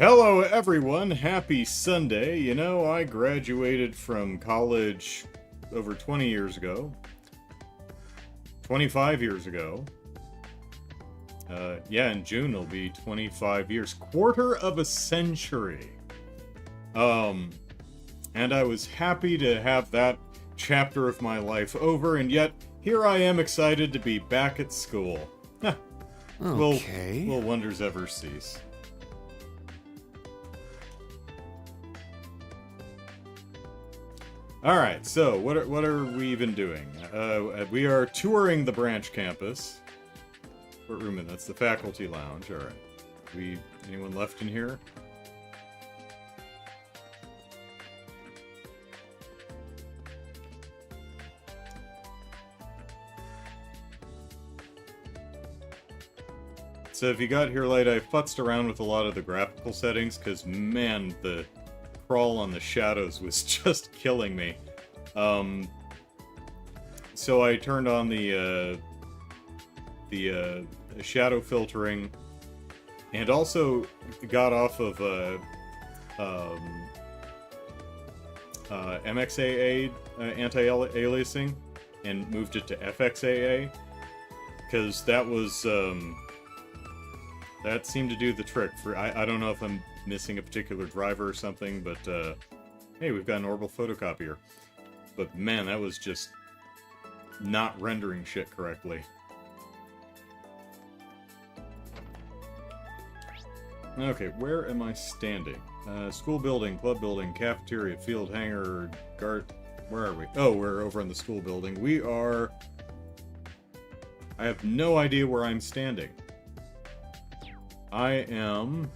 Hello, everyone. Happy Sunday. You know, I graduated from college over 20 years ago. 25 years ago. Yeah, in June it'll be 25 years. Quarter of a century. And I was happy to have that chapter of my life over, and yet here I am excited to be back at school. Okay. Will wonders ever cease? Alright, so what are we even doing? We are touring the branch campus. What room is that? That's the faculty lounge. Alright. Anyone left in here? So if you got here late, I futzed around with a lot of the graphical settings, because man, the crawl on the shadows was just killing me. So I turned on the shadow filtering, and also got off of MXAA anti-aliasing and moved it to FXAA, because that was that seemed to do the trick. I don't know if I'm missing a particular driver or something, but hey, we've got an orbital photocopier. But man, that was just not rendering shit correctly. Okay, where am I standing? School building, club building, cafeteria, field, hangar, guard... Where are we? Oh, we're over in the school building. We are... I have no idea where I'm standing. I am...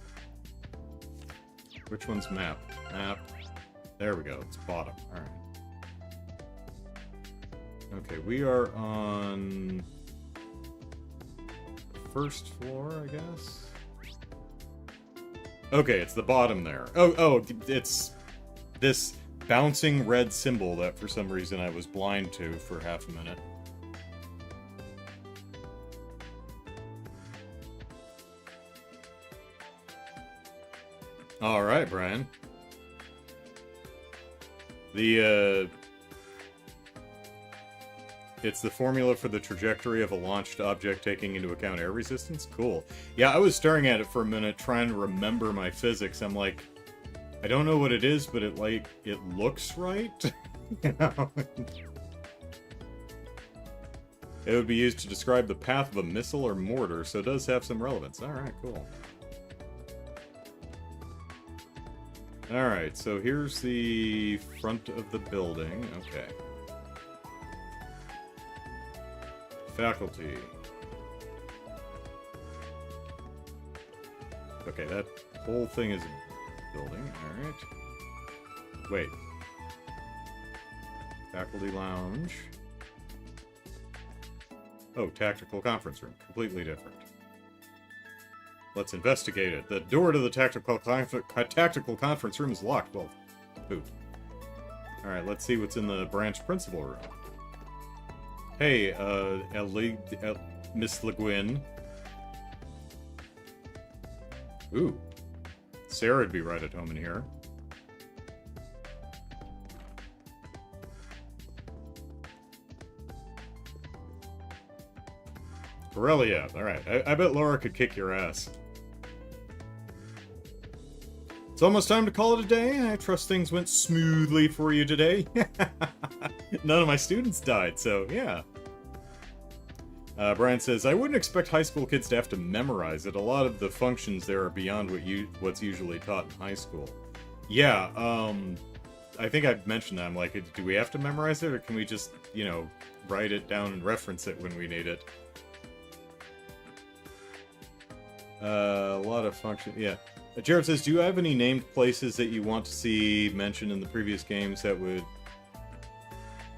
Which one's map? Map. There we go. It's bottom. Alright. Okay, we are on... first floor, I guess? Okay, it's the bottom there. Oh, it's this bouncing red symbol that for some reason I was blind to for half a minute. Alright, Brian. It's the formula for the trajectory of a launched object taking into account air resistance? Cool. Yeah, I was staring at it for a minute trying to remember my physics. I'm like, I don't know what it is, but it looks right? You know? It would be used to describe the path of a missile or mortar, so it does have some relevance. Alright, cool. Alright, so here's the front of the building. Okay. Faculty. Okay, that whole thing is a building. Alright. Wait. Faculty lounge. Oh, tactical conference room. Completely different. Let's investigate it. The door to the tactical conference room is locked. Well, poop. Alright, let's see what's in the branch principal room. Hey, Miss Le Guin. Ooh. Sarah'd be right at home in here. Corellia. Alright, I bet Laura could kick your ass. It's almost time to call it a day. I trust things went smoothly for you today. None of my students died, so yeah. Brian says, I wouldn't expect high school kids to have to memorize it. A lot of the functions there are beyond what's usually taught in high school. Yeah, I think I've mentioned that. I'm like, do we have to memorize it, or can we just, you know, write it down and reference it when we need it? A lot of function, yeah. Jared says, do you have any named places that you want to see mentioned in the previous games that would...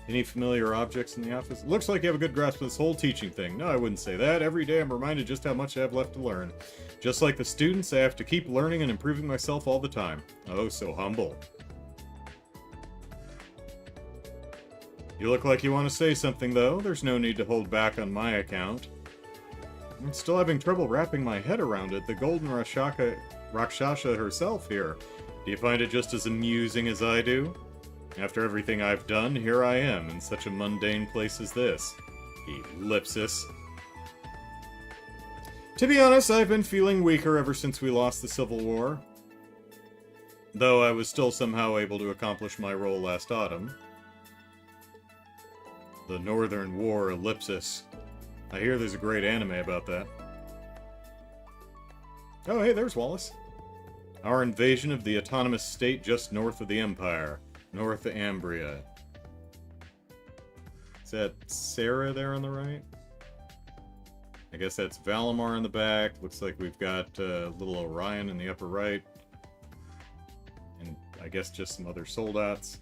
Any familiar objects in the office? Looks like you have a good grasp of this whole teaching thing. No, I wouldn't say that. Every day I'm reminded just how much I have left to learn. Just like the students, I have to keep learning and improving myself all the time. Oh, so humble. You look like you want to say something, though. There's no need to hold back on my account. I'm still having trouble wrapping my head around it. The golden Rashaka Rakshasa herself here. Do you find it just as amusing as I do? After everything I've done, here I am, in such a mundane place as this. Ellipsis. To be honest, I've been feeling weaker ever since we lost the Civil War. Though I was still somehow able to accomplish my role last autumn. The Northern War Ellipsis. I hear there's a great anime about that. Oh, hey, there's Wallace. Our invasion of the autonomous state just north of the Empire. North Ambria. Is that Sarah there on the right? I guess that's Valimar in the back. Looks like we've got little Orion in the upper right. And I guess just some other soldats.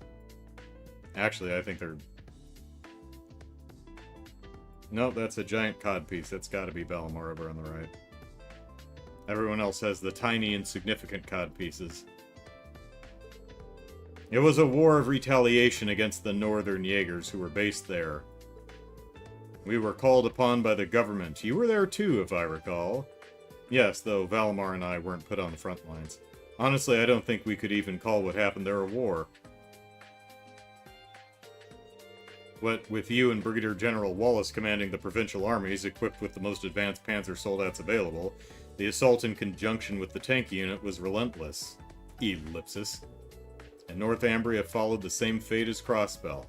Actually, I think they're... Nope, that's a giant codpiece. That's got to be Valimar over on the right. Everyone else has the tiny, insignificant codpieces. It was a war of retaliation against the Northern Jaegers who were based there. We were called upon by the government. You were there too, if I recall. Yes, though Valimar and I weren't put on the front lines. Honestly, I don't think we could even call what happened there a war. What with you and Brigadier General Wallace commanding the provincial armies, equipped with the most advanced Panzer soldats available, the assault in conjunction with the tank unit was relentless. Ellipsis. And North Ambria followed the same fate as Crossbell.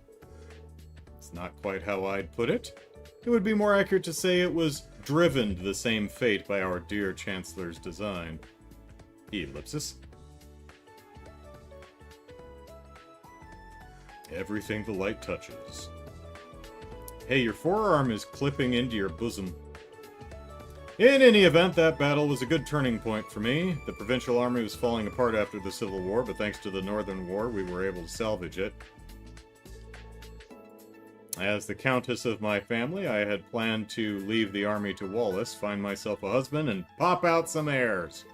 It's not quite how I'd put it. It would be more accurate to say it was driven to the same fate by our dear Chancellor's design. Ellipsis. Everything the light touches. Hey, your forearm is clipping into your bosom. In any event, that battle was a good turning point for me. The provincial army was falling apart after the Civil War, but thanks to the Northern War, we were able to salvage it. As the Countess of my family, I had planned to leave the army to Wallace, find myself a husband, and pop out some heirs.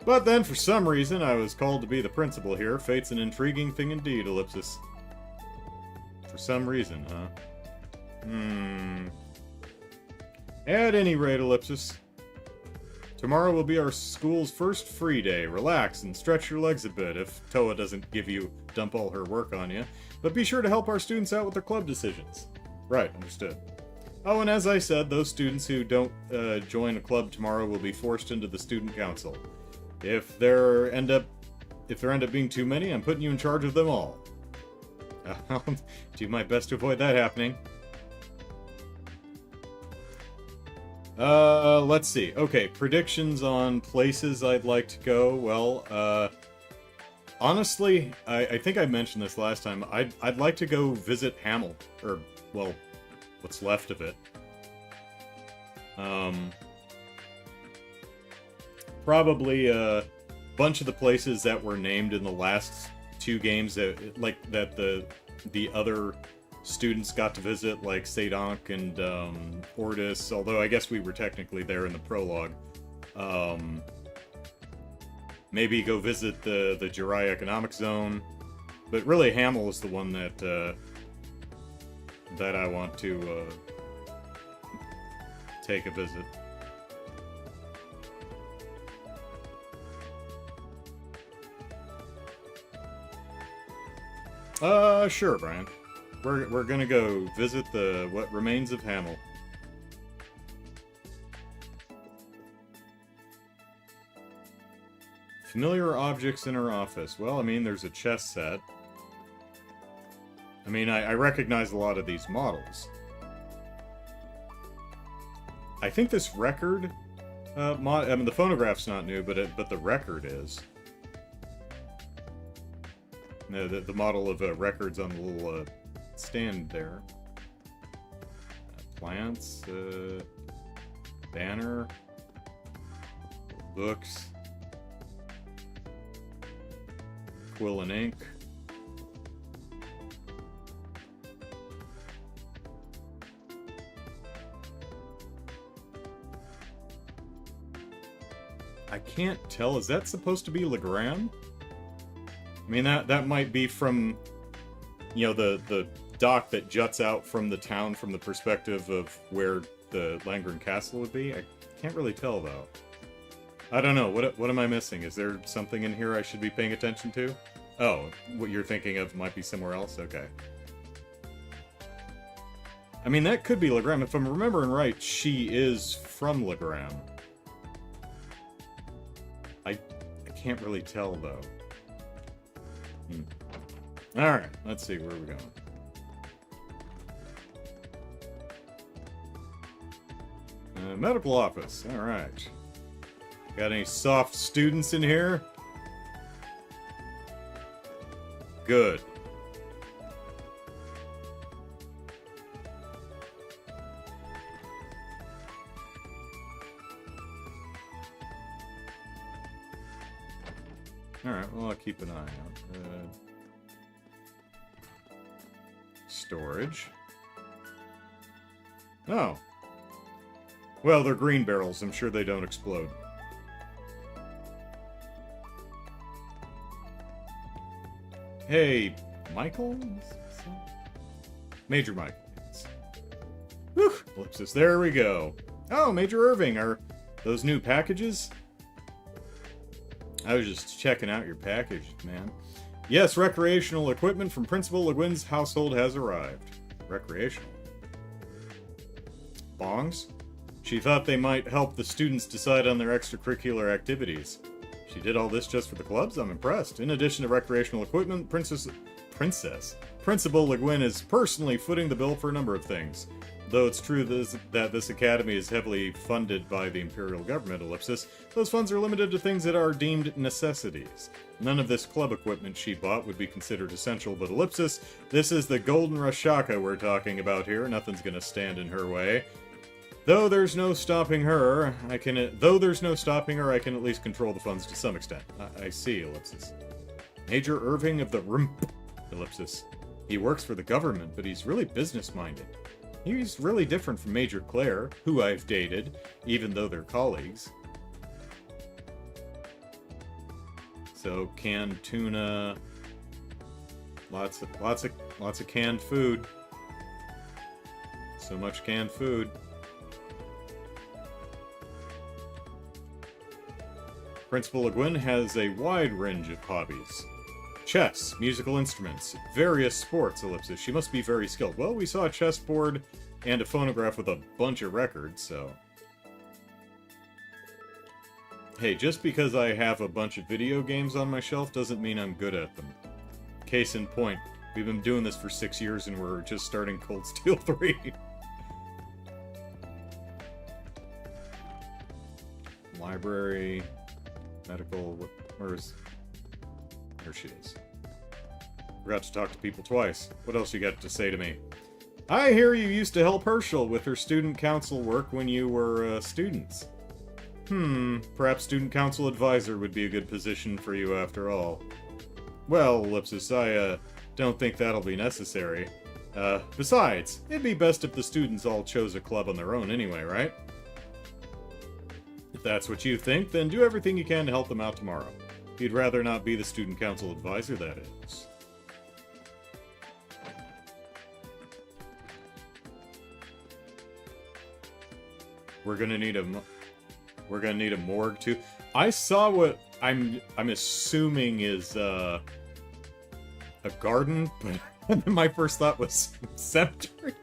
But then, for some reason, I was called to be the principal here. Fate's an intriguing thing indeed, Ellipsis. For some reason, huh? At any rate, Ellipsis. Tomorrow will be our school's first free day. Relax and stretch your legs a bit if Toa doesn't dump all her work on you. But be sure to help our students out with their club decisions. Right, understood. Oh, and as I said, those students who don't join a club tomorrow will be forced into the student council. If there end up being too many, I'm putting you in charge of them all. I'll do my best to avoid that happening. Let's see. Okay, predictions on places I'd like to go. Well, honestly, I think I mentioned this last time. I'd like to go visit Hamel, or, well, what's left of it. Probably a bunch of the places that were named in the last two games that the other students got to visit, like Sadonk and Ordis, although I guess we were technically there in the prologue. Maybe go visit the Jirai Economic Zone, but really Hamel is the one that I want to take a visit. Sure, Brian. We're gonna go visit what remains of Hamel. Familiar objects in her office. Well, I mean, there's a chess set. I mean, I recognize a lot of these models. I think this record, I mean, the phonograph's not new, but the record is. No, the model of records on the little stand there. Plants, banner, books, quill and ink. I can't tell. Is that supposed to be Legram? I mean, that might be from, you know, the dock that juts out from the town from the perspective of where the Langren Castle would be. I can't really tell, though. I don't know. What am I missing? Is there something in here I should be paying attention to? Oh, what you're thinking of might be somewhere else? Okay. I mean, that could be Legram. If I'm remembering right, she is from Legram. I can't really tell, though. Alright, let's see. Where are we going? Medical office. Alright. Got any soft students in here? Good. Alright, well, I'll keep an eye out. Storage. Oh. Well, they're green barrels. I'm sure they don't explode. Hey, Michael? Major Michael. Whew, ellipsis, there we go. Oh, Major Irving, are those new packages? I was just checking out your package, man. Yes, recreational equipment from Principal Le Guin's household has arrived. Recreational. Bongs? She thought they might help the students decide on their extracurricular activities. She did all this just for the clubs? I'm impressed. In addition to recreational equipment, Principal Le Guin is personally footing the bill for a number of things. Though it's true that this academy is heavily funded by the imperial government, ellipsis, those funds are limited to things that are deemed necessities. None of this club equipment she bought would be considered essential, but ellipsis, this is the Golden Rashaka we're talking about here. Nothing's gonna stand in her way. Though there's no stopping her, I can at least control the funds to some extent. I see, ellipsis. Major Irving of the Rump, ellipsis. He works for the government, but he's really business-minded. He's really different from Major Claire, who I've dated, even though they're colleagues. So, canned tuna, lots of canned food. So much canned food. Principal Le Guin has a wide range of hobbies. Chess, musical instruments, various sports, ellipsis. She must be very skilled. Well, we saw a chessboard and a phonograph with a bunch of records, so... Hey, just because I have a bunch of video games on my shelf doesn't mean I'm good at them. Case in point, we've been doing this for 6 years and we're just starting Cold Steel 3. Library... Medical... Where's... There she is. Forgot to talk to people twice. What else you got to say to me? I hear you used to help Herschel with her student council work when you were, students. Perhaps student council advisor would be a good position for you after all. Well, ellipsis, I, don't think that'll be necessary. Besides, it'd be best if the students all chose a club on their own anyway, right? If that's what you think, then do everything you can to help them out tomorrow. If you'd rather not be the student council advisor, that is. We're gonna need a morgue too. I saw what I'm assuming is a garden, but my first thought was cemetery.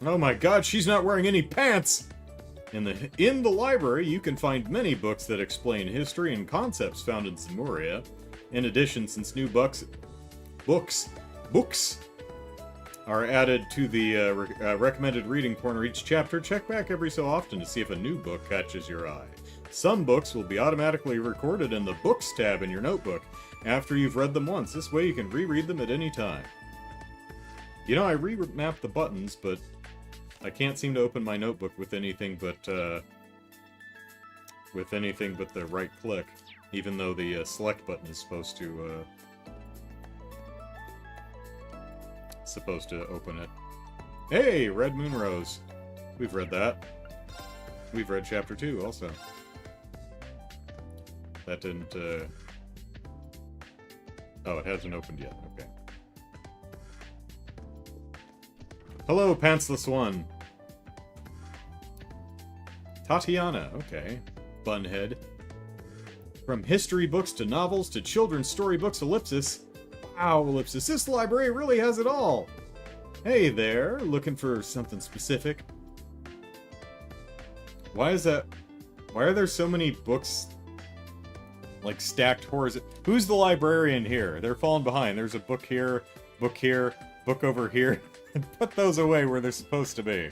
Oh my god, she's not wearing any pants! In the library, you can find many books that explain history and concepts found in Zemuria. In addition, since new books are added to the recommended reading corner each chapter, check back every so often to see if a new book catches your eye. Some books will be automatically recorded in the Books tab in your notebook after you've read them once. This way you can reread them at any time. You know, I remapped the buttons, but I can't seem to open my notebook with anything but the right click, even though the select button is supposed to open it. Hey, Red Moon Rose. We've read that. We've read chapter 2 also. That didn't oh, it hasn't opened yet. Okay. Hello, pantsless one. Tatiana, okay. Bunhead. From history books to novels to children's storybooks, Ellipsis. Wow, Ellipsis, this library really has it all. Hey there, looking for something specific? Why is that? Why are there so many books, like, stacked horizontally? Who's the librarian here? They're falling behind. There's a book here, book over here. Put those away where they're supposed to be.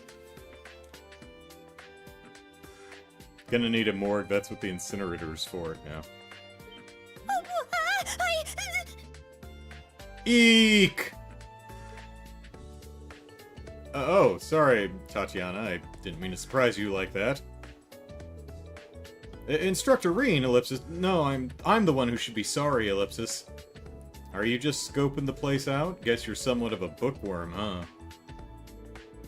Gonna need a morgue. That's what the incinerator's for, yeah. Eek! Oh, sorry, Tatiana. I didn't mean to surprise you like that. Instructor Rean, Ellipsis. No, I'm the one who should be sorry, Ellipsis. Are you just scoping the place out? Guess you're somewhat of a bookworm, huh?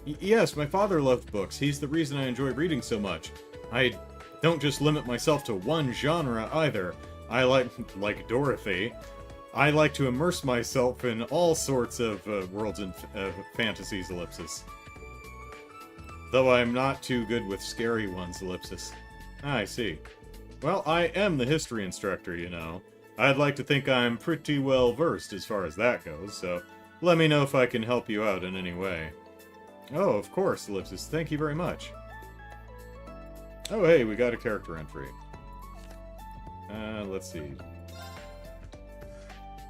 Yes, my father loved books. He's the reason I enjoy reading so much. I don't just limit myself to one genre, either. I like Dorothy. I like to immerse myself in all sorts of worlds and fantasies, Ellipsis. Though I'm not too good with scary ones, Ellipsis. I see. Well, I am the history instructor, you know. I'd like to think I'm pretty well versed as far as that goes, so let me know if I can help you out in any way. Oh, of course, Ellipsis. Thank you very much. Oh, hey, we got a character entry. Let's see.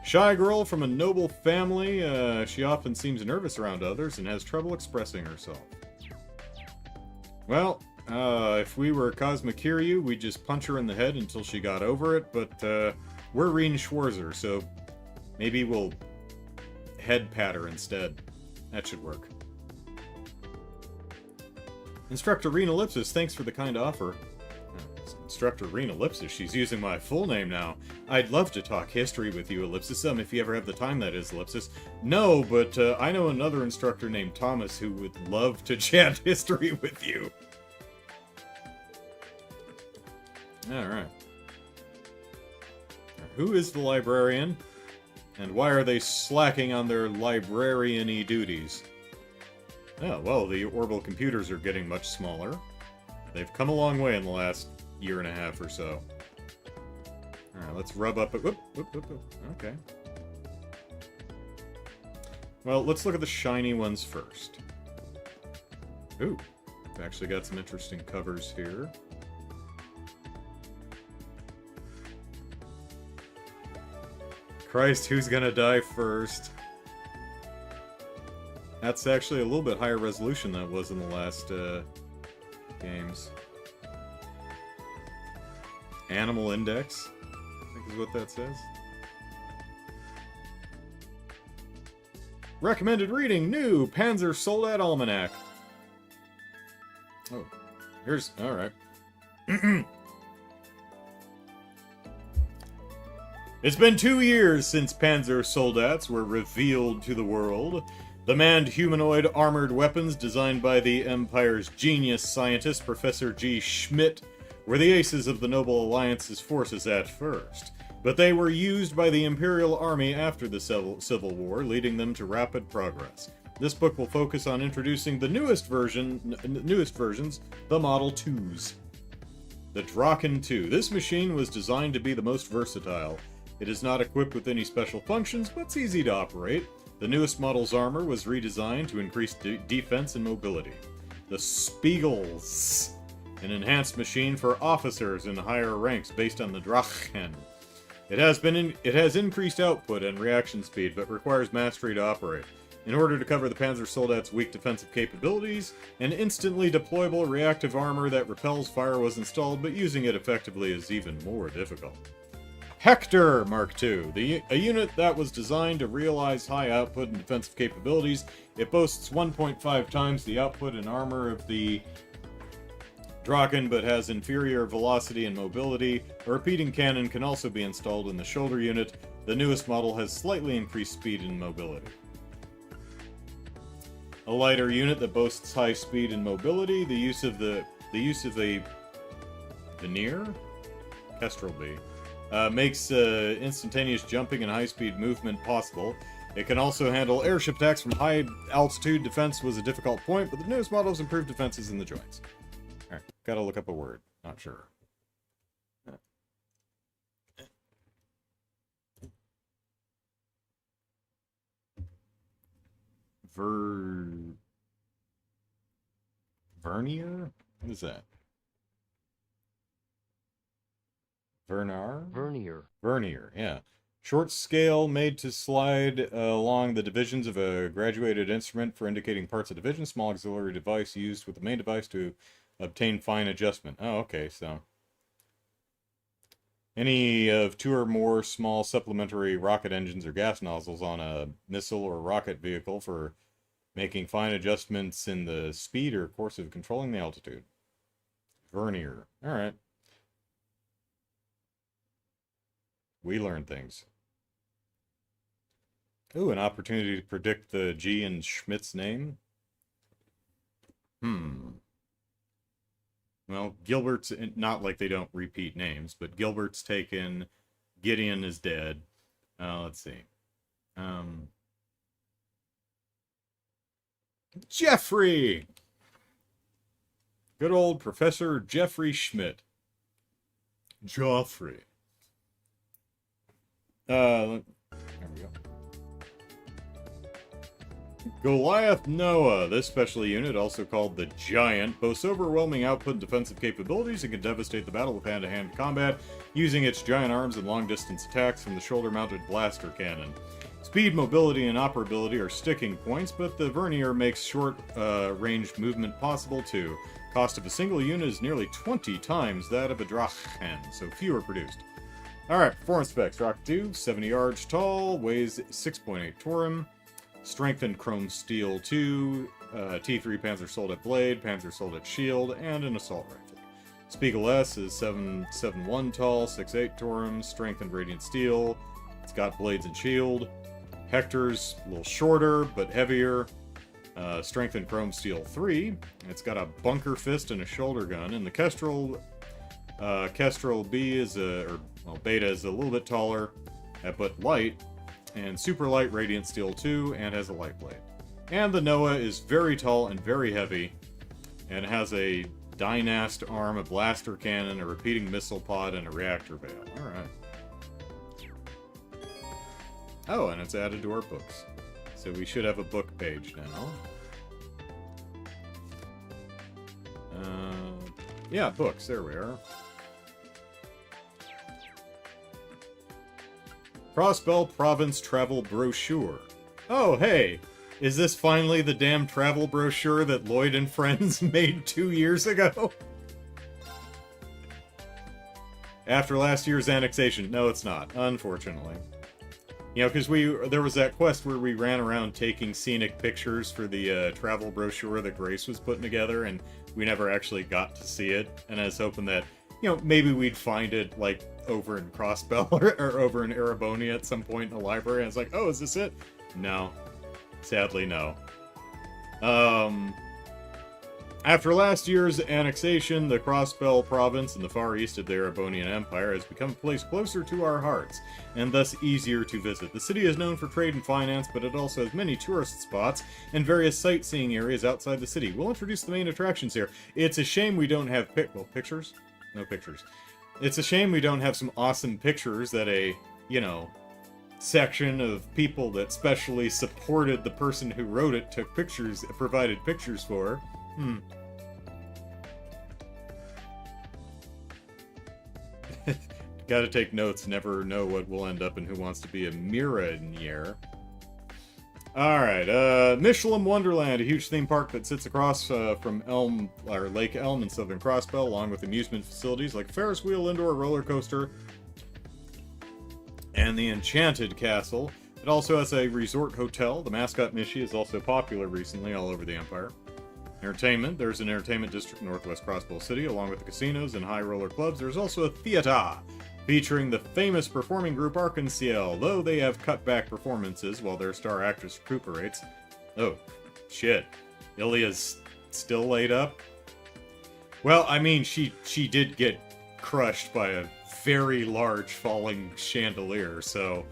Shy girl from a noble family. She often seems nervous around others and has trouble expressing herself. Well, if we were Cosmic Kiryu, we'd just punch her in the head until she got over it, but we're Rean Schwarzer, so maybe we'll head pat her instead. That should work. Instructor Rean Ellipsis, thanks for the kind offer. Instructor Rean Ellipsis, she's using my full name now. I'd love to talk history with you, Ellipsis, if you ever have the time, that is, Ellipsis. No, but I know another instructor named Thomas who would love to chat history with you. Alright. Who is the librarian? And why are they slacking on their librarian-y duties? Oh, well, the orbital computers are getting much smaller. They've come a long way in the last year and a half or so. Alright, let's rub up it. Whoop, whoop, whoop, whoop. Okay. Well, let's look at the shiny ones first. Ooh, we've actually got some interesting covers here. Christ, who's gonna die first? That's actually a little bit higher resolution than it was in the last games. Animal Index, I think is what that says. Recommended reading, new Panzer Soldat Almanac. Oh, here's, alright. It's been 2 years since Panzer Soldats were revealed to the world. The manned humanoid armored weapons designed by the Empire's genius scientist, Professor G. Schmidt, were the aces of the Noble Alliance's forces at first. But they were used by the Imperial Army after the Civil War, leading them to rapid progress. This book will focus on introducing the newest versions, the Model 2s. The Draken 2. This machine was designed to be the most versatile. It is not equipped with any special functions, but it's easy to operate. The newest model's armor was redesigned to increase defense and mobility. The Spiegels, an enhanced machine for officers in higher ranks based on the Drachen. It has increased output and reaction speed, but requires mastery to operate. In order to cover the Panzer Soldat's weak defensive capabilities, an instantly deployable reactive armor that repels fire was installed, but using it effectively is even more difficult. Hector Mark II, a unit that was designed to realize high output and defensive capabilities. It boasts 1.5 times the output and armor of the Draken, but has inferior velocity and mobility. A repeating cannon can also be installed in the shoulder unit. The newest model has slightly increased speed and mobility. A lighter unit that boasts high speed and mobility. The use of a veneer, Kestrel B. Makes instantaneous jumping and high-speed movement possible. It can also handle airship attacks from high altitude. Defense was a difficult point, but the newest models improved defenses in the joints. Alright, gotta look up a word. Not sure. Vernier? What is that? Vernier, yeah. Short scale made to slide along the divisions of a graduated instrument for indicating parts of division. Small auxiliary device used with the main device to obtain fine adjustment. Oh, okay, so. Any of 2 or more small supplementary rocket engines or gas nozzles on a missile or rocket vehicle for making fine adjustments in the speed or course of controlling the altitude. Vernier. Alright. We learn things. Ooh, an opportunity to predict the G in Schmidt's name? Well, Gilbert's, not like they don't repeat names, but Gilbert's taken, Gideon is dead. Let's see. Jeffrey! Good old Professor Jeffrey Schmidt. Joffrey. There we go. Goliath Noah. This special unit, also called the Giant, boasts overwhelming output and defensive capabilities and can devastate the battle with hand-to-hand combat using its giant arms and long-distance attacks from the shoulder-mounted blaster cannon. Speed, mobility, and operability are sticking points, but the Vernier makes short-range movement possible too. Cost of a single unit is nearly 20 times that of a Drachen, so fewer produced. Alright, performance specs. Rocket 2, 70 yards tall, weighs 6.8 Torum. Strengthened chrome steel 2, T3 Panzer Soldat blade, Panzer Soldat shield, and an assault rifle. Spiegel S is 7.71 tall, 6.8 Torum, strengthened radiant steel. It's got blades and shield. Hector's a little shorter, but heavier. Strengthened chrome steel 3. It's got a bunker fist and a shoulder gun. And the Kestrel B is Beta is a little bit taller, but light. And super light radiant steel 2, and has a light blade. And the Noah is very tall and very heavy, and has a Dynast arm, a blaster cannon, a repeating missile pod, and a reactor veil. Alright. Oh, and it's added to our books. So we should have a book page now. Yeah, books, there we are. Crossbell Province Travel Brochure. Oh, hey! Is this finally the damn travel brochure that Lloyd and Friends made 2 years ago? After last year's annexation. No, it's not, unfortunately. You know, because there was that quest where we ran around taking scenic pictures for the travel brochure that Grace was putting together, and we never actually got to see it. And I was hoping that, you know, maybe we'd find it, like, over in Crossbell or over in Erebonia at some point in the library. And it's like, oh, is this it? No. Sadly, no. After last year's annexation, the Crossbell province in the far east of the Erebonian Empire has become a place closer to our hearts, and thus easier to visit. The city is known for trade and finance, but it also has many tourist spots and various sightseeing areas outside the city. We'll introduce the main attractions here. It's a shame we don't have pictures? No pictures. It's a shame we don't have some awesome pictures that a, you know, section of people that specially supported the person who wrote it took pictures, provided pictures for. Gotta take notes, never know what will end up in Who Wants to Be a Millionaire. Alright, Michelin Wonderland, a huge theme park that sits across from Lake Elm in southern Crossbell, along with amusement facilities like Ferris wheel, indoor roller coaster, and the Enchanted Castle. It also has a resort hotel. The mascot Mishi is also popular recently all over the Empire. Entertainment, there's an entertainment district in northwest Crossbell City, along with the casinos and high roller clubs. There's also a theater, featuring the famous performing group Arc-en-Ciel, though they have cut back performances while their star actress recuperates. Oh, shit. Ilya's still laid up? Well, I mean, she did get crushed by a very large falling chandelier, so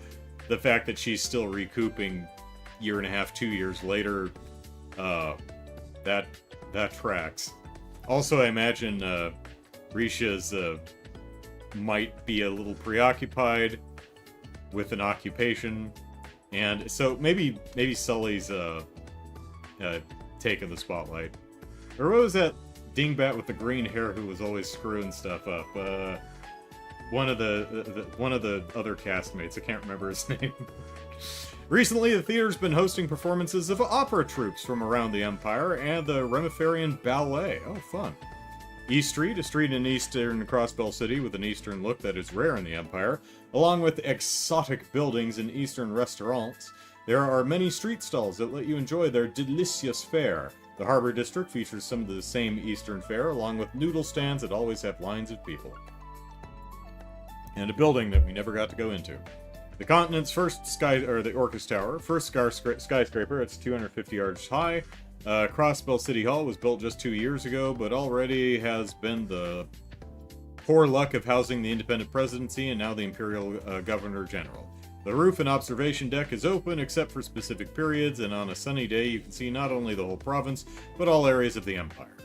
the fact that she's still recouping year and a half, 2 years later, that tracks. Also, I imagine Risha's might be a little preoccupied with an occupation, and so maybe Sully's taking the spotlight. Or what was that dingbat with the green hair who was always screwing stuff up? One of the other castmates. I can't remember his name. Recently, the theater's been hosting performances of opera troupes from around the Empire and the Remiferian Ballet. Oh, fun. East Street, a street in eastern Crossbell City with an eastern look that is rare in the Empire, along with exotic buildings and eastern restaurants. There are many street stalls that let you enjoy their delicious fare. The Harbor District features some of the same eastern fare, along with noodle stands that always have lines of people. And a building that we never got to go into. The continent's first the Orcus Tower, first skyscraper, it's 250 yards high. Crossbell City Hall was built just 2 years ago, but already has been the poor luck of housing the independent presidency and now the Imperial Governor General. The roof and observation deck is open except for specific periods, and on a sunny day you can see not only the whole province, but all areas of the Empire.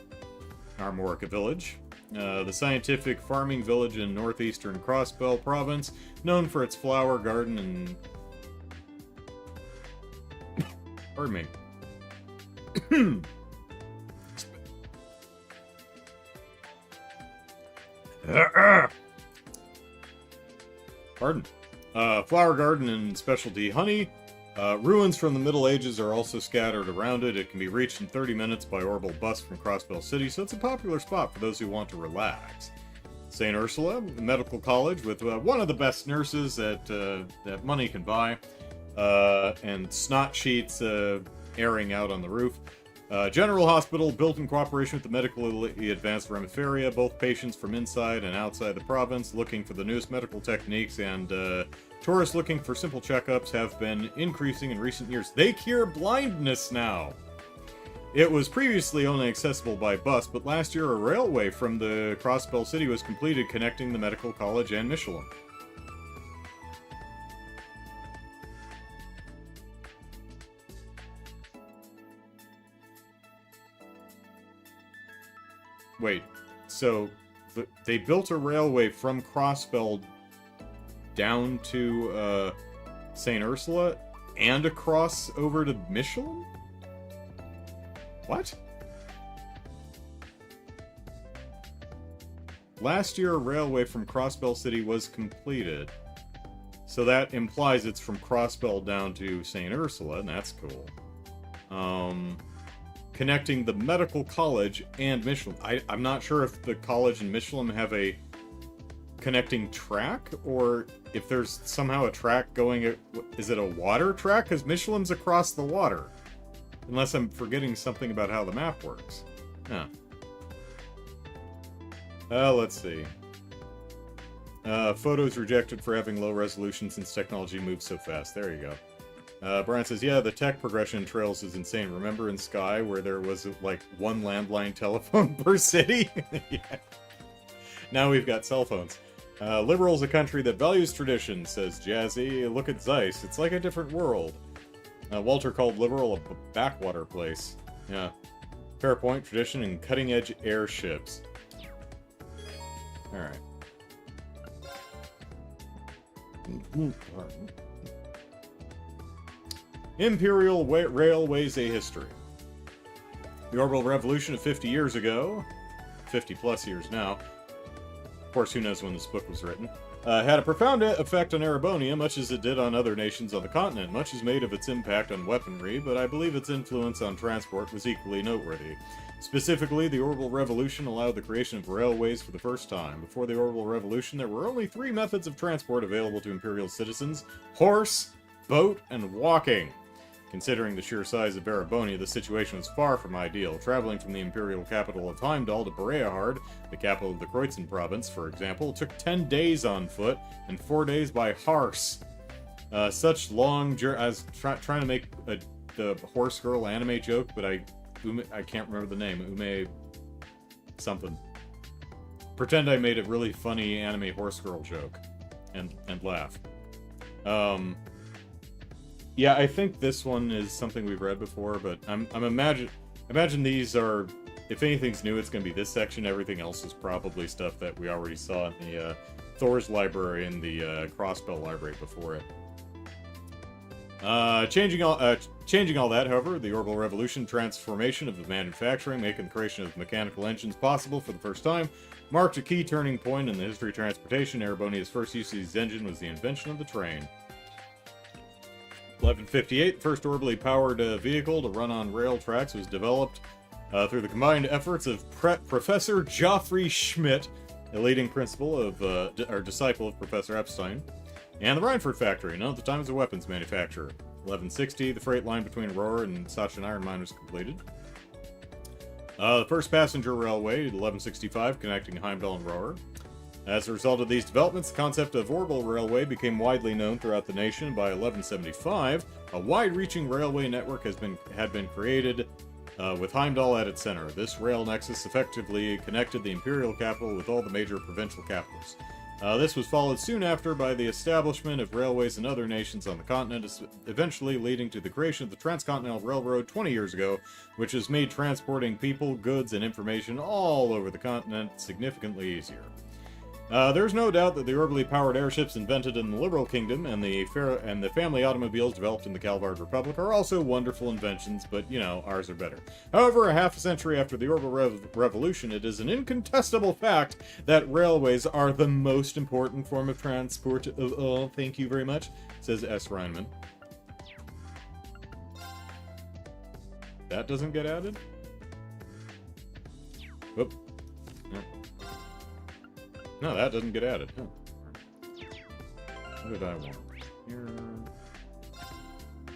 Armorica Village. The scientific farming village in northeastern Crossbell Province, known for its flower garden and... Pardon me. Pardon. Flower garden and specialty honey. Ruins from the Middle Ages are also scattered around it. It can be reached in 30 minutes by orbital bus from Crossbell City, so it's a popular spot for those who want to relax. St. Ursula, a medical college with one of the best nurses that money can buy, and snot sheets airing out on the roof. General Hospital, built in cooperation with the medically advanced Remiferia, both patients from inside and outside the province looking for the newest medical techniques, and tourists looking for simple checkups have been increasing in recent years. They cure blindness now! It was previously only accessible by bus, but last year a railway from the Crossbell City was completed connecting the medical college and Michelin. Wait, so they built a railway from Crossbell down to St. Ursula and across over to Michelin? What? Last year, a railway from Crossbell City was completed. So that implies it's from Crossbell down to St. Ursula, and that's cool. Connecting the medical college and Michelin. I'm not sure if the college and Michelin have a connecting track, or if there's somehow a track going... Is it a water track? Because Michelin's across the water. Unless I'm forgetting something about how the map works. Huh. Let's see. Photos rejected for having low resolution since technology moves so fast. There you go. Brian says, yeah, the tech progression in Trails is insane. Remember in Sky where there was, like, one landline telephone per city? Yeah. Now we've got cell phones. Liberal's a country that values tradition, says Jazzy. Look at Zeiss. It's like a different world. Walter called Liberal a backwater place. Yeah. Fair point, tradition, and cutting-edge airships. Alright. Imperial Railways, a history. The Orbital Revolution of 50 years ago, 50 plus years now, of course who knows when this book was written, had a profound effect on Erebonia, much as it did on other nations on the continent. Much is made of its impact on weaponry, but I believe its influence on transport was equally noteworthy. Specifically, the Orbital Revolution allowed the creation of railways for the first time. Before the Orbital Revolution, there were only 3 methods of transport available to Imperial citizens: horse, boat, and walking. Considering the sheer size of Erebonia, the situation was far from ideal. Traveling from the imperial capital of Heimdall to Bereahard, the capital of the Kreutzen province, for example, took 10 days on foot and 4 days by horse. Such long journey... I was trying to make the horse girl anime joke, but I can't remember the name. Ume... something. Pretend I made a really funny anime horse girl joke. And laugh. Yeah, I think this one is something we've read before, but I'm imagine these are, if anything's new, it's going to be this section. Everything else is probably stuff that we already saw in the Thor's library and the Crossbell library before it. Changing all that, however, the Orbital Revolution transformation of the manufacturing, making the creation of mechanical engines possible for the first time, marked a key turning point in the history of transportation. Erebonia's first use of these engines was the invention of the train. 1158, the first orbitally powered vehicle to run on rail tracks was developed through the combined efforts of Professor Geoffrey Schmidt, a leading principal of, or disciple of Professor Epstein, and the Reinford factory, known at the time as a weapons manufacturer. 1160, the freight line between Aurora and Sachin Iron Mine was completed. The first passenger railway, 1165, connecting Heimdall and Aurora. As a result of these developments, the concept of orbital railway became widely known throughout the nation. By 1175, a wide-reaching railway network had been created, with Heimdall at its center. This rail nexus effectively connected the imperial capital with all the major provincial capitals. This was followed soon after by the establishment of railways in other nations on the continent, eventually leading to the creation of the Transcontinental Railroad 20 years ago, which has made transporting people, goods, and information all over the continent significantly easier. There's no doubt that the orbitally powered airships invented in the Liberal Kingdom and the family automobiles developed in the Calvard Republic are also wonderful inventions, but, you know, ours are better. However, a half a century after the Orbital Revolution, it is an incontestable fact that railways are the most important form of transport of all. Thank you very much, says S. Reinman. That doesn't get added? Whoop. No, that doesn't get added. Huh. What did I want? Here.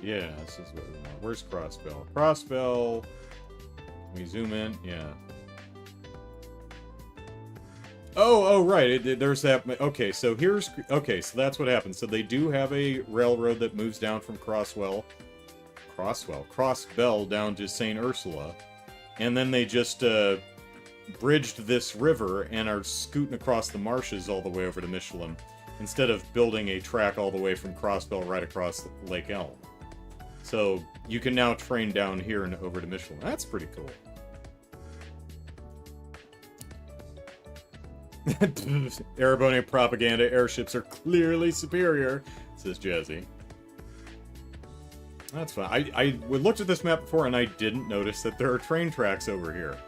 Yeah, this is what we want. Where's Crossbell? Crossbell. We zoom in. Yeah. Oh, right. There's that. Okay, so here's. Okay, so that's what happens. So they do have a railroad that moves down from Crossbell down to St. Ursula, and then they just bridged this river and are scooting across the marshes all the way over to Michelin, instead of building a track all the way from Crossbell right across Lake Elm. So you can now train down here and over to Michelin. That's pretty cool. Erebonia propaganda, airships are clearly superior, says Jazzy. That's fine. I looked at this map before and I didn't notice that there are train tracks over here.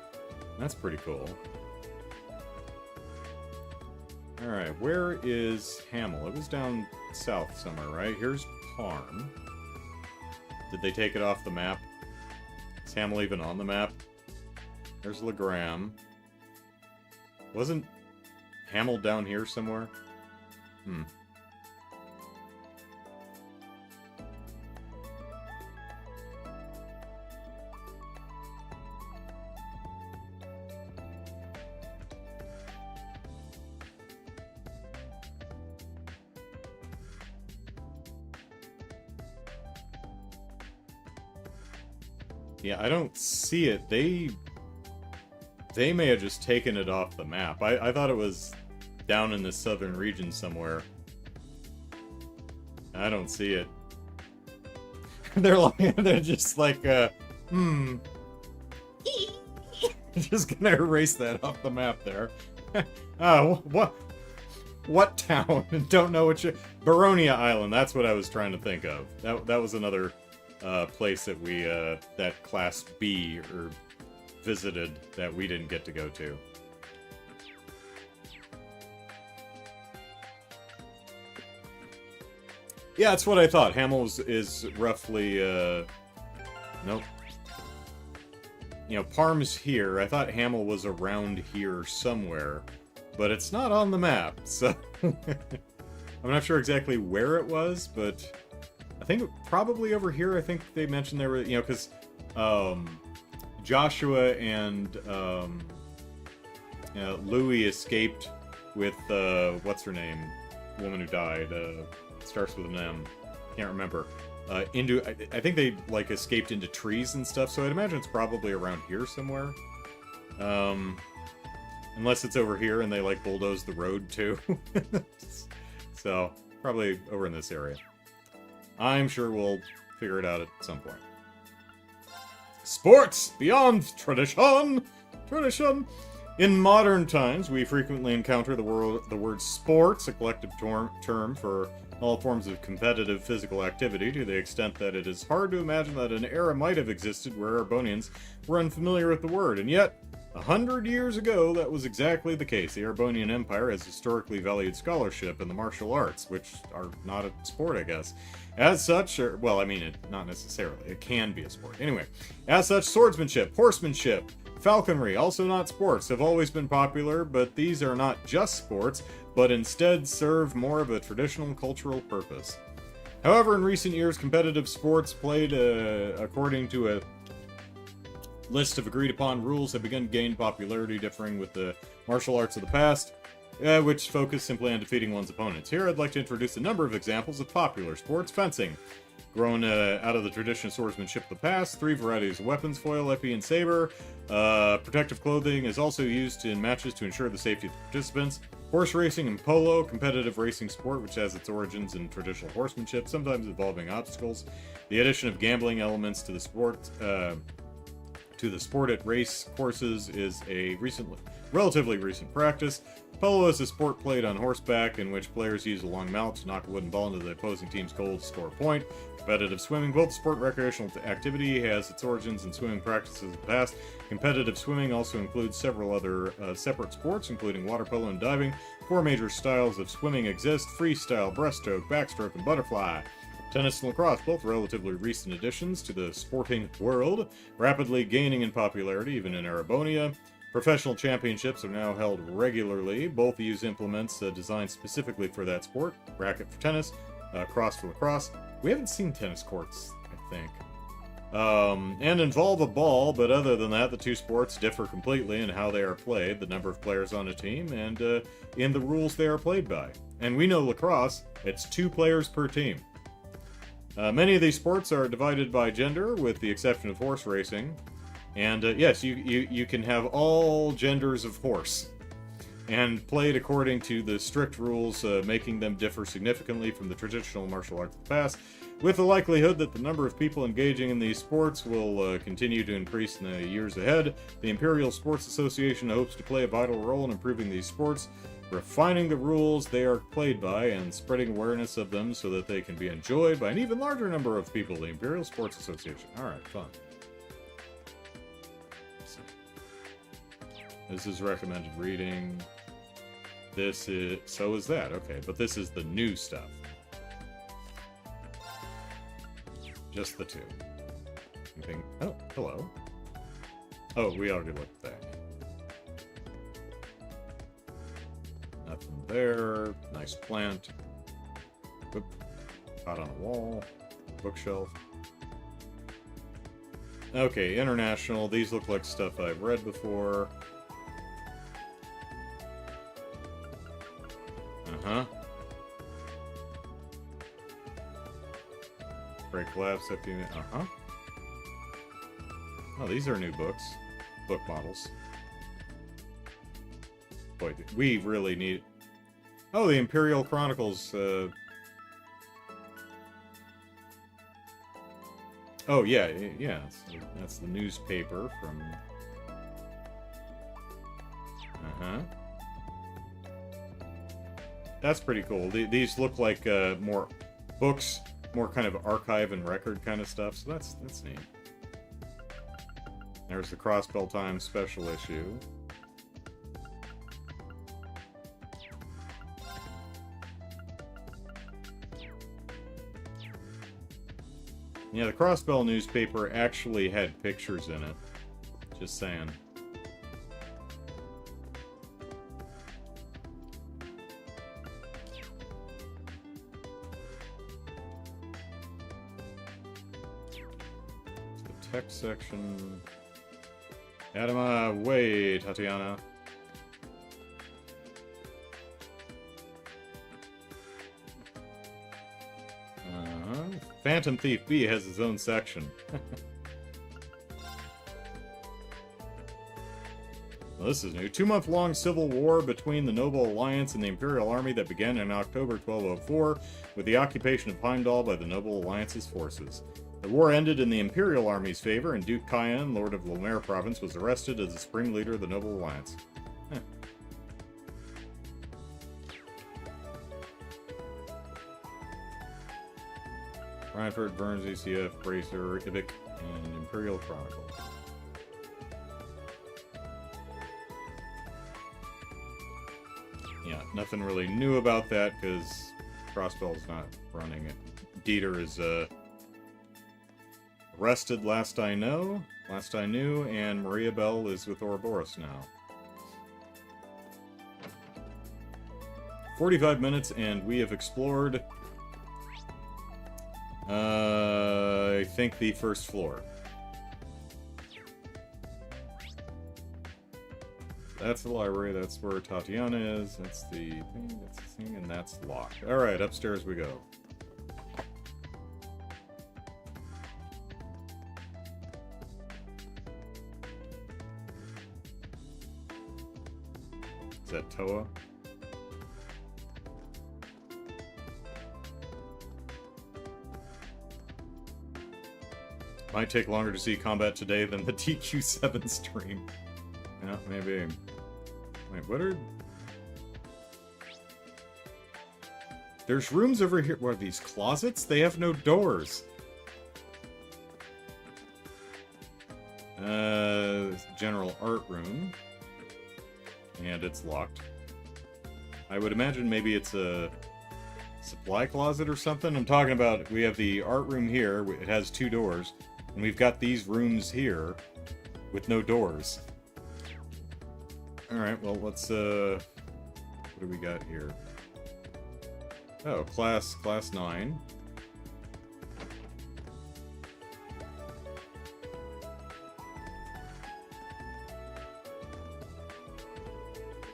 That's pretty cool. Alright, where is Hamel? It was down south somewhere, right? Here's Parm. Did they take it off the map? Is Hamel even on the map? There's Legram. Wasn't Hamel down here somewhere? Yeah, I don't see it. They may have just taken it off the map. I thought it was down in the southern region somewhere. I don't see it. They're just like, just gonna erase that off the map there. Oh, what town? Don't know what you... Baronia Island, that's what I was trying to think of. That was another place that we, that Class B visited that we didn't get to go to. Yeah, that's what I thought. Hamel is roughly, nope. You know, Parm's here. I thought Hamel was around here somewhere, but it's not on the map, so... I'm not sure exactly where it was, but... I think probably over here. I think they mentioned there were, you know, because Joshua and Louis escaped with what's her name, woman who died. Starts with an M. Can't remember. I think they like escaped into trees and stuff. So I'd imagine it's probably around here somewhere. Unless it's over here and they like bulldoze the road too. So probably over in this area. I'm sure we'll figure it out at some point. Sports beyond tradition. Tradition. In modern times, we frequently encounter the word sports, a collective term for all forms of competitive physical activity, to the extent that it is hard to imagine that an era might have existed where Erebonians were unfamiliar with the word. And yet, 100 years ago, that was exactly the case. The Erebonian Empire has historically valued scholarship and the martial arts, which are not a sport, I guess. As such, not necessarily. It can be a sport. Anyway, as such, swordsmanship, horsemanship, falconry, also not sports, have always been popular, but these are not just sports, but instead serve more of a traditional cultural purpose. However, in recent years, competitive sports played according to a list of agreed-upon rules have begun to gain popularity, differing with the martial arts of the past, which focus simply on defeating one's opponents. Here, I'd like to introduce a number of examples of popular sports. Fencing. Grown out of the tradition of swordsmanship of the past, 3 varieties of weapons, foil, épée, and saber. Protective clothing is also used in matches to ensure the safety of the participants. Horse racing and polo, competitive racing sport which has its origins in traditional horsemanship, sometimes involving obstacles. The addition of gambling elements to the sport at race courses is a relatively recent practice. Polo is a sport played on horseback in which players use a long mallet to knock a wooden ball into the opposing team's goal to score a point. Competitive swimming. Both sport and recreational activity has its origins in swimming practices of the past. Competitive swimming also includes several other separate sports, including water polo and diving. 4 major styles of swimming exist: freestyle, breaststroke, backstroke, and butterfly. Tennis and lacrosse, both relatively recent additions to the sporting world, rapidly gaining in popularity even in Erebonia. Professional championships are now held regularly. Both use implements designed specifically for that sport. Racket for tennis, cross for lacrosse. We haven't seen tennis courts, I think. And involve a ball, but other than that, the two sports differ completely in how they are played, the number of players on a team, and in the rules they are played by. And we know lacrosse, it's 2 players per team. Many of these sports are divided by gender, with the exception of horse racing. And yes, you can have all genders of horse, and played according to the strict rules, making them differ significantly from the traditional martial arts of the past, with the likelihood that the number of people engaging in these sports will continue to increase in the years ahead. The Imperial Sports Association hopes to play a vital role in improving these sports, refining the rules they are played by, and spreading awareness of them so that they can be enjoyed by an even larger number of people. The Imperial Sports Association. Alright, fun. This is recommended reading. So is that. Okay, but this is the new stuff. Just the 2. Anything? Oh, hello. Oh, we already looked at that. Nothing there. Nice plant. Oop. Pot on a wall. Bookshelf. Okay, international. These look like stuff I've read before. Uh-huh. Break collapse, uh-huh. Oh, these are new books. Book models. Boy, we really need... Oh, the Imperial Chronicles, Oh, yeah. That's the newspaper from... Uh-huh. That's pretty cool. These look like more books, more kind of archive and record kind of stuff, so that's neat. There's the Crossbell Times special issue. Yeah, the Crossbell newspaper actually had pictures in it. Just saying. Text section. Adama, wait, Tatiana. Phantom Thief B has his own section. Well, this is new. 2-month-long civil war between the Noble Alliance and the Imperial Army that began in October 1204 with the occupation of Heimdall by the Noble Alliance's forces. The war ended in the Imperial Army's favor, and Duke Cayenne, Lord of Lomere Province, was arrested as the supreme leader of the Noble Alliance. Huh. Reinford, Burns, ECF, Bracer, Ibic, and Imperial Chronicle. Yeah, nothing really new about that, because Crossbell's not running it. Dieter is, arrested last I knew, and Maria Bell is with Ouroboros now. 45 minutes, and we have explored, I think the first floor. That's the library, that's where Tatiana is, that's the thing, and that's locked. Alright, upstairs we go. Is that Toa? Might take longer to see combat today than the TQ7 stream. Yeah, maybe. Wait, what are... There's rooms over here. What are these, closets? They have no doors. General art room. And it's locked. I would imagine maybe it's a supply closet or something. I'm talking about, we have the art room here. It has 2 doors. And we've got these rooms here with no doors. Alright, well, let's, what do we got here? Oh, class 9.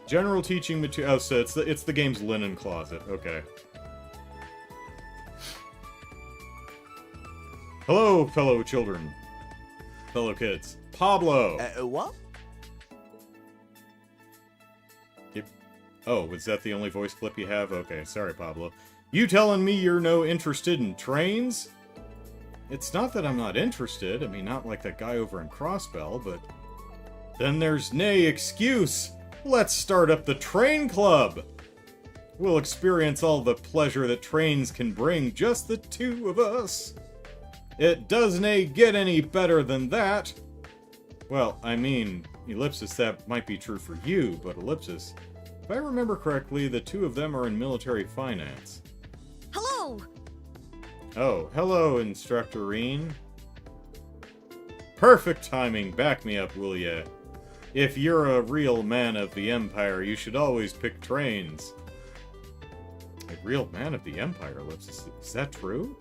General teaching material. Oh, so it's the game's linen closet. Okay. Hello, fellow children. Fellow kids. Pablo! What? Oh, was that the only voice clip you have? Okay, sorry, Pablo. You telling me you're no interested in trains? It's not that I'm not interested. I mean, not like that guy over in Crossbell, but... Then there's nay excuse! Let's start up the train club! We'll experience all the pleasure that trains can bring, just the 2 of us. It doesn't get any better than that. Well, I mean, Ellipsis, that might be true for you, but Ellipsis, if I remember correctly, the 2 of them are in military finance. Hello! Oh, hello, Instructor Rean. Perfect timing, back me up, will ya? If you're a real man of the Empire, you should always pick trains. A real man of the Empire, Ellipsis, is that true?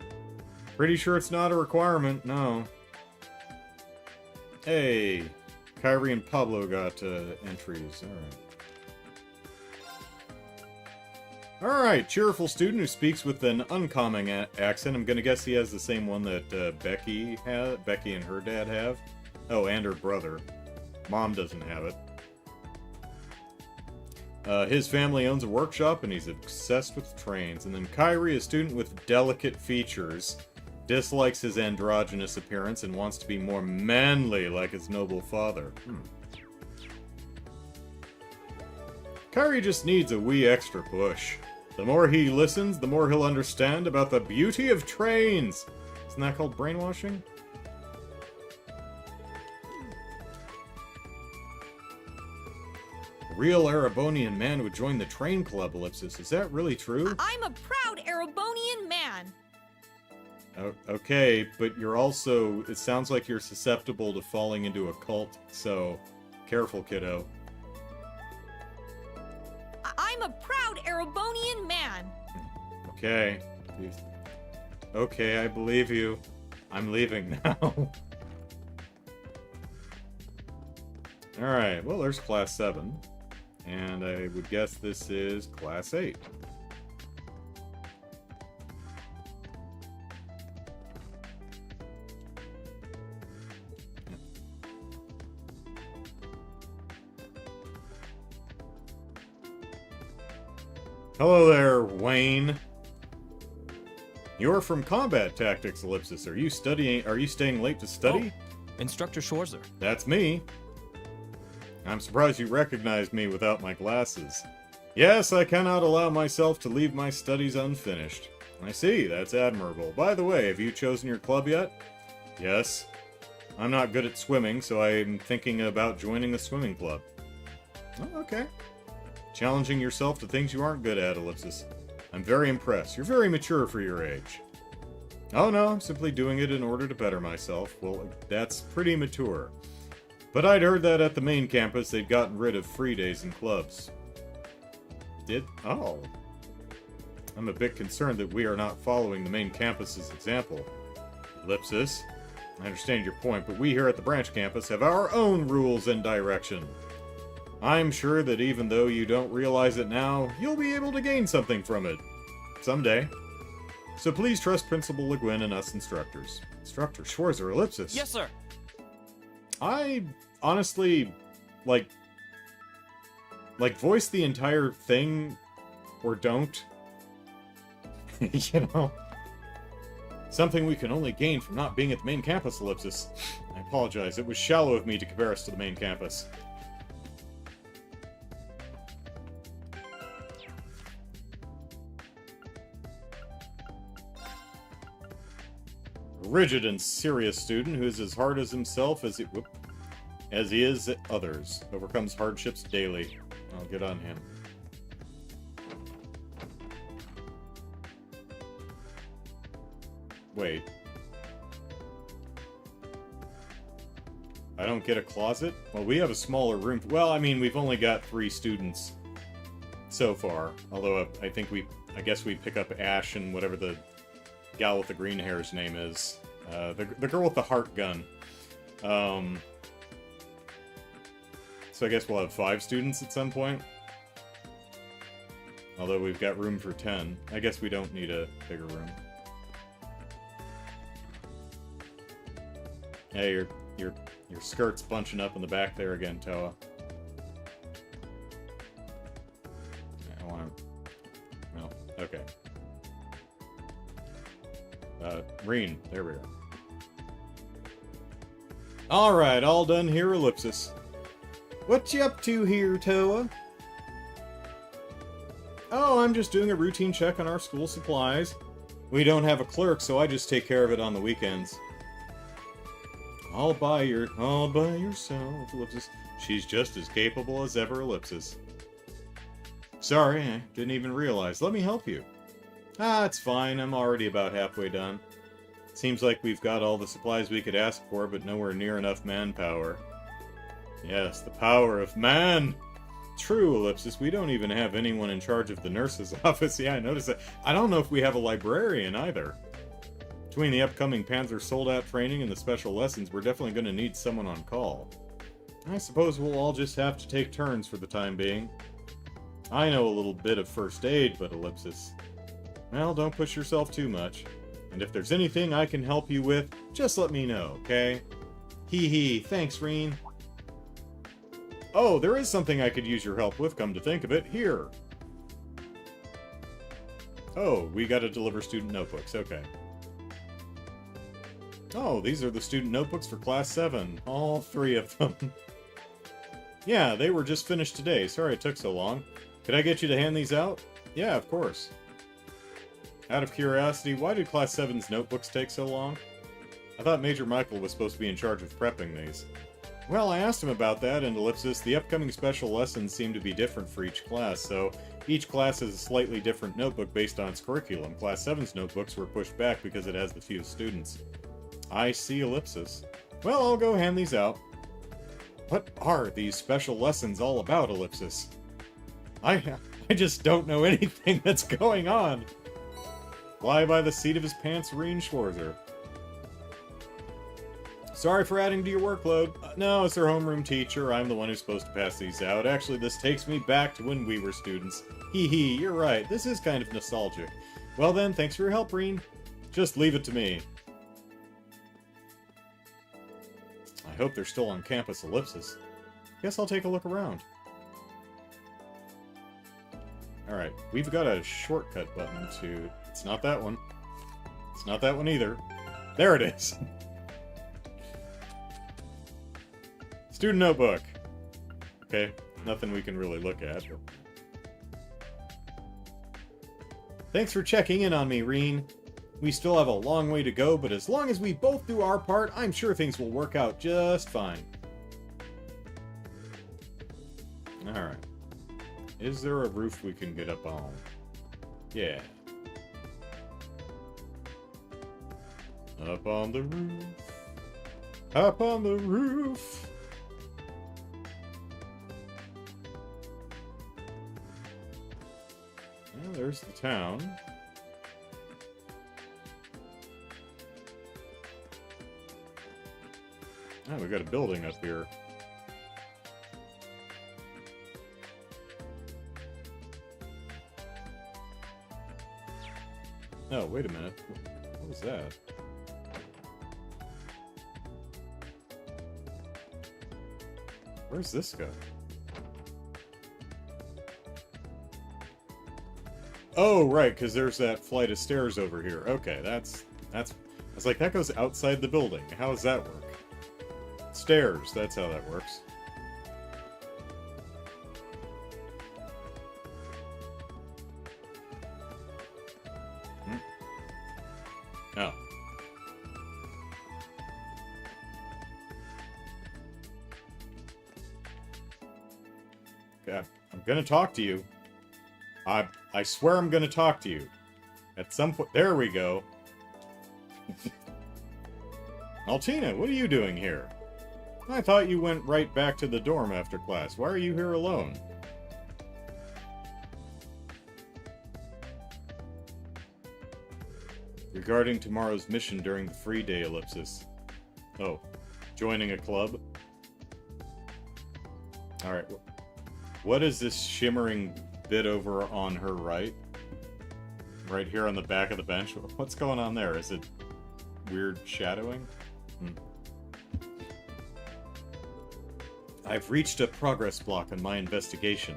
Pretty sure it's not a requirement, no. Hey, Kyrie and Pablo got entries, alright. Alright, cheerful student who speaks with an uncommon accent. I'm gonna guess he has the same one that Becky and her dad have. Oh, and her brother. Mom doesn't have it. His family owns a workshop and he's obsessed with trains. And then Kyrie, a student with delicate features, dislikes his androgynous appearance and wants to be more manly like his noble father. Kyrie just needs a wee extra push. The more he listens, the more he'll understand about the beauty of trains. Isn't that called brainwashing? A real Erebonian man would join the train club, Ellipsis. Is that really true? I'm a proud Erebonian man. Okay, but you're also... It sounds like you're susceptible to falling into a cult, so... Careful, kiddo. I'm a proud Erebonian man. Okay. Okay, I believe you. I'm leaving now. Alright, well, there's Class 7. And I would guess this is Class 8. Hello there, Wayne. You're from Combat Tactics, Ellipsis. Are you staying late to study? Oh, Instructor Schwarzer. That's me. I'm surprised you recognized me without my glasses. Yes, I cannot allow myself to leave my studies unfinished. I see, that's admirable. By the way, have you chosen your club yet? Yes. I'm not good at swimming, so I'm thinking about joining the swimming club. Oh, okay. Challenging yourself to things you aren't good at, Ellipsis. I'm very impressed. You're very mature for your age. Oh no, I'm simply doing it in order to better myself. Well, that's pretty mature. But I'd heard that at the main campus they'd gotten rid of free days and clubs. Oh. I'm a bit concerned that we are not following the main campus's example. Ellipsis, I understand your point, but we here at the branch campus have our own rules and direction. I'm sure that even though you don't realize it now, you'll be able to gain something from it. Someday. So please trust Principal Le Guin and us instructors. Instructor Schwarzer, Ellipsis. Yes, sir. I honestly, like voice the entire thing, or don't. You know? Something we can only gain from not being at the main campus, Ellipsis. I apologize, it was shallow of me to compare us to the main campus. A rigid and serious student who is as hard as himself as he is at others. Overcomes hardships daily. I'll get on him. Wait. I don't get a closet? Well, we have a smaller room. Well, I mean, we've only got 3 students so far. Although I guess we pick up Ash and whatever the gal with the green hair's name is. The girl with the heart gun. So I guess we'll have 5 students at some point. Although we've got room for 10. I guess we don't need a bigger room. Hey, your skirt's bunching up in the back there again, Toa. I want to... Well, okay. Rean, there we are. Alright, all done here, Ellipsis. What you up to here, Toa? Oh, I'm just doing a routine check on our school supplies. We don't have a clerk, so I just take care of it on the weekends. All by yourself, Ellipsis. She's just as capable as ever, Ellipsis. Sorry, I didn't even realize. Let me help you. Ah, it's fine. I'm already about halfway done. Seems like we've got all the supplies we could ask for, but nowhere near enough manpower. Yes, the power of man! True, Ellipsis. We don't even have anyone in charge of the nurse's office. Yeah, I noticed that. I don't know if we have a librarian, either. Between the upcoming Panzer Soldat training and the special lessons, we're definitely going to need someone on call. I suppose we'll all just have to take turns for the time being. I know a little bit of first aid, but Ellipsis... Well, don't push yourself too much. And if there's anything I can help you with, just let me know, okay? Hee hee, thanks, Rean. Oh, there is something I could use your help with, come to think of it. Here. Oh, we gotta deliver student notebooks, okay. Oh, these are the student notebooks for Class 7. All 3 of them. Yeah, they were just finished today. Sorry it took so long. Could I get you to hand these out? Yeah, of course. Out of curiosity, why did Class 7's notebooks take so long? I thought Major Michael was supposed to be in charge of prepping these. Well, I asked him about that, and Ellipsis, the upcoming special lessons seem to be different for each class, so each class has a slightly different notebook based on its curriculum. Class 7's notebooks were pushed back because it has the fewest students. I see, Ellipsis. Well, I'll go hand these out. What are these special lessons all about, Ellipsis? I just don't know anything that's going on. Fly by the seat of his pants, Rean Schwarzer. Sorry for adding to your workload. No, it's their homeroom teacher. I'm the one who's supposed to pass these out. Actually, this takes me back to when we were students. Hee hee, you're right. This is kind of nostalgic. Well then, thanks for your help, Rean. Just leave it to me. I hope they're still on campus, Ellipsis. Guess I'll take a look around. Alright, we've got a shortcut button to... It's not that one. It's not that one either. There it is. Student notebook. Okay, nothing we can really look at. Thanks for checking in on me, Rean. We still have a long way to go, but as long as we both do our part, I'm sure things will work out just fine. Alright. Is there a roof we can get up on? Yeah. Up on the roof. Up on the roof. Well, there's the town. Oh, we got a building up here. Oh, wait a minute. What was that? Where's this go? Oh, right, because there's that flight of stairs over here. Okay, that's... I was like, that goes outside the building. How does that work? Stairs, that's how that works. Oh. Okay, I'm gonna talk to you. I swear I'm gonna talk to you. At some point... There we go. Altina, what are you doing here? I thought you went right back to the dorm after class. Why are you here alone? Regarding tomorrow's mission during the free day, ellipsis. Oh, joining a club? Alright, what is this shimmering bit over on her right? Right here on the back of the bench? What's going on there? Is it weird shadowing? I've reached a progress block on my investigation.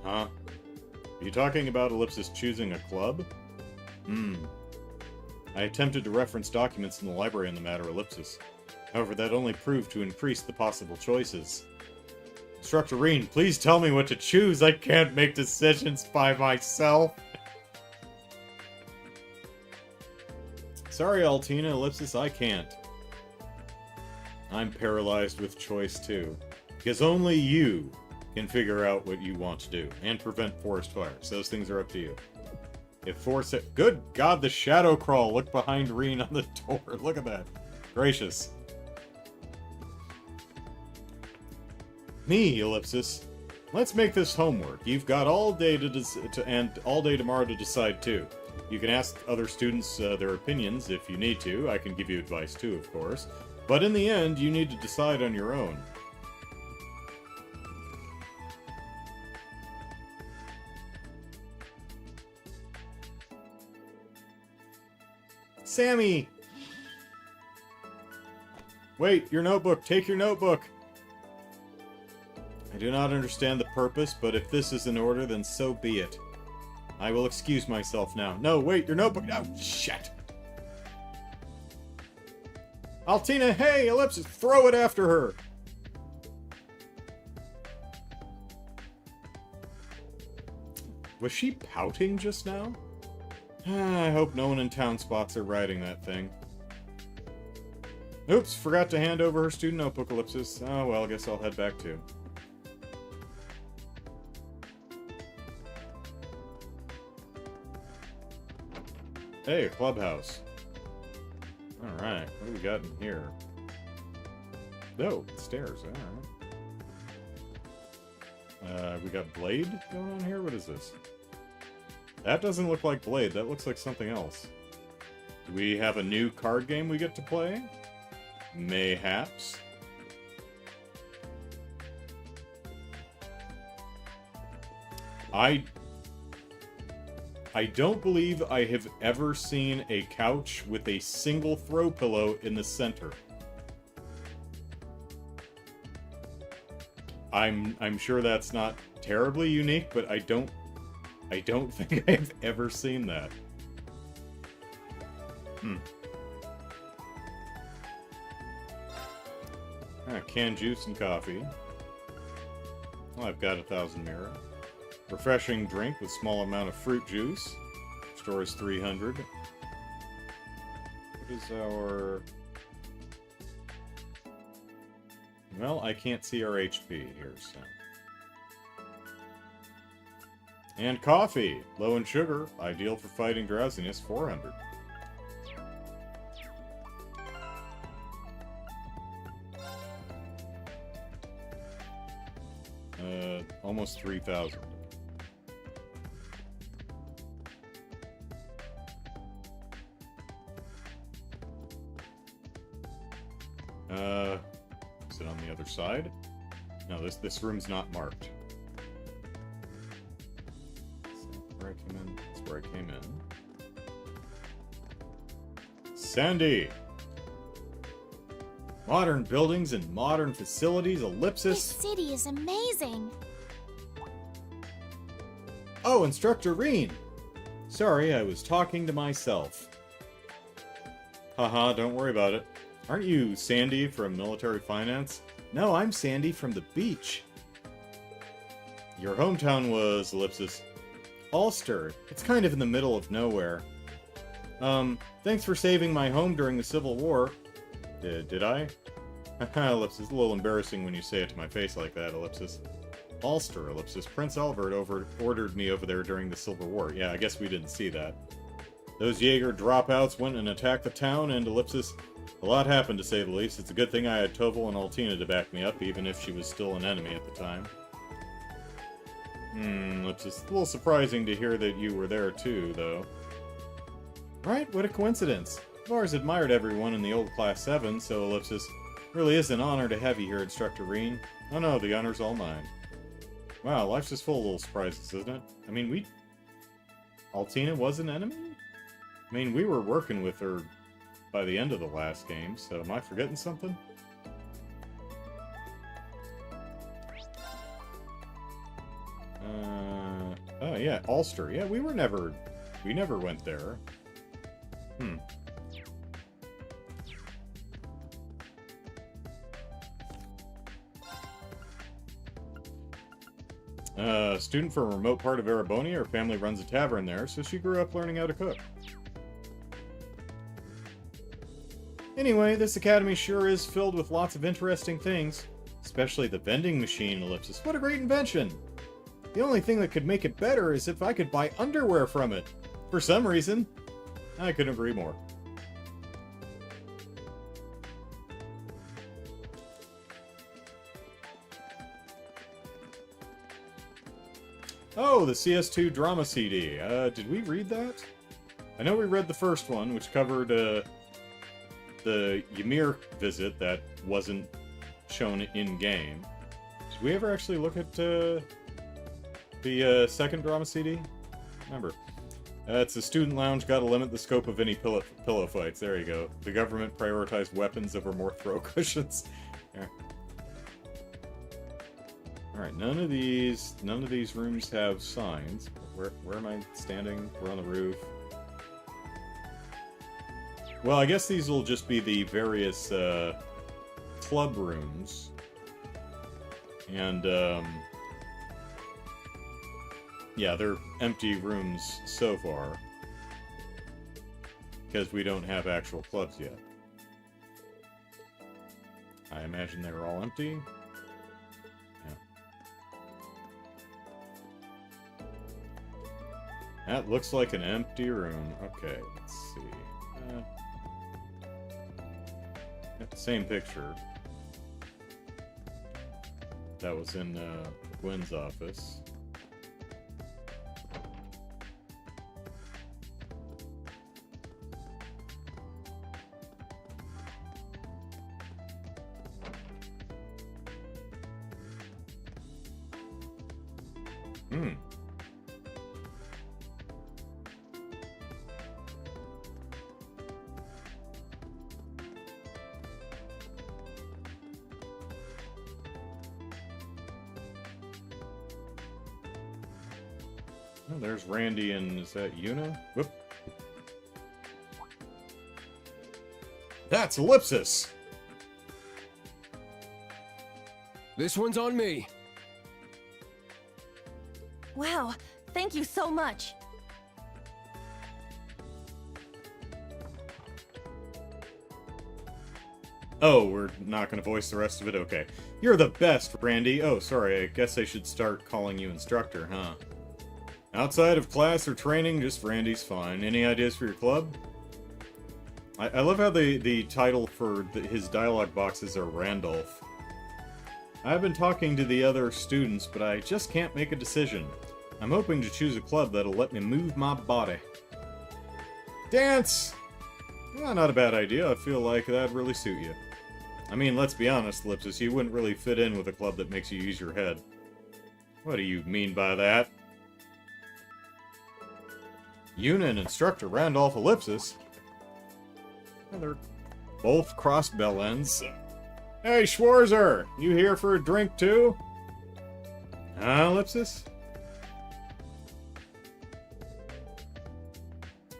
Huh? Are you talking about Ellipsis choosing a club? I attempted to reference documents in the library on the matter Ellipsis. However, that only proved to increase the possible choices. Instructor Rean, please tell me what to choose. I can't make decisions by myself. Sorry, Altina, Ellipsis, I can't. I'm paralyzed with choice, too. Because only you can figure out what you want to do, and prevent forest fires. Those things are up to you. If forest... Good God, the shadow crawl! Look behind Rean on the door. Look at that. Gracious. Me, Ellipsis. Let's make this homework. You've got all day and all day tomorrow to decide, too. You can ask other students their opinions if you need to. I can give you advice, too, of course. But in the end, you need to decide on your own. Sammy! Wait, your notebook! Take your notebook! I do not understand the purpose, but if this is in order, then so be it. I will excuse myself now. No, wait, your notebook! Oh, shit! Altina, hey, Ellipsis, throw it after her! Was she pouting just now? I hope no one in town spots her riding that thing. Oops, forgot to hand over her student notebook, Ellipsis. Oh, well, I guess I'll head back too. Hey, a clubhouse. Alright, what do we got in here? Oh, stairs, alright. We got Blade going on here? What is this? That doesn't look like Blade, that looks like something else. Do we have a new card game we get to play? Mayhaps. I don't believe I have ever seen a couch with a single throw pillow in the center. I'm sure that's not terribly unique, but I don't think I've ever seen that. Canned juice and coffee. Well, I've got 1,000 mirror. Refreshing drink with small amount of fruit juice. Stores 300. What is our... Well, I can't see our HP here, so... And coffee! Low in sugar. Ideal for fighting drowsiness. 400. Almost 3,000. Is it on the other side? No, this room's not marked. Where I came in. That's where I came in. Sandy! Modern buildings and modern facilities, ellipsis. This city is amazing. Oh, Instructor Rean! Sorry, I was talking to myself. Haha, don't worry about it. Aren't you Sandy from Military Finance? No, I'm Sandy from the beach. Your hometown was, ellipsis, Ulster. It's kind of in the middle of nowhere. Thanks for saving my home during the Civil War. Did I? Haha, ellipsis, a little embarrassing when you say it to my face like that, ellipsis. Ulster, ellipsis. Prince Albert ordered me over there during the Civil War. Yeah, I guess we didn't see that. Those Jaeger dropouts went and attacked the town, and ellipsis, a lot happened to say the least. It's a good thing I had Toval and Altina to back me up, even if she was still an enemy at the time. Ellipsis, a little surprising to hear that you were there too, though. Right, what a coincidence. I've always admired everyone in the old Class 7, so ellipsis, really is an honor to have you here, Instructor Rean. Oh no, the honor's all mine. Wow, life's just full of little surprises, isn't it? I mean, Altina was an enemy? I mean, we were working with her by the end of the last game, so am I forgetting something? Oh yeah, Ulster. Yeah, we never went there. Student from a remote part of Erebonia. Her family runs a tavern there, so she grew up learning how to cook. Anyway, this academy sure is filled with lots of interesting things. Especially the vending machine, ellipsis. What a great invention! The only thing that could make it better is if I could buy underwear from it. For some reason. I couldn't agree more. Oh, the CS2 drama CD. Did we read that? I know we read the first one, which covered, the Ymir visit that wasn't shown in-game. Did we ever actually look at, the second drama CD? Remember. It's a student lounge, gotta limit the scope of any pillow fights. There you go. The government prioritized weapons over more throw cushions. Yeah. Alright, none of these rooms have signs. Where am I standing? We're on the roof. Well, I guess these will just be the various, club rooms. And, yeah, they're empty rooms so far. Because we don't have actual clubs yet. I imagine they're all empty. Yeah. That looks like an empty room. Okay, let's see. Same picture. That was in Gwen's office. Oh, there's Randy and is that Yuna? Whoop. That's Ellipsis! This one's on me. Wow, thank you so much. Oh, we're not going to voice the rest of it? Okay. You're the best, Randy. Oh, sorry, I guess I should start calling you Instructor, huh? Outside of class or training, just Randy's fine. Any ideas for your club? I love how the title for his dialogue boxes are Randolph. I've been talking to the other students, but I just can't make a decision. I'm hoping to choose a club that'll let me move my body. Dance! Well, not a bad idea. I feel like that'd really suit you. I mean, let's be honest, Ellipsis, you wouldn't really fit in with a club that makes you use your head. What do you mean by that? Una and Instructor Randolph Ellipsis? Well, they're both cross bell ends. Hey, Schwarzer! You here for a drink, too? Ellipsis?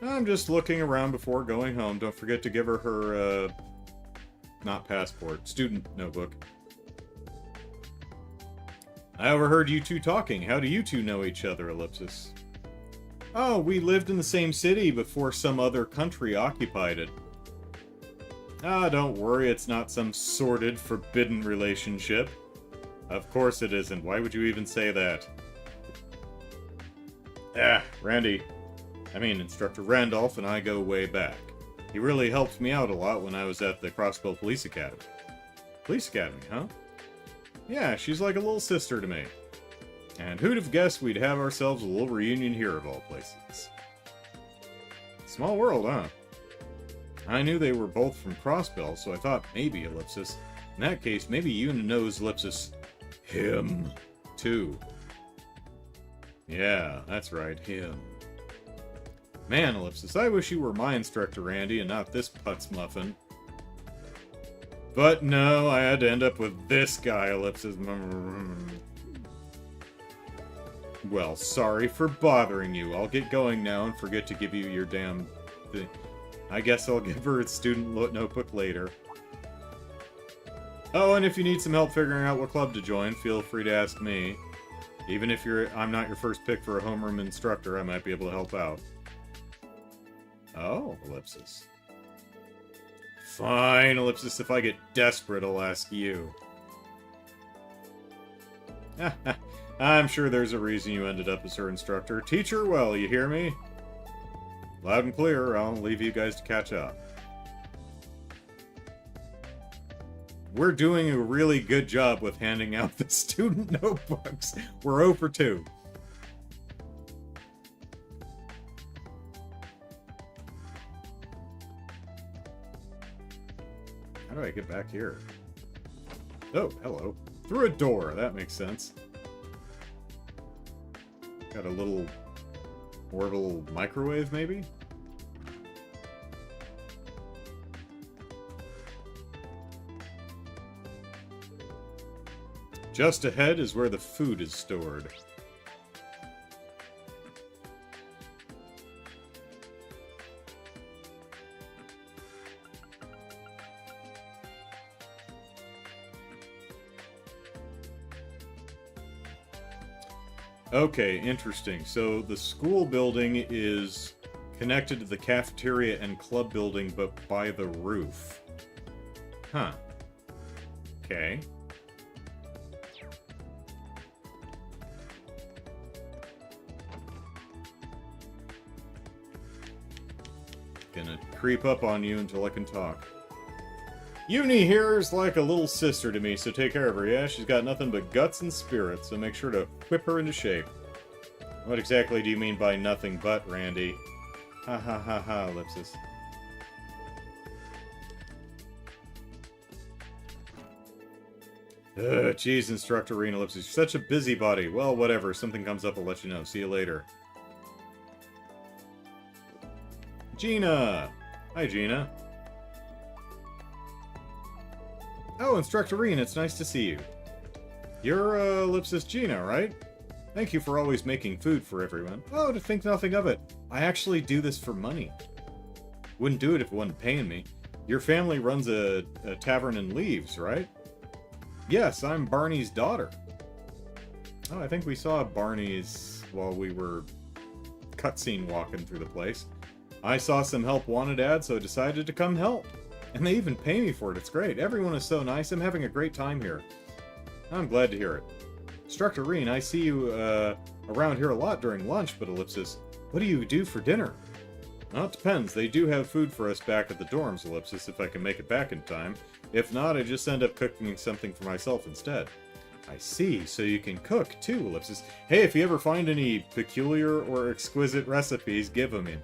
I'm just looking around before going home. Don't forget to give her her, not passport, student notebook. I overheard you two talking. How do you two know each other, Ellipsis? Oh, we lived in the same city before some other country occupied it. Ah, don't worry, it's not some sordid, forbidden relationship. Of course it isn't. Why would you even say that? Randy. Instructor Randolph and I go way back. He really helped me out a lot when I was at the Crossbow Police Academy. Police Academy, huh? Yeah, she's like a little sister to me. And who'd have guessed we'd have ourselves a little reunion here of all places? Small world, huh? I knew they were both from Crossbell, so I thought maybe Ellipsis. In that case, maybe Una knows Ellipsis. Him. Too. Yeah, that's right, him. Man, Ellipsis, I wish you were my instructor, Randy, and not this putz muffin. But no, I had to end up with this guy, Ellipsis. Well, sorry for bothering you. I'll get going now and forget to give you your damn thing. I guess I'll give her a student notebook later. Oh, and if you need some help figuring out what club to join, feel free to ask me. Even if I'm not your first pick for a homeroom instructor, I might be able to help out. Oh, Ellipsis. Fine, Ellipsis, if I get desperate, I'll ask you. I'm sure there's a reason you ended up as her instructor. Teach her well, you hear me? Loud and clear, I'll leave you guys to catch up. We're doing a really good job with handing out the student notebooks. We're 0 for 2. How do I get back here? Oh, hello. Through a door, that makes sense. Got a little orbital microwave, maybe? Just ahead is where the food is stored. Okay, interesting. So the school building is connected to the cafeteria and club building, but by the roof. Huh. Okay. Gonna creep up on you until I can talk. Uni here is like a little sister to me, so take care of her, yeah? She's got nothing but guts and spirit, so make sure to whip her into shape. What exactly do you mean by nothing but, Randy? Ha ha ha ha, Ellipsis. Jeez, Instructor Rean, Ellipsis. You're such a busybody. Well, whatever. If something comes up, I'll let you know. See you later. Gina! Hi, Gina. Oh, Instructor Rean, it's nice to see you. You're, Ellipsis Gina, right? Thank you for always making food for everyone. Oh, to think nothing of it. I actually do this for money. Wouldn't do it if it wasn't paying me. Your family runs a tavern in Leaves, right? Yes, I'm Barney's daughter. Oh, I think we saw Barney's while we were cutscene walking through the place. I saw some help wanted ads, so I decided to come help. And they even pay me for it. It's great. Everyone is so nice. I'm having a great time here. I'm glad to hear it. Instructor Rean, I see you around here a lot during lunch, but Ellipsis, what do you do for dinner? Well, it depends. They do have food for us back at the dorms, Ellipsis, if I can make it back in time. If not, I just end up cooking something for myself instead. I see, so you can cook too, Ellipsis. Hey, if you ever find any peculiar or exquisite recipes, give them in.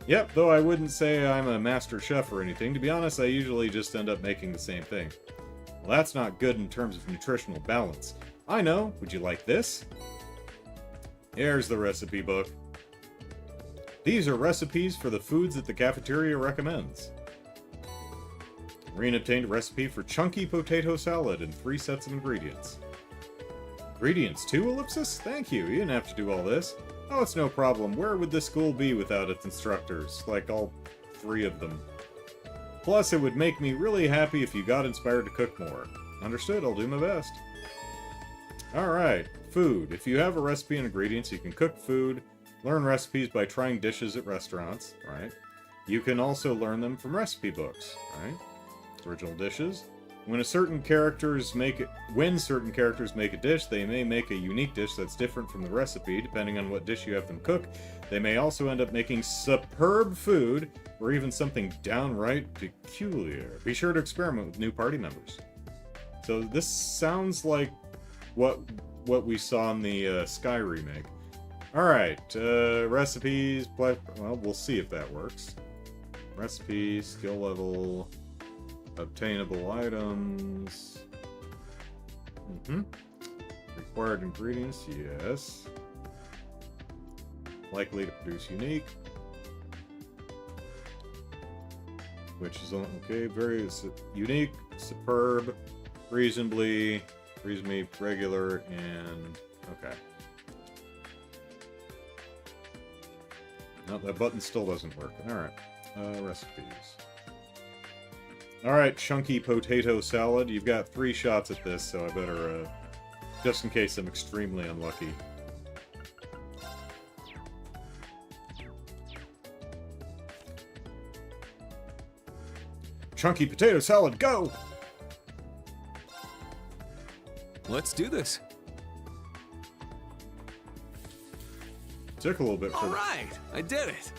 Yep, though I wouldn't say I'm a master chef or anything. To be honest, I usually just end up making the same thing. Well, that's not good in terms of nutritional balance. I know. Would you like this? Here's the recipe book. These are recipes for the foods that the cafeteria recommends. Rean obtained a recipe for chunky potato salad in 3 sets of ingredients. Ingredients too, Ellipsis? Thank you. You didn't have to do all this. Oh, it's no problem. Where would this school be without its instructors? Like all 3 of them. Plus, it would make me really happy if you got inspired to cook more. Understood, I'll do my best. Alright, food. If you have a recipe and ingredients, you can cook food, learn recipes by trying dishes at restaurants, right? You can also learn them from recipe books, right? Original dishes. When certain characters make a dish, they may make a unique dish that's different from the recipe, depending on what dish you have them cook. They may also end up making superb food, or even something downright peculiar. Be sure to experiment with new party members. So this sounds like what we saw in the Sky remake. Alright, recipes, well, we'll see if that works. Recipe, skill level, obtainable items. Required ingredients, yes. Likely to produce unique. Which is, okay, very unique, superb, reasonably regular, and okay. No, that button still doesn't work. Alright. Recipes. Alright, chunky potato salad. You've got 3 shots at this, so I better, just in case I'm extremely unlucky. Chunky potato salad, go! Let's do this. Took a little bit for All right, I did it.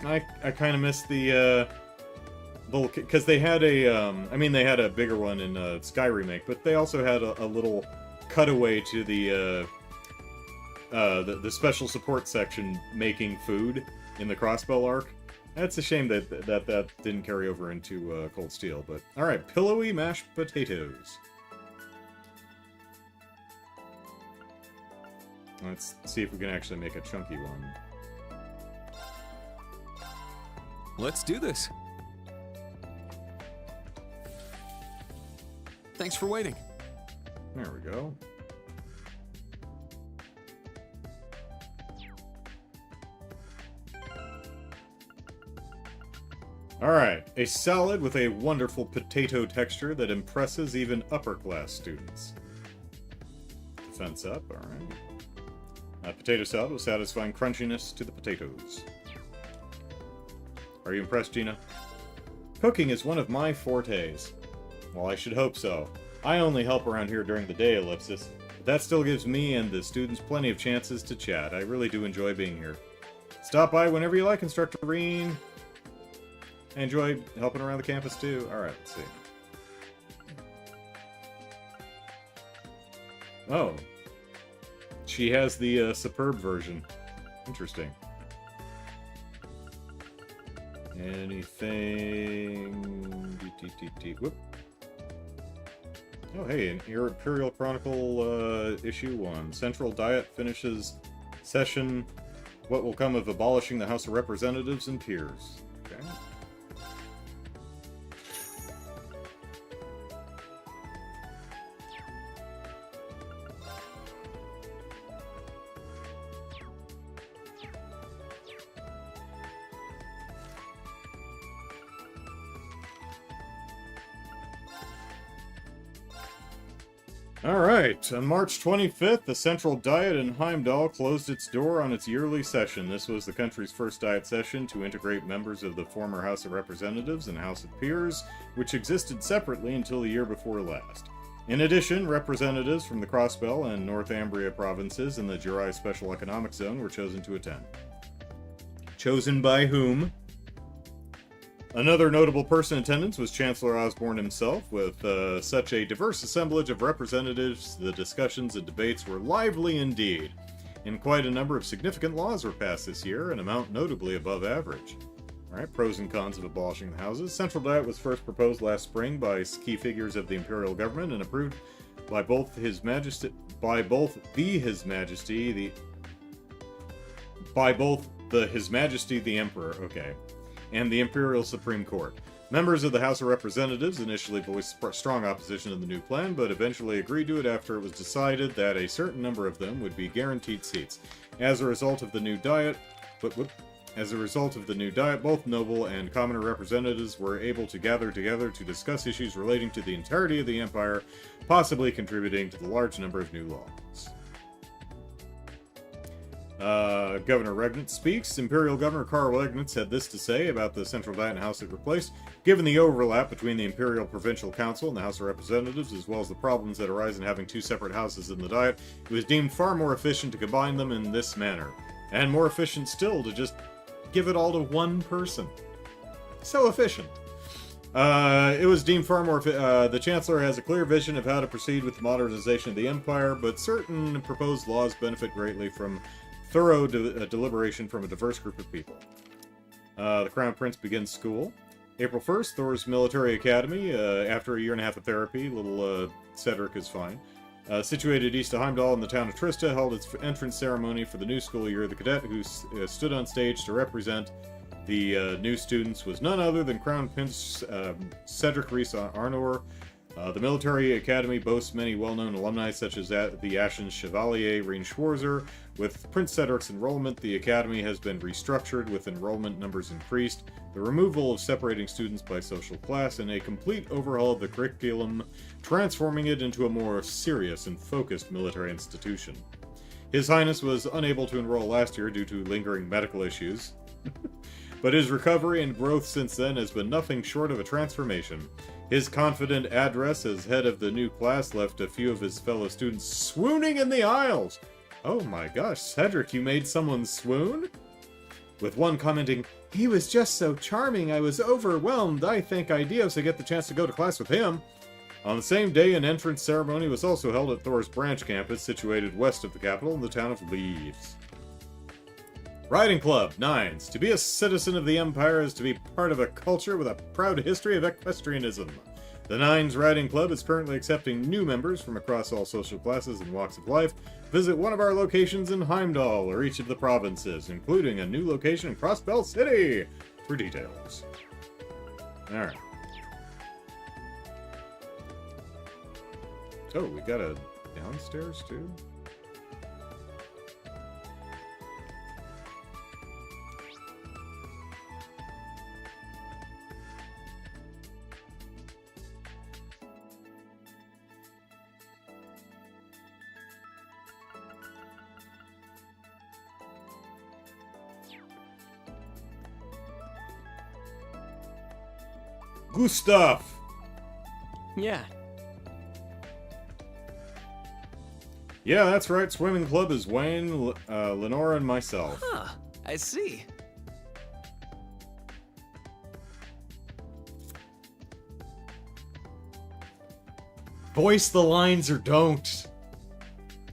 I kind of missed the little, because they had a I mean they had a bigger one in Sky remake, but they also had a little cutaway to the special support section making food in the Crossbell arc. That's a shame that didn't carry over into Cold Steel, but all right, pillowy mashed potatoes. Let's see if we can actually make a chunky one. Let's do this. Thanks for waiting. There we go. Alright, a salad with a wonderful potato texture that impresses even upper-class students. Defense up, alright. Potato salad with satisfying crunchiness to the potatoes. Are you impressed, Gina? Cooking is one of my fortes. Well, I should hope so. I only help around here during the day, Ellipsis. But that still gives me and the students plenty of chances to chat. I really do enjoy being here. Stop by whenever you like, Instructor Rean. I enjoy helping around the campus, too. Alright, let's see. Oh. She has the superb version. Interesting. Anything... Whoop. Oh, hey, an Imperial Chronicle issue 1. Central Diet finishes session. What will come of abolishing the House of Representatives and Peers? Okay. Alright, on March 25th, the Central Diet in Heimdall closed its door on its yearly session. This was the country's first Diet session to integrate members of the former House of Representatives and House of Peers, which existed separately until the year before last. In addition, representatives from the Crossbell and Northumbria provinces and the Jirai Special Economic Zone were chosen to attend. Chosen by whom? Another notable person in attendance was Chancellor Osborne himself. With such a diverse assemblage of representatives, the discussions and debates were lively indeed. And quite a number of significant laws were passed this year, an amount notably above average. Alright, pros and cons of abolishing the houses. Central Diet was first proposed last spring by key figures of the imperial government and approved by both His Majesty, the Emperor, okay, and the Imperial Supreme Court. Members of the House of Representatives initially voiced strong opposition to the new plan, but eventually agreed to it after it was decided that a certain number of them would be guaranteed seats. As a result of the new diet, both noble and commoner representatives were able to gather together to discuss issues relating to the entirety of the empire, possibly contributing to the large number of new laws. Governor Regnitz speaks. Imperial Governor Karl Regnitz had this to say about the Central Diet and House it replaced. Given the overlap between the Imperial Provincial Council and the House of Representatives, as well as the problems that arise in having two separate houses in the Diet, it was deemed far more efficient to combine them in this manner. And more efficient still to just give it all to one person. So efficient. It was deemed far more... the Chancellor has a clear vision of how to proceed with the modernization of the Empire, but certain proposed laws benefit greatly from thorough deliberation from a diverse group of people. The Crown Prince begins school. April 1st, Thor's Military Academy. After a year and a half of therapy, little Cedric is fine. Situated east of Heimdall in the town of Trista, held its entrance ceremony for the new school year. The cadet who stood on stage to represent the new students was none other than Crown Prince Cedric Reese Arnor. The Military Academy boasts many well-known alumni, such as the Ashen Chevalier Rean Schwarzer. With Prince Cedric's enrollment, the Academy has been restructured, with enrollment numbers increased, the removal of separating students by social class, and a complete overhaul of the curriculum, transforming it into a more serious and focused military institution. His Highness was unable to enroll last year due to lingering medical issues, but his recovery and growth since then has been nothing short of a transformation. His confident address as head of the new class left a few of his fellow students swooning in the aisles. Oh my gosh, Cedric, you made someone swoon? With one commenting, "He was just so charming, I was overwhelmed. I thank Ideos to get the chance to go to class with him." On the same day, an entrance ceremony was also held at Thor's branch campus, situated west of the capital in the town of Leaves. Riding Club, Nines. To be a citizen of the Empire is to be part of a culture with a proud history of equestrianism. The Nines Riding Club is currently accepting new members from across all social classes and walks of life. Visit one of our locations in Heimdall or each of the provinces, including a new location in Crossbell City, for details. Alright. Oh, we got a downstairs too? Gustav! Yeah. Yeah, that's right. Swimming club is Wayne, Lenora, and myself. Huh. I see. Voice the lines or don't.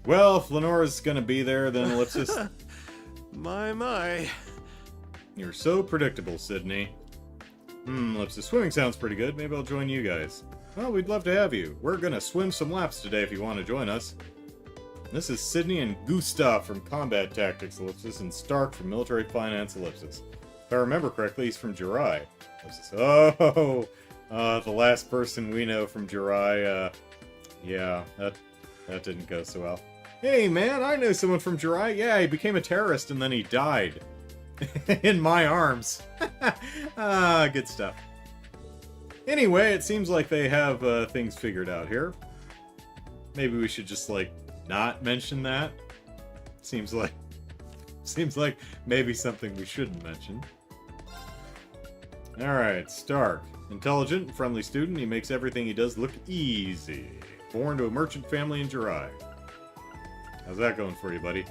Well, if Lenora's gonna be there, then let's just... My. You're so predictable, Sydney. Lipsis, swimming sounds pretty good. Maybe I'll join you guys. Well, we'd love to have you. We're gonna swim some laps today if you want to join us. This is Sydney and Gustav from Combat Tactics, Ellipsis, and Stark from Military Finance, Ellipsis. If I remember correctly, he's from Jirai. Ellipsis. Oh, the last person we know from Jirai. Yeah, that didn't go so well. Hey, man, I know someone from Jirai. Yeah, he became a terrorist and then he died. In my arms. Good stuff. Anyway, it seems like they have things figured out here. Maybe we should just, like, not mention that. Seems like maybe something we shouldn't mention. Alright, Stark. Intelligent and friendly student, he makes everything he does look easy. Born to a merchant family in Jirai. How's that going for you, buddy?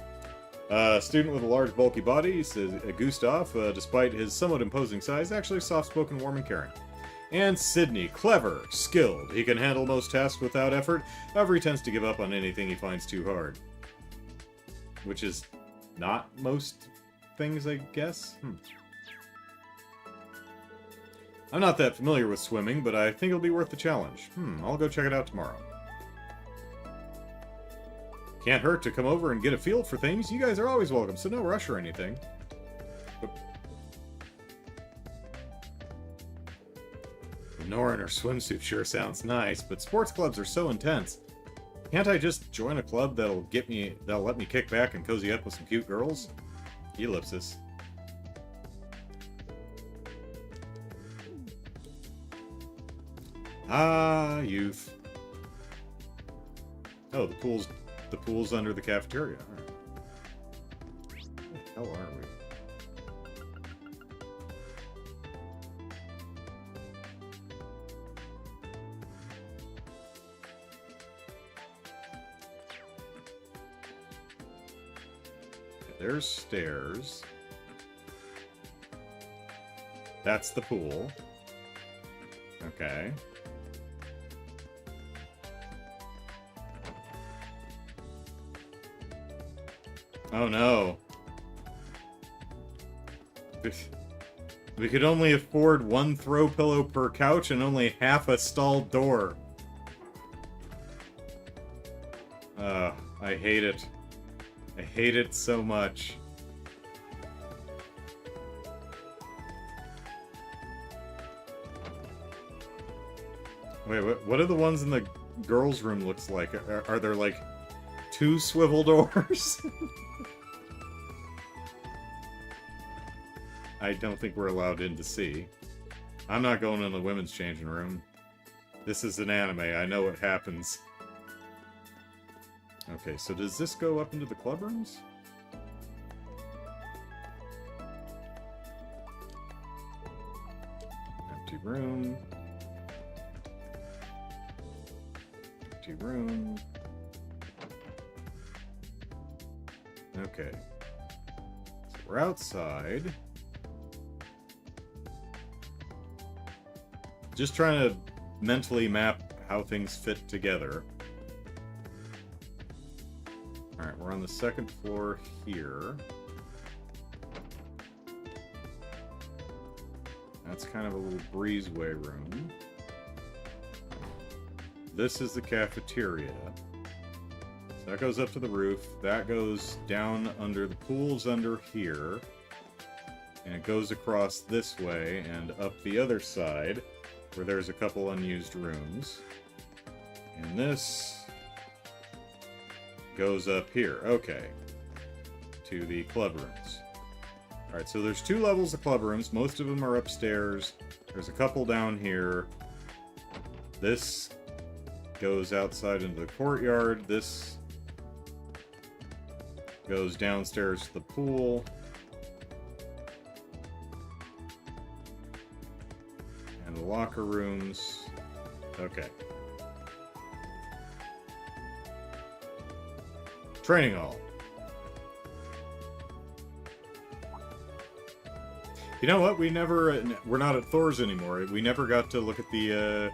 Student with a large, bulky body, says Gustav, despite his somewhat imposing size, actually soft-spoken, warm, and caring. And Sydney, clever, skilled. He can handle most tasks without effort, however he tends to give up on anything he finds too hard. Which is not most things, I guess? I'm not that familiar with swimming, but I think it'll be worth the challenge. I'll go check it out tomorrow. Can't hurt to come over and get a feel for things. You guys are always welcome, so no rush or anything. Nora in her swimsuit sure sounds nice, but sports clubs are so intense. Can't I just join a club that'll let me kick back and cozy up with some cute girls? Ellipsis. Ah, youth. Oh, the pool's under the cafeteria. Alright. Where the hell are we? There's stairs. That's the pool. Okay. Oh no. We could only afford one throw pillow per couch and only half a stalled door. I hate it. I hate it so much. Wait, what do the ones in the girls' room looks like? Are there like 2 swivel doors? I don't think we're allowed in to see. I'm not going in the women's changing room. This is an anime. I know what happens. Okay, so does this go up into the club rooms? Empty room. Empty room. Okay. So we're outside. Just trying to mentally map how things fit together. Alright, we're on the second floor here. That's kind of a little breezeway room. This is the cafeteria. So that goes up to the roof. That goes down under the pool's under here. And it goes across this way and up the other side, where there's a couple unused rooms. And this goes up here. Okay. To the club rooms. Alright, so there's 2 levels of club rooms. Most of them are upstairs. There's a couple down here. This goes outside into the courtyard. This goes downstairs to the pool. And the locker rooms. Okay. Training hall. You know what? We're not at Thor's anymore. We never got to look at the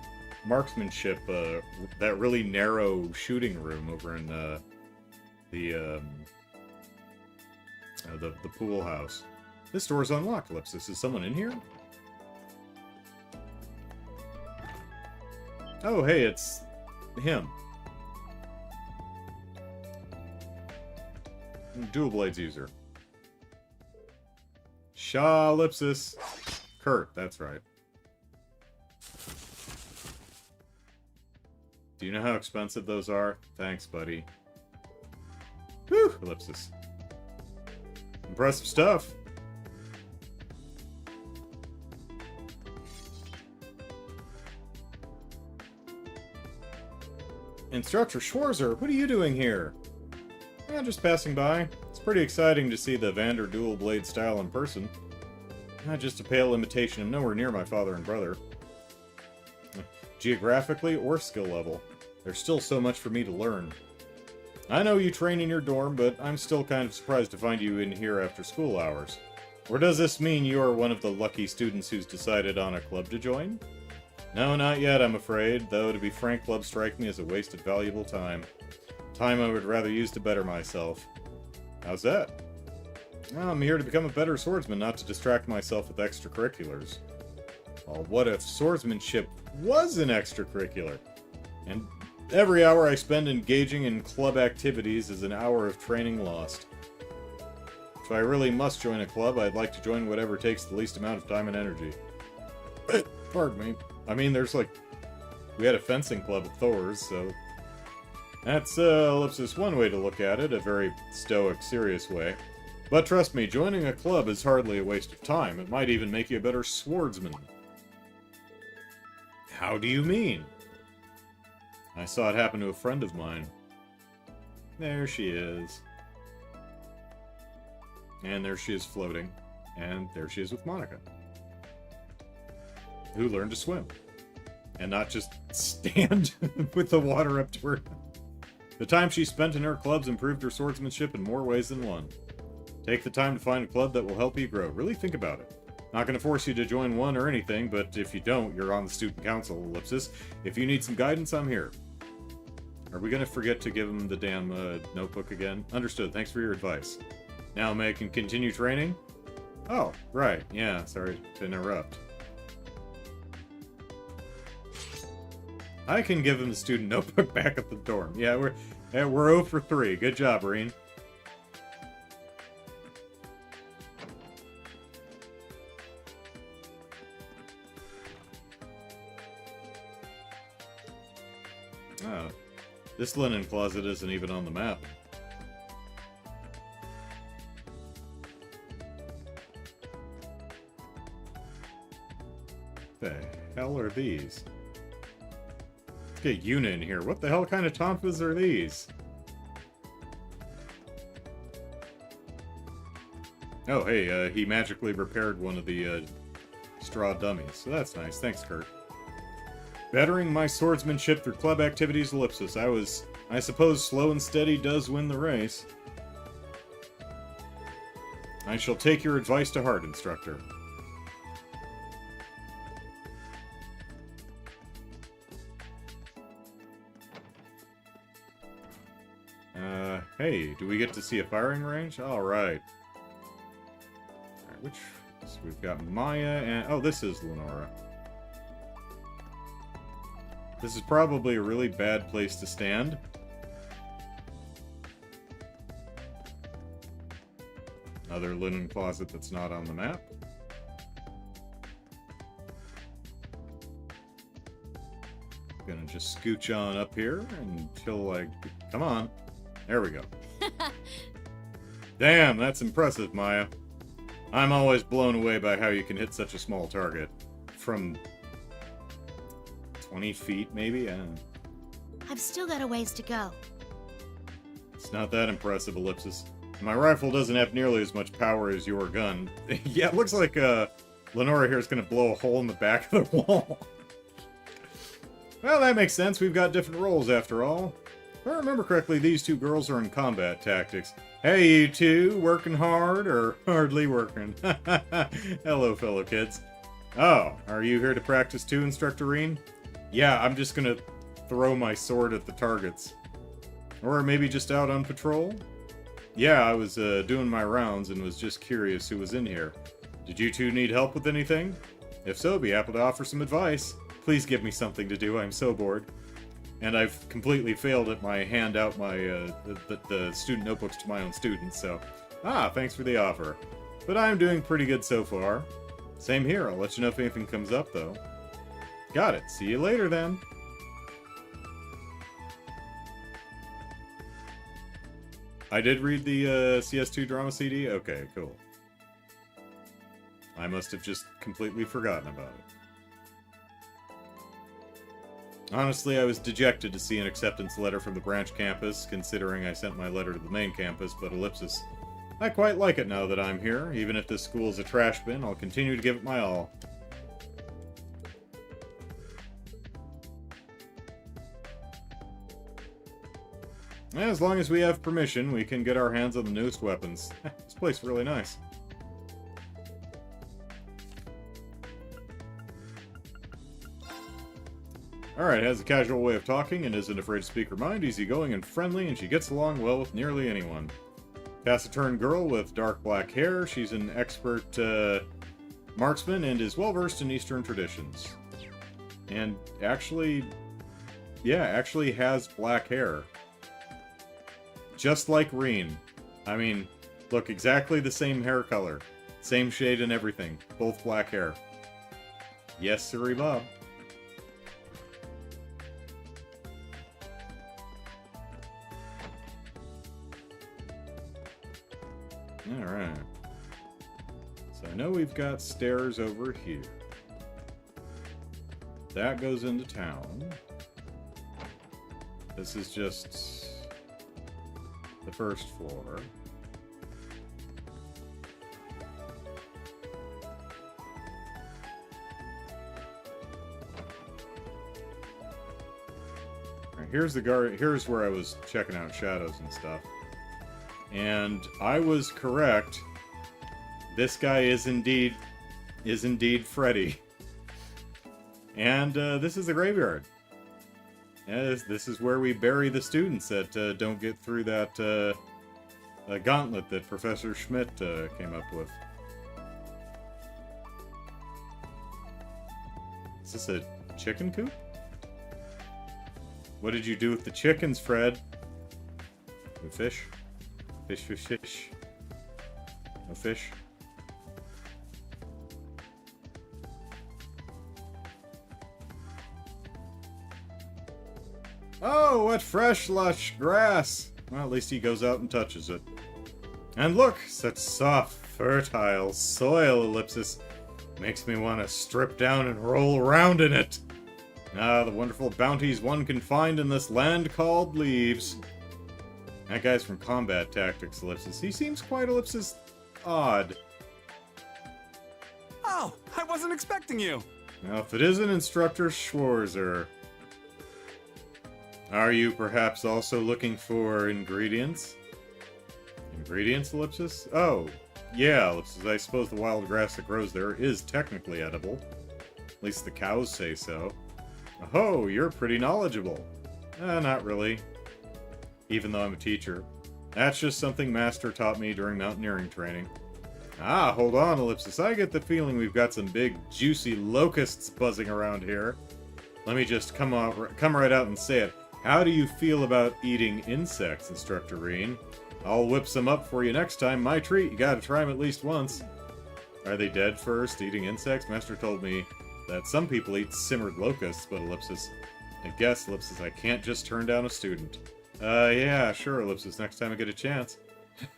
marksmanship, that really narrow shooting room over in the pool house. This door's unlocked, Ellipsis. Is someone in here? Oh, hey, it's him. Dual blades user. Shaw Ellipsis. Kurt, that's right. Do you know how expensive those are? Thanks, buddy. Whew, Ellipsis. Impressive stuff. Instructor Schwarzer, what are you doing here? Just passing by. It's pretty exciting to see the Vander dual blade style in person. Just a pale imitation. I'm nowhere near my father and brother. Geographically or skill level, there's still so much for me to learn. I know you train in your dorm, but I'm still kind of surprised to find you in here after school hours. Or does this mean you're one of the lucky students who's decided on a club to join? No, not yet, I'm afraid, though to be frank, clubs strike me as a waste of valuable time. Time I would rather use to better myself. How's that? Well, I'm here to become a better swordsman, not to distract myself with extracurriculars. Well, what if swordsmanship was an extracurricular? And every hour I spend engaging in club activities is an hour of training lost. If I really must join a club, I'd like to join whatever takes the least amount of time and energy. Pardon me. I mean, there's like... We had a fencing club at Thor's, so... That's, ellipsis one way to look at it, a very stoic, serious way. But trust me, joining a club is hardly a waste of time. It might even make you a better swordsman. How do you mean? I saw it happen to a friend of mine. There she is. And there she is floating. And there she is with Monica. Who learned to swim. And not just stand with the water up to her. The time she spent in her clubs improved her swordsmanship in more ways than one. Take the time to find a club that will help you grow. Really think about it. Not going to force you to join one or anything, but if you don't, you're on the student council, ellipsis. If you need some guidance, I'm here. Are we going to forget to give him the damn notebook again? Understood. Thanks for your advice. Now May can continue training? Oh, right. Yeah, sorry to interrupt. I can give him the student notebook back at the dorm. Yeah, we're 0 for 3. Good job, Rean. Oh, this linen closet isn't even on the map. The hell are these? Let's get Yuna in here. What the hell kind of tonfas are these? Oh, hey, he magically repaired one of the straw dummies. So that's nice. Thanks, Kurt. Bettering my swordsmanship through club activities, ellipsis. I suppose slow and steady does win the race. I shall take your advice to heart, Instructor. Hey, do we get to see a firing range? Alright. Alright, so we've got Maya and... Oh, this is Lenora. This is probably a really bad place to stand. Another linen closet that's not on the map. Gonna just scooch on up here until, like... Come on. There we go. Damn, that's impressive, Maya. I'm always blown away by how you can hit such a small target. From 20 feet, maybe? I don't know. I've still got a ways to go. It's not that impressive, ellipsis. My rifle doesn't have nearly as much power as your gun. Yeah, it looks like Lenora here is going to blow a hole in the back of the wall. Well, that makes sense. We've got different roles, after all. If I remember correctly, these two girls are in combat tactics. Hey, you two, working hard or hardly working? Hello, fellow kids. Oh, are you here to practice too, Instructor Rean? Yeah, I'm just gonna throw my sword at the targets. Or maybe just out on patrol? Yeah, I was doing my rounds and was just curious who was in here. Did you two need help with anything? If so, be happy to offer some advice. Please give me something to do, I'm so bored. And I've completely failed at my hand out my the student notebooks to my own students, so... Ah, thanks for the offer. But I'm doing pretty good so far. Same here, I'll let you know if anything comes up, though. Got it. See you later, then. I did read the CS2 drama CD? Okay, cool. I must have just completely forgotten about it. Honestly, I was dejected to see an acceptance letter from the branch campus, considering I sent my letter to the main campus, but ellipsis. I quite like it now that I'm here. Even if this school is a trash bin, I'll continue to give it my all. As long as we have permission, we can get our hands on the newest weapons. This place is really nice. Alright, has a casual way of talking and isn't afraid to speak her mind, easygoing and friendly, and she gets along well with nearly anyone. Taciturn girl with dark black hair, she's an expert marksman and is well versed in Eastern traditions. And actually has black hair. Just like Rean. I mean, look, exactly the same hair color. Same shade and everything. Both black hair. Yes, sirree, Bob. Alright. So I know we've got stairs over here. That goes into town. This is just the first floor. Alright, here's the guard. Here's where I was checking out shadows and stuff. And I was correct. This guy is indeed Freddy. And this is the graveyard. Yeah, this is where we bury the students that don't get through that gauntlet that Professor Schmidt came up with. Is this a chicken coop? What did you do with the chickens, Fred? No fish? Fish, fish, fish. No fish? Oh, what fresh, lush grass! Well, at least he goes out and touches it. And look, such soft, fertile soil, ellipsis. Makes me want to strip down and roll around in it. Ah, the wonderful bounties one can find in this land called leaves. That guy's from Combat Tactics, ellipsis. He seems quite, ellipsis, odd. Oh, I wasn't expecting you. Now, if it isn't Instructor Schwarzer... Are you perhaps also looking for ingredients? Ingredients, ellipsis? Oh, yeah, ellipsis. I suppose the wild grass that grows there is technically edible. At least the cows say so. Oh, you're pretty knowledgeable. Not really. Even though I'm a teacher. That's just something Master taught me during mountaineering training. Ah, hold on, ellipsis. I get the feeling we've got some big, juicy locusts buzzing around here. Let me just come right out and say it. How do you feel about eating insects, Instructor Rean? I'll whip some up for you next time. My treat. You gotta try them at least once. Are they dead first, eating insects? Master told me that some people eat simmered locusts, but ellipsis. I guess, ellipsis, I can't just turn down a student. Yeah, sure, ellipsis, next time I get a chance.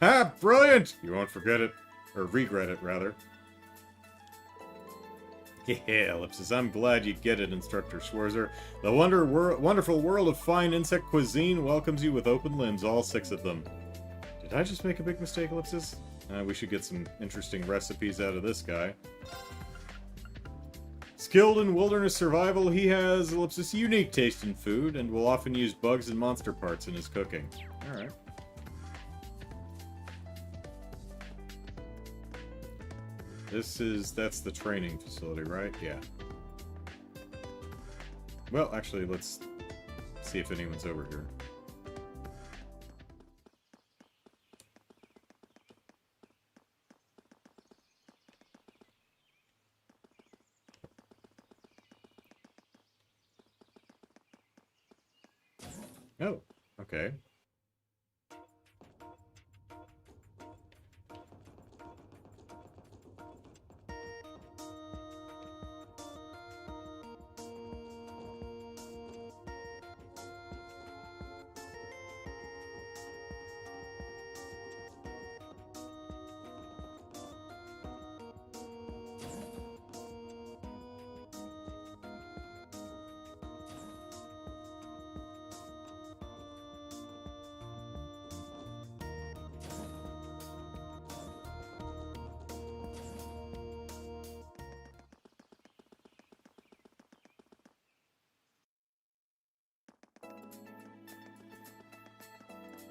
Ha! Brilliant! You won't forget it. Or regret it, rather. Yeah, ellipsis, I'm glad you get it, Instructor Schwarzer. The wonderful world of fine insect cuisine welcomes you with open limbs, all 6 of them. Did I just make a big mistake, ellipsis? We should get some interesting recipes out of this guy. Skilled in wilderness survival, he has, ellipsis, unique taste in food, and will often use bugs and monster parts in his cooking. Alright. That's the training facility, right? Yeah. Well, actually, let's see if anyone's over here. Oh, okay.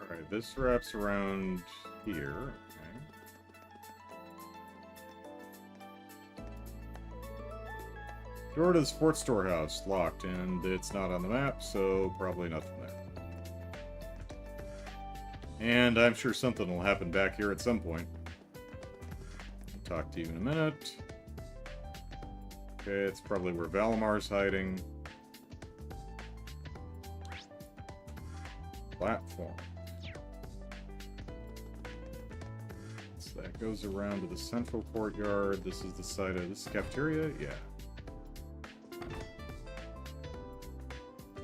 Alright, this wraps around here. Okay. Door to the sports storehouse, locked, and it's not on the map, so probably nothing there. And I'm sure something will happen back here at some point. I'll talk to you in a minute. Okay, it's probably where Valamar's hiding. Platform. So that goes around to the central courtyard. This is the site of this cafeteria? Yeah.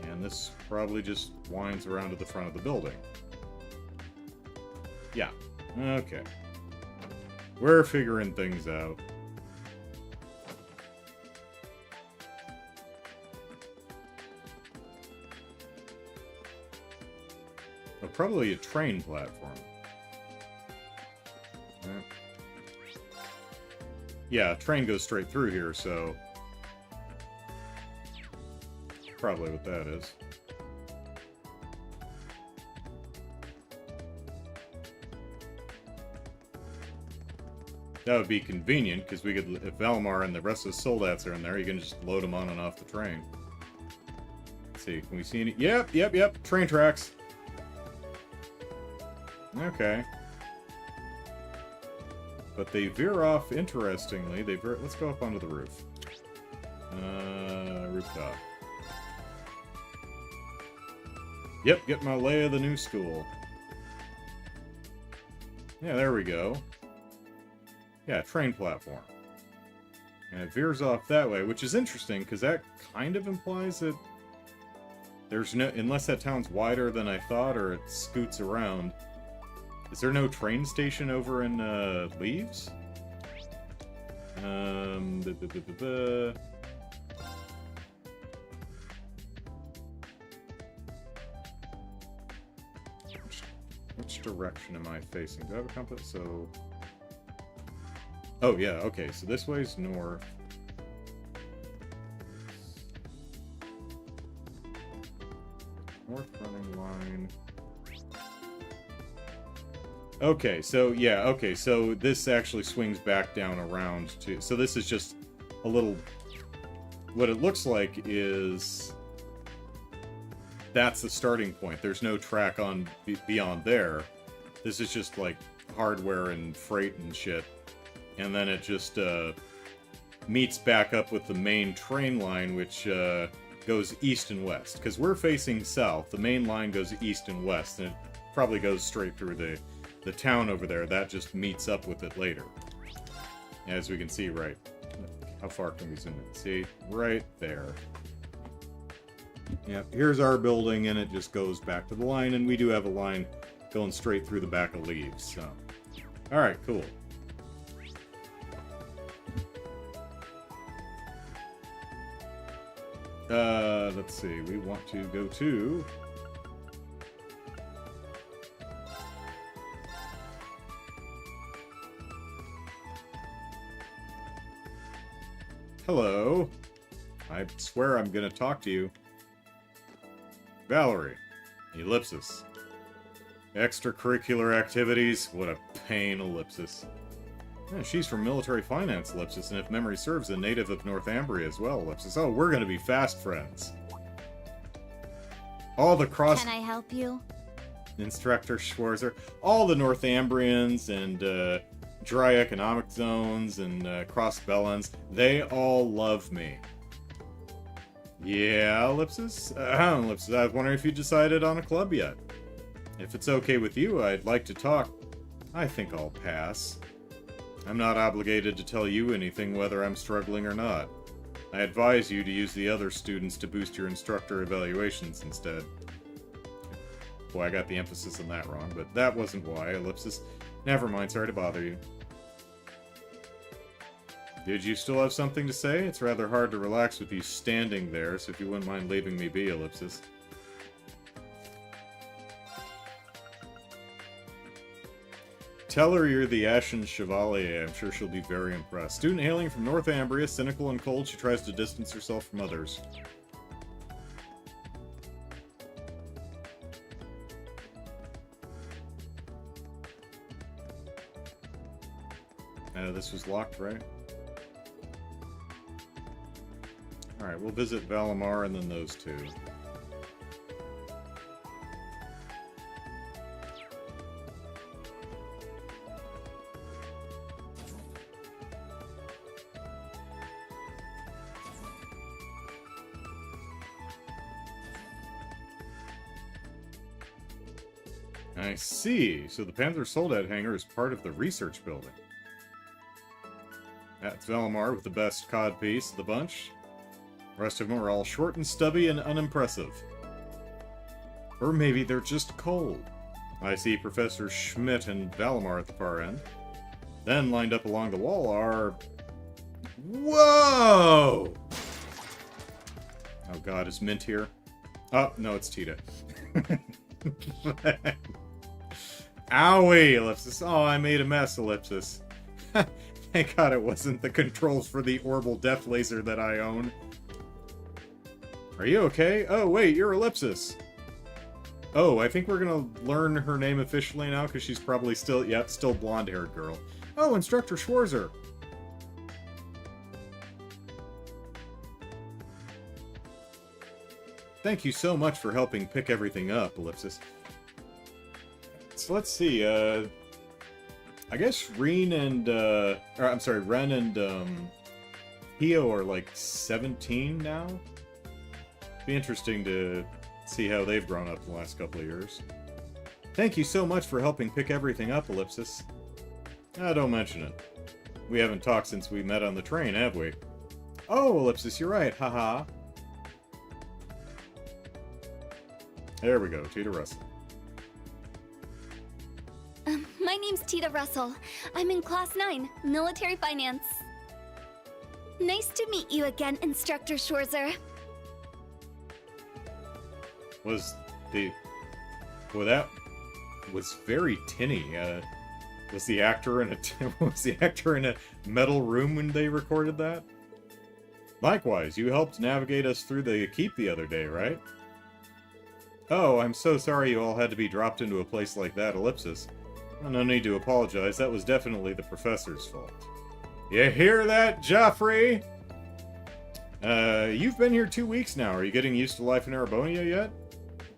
And this probably just winds around to the front of the building. Yeah. Okay. We're figuring things out. Oh, probably a train platform. Yeah, train goes straight through here, so... probably what that is. That would be convenient, because we could, if Valimar and the rest of the soldats are in there, you can just load them on and off the train. Let's see, can we see any? Yep, train tracks. Okay. But they veer off, interestingly. They veer, let's go up onto the roof. Rooftop. Yep, get MOLEHILL, the new school. Yeah, there we go. Yeah, train platform. And it veers off that way, which is interesting, because that kind of implies that there's no... unless that town's wider than I thought, or it scoots around. Is there no train station over in, Leaves? Which direction am I facing? Do I have a compass? So... oh, yeah, okay, so this way's north. North running line. Okay, so, yeah, okay, so this actually swings back down around to... so this is just a little... what it looks like is... that's the starting point. There's no track on beyond there. This is just, like, hardware and freight and shit. And then it just meets back up with the main train line, which goes east and west. Because we're facing south. The main line goes east and west, and it probably goes straight through the town over there. That just meets up with it later. As we can see, right. How far can we zoom in? See? Right there. Yep, here's our building, and it just goes back to the line, and we do have a line going straight through the back of Leaves, so... alright, cool. Let's see, we want to go to... hello. I swear I'm gonna talk to you. Valerie. Ellipsis. Extracurricular activities. What a pain, Ellipsis. Yeah, she's from military finance, Ellipsis, and if memory serves, a native of Northumbria as well, Ellipsis. Oh, we're gonna be fast friends. All the cross... Can I help you? Instructor Schwarzer. All the Northumbrians and, dry economic zones and, cross Belllands, they all love me. Yeah, Ellipsis? Ellipsis, I was wondering if you decided on a club yet. If it's okay with you, I'd like to talk. I think I'll pass. I'm not obligated to tell you anything whether I'm struggling or not. I advise you to use the other students to boost your instructor evaluations instead. Boy, I got the emphasis on that wrong, but that wasn't why, Ellipsis. Never mind, sorry to bother you. Did you still have something to say? It's rather hard to relax with you standing there, so if you wouldn't mind leaving me be, Ellipsis. Tell her you're the Ashen Chevalier. I'm sure she'll be very impressed. Student hailing from Northumbria, cynical and cold, she tries to distance herself from others. This was locked, right? Alright, we'll visit Valimar and then those two. I see. So the Panzer Soldat hangar is part of the research building. That's Valimar with the best codpiece of the bunch. The rest of them are all short and stubby and unimpressive. Or maybe they're just cold. I see Professor Schmidt and Valimar at the far end. Then lined up along the wall are... Whoa! Oh god, is Mint here? Oh, no, it's Tita. Owie, Ellipsis. Oh, I made a mess, Ellipsis. Thank God it wasn't the controls for the orbital death laser that I own. Are you okay? Oh, wait, you're Ellipsis. Oh, I think we're gonna learn her name officially now, because she's probably still, yep, still blonde-haired girl. Oh, Instructor Schwarzer. Thank you so much for helping pick everything up, Ellipsis. So let's see, I guess Rean and, I'm sorry, Ren and, Hio are like 17 now? Be interesting to see how they've grown up in the last couple of years. Thank you so much for helping pick everything up, Ellipsis. Don't mention it. We haven't talked since we met on the train, have we? Oh, Ellipsis, you're right, haha. There we go, Tita Russell. My name's Tita Russell. I'm in Class 9, Military Finance. Nice to meet you again, Instructor Schwarzer. Was the... Well, that was very tinny. Was the actor in a... was the actor in a metal room when they recorded that? Likewise, you helped navigate us through the keep the other day, right? Oh, I'm so sorry you all had to be dropped into a place like that, Ellipsis. Well, no need to apologize, that was definitely the professor's fault. You hear that, Joffrey? You've been here 2 weeks now. Are you getting used to life in Erebonia yet?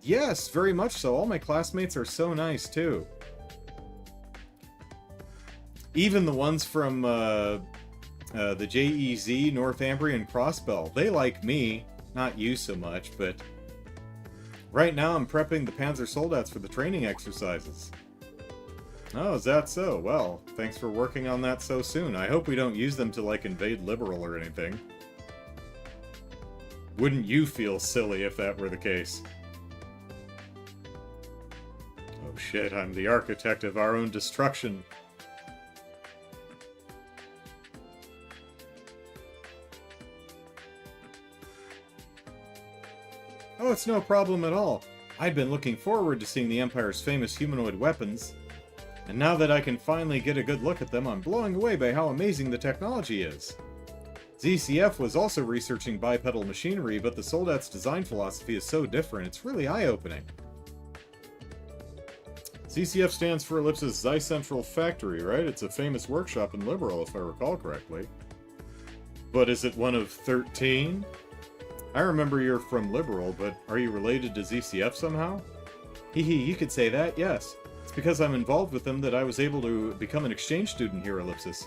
Yes, very much so. All my classmates are so nice, too. Even the ones from, the JEZ, Northumbrian Crossbell. They like me. Not you so much, but... Right now I'm prepping the Panzer Soldats for the training exercises. Oh, is that so? Well, thanks for working on that so soon. I hope we don't use them to, like, invade Liberal or anything. Wouldn't you feel silly if that were the case? Oh shit, I'm the architect of our own destruction. Oh, it's no problem at all. I'd been looking forward to seeing the Empire's famous humanoid weapons. And now that I can finally get a good look at them, I'm blown away by how amazing the technology is. ZCF was also researching bipedal machinery, but the Soldat's design philosophy is so different, it's really eye-opening. ZCF stands for Ellipsis Xi Central Factory, right? It's a famous workshop in Liberal, if I recall correctly. But is it one of 13? I remember you're from Liberal, but are you related to ZCF somehow? Hehe, you could say that, yes. It's because I'm involved with them that I was able to become an exchange student here, Ellipsis.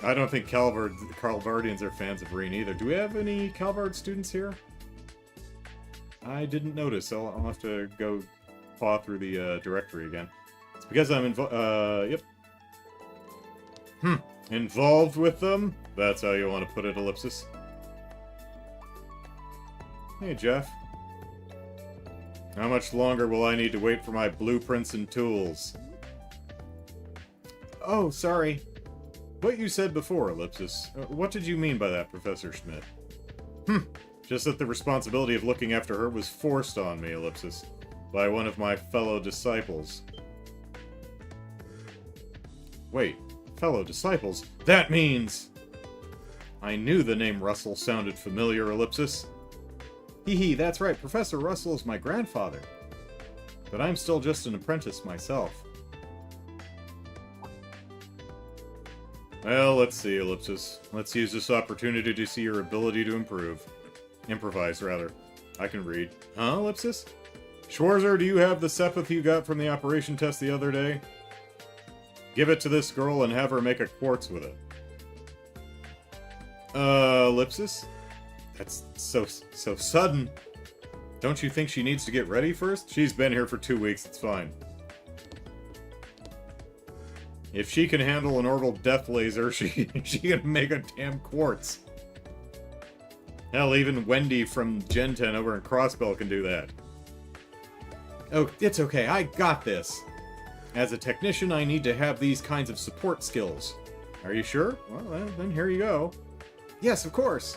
I don't think Calvardians are fans of Rean either. Do we have any Calvard students here? I didn't notice. I'll have to go paw through the directory again. It's because I'm yep. Involved with them? That's how you want to put it, Ellipsis. Hey, Jeff. How much longer will I need to wait for my blueprints and tools? Oh, sorry. What you said before, Ellipsis. What did you mean by that, Professor Schmidt? Just that the responsibility of looking after her was forced on me, Ellipsis, by one of my fellow disciples. Wait, fellow disciples? That means... I knew the name Russell sounded familiar, Ellipsis. Hehe, that's right, Professor Russell is my grandfather. But I'm still just an apprentice myself. Well, let's see, Ellipsis. Let's use this opportunity to see your ability to improvise, rather. I can read. Huh, Ellipsis? Schwarzer, do you have the sepith you got from the operation test the other day? Give it to this girl and have her make a quartz with it. Ellipsis? That's so sudden. Don't you think she needs to get ready first? She's been here for 2 weeks, it's fine. If she can handle an orbital death laser, she can make a damn quartz. Hell, even Wendy from Gen 10 over in Crossbell can do that. Oh, it's okay, I got this. As a technician, I need to have these kinds of support skills. Are you sure? Well, then here you go. Yes, of course.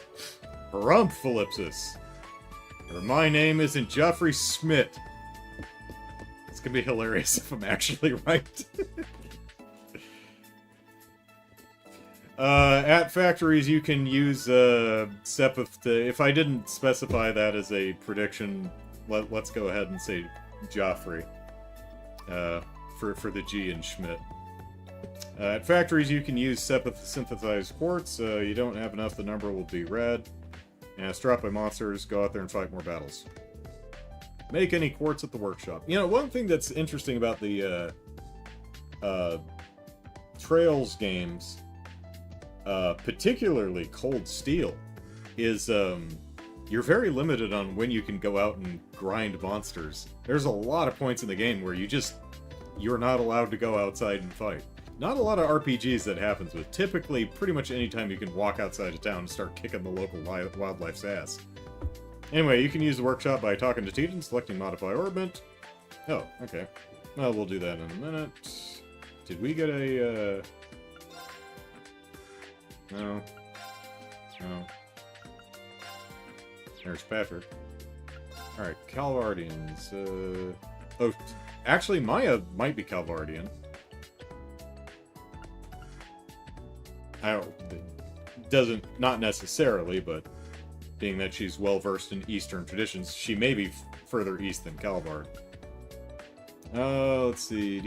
Harumph, Ellipsis. Or my name isn't Joffrey Smith. It's gonna be hilarious if I'm actually right. At factories, you can use sepith to... If I didn't specify that as a prediction, let's go ahead and say Joffrey. For the G in Schmidt. At factories, you can use sepith synthesized quartz. You don't have enough, the number will be red. And strapped by monsters, go out there and fight more battles. Make any quartz at the workshop. You know, one thing that's interesting about the Trails games, particularly Cold Steel, is you're very limited on when you can go out and grind monsters. There's a lot of points in the game where you're not allowed to go outside and fight. Not a lot of RPGs that happens with. Typically, pretty much any time you can walk outside of town and start kicking the local wildlife's ass. Anyway, you can use the workshop by talking to Teton, selecting Modify Orbit. Oh, okay. Well, we'll do that in a minute. Did we get a, No. No. There's Patrick. Alright, Calvardians. Oh, actually, Maya might be Calvardian. Not necessarily, but being that she's well-versed in Eastern traditions, she may be further east than Calvard. Let's see.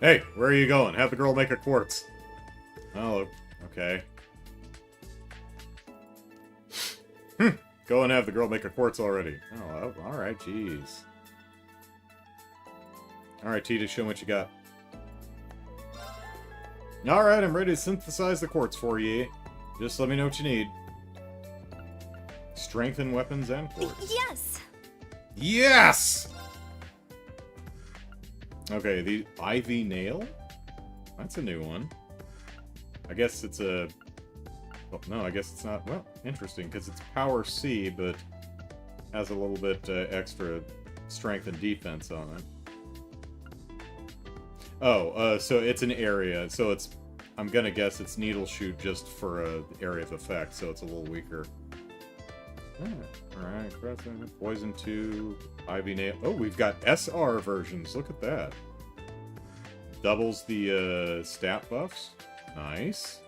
Hey, where are you going? Have the girl make a quartz. Oh, okay. Go and have the girl make a quartz already. Oh, alright, jeez. Alright, Tita, show me what you got. Alright, I'm ready to synthesize the quartz for ye. Just let me know what you need. Strengthen weapons and quartz. Yes! Yes! Okay, the Ivy Nail? That's a new one. I guess it's a... Well, no, I guess it's not... Well, interesting, because it's Power C, but has a little bit extra strength and defense on it. Oh, so it's an area. So it's... I'm gonna guess it's Needle Shoot just for a area of effect, so it's a little weaker. Alright, Poison 2, Ivy Nail... Oh, we've got SR versions. Look at that. Doubles the stat buffs. Nice.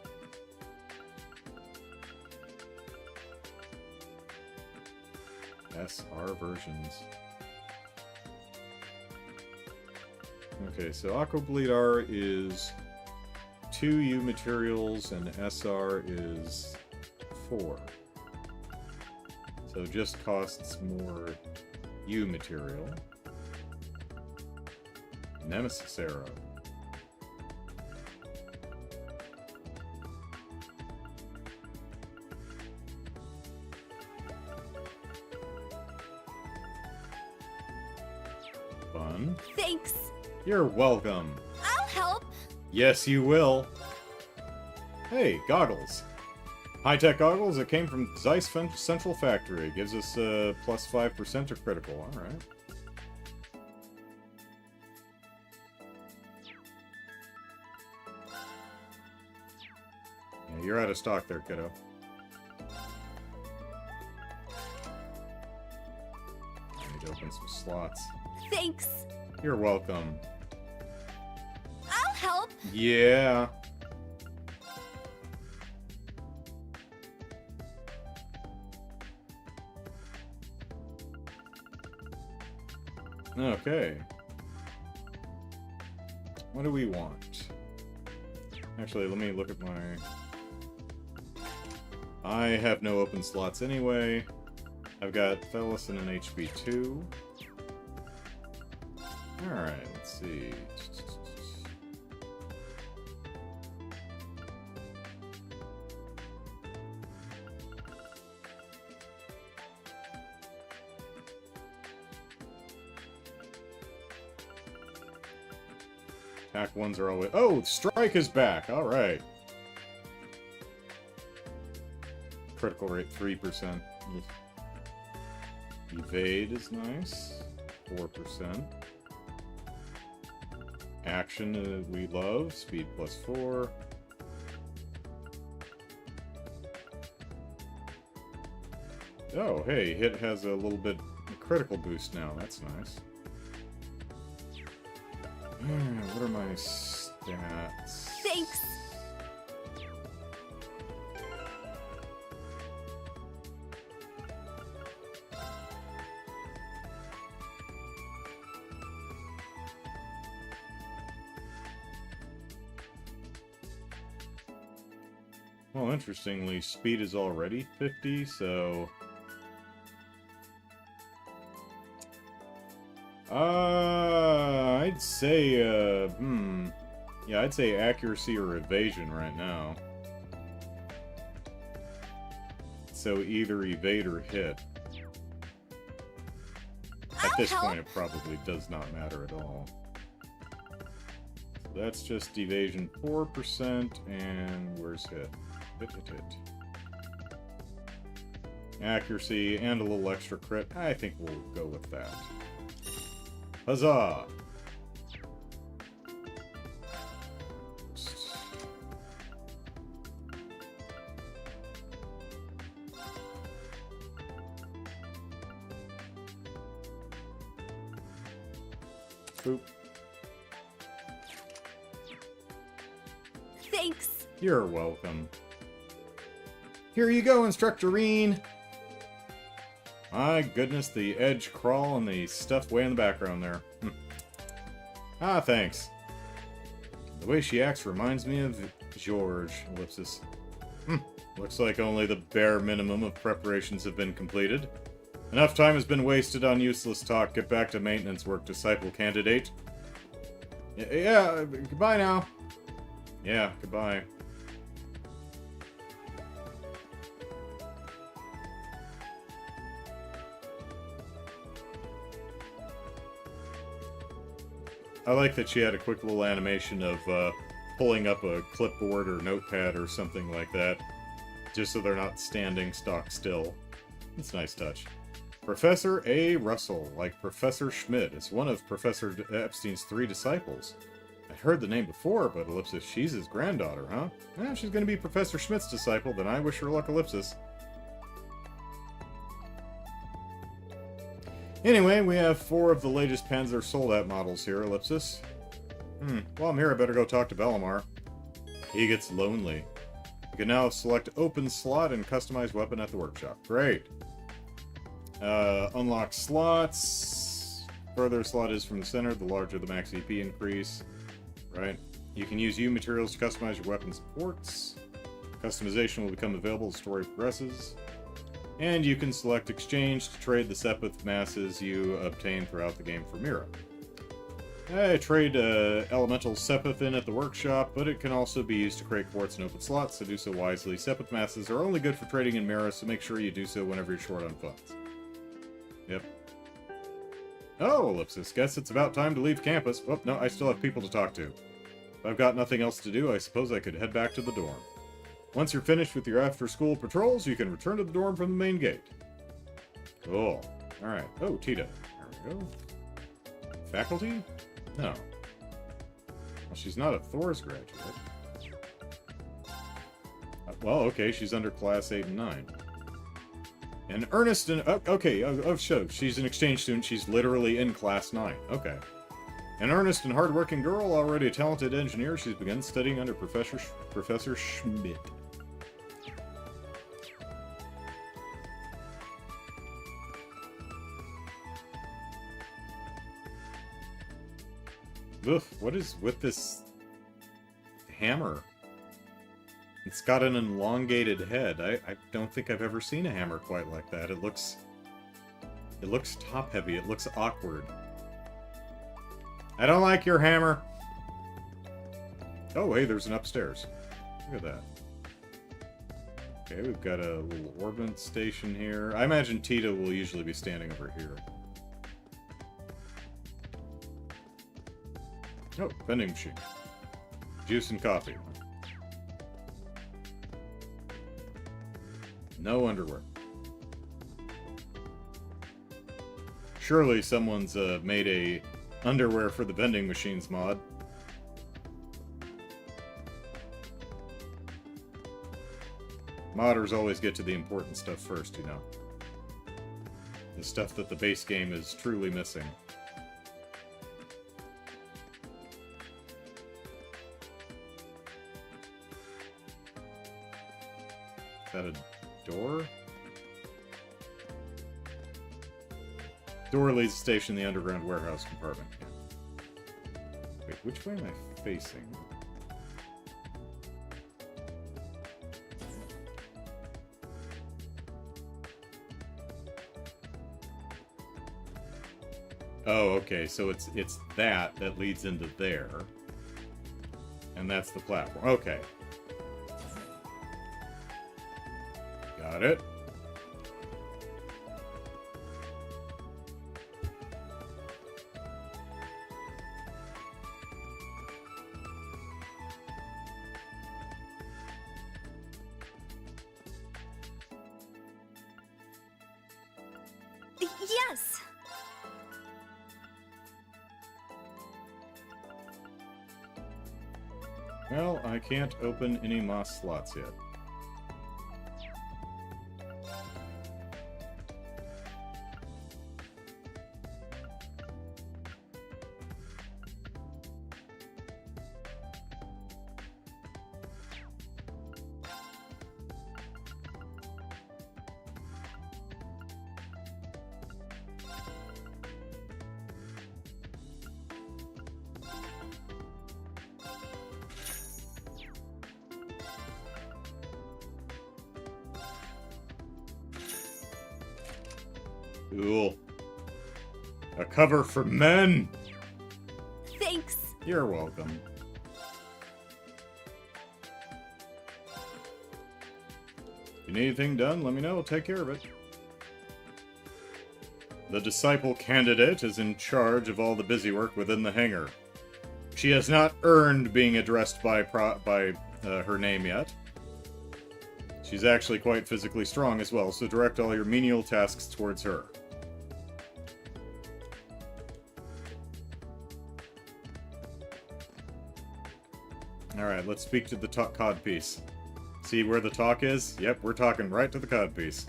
SR versions. Okay, so Aqua Bleed R is 2 U materials and SR is 4. So it just costs more U material. Nemesis Arrow. Fun. Thanks. You're welcome. I'll help. Yes, you will. Hey, goggles. High-tech goggles that came from Zeiss Central Factory. Gives us plus 5% to critical. Alright. Yeah, you're out of stock there, kiddo. I need to open some slots. Thanks. You're welcome. I'll help. Yeah. Okay. What do we want? Actually, let me look at my... I have no open slots anyway. I've got Thelis and an HB2. Alright, let's see. Attack ones are always... Oh, strike is back! Alright. Critical rate 3%. Evade is nice. 4%. Action we love. Speed +4. Oh, hey, hit has a little bit critical boost now. That's nice. What are my stats? Thanks. Well, interestingly, speed is already 50, so... I'd say, yeah, I'd say accuracy or evasion right now. So either evade or hit. At this point, it probably does not matter at all. So that's just evasion 4%, and where's hit? Hit. Accuracy and a little extra crit. I think we'll go with that. Huzzah! Boop. Thanks. You're welcome. Here you go, Instructor Rean! My goodness, the edge crawl and the stuff way in the background there. Ah, thanks. The way she acts reminds me of George, ellipsis. Looks like only the bare minimum of preparations have been completed. Enough time has been wasted on useless talk. Get back to maintenance work, disciple candidate. Yeah, goodbye now. Yeah, goodbye. I like that she had a quick little animation of pulling up a clipboard or notepad or something like that, just so they're not standing stock still. It's a nice touch. Professor A. Russell, like Professor Schmidt, is one of Professor Epstein's 3 disciples. I heard the name before, but ellipsis, she's his granddaughter, huh? Well, she's going to be Professor Schmidt's disciple, then I wish her luck, ellipsis. Anyway, we have 4 of the latest Panzer Soldat models here, ellipsis. While I'm here, I better go talk to Bellamar. He gets lonely. You can now select open slot and customize weapon at the workshop. Great. Unlock slots. Further slot is from the center, the larger the max EP increase. Right. You can use U materials to customize your weapon supports. Customization will become available as the story progresses. And you can select exchange to trade the Sepith masses you obtain throughout the game for Mira. I trade elemental Sepith in at the workshop, but it can also be used to create quartz and open slots, so do so wisely. Sepith masses are only good for trading in Mira, so make sure you do so whenever you're short on funds. Yep. Oh, ellipsis. Guess it's about time to leave campus. Oh, no, I still have people to talk to. If I've got nothing else to do, I suppose I could head back to the dorm. Once you're finished with your after-school patrols, you can return to the dorm from the main gate. Cool. Alright. Oh, Tita. There we go. Faculty? No. Well, she's not a Thor's graduate. Well, okay, she's under Class 8 and 9. And Ernest and... okay, so she's an exchange student. She's literally in Class 9. Okay. An earnest and hardworking girl, already a talented engineer, she's begun studying under Professor Schmidt. Oof, what is with this hammer? It's got an elongated head. I don't think I've ever seen a hammer quite like that. It looks top-heavy. It looks awkward. I don't like your hammer. Oh, hey, there's an upstairs. Look at that. Okay, we've got a little orbit station here. I imagine Tita will usually be standing over here. Oh, vending machine. Juice and coffee. No underwear. Surely someone's made a underwear for the vending machines mod. Modders always get to the important stuff first, you know. The stuff that the base game is truly missing. Is that a door? Door leads to station in the underground warehouse compartment. Wait, which way am I facing? Oh, okay, so it's that leads into there. And that's the platform. Okay. Got it. Yes! Well, I can't open any moss slots yet. Cool. A cover for men! Thanks. You're welcome. If you need anything done, let me know. I'll take care of it. The disciple candidate is in charge of all the busy work within the hangar. She has not earned being addressed by her name yet. She's actually quite physically strong as well, so direct all your menial tasks towards her. Alright, let's speak to the codpiece. See where the talk is? Yep, we're talking right to the codpiece.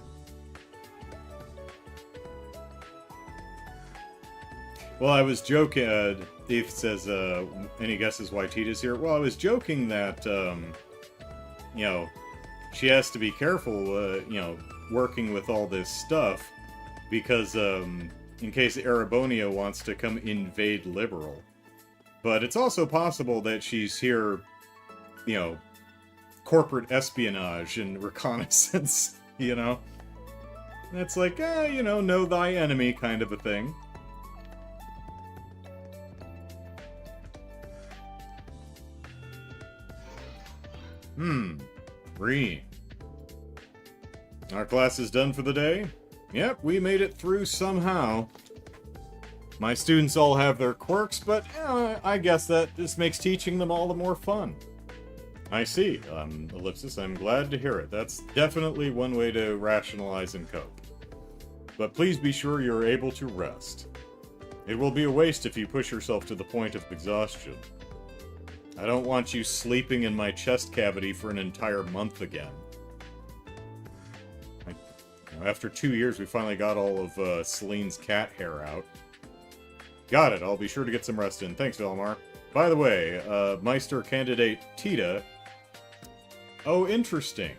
Well, I was joking, Eth says, any guesses why Tita's here? Well, I was joking that, you know, she has to be careful, you know, working with all this stuff, because, in case Erebonia wants to come invade Liberal. But it's also possible that she's here, you know, corporate espionage and reconnaissance, you know? That's like, you know thy enemy kind of a thing. Rean. Our class is done for the day? Yep, we made it through somehow. My students all have their quirks, but I guess that just makes teaching them all the more fun. I see, Ellipsis, I'm glad to hear it. That's definitely one way to rationalize and cope. But please be sure you're able to rest. It will be a waste if you push yourself to the point of exhaustion. I don't want you sleeping in my chest cavity for an entire month again. After 2 years, we finally got all of Celine's cat hair out. Got it, I'll be sure to get some rest in. Thanks, Velmar. By the way, Meister candidate Tita... Oh, interesting.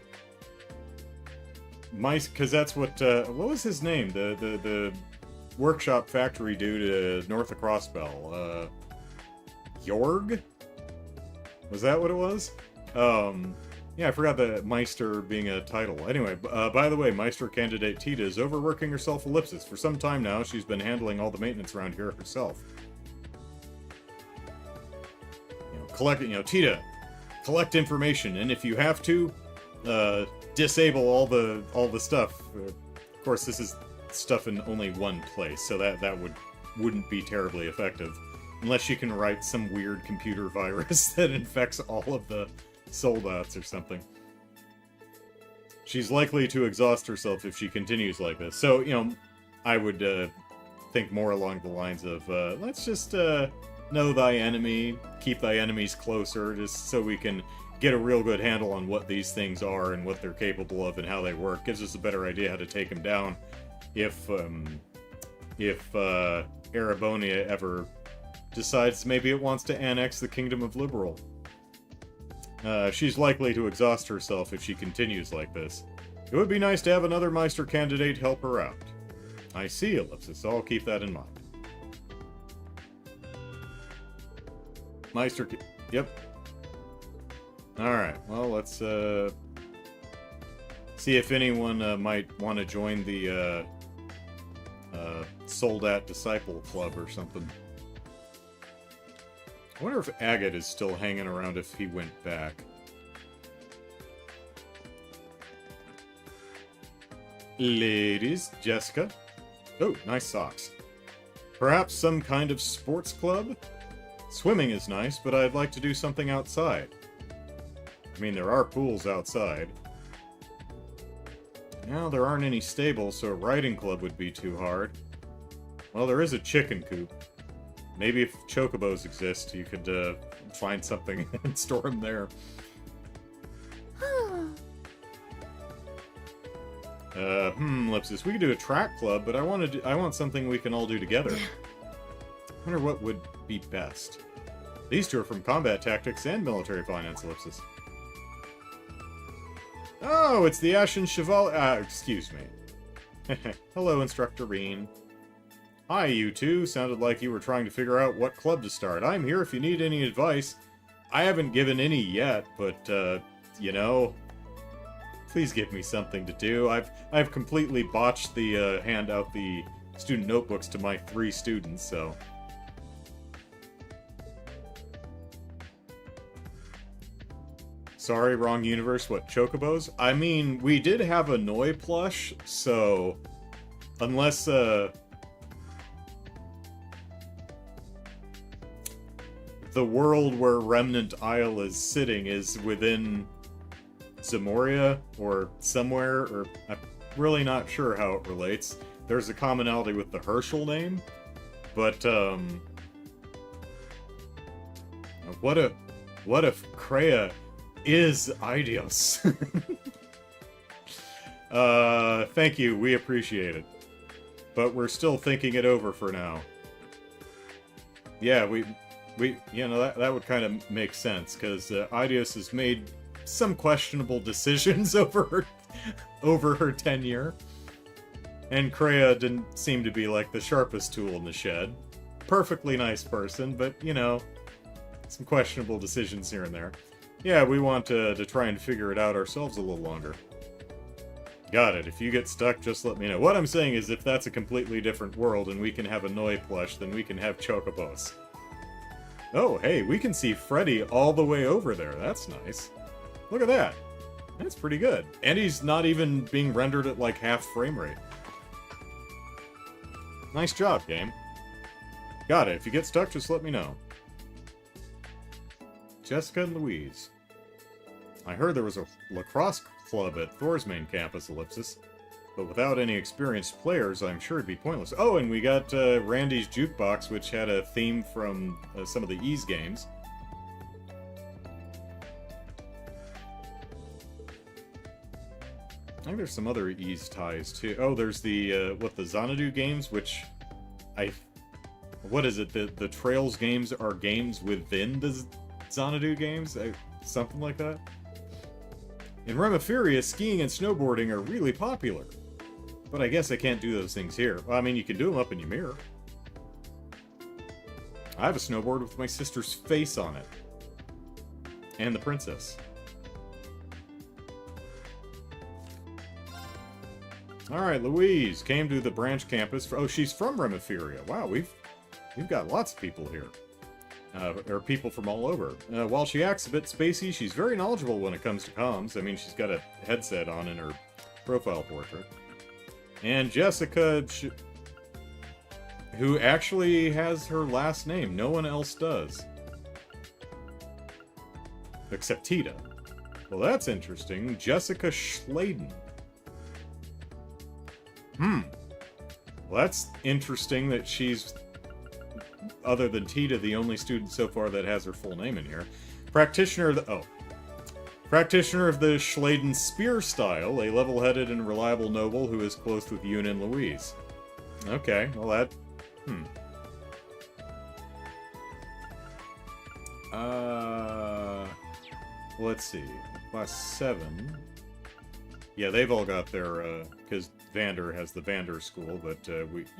Because that's what was his name? The workshop factory dude north of Crossbell. Jorg? Was that what it was? Yeah, I forgot the Meister being a title. Anyway, by the way, Meister candidate Tita is overworking herself ellipsis. For some time now, she's been handling all the maintenance around here herself. Tita, collect information, and if you have to, disable all the stuff. Of course, this is stuff in only one place, so that wouldn't be terribly effective. Unless you can write some weird computer virus that infects all of the soldats or something. She's likely to exhaust herself if she continues like this. So, I would think more along the lines of, let's just know thy enemy, keep thy enemies closer, just so we can get a real good handle on what these things are and what they're capable of and how they work. Gives us a better idea how to take them down if Erebonia ever decides maybe it wants to annex the Kingdom of Liberal. She's likely to exhaust herself if she continues like this. It would be nice to have another Meister candidate help her out. I see, Ellipsis. I'll keep that in mind. Meister... Yep. Alright, well, let's, see if anyone, might want to join the, Soldat Disciple Club or something. I wonder if Agate is still hanging around if he went back. Ladies, Jessica. Oh, nice socks. Perhaps some kind of sports club? Swimming is nice, but I'd like to do something outside. I mean, there are pools outside. Now, there aren't any stables, so a riding club would be too hard. Well, there is a chicken coop. Maybe if chocobos exist, you could find something and store them there. Lipsis, we could do a track club, but I want something we can all do together. I wonder what would be best. These two are from combat tactics and military finance, Ellipsis. Oh, it's the Ashen Chevalier. Excuse me. Hello, Instructor Rean. Hi, you two. Sounded like you were trying to figure out what club to start. I'm here if you need any advice. I haven't given any yet, but, please give me something to do. I've completely botched the, hand out the student notebooks to my 3 students, so... Sorry, wrong universe. What, chocobos? I mean, we did have a Noi plush, so... Unless, the world where Remnant Isle is sitting is within Zamoria or somewhere, or I'm really not sure how it relates. There's a commonality with the Herschel name, but what if Kreia is Eidos? Thank you, we appreciate it. But we're still thinking it over for now. Yeah, we that would kind of make sense, because Eidos has made some questionable decisions over her tenure. And Kreia didn't seem to be, like, the sharpest tool in the shed. Perfectly nice person, but, some questionable decisions here and there. Yeah, we want to try and figure it out ourselves a little longer. Got it. If you get stuck, just let me know. What I'm saying is, if that's a completely different world and we can have a Noi plush, then we can have chocobos. Oh, hey, we can see Freddy all the way over there. That's nice. Look at that. That's pretty good. And he's not even being rendered at, like, half frame rate. Nice job, game. Got it. If you get stuck, just let me know. Jessica and Louise. I heard there was a lacrosse club at Thor's main campus, Ellipsis. But without any experienced players, I'm sure it'd be pointless. Oh, and we got Randy's Jukebox, which had a theme from some of the Ys games. I think there's some other Ys ties, too. Oh, there's the, the Xanadu games, which what is it? The Trails games are games within the Xanadu games? Something like that? In Remiferia, skiing and snowboarding are really popular. But I guess I can't do those things here. Well, I mean, you can do them up in Ymir. I have a snowboard with my sister's face on it. And the princess. Alright, Louise came to the branch campus. Oh, she's from Remiferia. Wow, we've got lots of people here. Or people from all over. While she acts a bit spacey, she's very knowledgeable when it comes to comms. I mean, she's got a headset on in her profile portrait. And Jessica, who actually has her last name. No one else does. Except Tita. Well, that's interesting. Jessica Schladen. Well, that's interesting that she's, other than Tita, the only student so far that has her full name in here. Practitioner of the Schladen spear style, a level-headed and reliable noble who is close with Yoon and Louise. Okay, well that... Let's see. Class 7. Yeah, they've all got their, because Vander has the Vander school, but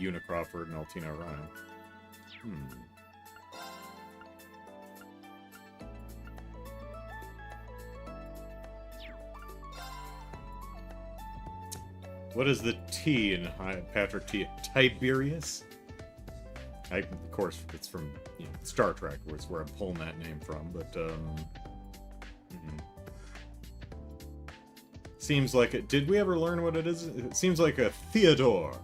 Una Crawford and Altina Ryan. What is the T in Patrick T? Tiberius? Of course, it's from Star Trek, which is where I'm pulling that name from, but, Seems like it. Did we ever learn what it is? It seems like a Theodore.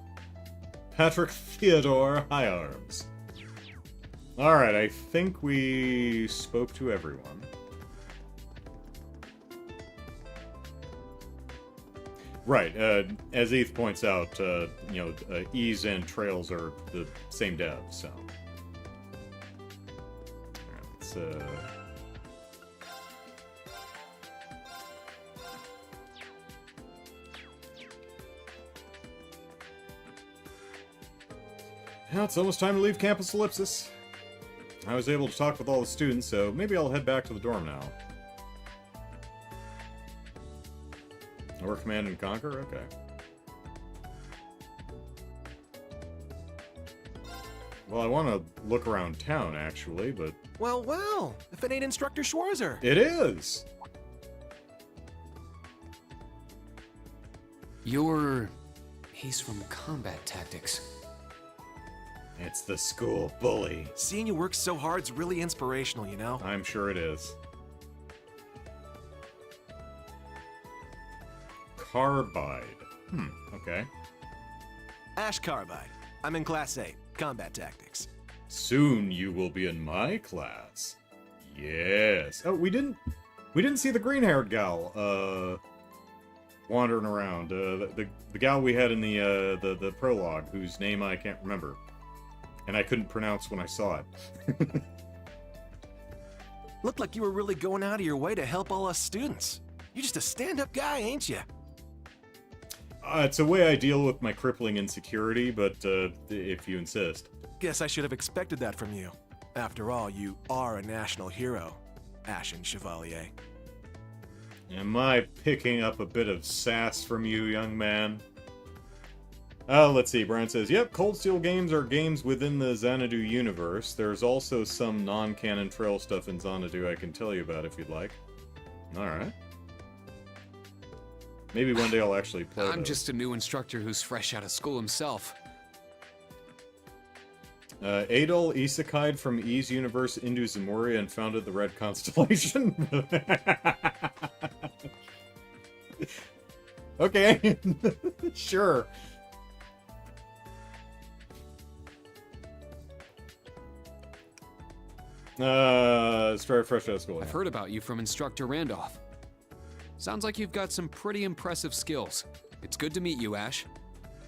Patrick Theodore Higharms. Alright, I think we spoke to everyone. Right, as Eth points out, Ease and Trails are the same dev, so... Let's, Now it's almost time to leave Campus Ellipsis. I was able to talk with all the students, so maybe I'll head back to the dorm now. Or Command and Conquer? Okay. Well, I want to look around town, actually, but... Well, well, if it ain't Instructor Schwarzer. It is! He's from Combat Tactics. It's the school bully. Seeing you work so hard's really inspirational, you know? I'm sure it is. Carbide. Okay. Ash Carbide. I'm in Class 8, Combat Tactics. Soon you will be in my class. Yes. Oh, we didn't see the green-haired gal, wandering around. The gal we had in the prologue, whose name I can't remember. And I couldn't pronounce when I saw it. Looked like you were really going out of your way to help all us students. You're just a stand-up guy, ain't you? It's a way I deal with my crippling insecurity, but if you insist. Guess I should have expected that from you. After all, you are a national hero, Ashen Chevalier. Am I picking up a bit of sass from you, young man? Let's see. Brian says, yep, Cold Steel games are games within the Xanadu universe. There's also some non-canon trail stuff in Xanadu I can tell you about if you'd like. Alright. Maybe one day I'll actually play I'm those. just a new instructor who's fresh out of school himself. Adol isekai'd from E's universe into Zemuria and founded the Red Constellation. Okay. Sure. Started fresh out of school. I've heard about you from Instructor Randolph. Sounds like you've got some pretty impressive skills. It's good to meet you, Ash.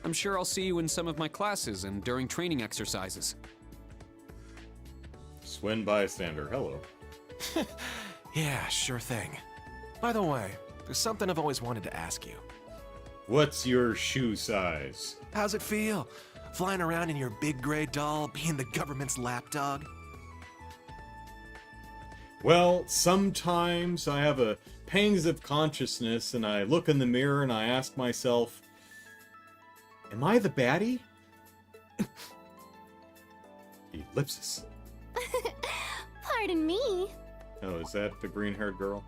I'm sure I'll see you in some of my classes and during training exercises. Swin Bystander, hello. Yeah, sure thing. By the way, there's something I've always wanted to ask you. What's your shoe size? How's it feel? Flying around in your big gray doll, being the government's lapdog? Well, sometimes I have a pangs of consciousness and I look in the mirror and I ask myself, am I the baddie? Ellipsis. Pardon me. Oh, is that the green-haired girl?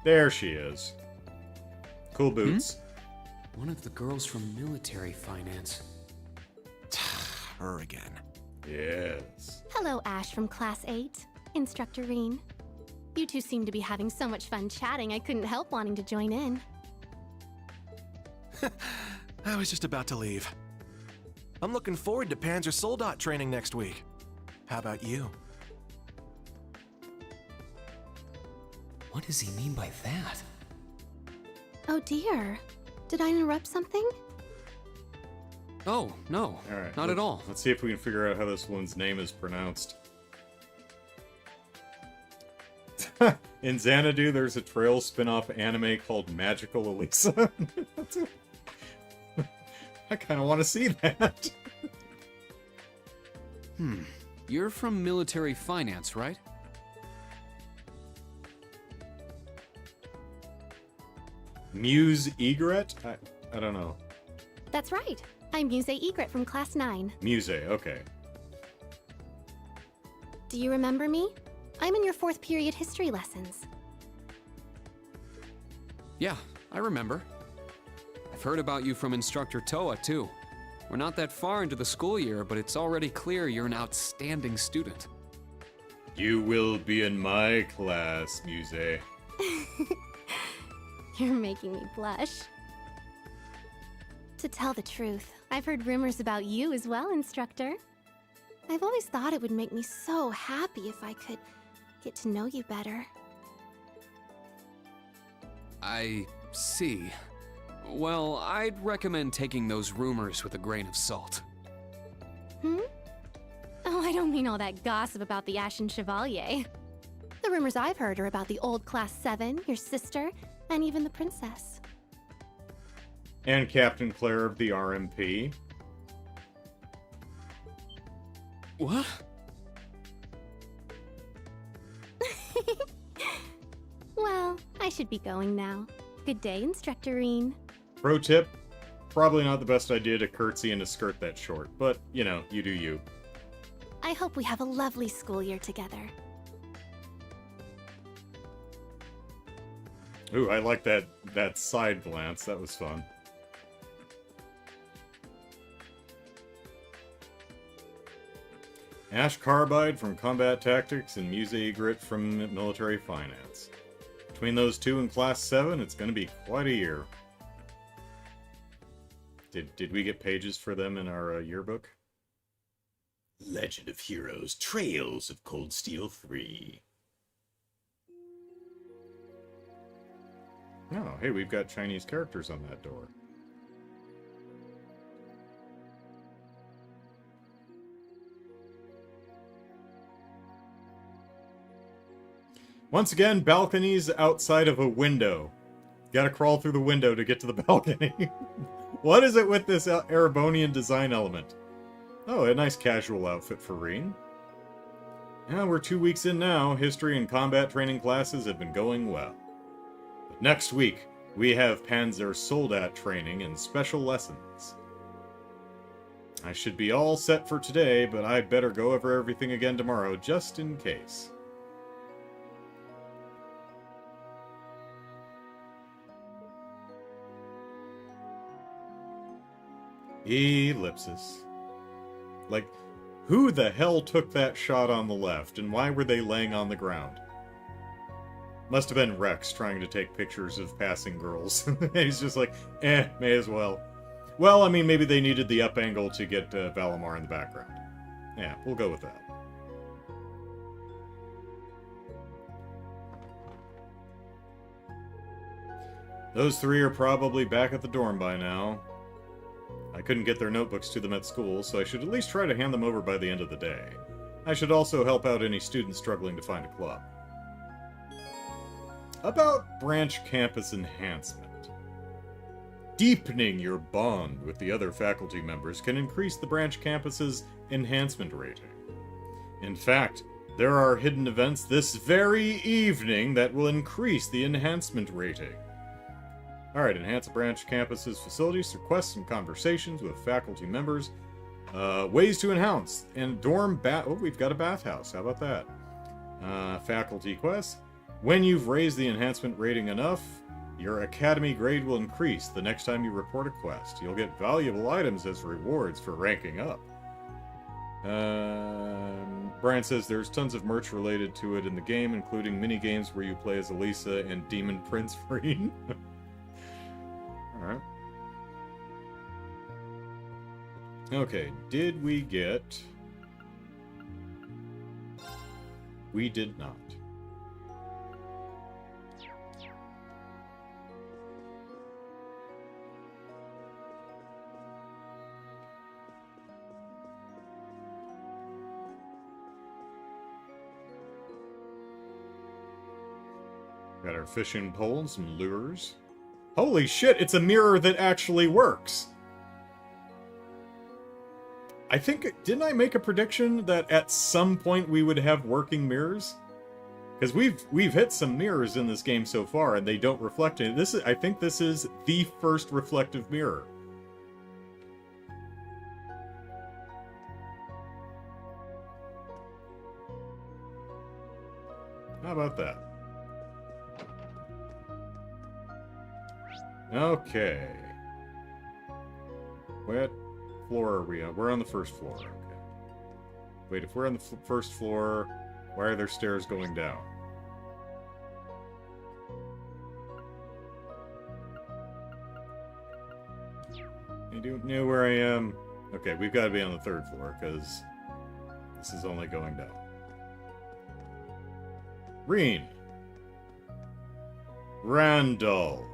There she is. Cool boots. One of the girls from military finance. Her again. Yes. Hello, Ash from Class 8. Instructor Rean. You two seem to be having so much fun chatting, I couldn't help wanting to join in. I was just about to leave. I'm looking forward to Panzer Soldat training next week. How about you? What does he mean by that? Oh dear. Did I interrupt something? Oh, no. All right. Not at all. Let's see if we can figure out how this one's name is pronounced. In Xanadu, there's a Trail spin-off anime called Magical Elisa. I kind of want to see that. You're from military finance, right? Muse Egret? I don't know. That's right. I'm Muse Egret from Class 9. Muse, okay. Do you remember me? I'm in your 4th period history lessons. Yeah, I remember. I've heard about you from Instructor Toa, too. We're not that far into the school year, but it's already clear you're an outstanding student. You will be in my class, Muse. You're making me blush. To tell the truth, I've heard rumors about you as well, Instructor. I've always thought it would make me so happy if I could get to know you better. I see. Well, I'd recommend taking those rumors with a grain of salt. Hmm? Oh, I don't mean all that gossip about the Ashen Chevalier. The rumors I've heard are about the old Class 7, your sister, and even the princess. And Captain Claire of the RMP. What? Well, I should be going now. Good day, Instructor Rean. Pro tip, probably not the best idea to curtsy and a skirt that short, but, you know, you do you. I hope we have a lovely school year together. Ooh, I like that side glance. That was fun. Ash Carbide from Combat Tactics and Muse Egret from Military Finance. Between those two in Class 7, it's going to be quite a year. Did we get pages for them in our yearbook? Legend of Heroes, Trails of Cold Steel 3. Oh, hey, we've got Chinese characters on that door. Once again, balconies outside of a window. Gotta crawl through the window to get to the balcony. What is it with this Erebonian design element? Oh, a nice casual outfit for Rean. Yeah, we're 2 weeks in now. History and combat training classes have been going well. But next week, we have Panzer Soldat training and special lessons. I should be all set for today, but I better go over everything again tomorrow, just in case. Ellipsis. Like, who the hell took that shot on the left, and why were they laying on the ground? Must have been Rex trying to take pictures of passing girls. He's just like, may as well. Well, I mean, maybe they needed the up angle to get Valimar in the background. Yeah, we'll go with that. Those three are probably back at the dorm by now. I couldn't get their notebooks to them at school, so I should at least try to hand them over by the end of the day. I should also help out any students struggling to find a club. About branch campus enhancement. Deepening your bond with the other faculty members can increase the branch campus's enhancement rating. In fact, there are hidden events this very evening that will increase the enhancement rating. Alright, enhance a branch campus's facilities through quests and conversations with faculty members. Ways to enhance. And dorm bath... Oh, we've got a bathhouse. How about that? Faculty quests. When you've raised the enhancement rating enough, your academy grade will increase the next time you report a quest. You'll get valuable items as rewards for ranking up. Brian says there's tons of merch related to it in the game, including mini-games where you play as Elisa and Demon Prince Rean. Alright. Okay, did we get... We did not. Got our fishing pole and some lures. Holy shit, it's a mirror that actually works! I think, didn't I make a prediction that at some point we would have working mirrors? Because we've hit some mirrors in this game so far, and they don't reflect it. I think this is the first reflective mirror. How about that? Okay. What floor are we on? We're on the first floor. Okay. Wait, if we're on the first floor, why are there stairs going down? You don't know where I am? Okay, we've got to be on the third floor, because this is only going down. Rean. Randall.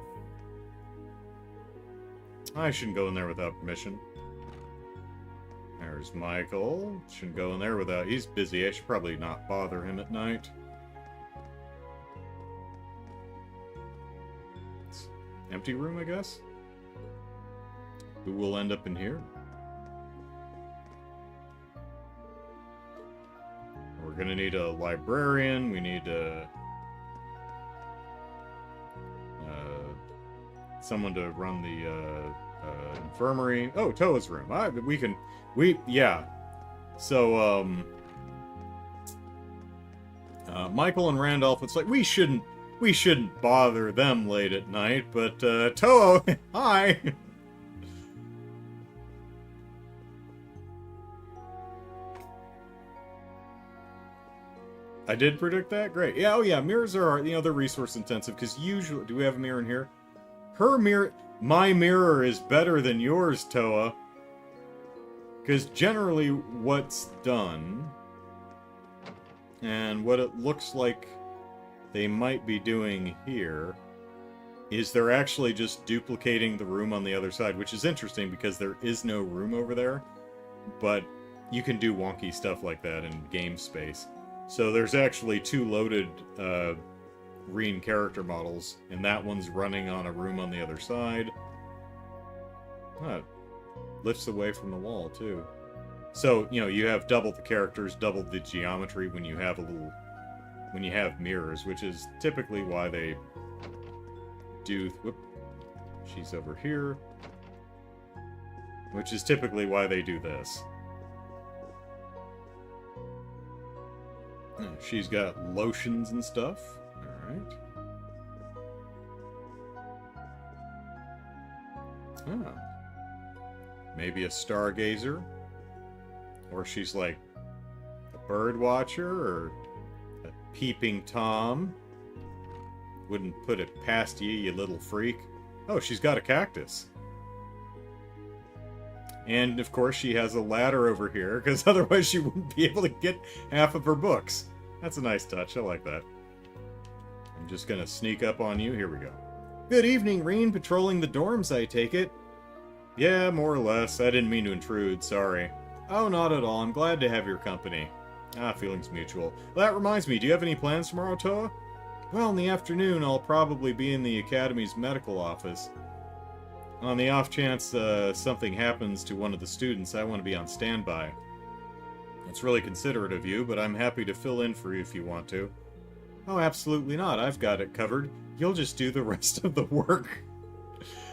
I shouldn't go in there without permission. There's Michael. Shouldn't go in there without... He's busy. I should probably not bother him at night. It's empty room, I guess? Who will end up in here? We're gonna need a librarian. We need someone to run the infirmary. Oh, Toa's room. Yeah. So, Michael and Randolph, it's like, we shouldn't bother them late at night, but, Toa, hi! I did predict that? Great. Yeah, oh yeah, mirrors are, they're resource intensive, because usually... Do we have a mirror in here? Her mirror... My mirror is better than yours, Toa. Because generally what's done, and what it looks like they might be doing here, is they're actually just duplicating the room on the other side, which is interesting because there is no room over there, but you can do wonky stuff like that in game space. So there's actually two loaded Rean character models, and that one's running on a room on the other side. It lifts away from the wall, too. So, you have double the characters, double the geometry when you have when you have mirrors, which is typically why they do... Whoop. She's over here. Which is typically why they do this. She's got lotions and stuff. Alright. Oh. Maybe a stargazer? Or she's like a bird watcher, or a peeping Tom. Wouldn't put it past you, you little freak. Oh, she's got a cactus. And, of course, she has a ladder over here, because otherwise she wouldn't be able to get half of her books. That's a nice touch. I like that. I'm just gonna sneak up on you. Here we go. Good evening, Rean. Patrolling the dorms, I take it? Yeah, more or less. I didn't mean to intrude. Sorry. Oh, not at all. I'm glad to have your company. Feelings mutual. Well, that reminds me. Do you have any plans tomorrow, Toa? Well, in the afternoon, I'll probably be in the Academy's medical office. On the off chance something happens to one of the students, I want to be on standby. It's really considerate of you, but I'm happy to fill in for you if you want to. Oh, absolutely not. I've got it covered. You'll just do the rest of the work.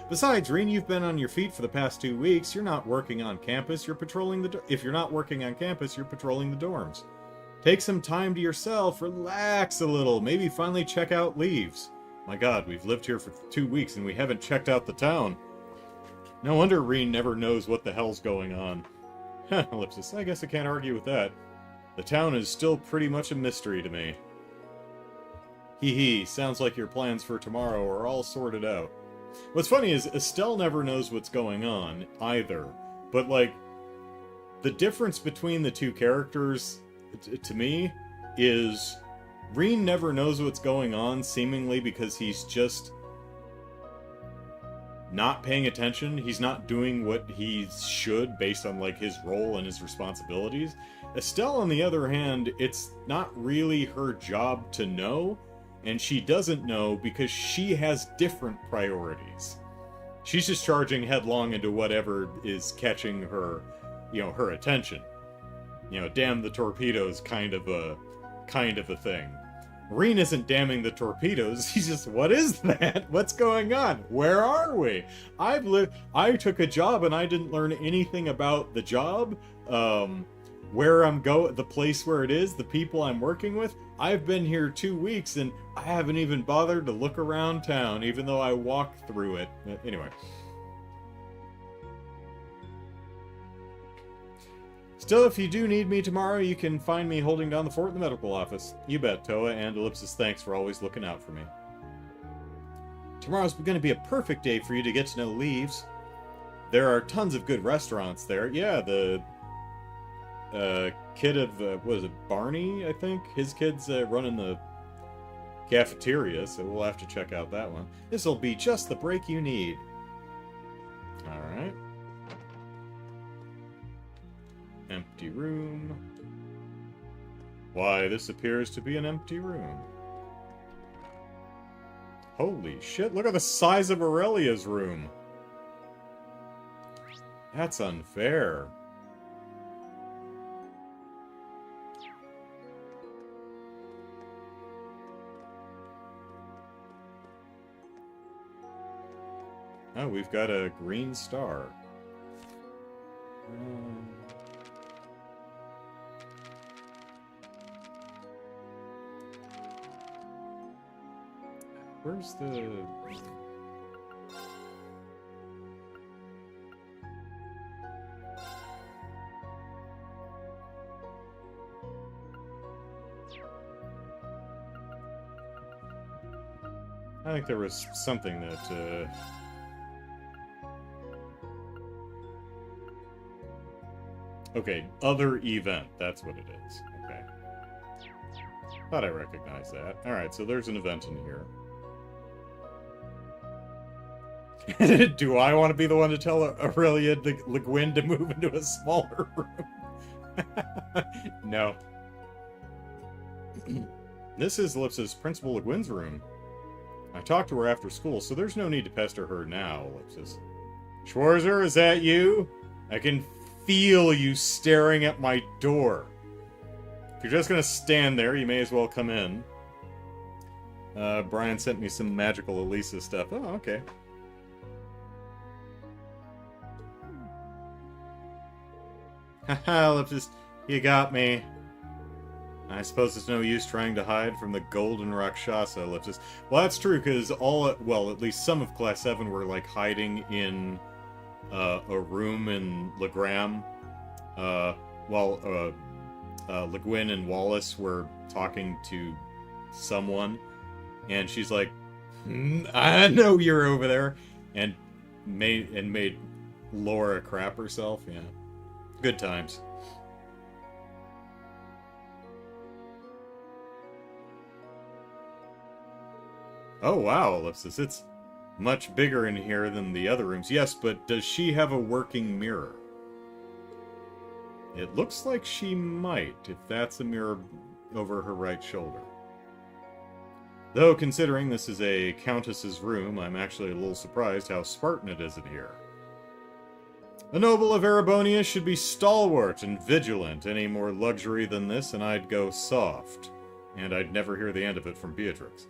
Besides, Rean, you've been on your feet for the past 2 weeks. You're not working on campus. You're patrolling the... If you're not working on campus, you're patrolling the dorms. Take some time to yourself, relax a little, maybe finally check out Leaves. My god, we've lived here for 2 weeks and we haven't checked out the town. No wonder Rean never knows what the hell's going on. Heh, Ellipsis, I guess I can't argue with that. The town is still pretty much a mystery to me. Hee hee, sounds like your plans for tomorrow are all sorted out. What's funny is Estelle never knows what's going on, either. But, like, the difference between the two characters, to me, is Rean never knows what's going on, seemingly because he's just not paying attention. He's not doing what he should based on, like, his role and his responsibilities. Estelle, on the other hand, it's not really her job to know, and she doesn't know because she has different priorities. She's just charging headlong into whatever is catching her, her attention. Damn the torpedoes kind of a thing. Rean isn't damning the torpedoes, he's just, what is that? What's going on? Where are we? I took a job and I didn't learn anything about the job, where I'm the place where it is, the people I'm working with. I've been here 2 weeks and I haven't even bothered to look around town, even though I walked through it. Anyway. Still, if you do need me tomorrow, you can find me holding down the fort in the medical office. You bet, Toa, and Ellipsis, thanks for always looking out for me. Tomorrow's going to be a perfect day for you to get to know Leaves. There are tons of good restaurants there. Yeah, the kid of, what is it, Barney, I think? His kid's running the cafeteria, so we'll have to check out that one. This'll be just the break you need. Alright. Empty room. Why, this appears to be an empty room. Holy shit, look at the size of Aurelia's room. That's unfair. Oh, we've got a green star. Where's the... I think there was something that, Okay, other event. That's what it is. Okay. Thought I recognized that. Alright, so there's an event in here. Do I want to be the one to tell Aurelia Le Guin to move into a smaller room? No. This is Ellipsis' Principal Le Guin's room. I talked to her after school, so there's no need to pester her now, Ellipsis. Schwarzer, is that you? I can feel you staring at my door. If you're just gonna stand there, you may as well come in. Brian sent me some magical Elisa stuff. Oh, okay. Haha, Ellipsis, you got me. I suppose it's no use trying to hide from the golden Rakshasa, Ellipsis. Well, that's true, because at least some of Class 7 were, like, hiding in a room in Legram, while Le Guin and Wallace were talking to someone, and she's like, I know you're over there, and made Laura crap herself. Yeah, good times. Oh wow, Ellipsis, it's much bigger in here than the other rooms. Yes, but does she have a working mirror? It looks like she might, if that's a mirror over her right shoulder. Though, considering this is a countess's room, I'm actually a little surprised how Spartan it is in here. A noble of Erebonia should be stalwart and vigilant. Any more luxury than this, and I'd go soft. And I'd never hear the end of it from Beatrix.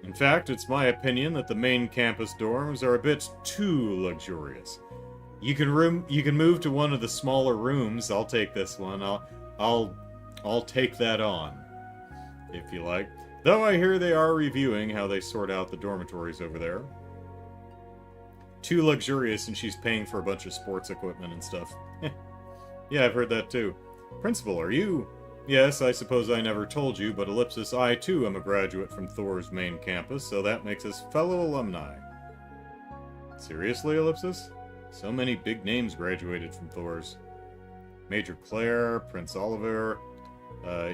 In fact, it's my opinion that the main campus dorms are a bit too luxurious. You can move to one of the smaller rooms. I'll take this one. I'll I'll take that on, if you like. Though I hear they are reviewing how they sort out the dormitories over there. Too luxurious, and she's paying for a bunch of sports equipment and stuff. Yeah, I've heard that too. Principal, are you? Yes, I suppose I never told you, but Ellipsis, I too am a graduate from Thor's main campus, so that makes us fellow alumni. Seriously, Ellipsis? So many big names graduated from Thor's. Major Claire, Prince Oliver,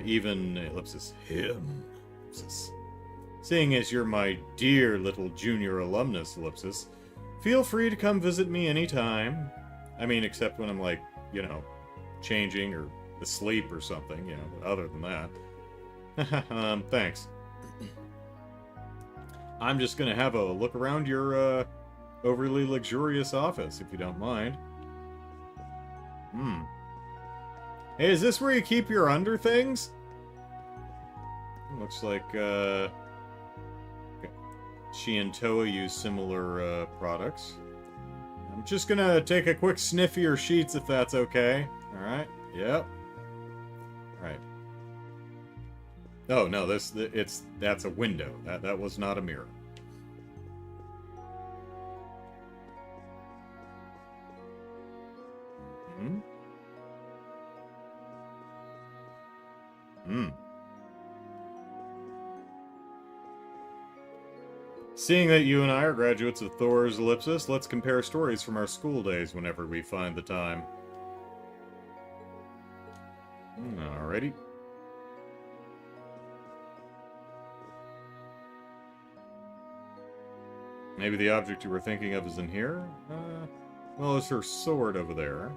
even Ellipsis, him. Ellipsis. Seeing as you're my dear little junior alumnus, Ellipsis, feel free to come visit me anytime. I mean, except when I'm like, you know, changing or asleep or something, you know, but other than that. Thanks. I'm just gonna have a look around your, overly luxurious office, if you don't mind. Hey, is this where you keep your under things? Looks like, she and Toa use similar, products. I'm just gonna take a quick sniff of your sheets, if that's okay. Alright, yep. Alright. Oh, no, that's a window. That was not a mirror. Seeing that you and I are graduates of Thor's Ellipsis, let's compare stories from our school days whenever we find the time. Alrighty. Maybe the object you were thinking of is in here? Well, it's her sword over there.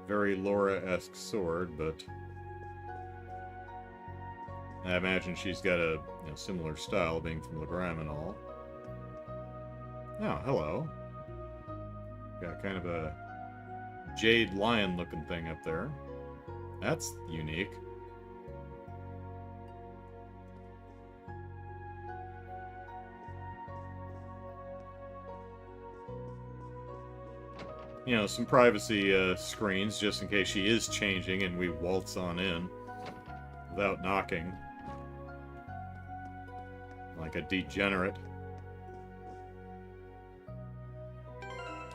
Very Laura-esque sword, but I imagine she's got a similar style, being from Legram and all. Oh, hello. Got kind of a jade lion-looking thing up there. That's unique. You know, some privacy screens, just in case she is changing and we waltz on in without knocking. Like a degenerate.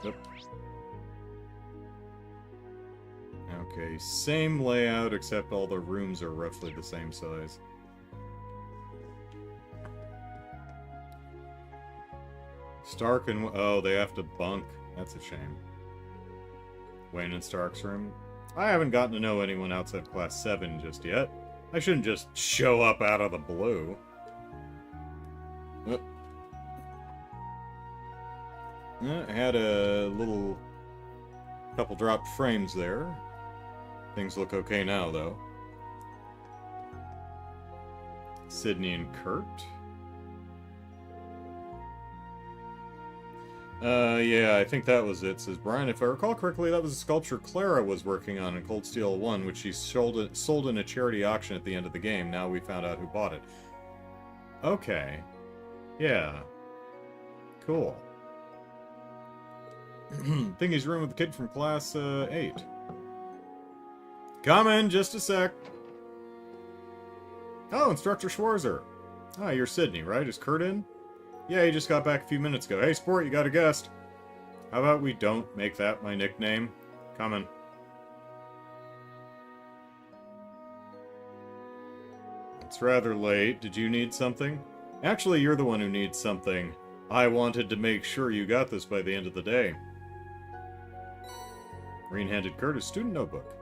Yep. Okay, same layout, except all the rooms are roughly the same size. Stark and... oh, they have to bunk. That's a shame. Wayne and Stark's room. I haven't gotten to know anyone outside Class 7 just yet. I shouldn't just show up out of the blue. I had a little... couple dropped frames there. Things look okay now, though. Sydney and Kurt. Yeah, I think that was it, says Brian. If I recall correctly, that was a sculpture Clara was working on in Cold Steel 1, which she sold in a charity auction at the end of the game. Now we found out who bought it. Okay. Yeah. Cool. Thingy's room with the kid from Class 8. Come in, just a sec. Oh, Instructor Schwarzer. Ah, you're Sydney, right? Is Kurt in? Yeah, he just got back a few minutes ago. Hey, sport, you got a guest. How about we don't make that my nickname? Coming. It's rather late. Did you need something? Actually, you're the one who needs something. I wanted to make sure you got this by the end of the day. Rean handed Kurt a student notebook.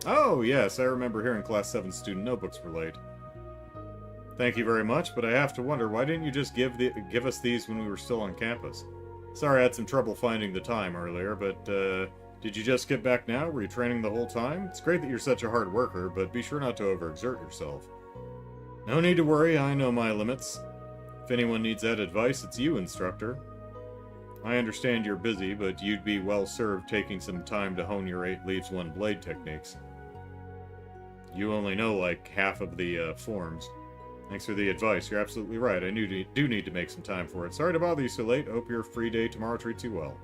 Oh, yes, I remember hearing Class 7 student notebooks were late. Thank you very much, but I have to wonder, why didn't you just give us these when we were still on campus? Sorry I had some trouble finding the time earlier, but, did you just get back now? Were you training the whole time? It's great that you're such a hard worker, but be sure not to overexert yourself. No need to worry, I know my limits. If anyone needs that advice, it's you, Instructor. I understand you're busy, but you'd be well served taking some time to hone your 8 leaves 1 blade techniques. You only know like half of the forms. Thanks for the advice. You're absolutely right. I do need to make some time for it. Sorry to bother you so late. Hope your free day tomorrow treats you well.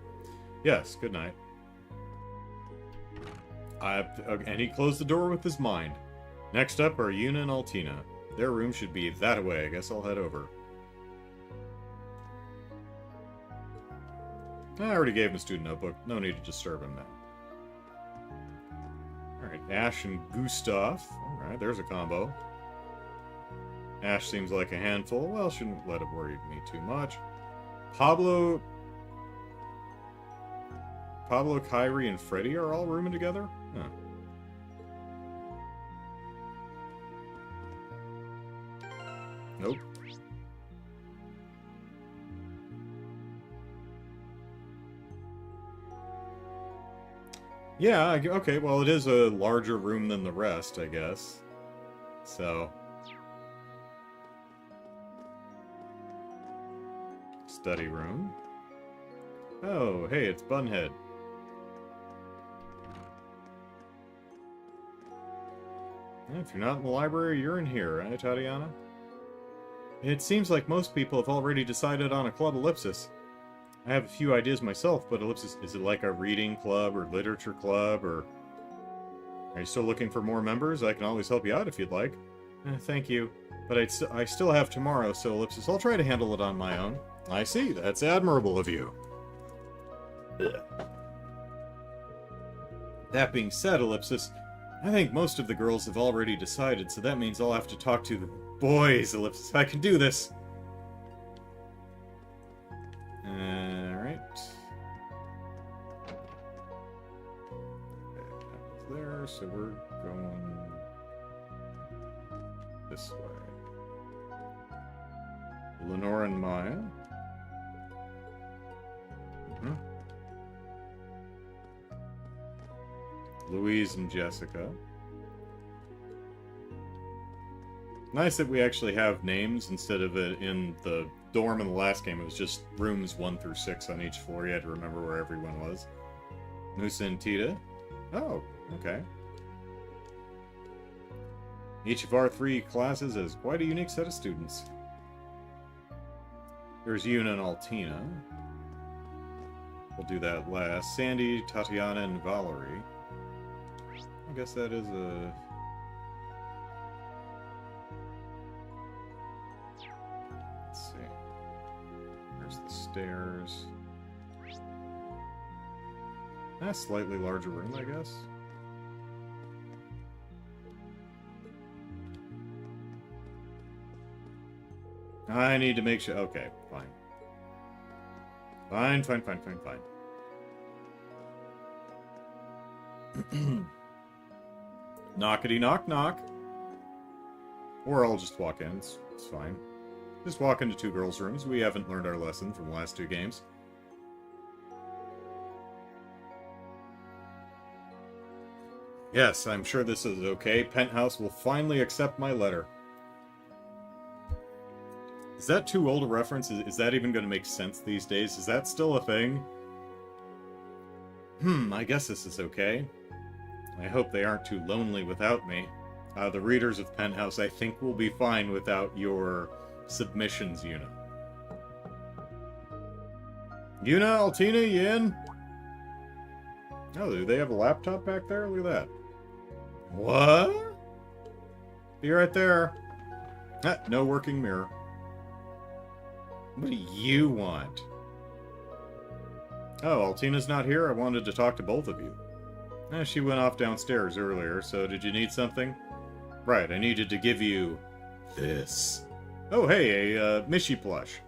Yes, good night. And he closed the door with his mind. Next up are Yuna and Altina. Their room should be that way. I guess I'll head over. I already gave him a student notebook. No need to disturb him now. Alright, Ash and Gustav. Alright, there's a combo. Ash seems like a handful. Well, shouldn't let it worry me too much. Pablo, Kyrie, and Freddy are all rooming together? Huh. Nope. Yeah, okay, well, it is a larger room than the rest, I guess. So... Study room. Oh, hey, it's Bunhead. If you're not in the library, you're in here, right, Tatiana? It seems like most people have already decided on a club ellipsis. I have a few ideas myself, but ellipsis, is it like a reading club or literature club, or... Are you still looking for more members? I can always help you out if you'd like. Thank you. But I still have tomorrow, so ellipsis, I'll try to handle it on my own. I see, that's admirable of you. Ugh. That being said, ellipsis, I think most of the girls have already decided, so that means I'll have to talk to the boys, ellipsis. I can do this. Alright. Okay, there, so we're going this way. Lenore and Maya. Louise and Jessica. Nice that we actually have names instead of it in the dorm in the last game. It was just rooms 1 through 6 on each floor. You had to remember where everyone was. Musa and Tita. Oh, okay. Each of our 3 classes has quite a unique set of students. There's Yuna and Altina. We'll do that last. Sandy, Tatiana, and Valerie. I guess that is a... Let's see. There's the stairs. A slightly larger room, I guess. I need to make sure... Okay, fine. Fine. Knockety knock knock. Or I'll just walk in, it's fine. Just walk into 2 girls' rooms. We haven't learned our lesson from the last 2 games. Yes, I'm sure this is okay. Penthouse will finally accept my letter. Is that too old a reference? Is that even going to make sense these days? Is that still a thing? I guess this is okay. I hope they aren't too lonely without me. The readers of Penthouse, I think, will be fine without your submissions, Yuna. Yuna, Altina, you in? Oh, do they have a laptop back there? Look at that. What? Be right there. No working mirror. What do you want? Oh, Altina's not here? I wanted to talk to both of you. She went off downstairs earlier, so did you need something? Right, I needed to give you... this. Oh, hey, a Mishi plush.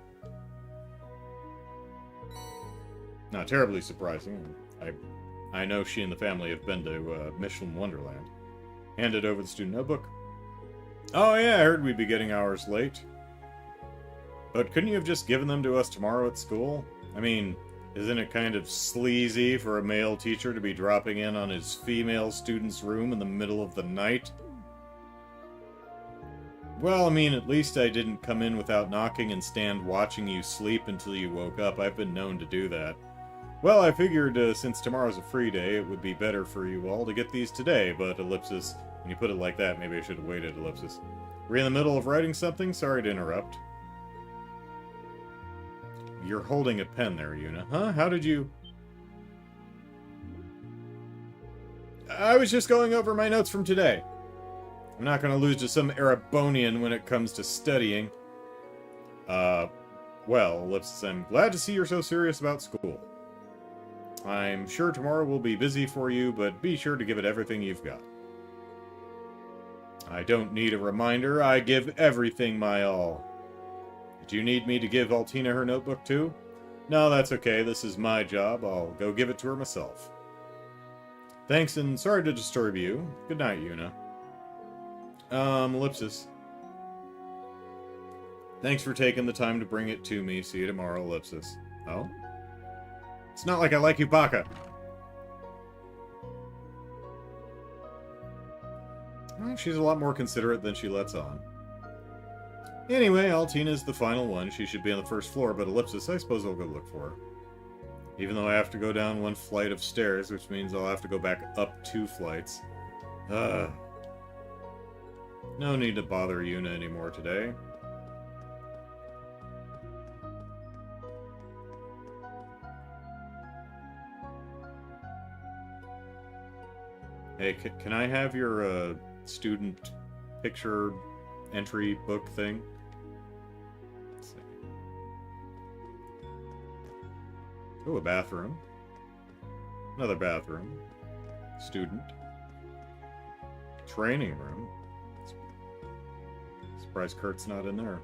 Not terribly surprising. I know she and the family have been to Michelin Wonderland. Handed over the student notebook. Oh yeah, I heard we'd be getting hours late. But couldn't you have just given them to us tomorrow at school? I mean, isn't it kind of sleazy for a male teacher to be dropping in on his female student's room in the middle of the night? Well, I mean, at least I didn't come in without knocking and stand watching you sleep until you woke up. I've been known to do that. Well, I figured since tomorrow's a free day, it would be better for you all to get these today, but ellipsis, when you put it like that, maybe I should have waited, ellipsis. Were you in the middle of writing something? Sorry to interrupt. You're holding a pen there, Yuna. Huh? How did you... I was just going over my notes from today. I'm not going to lose to some Erebonian when it comes to studying. Well, Ellipsis, I'm glad to see you're so serious about school. I'm sure tomorrow will be busy for you, but be sure to give it everything you've got. I don't need a reminder. I give everything my all. Did you need me to give Altina her notebook too? No, that's okay. This is my job. I'll go give it to her myself. Thanks, and sorry to disturb you. Good night, Yuna. Ellipsis. Thanks for taking the time to bring it to me. See you tomorrow, Ellipsis. Oh? It's not like I like you, Baka. Well, she's a lot more considerate than she lets on. Anyway, Altina's the final one. She should be on the first floor, but Ellipsis, I suppose I'll go look for her. Even though I have to go down one flight of stairs, which means I'll have to go back up 2 flights. No need to bother Yuna anymore today. Hey, can I have your student picture entry book thing? Let's see. Oh, a bathroom. Another bathroom. Student. Training room. Surprised Kurt's not in there.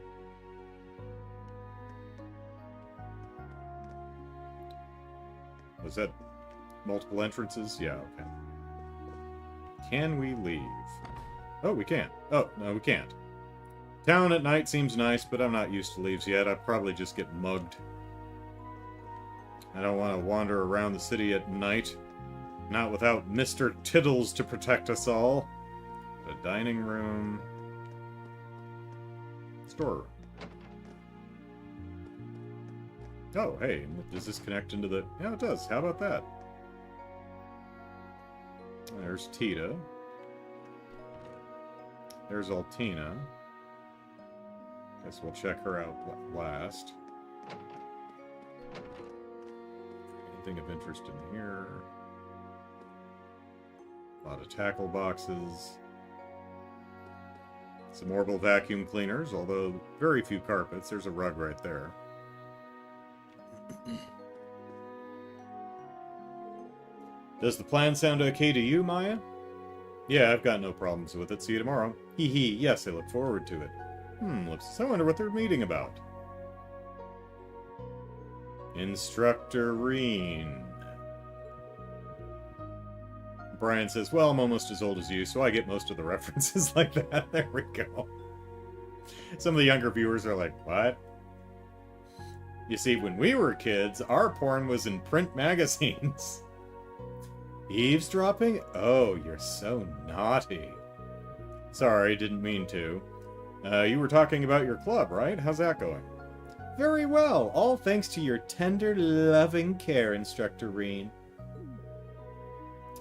Was that multiple entrances? Yeah, okay. Can we leave? Oh, we can't. Oh, no, we can't. Town at night seems nice, but I'm not used to leaves yet. I'll probably just get mugged. I don't want to wander around the city at night. Not without Mr. Tiddles to protect us all. A dining room. Storeroom. Oh, hey, does this connect into the... Yeah, it does. How about that? There's Tita. There's Altina. Guess we'll check her out last. Anything of interest in here? A lot of tackle boxes. Some orbital vacuum cleaners, although very few carpets. There's a rug right there. Does the plan sound okay to you, Maya? Yeah, I've got no problems with it. See you tomorrow. Hee hee, yes, I look forward to it. I wonder what they're meeting about. Instructor Rean. Brian says, well, I'm almost as old as you, so I get most of the references like that. There we go. Some of the younger viewers are like, what? You see, when we were kids, our porn was in print magazines. Eavesdropping? Oh, you're so naughty. Sorry, didn't mean to. You were talking about your club, right? How's that going? Very well, all thanks to your tender, loving care, Instructor Rean.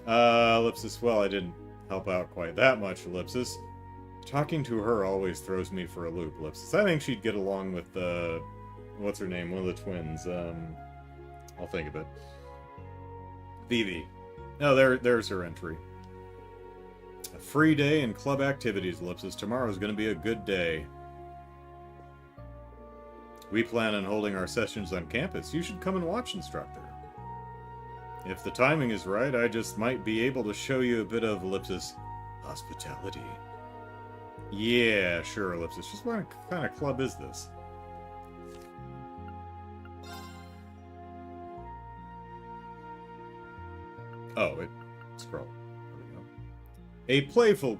Ellipsis, well, I didn't help out quite that much, Ellipsis. Talking to her always throws me for a loop, Ellipsis. I think she'd get along with, what's her name? One of the twins. I'll think of it. Vivi. Oh, there's her entry. A free day and club activities, Ellipsis. Tomorrow's going to be a good day. We plan on holding our sessions on campus. You should come and watch, Instructor. If the timing is right, I just might be able to show you a bit of, Ellipsis, hospitality. Yeah, sure, Ellipsis. Just what kind of club is this? Oh, scroll. There we go. A playful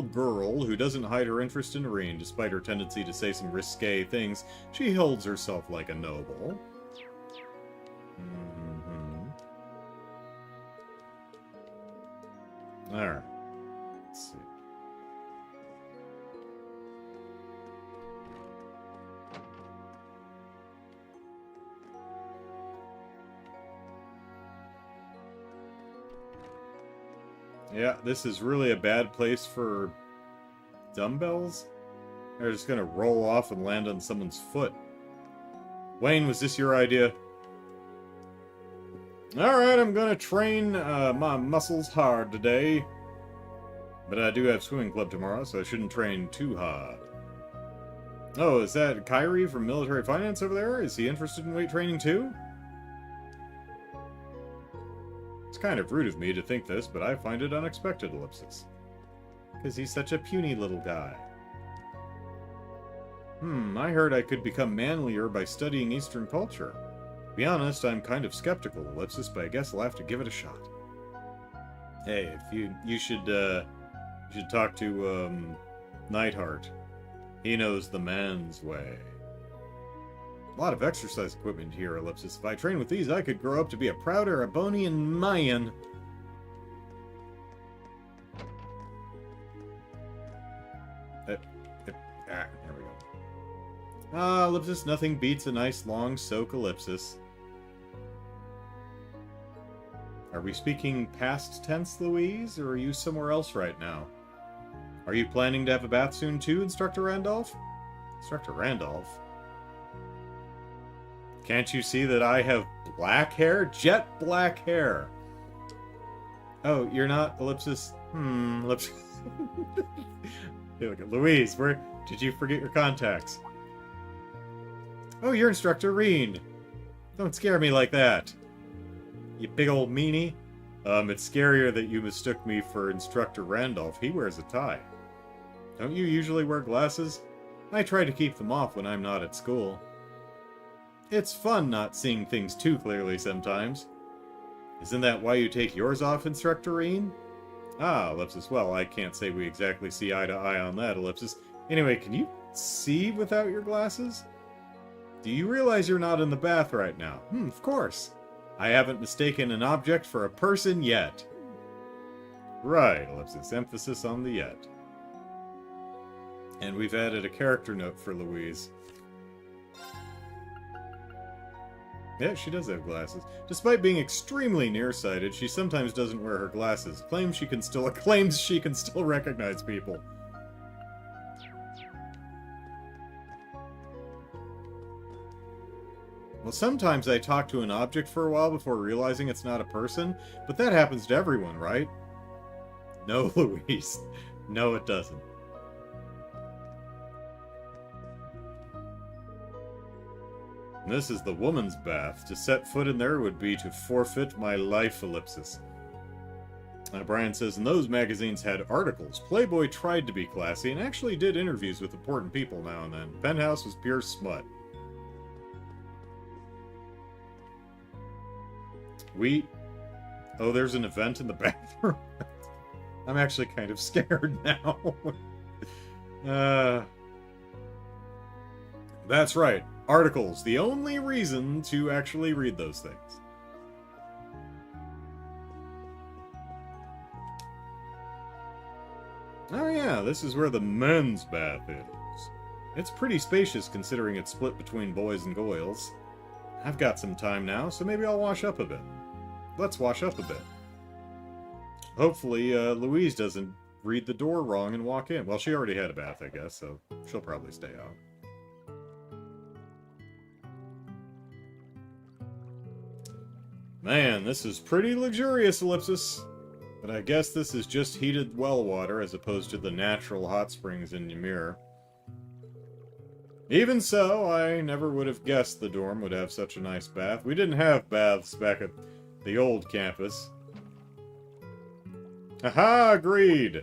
girl who doesn't hide her interest in Rean, despite her tendency to say some risque things. She holds herself like a noble. Alright. Let's see. Yeah, this is really a bad place for dumbbells. They're just gonna roll off and land on someone's foot. Wayne, was this your idea? Alright, I'm gonna train my muscles hard today. But I do have swimming club tomorrow, so I shouldn't train too hard. Oh, is that Kyrie from Military Finance over there? Is he interested in weight training too? It's kind of rude of me to think this, but I find it unexpected, Ellipsis. Because he's such a puny little guy. I heard I could become manlier by studying Eastern culture. To be honest, I'm kind of skeptical, Ellipsis, but I guess I'll have to give it a shot. Hey, if you should talk to, Nightheart. He knows the man's way. A lot of exercise equipment here, Ellipsis. If I train with these, I could grow up to be a proud Erebonian Mayan. There we go. Ellipsis, nothing beats a nice long soak, Ellipsis. Are we speaking past tense, Louise, or are you somewhere else right now? Are you planning to have a bath soon too, Instructor Randolph? Instructor Randolph? Can't you see that I have black hair? Jet black hair! Oh, you're not, Ellipsis? Ellipsis. Hey, look at Louise, where did you forget your contacts? Oh, you're Instructor Rean. Don't scare me like that. You big old meanie. It's scarier that you mistook me for Instructor Randolph. He wears a tie. Don't you usually wear glasses? I try to keep them off when I'm not at school. It's fun not seeing things too clearly sometimes. Isn't that why you take yours off, Instructor Rean? Ah, Ellipsis, well, I can't say we exactly see eye to eye on that, Ellipsis. Anyway, can you see without your glasses? Do you realize you're not in the bath right now? Of course. I haven't mistaken an object for a person yet. Right, Ellipsis, emphasis on the yet. And we've added a character note for Louise. Yeah, she does have glasses. Despite being extremely nearsighted, she sometimes doesn't wear her glasses. Claims she can still recognize people. Well, sometimes I talk to an object for a while before realizing it's not a person, but that happens to everyone, right? No, Louise. No, it doesn't. This is the woman's bath. To set foot in there would be to forfeit my life, Ellipsis. Brian says, in those magazines had articles. Playboy tried to be classy and actually did interviews with important people now and then. Penthouse was pure smut. Oh, there's an event in the bathroom? I'm actually kind of scared now. That's right. Articles. The only reason to actually read those things. Oh yeah, this is where the men's bath is. It's pretty spacious considering it's split between boys and girls. I've got some time now, so maybe I'll wash up a bit. Let's wash up a bit. Hopefully, Louise doesn't read the door wrong and walk in. Well, she already had a bath, I guess, so she'll probably stay out. Man, this is pretty luxurious, Ellipsis. But I guess this is just heated well water as opposed to the natural hot springs in Ymir. Even so, I never would have guessed the dorm would have such a nice bath. We didn't have baths back at the old campus. Haha, agreed!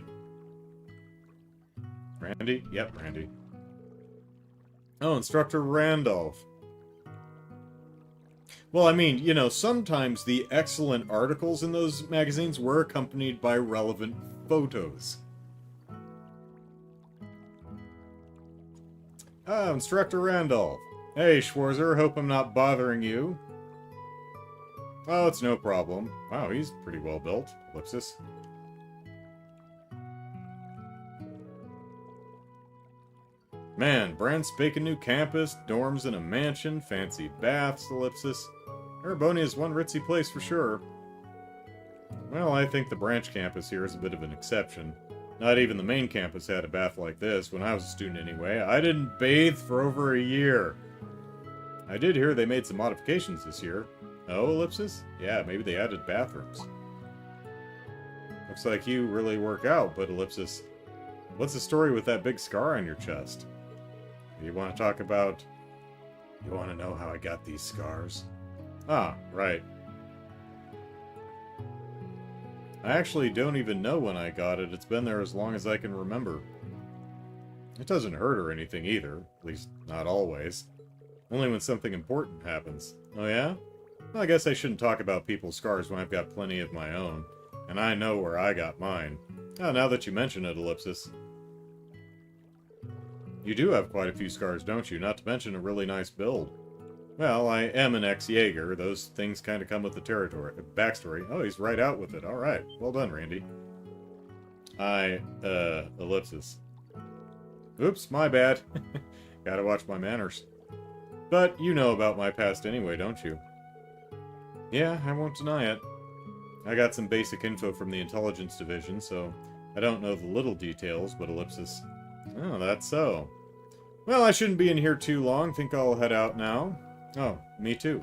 Randy? Yep, Randy. Oh, Instructor Randolph. Well, I mean, you know, sometimes the excellent articles in those magazines were accompanied by relevant photos. Oh, Instructor Randolph. Hey, Schwarzer, hope I'm not bothering you. Oh, it's no problem. Wow, he's pretty well built. Ellipsis. Man, brand spanking new campus, dorms in a mansion, fancy baths, Ellipsis. Erebonia is one ritzy place for sure. Well, I think the branch campus here is a bit of an exception. Not even the main campus had a bath like this, when I was a student anyway. I didn't bathe for over a year. I did hear they made some modifications this year. Oh, Ellipsis? Yeah, maybe they added bathrooms. Looks like you really work out, but Ellipsis, what's the story with that big scar on your chest? You want to talk about... You want to know how I got these scars? Ah, right. I actually don't even know when I got it. It's been there as long as I can remember. It doesn't hurt or anything either. At least, not always. Only when something important happens. Oh yeah? Well, I guess I shouldn't talk about people's scars when I've got plenty of my own. And I know where I got mine. Oh, now that you mention it, Ellipsis. You do have quite a few scars, don't you? Not to mention a really nice build. Well, I am an ex-Jaeger. Those things kind of come with the territory. Backstory. Oh, he's right out with it. Alright. Well done, Randy. Ellipsis. Oops, my bad. Gotta watch my manners. But you know about my past anyway, don't you? Yeah, I won't deny it. I got some basic info from the intelligence division, so I don't know the little details, but Ellipsis. Oh, that's so. Well, I shouldn't be in here too long. Think I'll head out now. Oh, me too.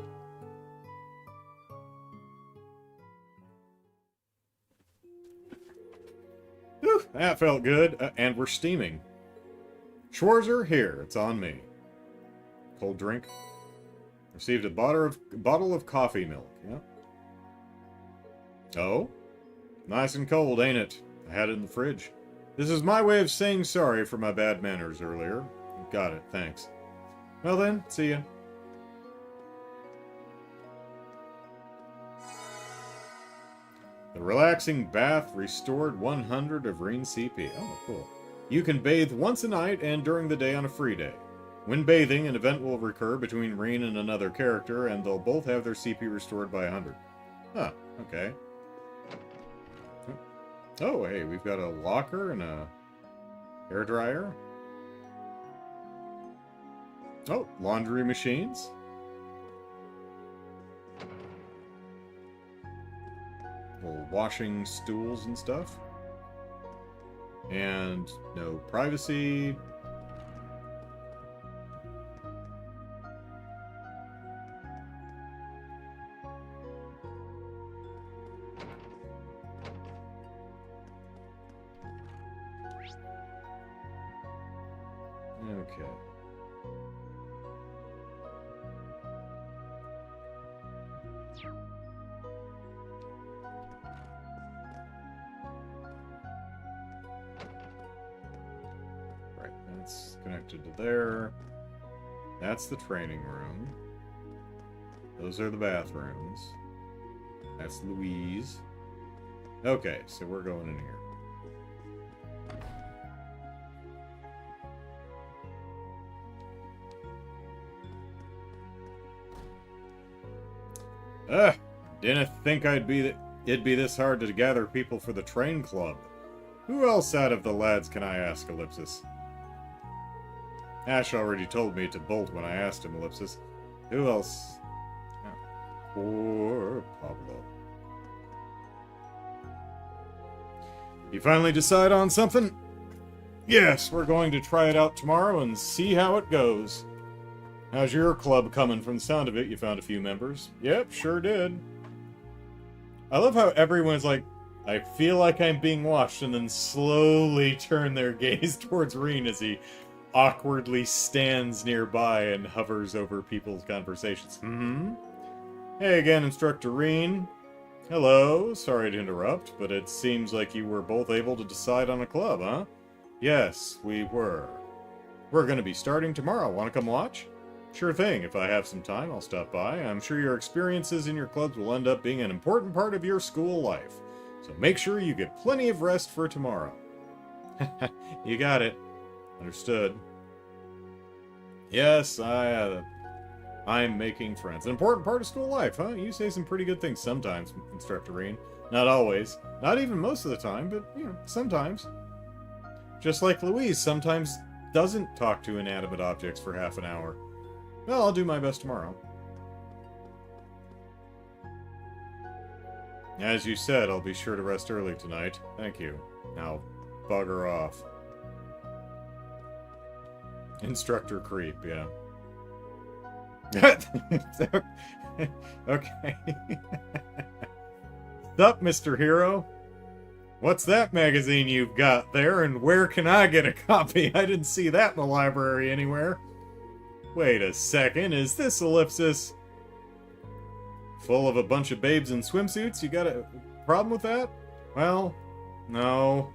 Whew, that felt good. And we're steaming. Schwarzer, here. It's on me. Cold drink. Received a bottle of coffee milk. Yeah. Oh? Nice and cold, ain't it? I had it in the fridge. This is my way of saying sorry for my bad manners earlier. Got it, thanks. Well then, see ya. The relaxing bath restored 100 of Rean CP. Oh, cool. You can bathe once a night and during the day on a free day. When bathing, an event will recur between Rean and another character, and they'll both have their CP restored by 100. Huh, okay. Oh, hey, we've got a locker and a hairdryer. Oh, laundry machines. Little washing stools and stuff. And no privacy. Okay. Right, that's connected to there. That's the training room. Those are the bathrooms. That's Louise. Okay, so we're going in here. Didn't think it'd be this hard to gather people for the train club. Who else out of the lads can I ask, Ellipsis? Ash already told me to bolt when I asked him, Ellipsis. Who else? Oh, poor Pablo. You finally decide on something? Yes, we're going to try it out tomorrow and see how it goes. How's your club coming? From the sound of it, you found a few members. Yep, sure did. I love how everyone's like, I feel like I'm being watched, and then slowly turn their gaze towards Rean as he awkwardly stands nearby and hovers over people's conversations. Hey again, Instructor Rean. Hello, sorry to interrupt, but it seems like you were both able to decide on a club, huh? Yes, we were. We're going to be starting tomorrow. Want to come watch? Sure thing. If I have some time, I'll stop by. I'm sure your experiences in your clubs will end up being an important part of your school life. So make sure you get plenty of rest for tomorrow. You got it. Understood. Yes, I'm making friends. An important part of school life, huh? You say some pretty good things sometimes, Instructor Rean. Not always. Not even most of the time, but, you know, sometimes. Just like Louise sometimes doesn't talk to inanimate objects for half an hour. Well, I'll do my best tomorrow. As you said, I'll be sure to rest early tonight. Thank you. Now, bugger off. Instructor creep, yeah. Okay. Sup, Mr. Hero? What's that magazine you've got there, and where can I get a copy? I didn't see that in the library anywhere. Wait a second, is this Ellipsis full of a bunch of babes in swimsuits? You got a problem with that? Well, no.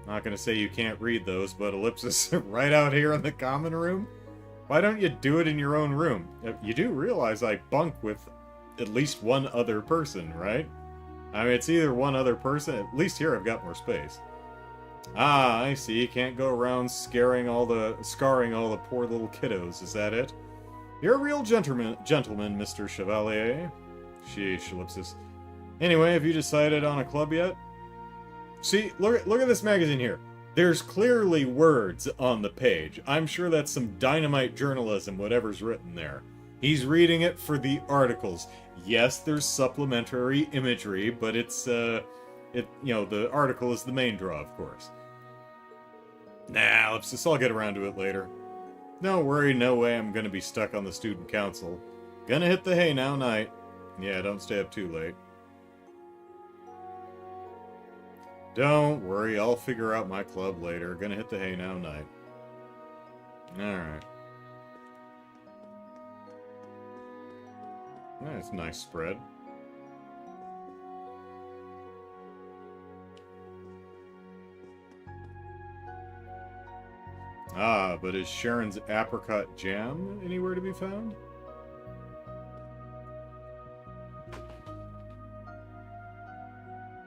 Not gonna say you can't read those, but Ellipsis right out here in the common room? Why don't you do it in your own room? You do realize I bunk with at least one other person, right? I mean, it's either one other person, at least here I've got more space. Ah, I see. You can't go around scaring all the poor little kiddos, is that it? You're a real gentleman, Mr. Chevalier. Sheesh, Ellipsis. Anyway, have you decided on a club yet? See, look at this magazine here. There's clearly words on the page. I'm sure that's some dynamite journalism, whatever's written there. He's reading it for the articles. Yes, there's supplementary imagery, but it's, the article is the main draw, of course. Nah, I'll get around to it later. Don't worry, no way I'm gonna be stuck on the student council. Gonna hit the hay now night. Yeah, don't stay up too late. Don't worry, I'll figure out my club later. Gonna hit the hay now night. Alright. That's a nice spread. Ah, but is Sharon's apricot jam anywhere to be found?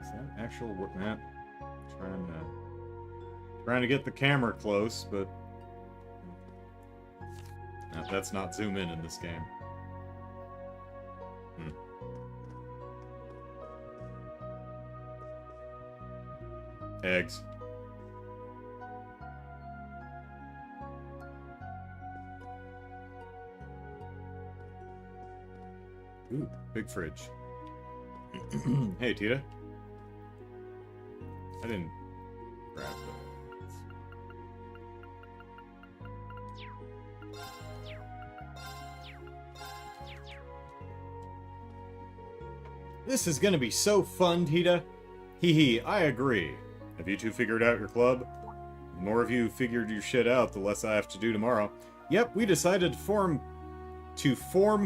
Is that actual work? Nah, trying to get the camera close, but nah, that's not zoom in this game. Eggs. Ooh, big fridge. Hey, Tita. I didn't grab those. This is gonna be so fun, Tita. Hee hee, I agree. Have you two figured out your club? The more of you figured your shit out, the less I have to do tomorrow. Yep, we decided to form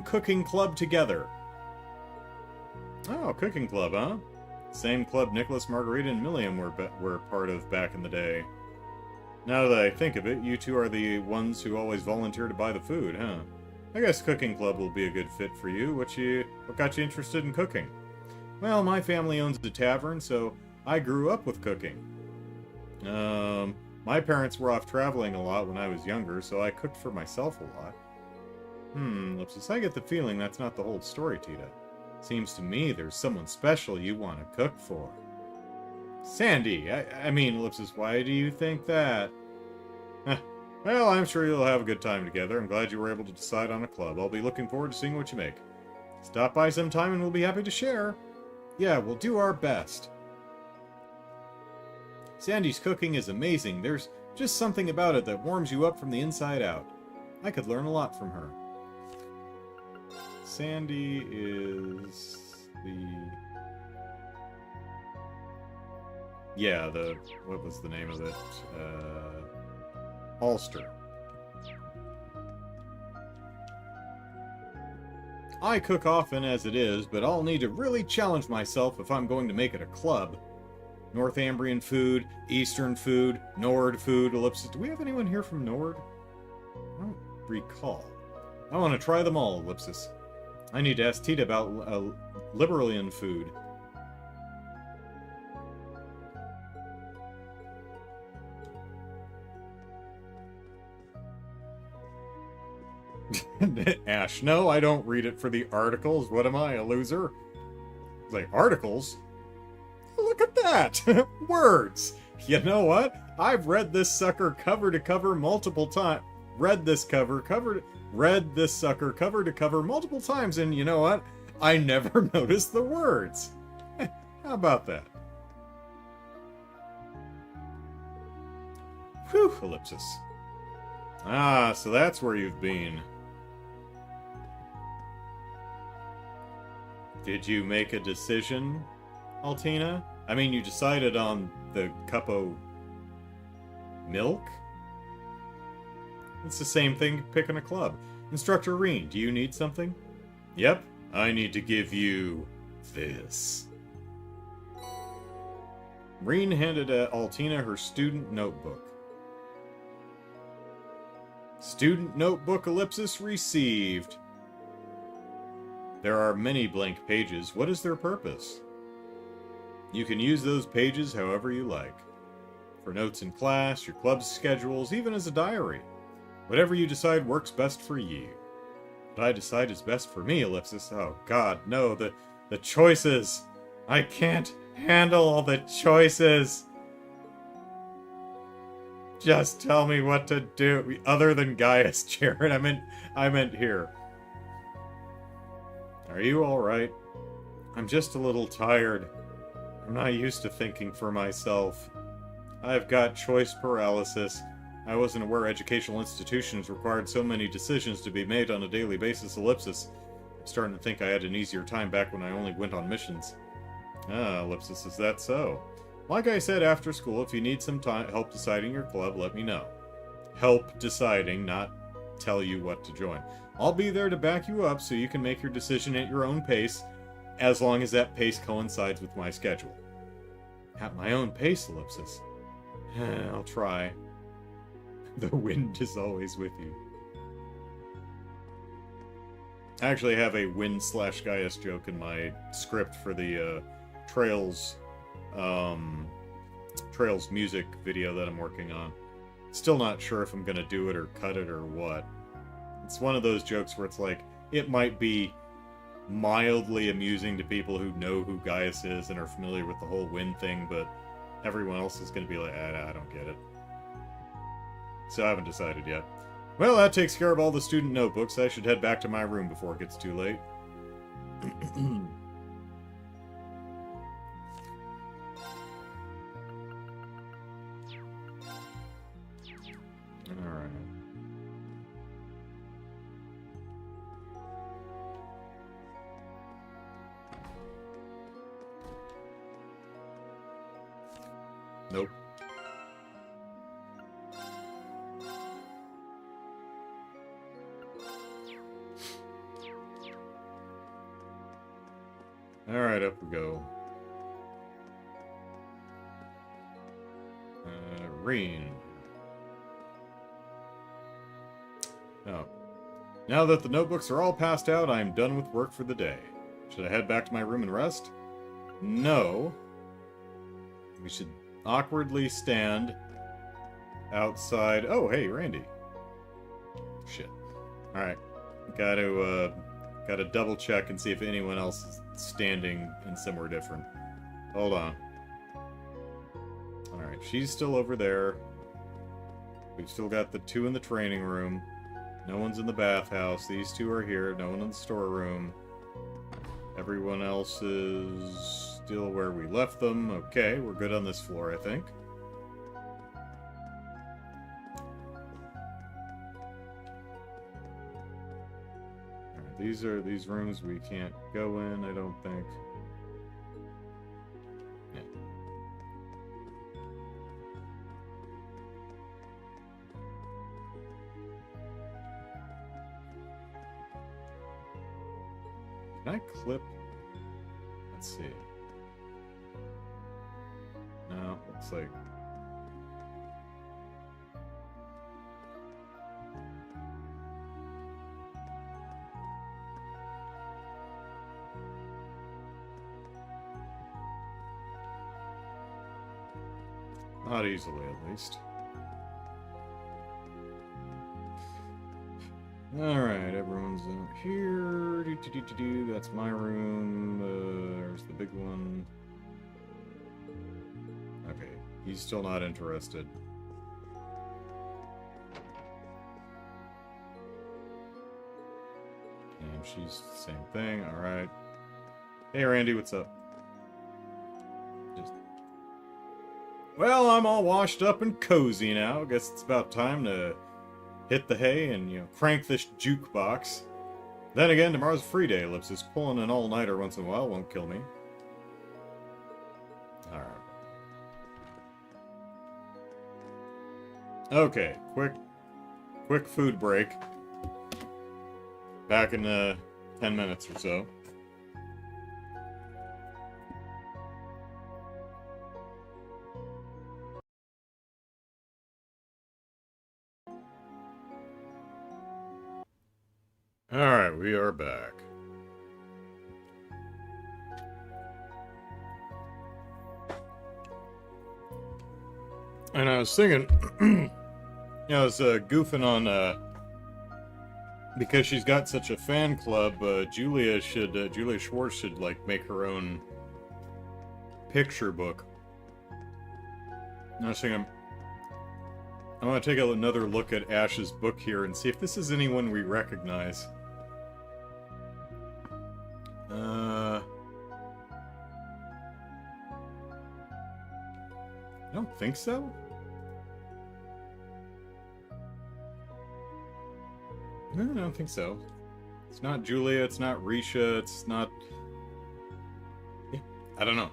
cooking club together. Oh, cooking club, huh? Same club Nicholas, Margarita, and Milliam were part of back in the day. Now that I think of it, you two are the ones who always volunteer to buy the food, huh? I guess cooking club will be a good fit for you. What got you interested in cooking? Well, my family owns a tavern, so I grew up with cooking. My parents were off traveling a lot when I was younger, so I cooked for myself a lot. Lipsis, I get the feeling that's not the whole story, Tita. Seems to me there's someone special you want to cook for. Sandy, I mean, Ellipsis, why do you think that? Well, I'm sure you'll have a good time together. I'm glad you were able to decide on a club. I'll be looking forward to seeing what you make. Stop by sometime and we'll be happy to share. Yeah, we'll do our best. Sandy's cooking is amazing. There's just something about it that warms you up from the inside out. I could learn a lot from her. Sandy is what was the name of it? Ulster. I cook often as it is, but I'll need to really challenge myself if I'm going to make it a club. Northambrian food, Eastern food, Nord food, Ellipsis. Do we have anyone here from Nord? I don't recall. I want to try them all, Ellipsis. I need to ask Tita about Liberalian food. Ash, no, I don't read it for the articles. What am I, a loser? Like, articles? Look at that! Words! You know what? I've read this sucker cover to cover multiple times. Read this sucker cover to cover multiple times, and you know what? I never noticed the words. How about that? Whew, Ellipsis. Ah, so that's where you've been. Did you make a decision, Altina? I mean, you decided on the cup of milk? It's the same thing picking a club. Instructor Rean, do you need something? Yep, I need to give you this. Rean handed Altina her student notebook. Student notebook ellipsis received. There are many blank pages. What is their purpose? You can use those pages however you like. For notes in class, your club's schedules, even as a diary. Whatever you decide works best for you. What I decide is best for me, ellipsis. Oh god, no, the choices. I can't handle all the choices. Just tell me what to do, other than Gaius, Jared. I meant here. Are you alright? I'm just a little tired. I'm not used to thinking for myself. I've got choice paralysis. I wasn't aware educational institutions required so many decisions to be made on a daily basis, ellipsis. I'm starting to think I had an easier time back when I only went on missions. Ah, ellipsis, is that so? Like I said after school, if you need some help deciding your club, let me know. Help deciding, not tell you what to join. I'll be there to back you up so you can make your decision at your own pace, as long as that pace coincides with my schedule. At my own pace, ellipsis. I'll try. The wind is always with you. I actually have a wind/Gaius joke in my script for the Trails music video that I'm working on. Still not sure if I'm gonna do it or cut it or what. It's one of those jokes where it's like, it might be mildly amusing to people who know who Gaius is and are familiar with the whole wind thing, but everyone else is gonna be like, I don't get it. So I haven't decided yet. Well, that takes care of all the student notebooks. I should head back to my room before it gets too late. Alright. Nope. Alright, up we go. Rean. Oh. Now that the notebooks are all passed out, I am done with work for the day. Should I head back to my room and rest? No. We should awkwardly stand outside. Oh, hey, Randy. Shit. Alright. Gotta double check and see if anyone else is standing in somewhere different. Hold on. Alright, she's still over there. We've still got the two in the training room. No one's in the bathhouse. These two are here. No one in the storeroom. Everyone else is still where we left them. Okay, we're good on this floor, I think. Alright, these are these rooms we can't go in, I don't think. Yeah. Can I clip? Let's see. No, looks like... Not easily, at least. Alright, everyone's in here. That's my room. There's the big one. Okay, he's still not interested. And she's the same thing, alright. Hey Randy, what's up? Well, I'm all washed up and cozy now. Guess it's about time to hit the hay and, crank this jukebox. Then again, tomorrow's a free day. Ellipsis. Pulling an all-nighter once in a while won't kill me. Alright. Okay, quick food break. Back in 10 minutes or so. Alright, we are back. And I was thinking, I was goofing on, because she's got such a fan club, Julia Schwartz should, like, make her own picture book. And I was thinking, I want to take another look at Ash's book here and see if this is anyone we recognize. I don't think so. No, I don't think so. It's not Julia, it's not Risha, it's not... Yeah, I don't know.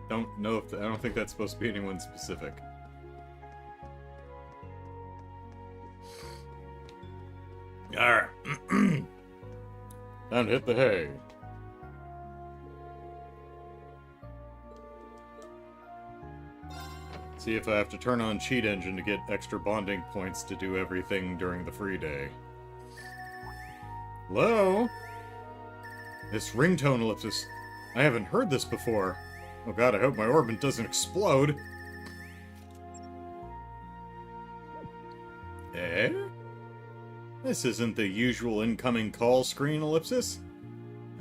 Don't know if... I don't think that's supposed to be anyone specific. Alright. Time to hit the hay. See if I have to turn on Cheat Engine to get extra bonding points to do everything during the free day. Hello? This ringtone ellipsis. I haven't heard this before. Oh god, I hope my orbit doesn't explode. Eh? This isn't the usual incoming call screen ellipsis.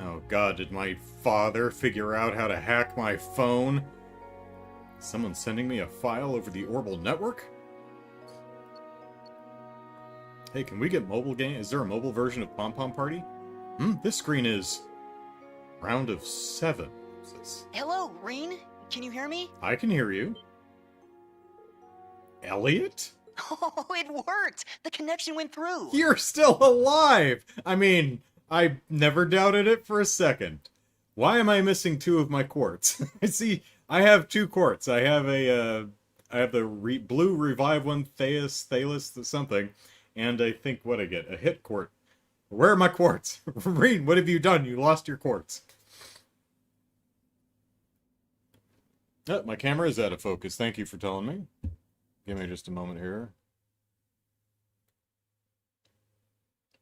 Oh god, did my father figure out how to hack my phone? Is someone sending me a file over the Orbital network? Hey, can we get mobile game? Is there a mobile version of Pom Pom Party? This screen is... Round of 7. Hello, Rean? Can you hear me? I can hear you. Elliot? Oh, it worked! The connection went through! You're still alive! I mean, I never doubted it for a second. Why am I missing 2 of my quartz? See, I have 2 quartz. I have a, I have the blue Revive one, Thalys, something. And I think, what I get? A hit quart. Where are my quartz? Rean, what have you done? You lost your quartz. Oh, my camera is out of focus. Thank you for telling me. Give me just a moment here.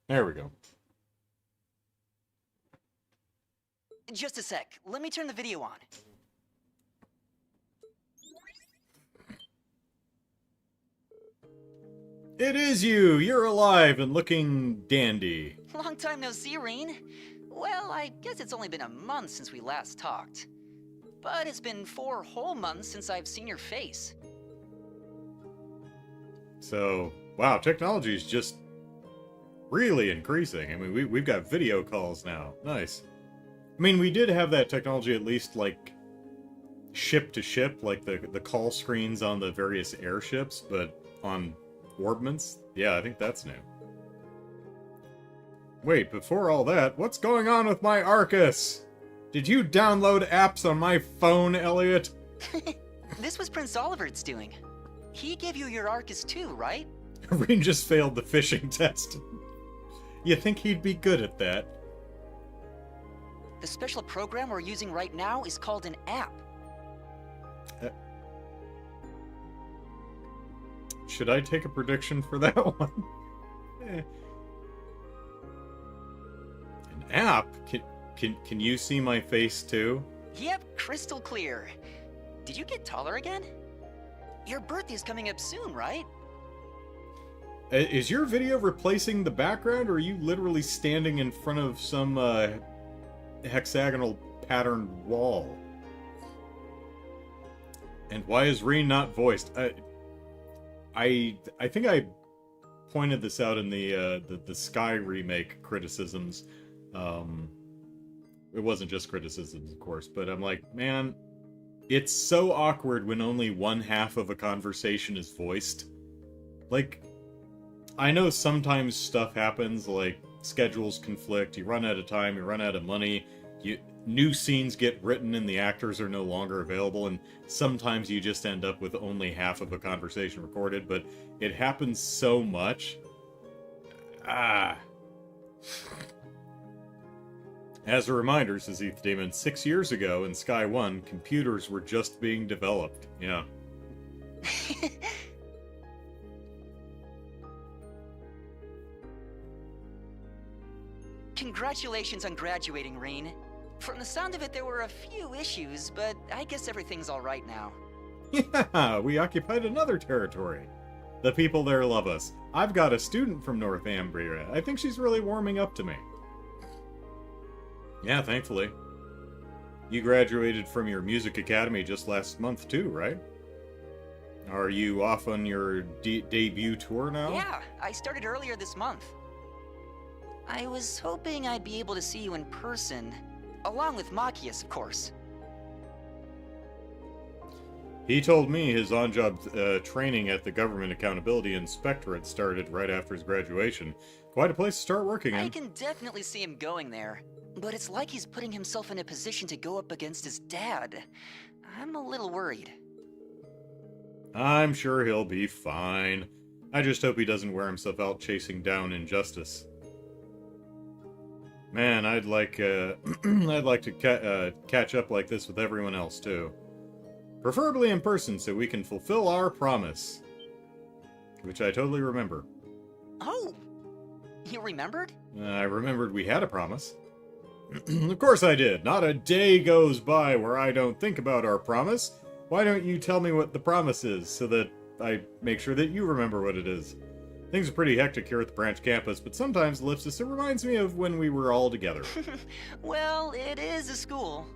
There we go. Just a sec. Let me turn the video on. It is you! You're alive and looking dandy. Long time no see, Rean. Well, I guess it's only been a month since we last talked. But it's been 4 whole months since I've seen your face. So, wow, technology is just really increasing. I mean, we've got video calls now. Nice. I mean, we did have that technology at least, like, ship to ship, like the call screens on the various airships, but on orbments? Yeah, I think that's new. Wait, before all that, what's going on with my Arcus? Did you download apps on my phone, Elliot? This was Prince Oliver's doing. He gave you your Arcus too, right? Rean just failed the phishing test. You think he'd be good at that? The special program we're using right now is called an app. Should I take a prediction for that one? An app? Can you see my face too? Yep, crystal clear. Did you get taller again? Your birthday's coming up soon, right? Is your video replacing the background, or are you literally standing in front of some hexagonal patterned wall? And why is Rean not voiced? I think I pointed this out in the Sky remake criticisms. It wasn't just criticisms, of course, but I'm like, man, it's so awkward when only one half of a conversation is voiced. Like, I know sometimes stuff happens, like schedules conflict, you run out of time, you run out of money, new scenes get written and the actors are no longer available, and sometimes you just end up with only half of a conversation recorded, but it happens so much. As a reminder, says Eth Damon, 6 years ago in Sky 1, computers were just being developed. Yeah. Congratulations on graduating, Rean. From the sound of it, there were a few issues, but I guess everything's all right now. Yeah, we occupied another territory. The people there love us. I've got a student from Northumbria. I think she's really warming up to me. Yeah, thankfully. You graduated from your music academy just last month too, right? Are you off on your debut tour now? Yeah, I started earlier this month. I was hoping I'd be able to see you in person, along with Machias, of course. He told me his on-job training at the Government Accountability Inspectorate started right after his graduation. Quite a place to start working in. I can definitely see him going there, but it's like he's putting himself in a position to go up against his dad. I'm a little worried. I'm sure he'll be fine. I just hope he doesn't wear himself out chasing down injustice. Man, I'd like to catch up like this with everyone else too. Preferably in person so we can fulfill our promise. Which I totally remember. Oh! You remembered? I remembered we had a promise. Of course I did. Not a day goes by where I don't think about our promise. Why don't you tell me what the promise is so that I make sure that you remember what it is? Things are pretty hectic here at the branch campus, but sometimes, Ellipsis, it reminds me of when we were all together. Well, it is a school.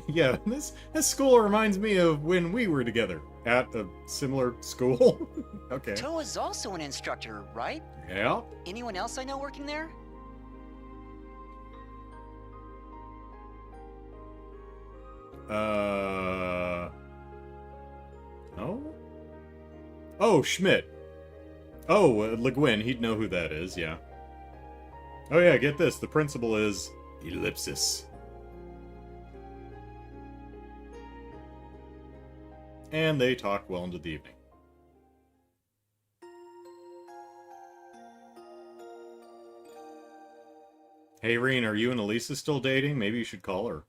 Yeah, this school reminds me of when we were together at a similar school. Okay. Toa's also an instructor, right? Yeah. Anyone else I know working there? Oh? Oh, Schmidt. Oh, Le Guin, he'd know who that is, yeah. Oh yeah, get this, the principal is Ellipsis. And they talk well into the evening. Hey, Rean, are you and Elisa still dating? Maybe you should call her.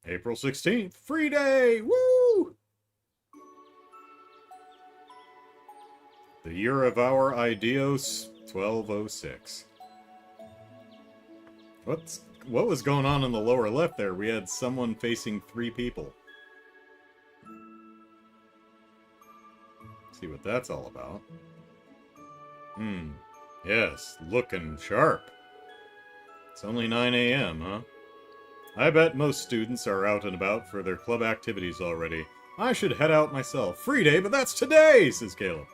April 16th, free day! Woo! The year of our Ideos, 1206. What was going on in the lower left there? We had someone facing 3 people. See what that's all about. Yes, looking sharp. It's only 9 a.m., huh? I bet most students are out and about for their club activities already. I should head out myself. Free day, but that's today, says Caleb.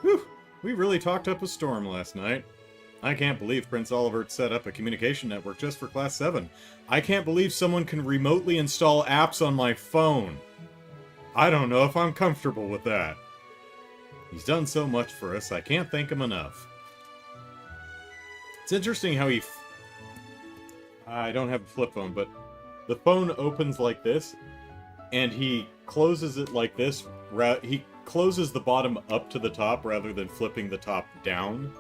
Whew, we really talked up a storm last night. I can't believe Prince Olivert set up a communication network just for Class 7. I can't believe someone can remotely install apps on my phone. I don't know if I'm comfortable with that. He's done so much for us, I can't thank him enough. It's interesting how he... I don't have a flip phone, but the phone opens like this, and he closes it like this. He closes the bottom up to the top rather than flipping the top down.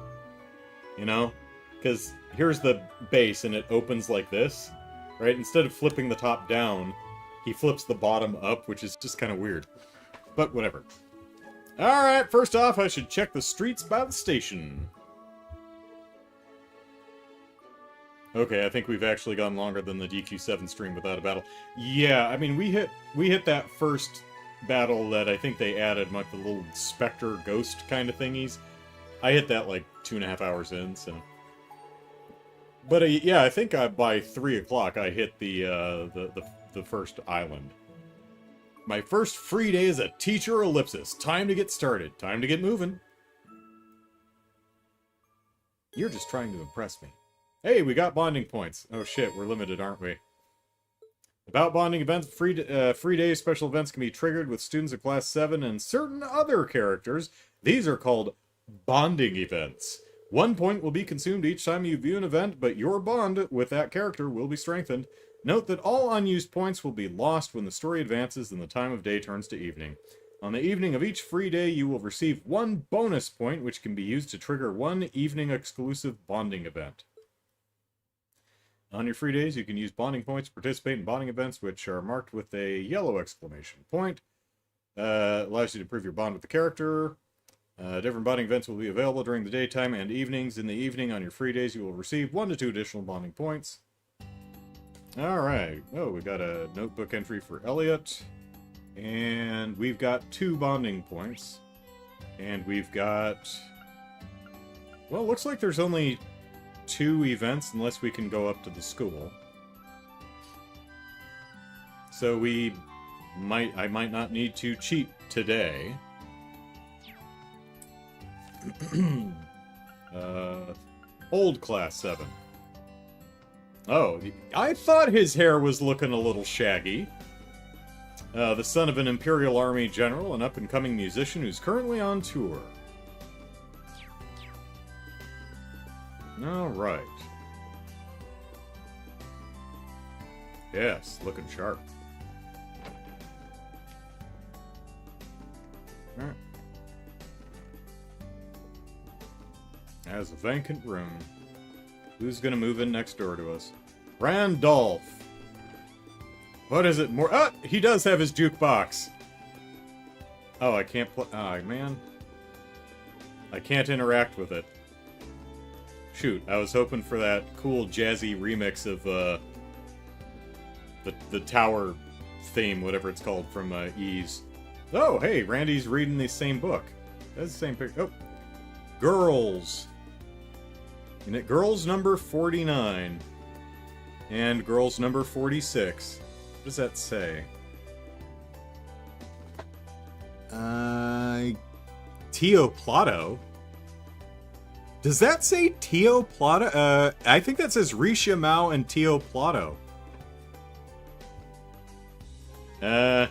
You know? Because here's the base, and it opens like this, right? Instead of flipping the top down, he flips the bottom up, which is just kind of weird. But whatever. Alright, first off, I should check the streets by the station. Okay, I think we've actually gone longer than the DQ7 stream without a battle. Yeah, I mean, we hit that first battle that I think they added, like the little specter ghost kind of thingies. I hit that like 2.5 hours in, so... But yeah, I think by 3 o'clock I hit the first island. My first free day as a teacher, Ellipsis. Time to get started. Time to get moving. You're just trying to impress me. Hey, we got bonding points. Oh shit, we're limited, aren't we? About bonding events, free day special events can be triggered with students of Class 7 and certain other characters. These are called bonding events. 1 point will be consumed each time you view an event, but your bond with that character will be strengthened. Note that all unused points will be lost when the story advances and the time of day turns to evening. On the evening of each free day, you will receive 1 bonus point, which can be used to trigger 1 evening-exclusive bonding event. On your free days, you can use bonding points to participate in bonding events, which are marked with a yellow exclamation point. Allows you to improve your bond with the character. Different bonding events will be available during the daytime and evenings. In the evening, on your free days, you will receive 1 to 2 additional bonding points. Alright. Oh, we got a notebook entry for Elliot. And we've got 2 bonding points. And we've got... Well, looks like there's only 2 events, unless we can go up to the school. So I might not need to cheat today. Old Class 7. Oh, I thought his hair was looking a little shaggy. The son of an Imperial Army general, an up-and-coming musician who's currently on tour. Alright. Yes, looking sharp. Alright. As a vacant room. Who's gonna move in next door to us? Randolph! What is it more? Ah! He does have his jukebox! Oh, I can't play. Oh, man. I can't interact with it. Shoot, I was hoping for that cool jazzy remix of, the tower theme, whatever it's called, from, Ease. Oh, hey, Randy's reading the same book. That's the same picture. Oh. Girls. And it girls number 49. And girls number 46. What does that say? Tio Plato? Does that say Tio Plato? I think that says Risha Mao and Tio Plato. Well,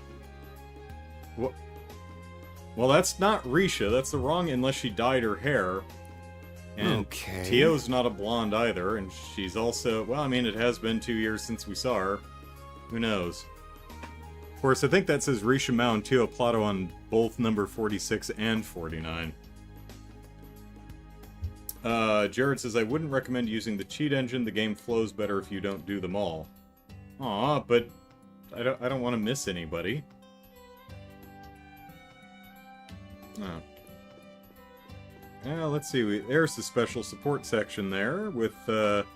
that's not Risha. That's the wrong, unless she dyed her hair. And Okay. Tio's not a blonde either, and she's also... Well, I mean, it has been 2 years since we saw her. Who knows? Of course, I think that says Risha Mao and Tio Plato on both number 46 and 49. Jared says, I wouldn't recommend using the cheat engine. The game flows better if you don't do them all. Aw, but I don't want to miss anybody. Oh. Yeah, let's see. There's the special support section there with, let's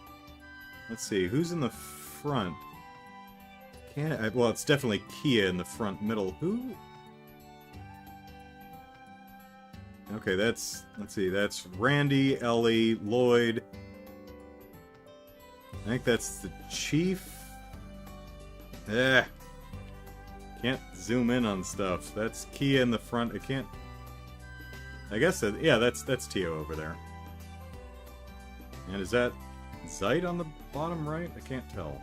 see, who's in the front? Well, it's definitely Kia in the front middle. Who? Okay, let's see, that's Randy, Ellie, Lloyd. I think that's the chief. Can't zoom in on stuff. That's Kia in the front. I can't... I guess yeah, that's Tio over there. And is that Zeit on the bottom right? I can't tell.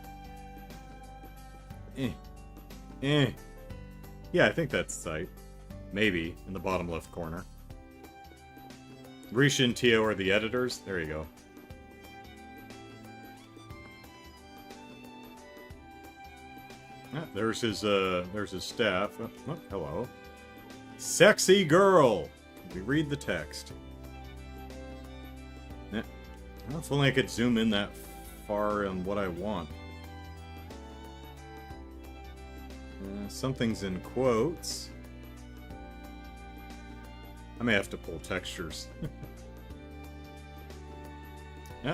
Yeah, I think that's Zeit. Maybe in the bottom left corner. Risha and Tio are the editors. There you go. There's his staff. Oh, hello. Sexy girl. We read the text. Well, if only I could zoom in that far on what I want. Something's in quotes. I may have to pull textures.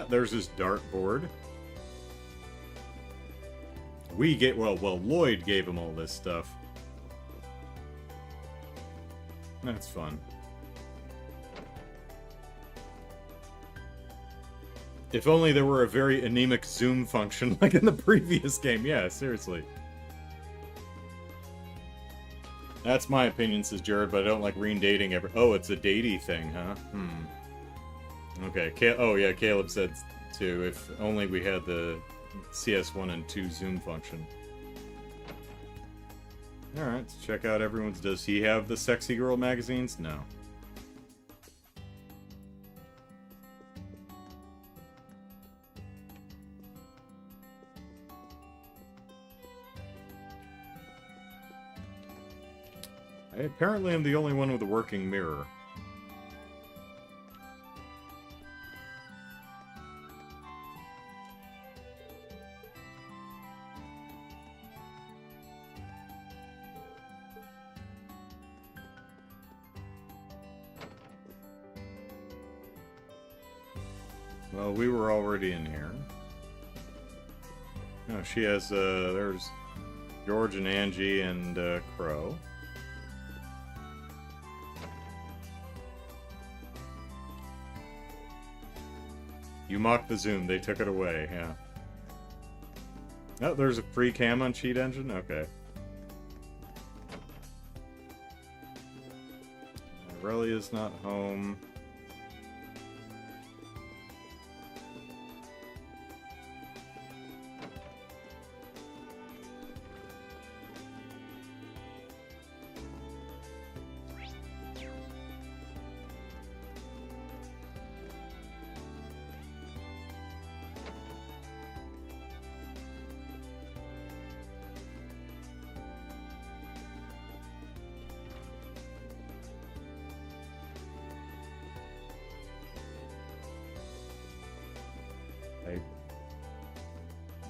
There's his dartboard. Well, Lloyd gave him all this stuff. That's fun. If only there were a very anemic zoom function like in the previous game. Yeah, seriously. That's my opinion, says Jared, but I don't like Rean dating ever. Oh, it's a datey thing, huh? Okay. Oh, yeah, Caleb said too. If only we had the CS1 and 2 zoom function. Alright, let's check out everyone's. Does he have the sexy girl magazines? No. I apparently am the only one with a working mirror. Well, we were already in here. No, she has, there's George and Angie and, Crow. You mocked the zoom, they took it away, yeah. Oh, there's a free cam on Cheat Engine? Okay. Aurelia's not home.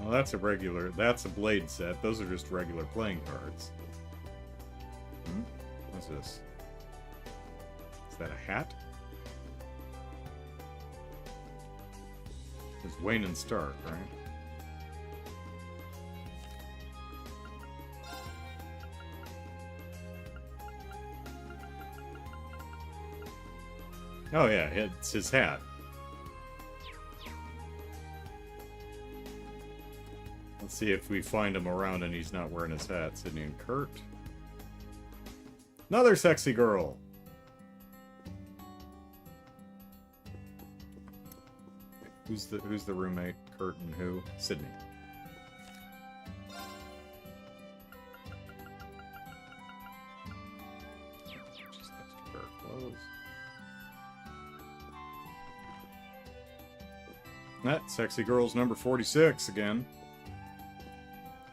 Well, that's a blade set. Those are just regular playing cards. Hmm? What's this? Is that a hat? It's Wayne and Stark, right? Oh yeah, it's his hat. Let's see if we find him around and he's not wearing his hat. Sydney and Kurt. Another sexy girl. Who's the roommate? Kurt and who? Sydney. Just next to her clothes. That sexy girl's number 46 again.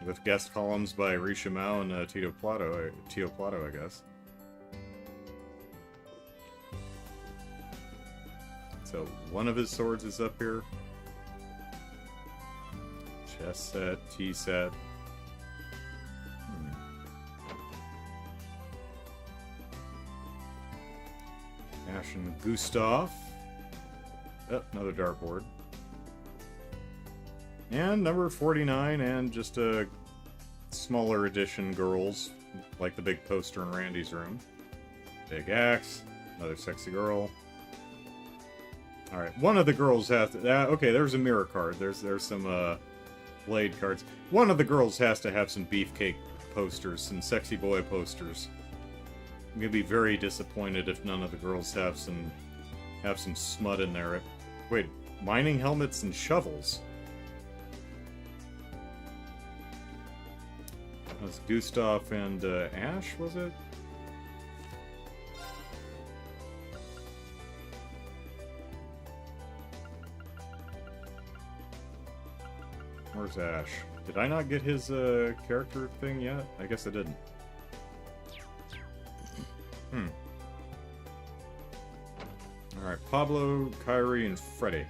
With guest columns by Risha Mao and Tio Plato, I guess. So one of his swords is up here. Chess set, tea set. Ash and Gustav. Oh, another dartboard. And number 49, and just a smaller edition girls, like the big poster in Randy's room. Big axe, another sexy girl. Alright, one of the girls has to... okay, there's a mirror card. There's some blade cards. One of the girls has to have some beefcake posters, some sexy boy posters. I'm gonna be very disappointed if none of the girls have some smut in there. Wait, mining helmets and shovels? That was Gustav and Ash, was it? Where's Ash? Did I not get his character thing yet? I guess I didn't. Alright, Pablo, Kyrie, and Freddy.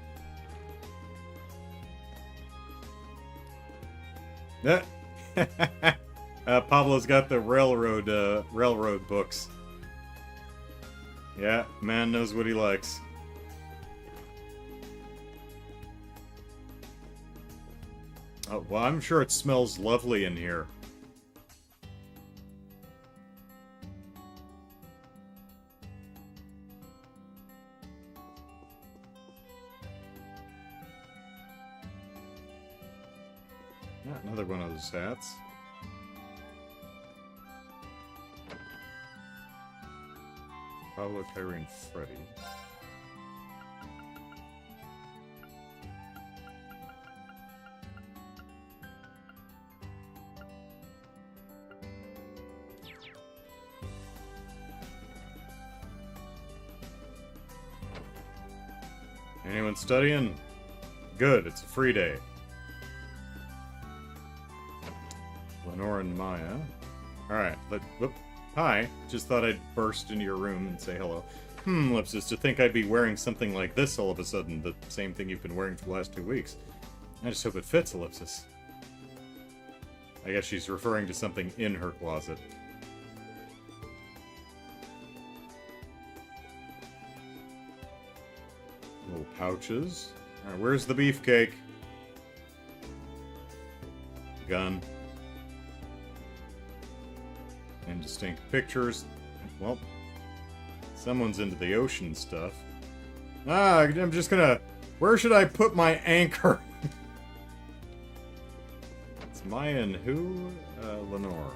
Pablo's got the railroad books. Yeah, man knows what he likes. Oh, well, I'm sure it smells lovely in here. Yeah, another one of those hats. Pablo, Kyrie, and Freddy. Anyone studying? Good, it's a free day. Lenore and Maya. Alright, whoop. Hi. Just thought I'd burst into your room and say hello. Ellipsis, to think I'd be wearing something like this all of a sudden. The same thing you've been wearing for the last 2 weeks. I just hope it fits, Ellipsis. I guess she's referring to something in her closet. Little pouches. Alright, where's the beefcake? Gun. Indistinct pictures. Well, someone's into the ocean stuff. I'm just gonna... Where should I put my anchor? It's Maya and who? Lenore.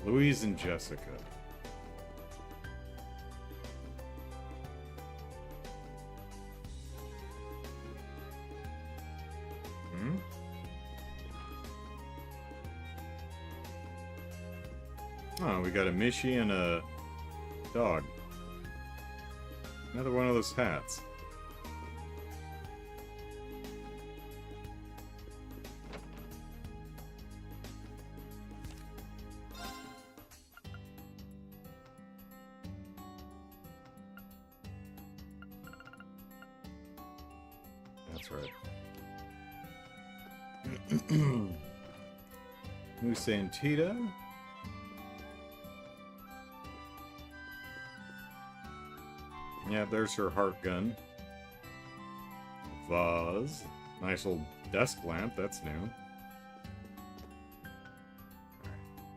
Louise and Jessica. Oh, we got a Mishi and a dog. Another one of those hats. That's right. Musa and Tita. Yeah, there's her heart gun. Vase. Nice old desk lamp, that's new.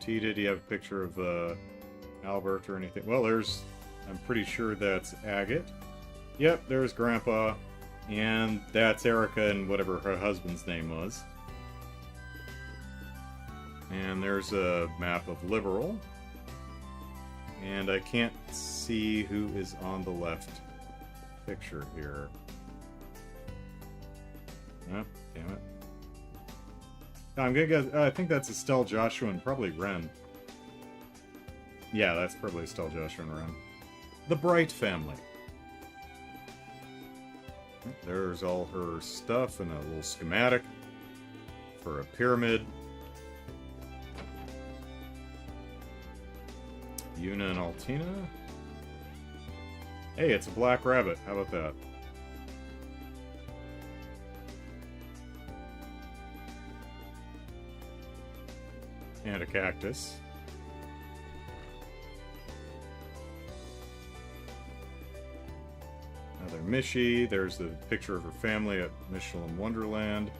Tita, do you have a picture of Albert or anything? Well, there's... I'm pretty sure that's Agate. Yep, there's Grandpa. And that's Erica and whatever her husband's name was. And there's a map of Liberal. And I can't see who is on the left picture here. Oh, damn it. No, I'm gonna guess, I think that's Estelle, Joshua, and probably Ren. Yeah, that's probably Estelle, Joshua, and Ren. The Bright family. There's all her stuff and a little schematic for a pyramid. Yuna and Altina. Hey, it's a black rabbit. How about that? And a cactus. Another Mishi. There's the picture of her family at Michelin Wonderland.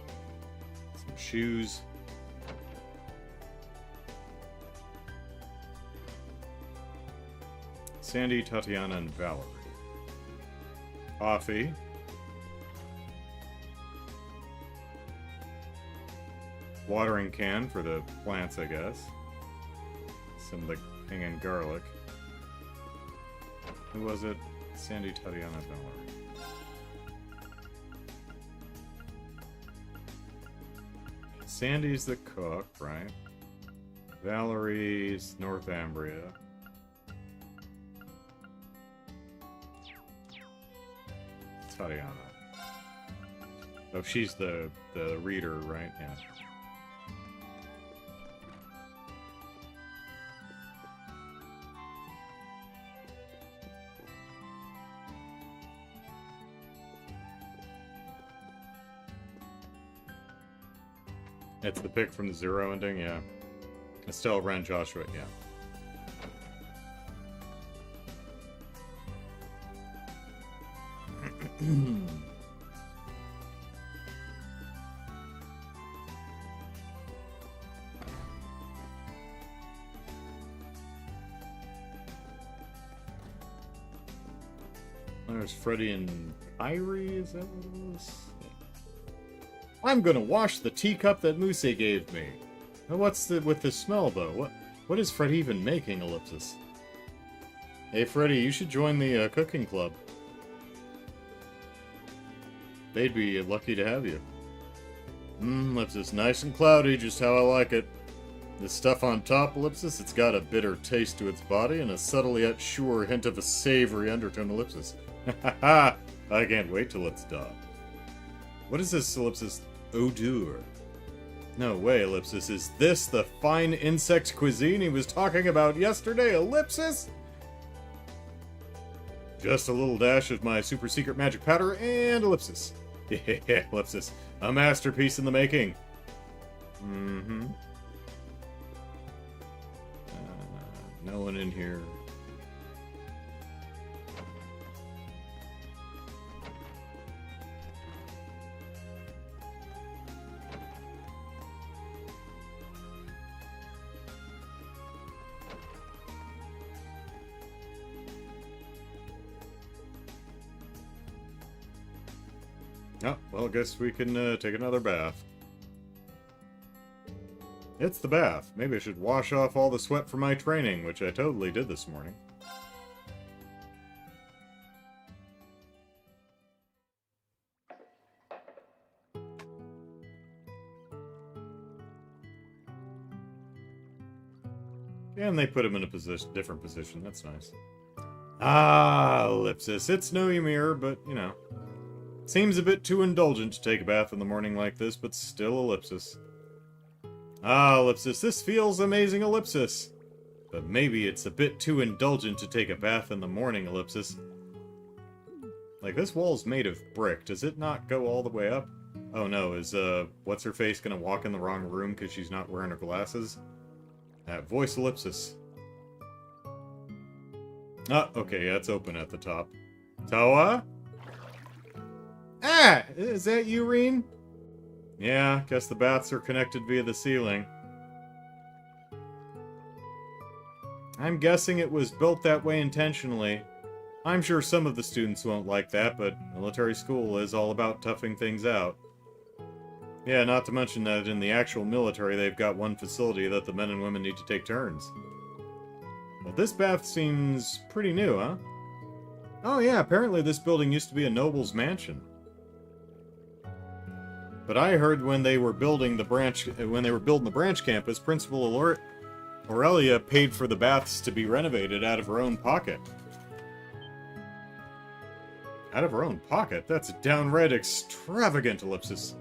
Some shoes. Sandy, Tatiana, and Valerie. Coffee. Watering can for the plants, I guess. Some of the king and garlic. Who was it? Sandy, Tatiana, Valerie. Sandy's the cook, right? Valerie's Northumbria. Tatiana. Oh, she's the reader, right? Yeah. It's the pick from the Zero ending, yeah. Estelle, Ren, Joshua, yeah. There's Freddy and Irie, is that what it was? I'm gonna wash the teacup that Muse gave me. Now what's with the smell, though? What is Freddy even making, Ellipsis? Hey, Freddy, you should join the cooking club. They'd be lucky to have you. Ellipsis, nice and cloudy, just how I like it. The stuff on top, Ellipsis, it's got a bitter taste to its body and a subtle yet sure hint of a savory undertone, Ellipsis. Ha ha! I can't wait till it's done. What is this, Ellipsis? Odeur. No way, Ellipsis. Is this the fine insect cuisine he was talking about yesterday, Ellipsis? Just a little dash of my super secret magic powder and Ellipsis. Yeah, Ellipsis. A masterpiece in the making. Mm-hmm. No one in here. Oh, well, I guess we can take another bath. It's the bath. Maybe I should wash off all the sweat from my training, which I totally did this morning. And they put him in a different position. That's nice. Ah, Ellipsis. It's no Ymir, but, you know. Seems a bit too indulgent to take a bath in the morning like this, but still Ellipsis. Ah, Ellipsis, this feels amazing, Ellipsis. But maybe it's a bit too indulgent to take a bath in the morning, Ellipsis. Like, this wall's made of brick. Does it not go all the way up? Oh no, is, what's-her-face gonna walk in the wrong room because she's not wearing her glasses? That voice, Ellipsis. Ah, okay, yeah, it's open at the top. Toa? Ah! Is that you, Rean? Yeah, guess the baths are connected via the ceiling. I'm guessing it was built that way intentionally. I'm sure some of the students won't like that, but military school is all about toughing things out. Yeah, not to mention that in the actual military they've got one facility that the men and women need to take turns. But this bath seems pretty new, huh? Oh yeah, apparently this building used to be a noble's mansion. But I heard when they were building the branch campus, Principal Aurelia paid for the baths to be renovated out of her own pocket. Out of her own pocket? That's downright extravagant, Ellipsis.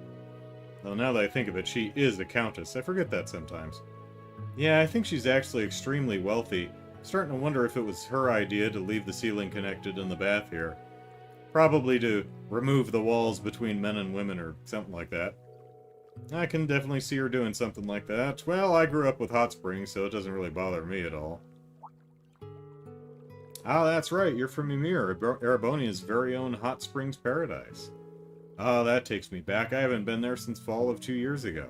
Though now that I think of it, she is a countess. I forget that sometimes. Yeah, I think she's actually extremely wealthy. Starting to wonder if it was her idea to leave the ceiling connected in the bath here. Probably to remove the walls between men and women or something like that. I can definitely see her doing something like that. Well, I grew up with hot springs, so it doesn't really bother me at all. Ah, that's right, you're from Ymir, Erebonia's very own hot springs paradise. Ah, that takes me back. I haven't been there since fall of 2 years ago.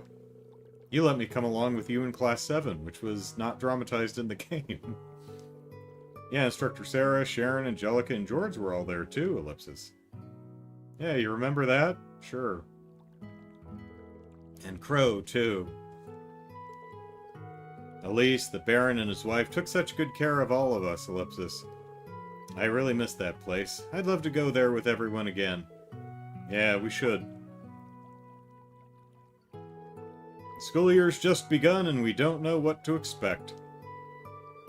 You let me come along with you in Class 7, which was not dramatized in the game. Yeah, Instructor Sarah, Sharon, Angelica, and George were all there too, Ellipsis. Yeah, you remember that? Sure. And Crow, too. Elise, the Baron, and his wife took such good care of all of us, Ellipsis. I really miss that place. I'd love to go there with everyone again. Yeah, we should. School year's just begun, and we don't know what to expect.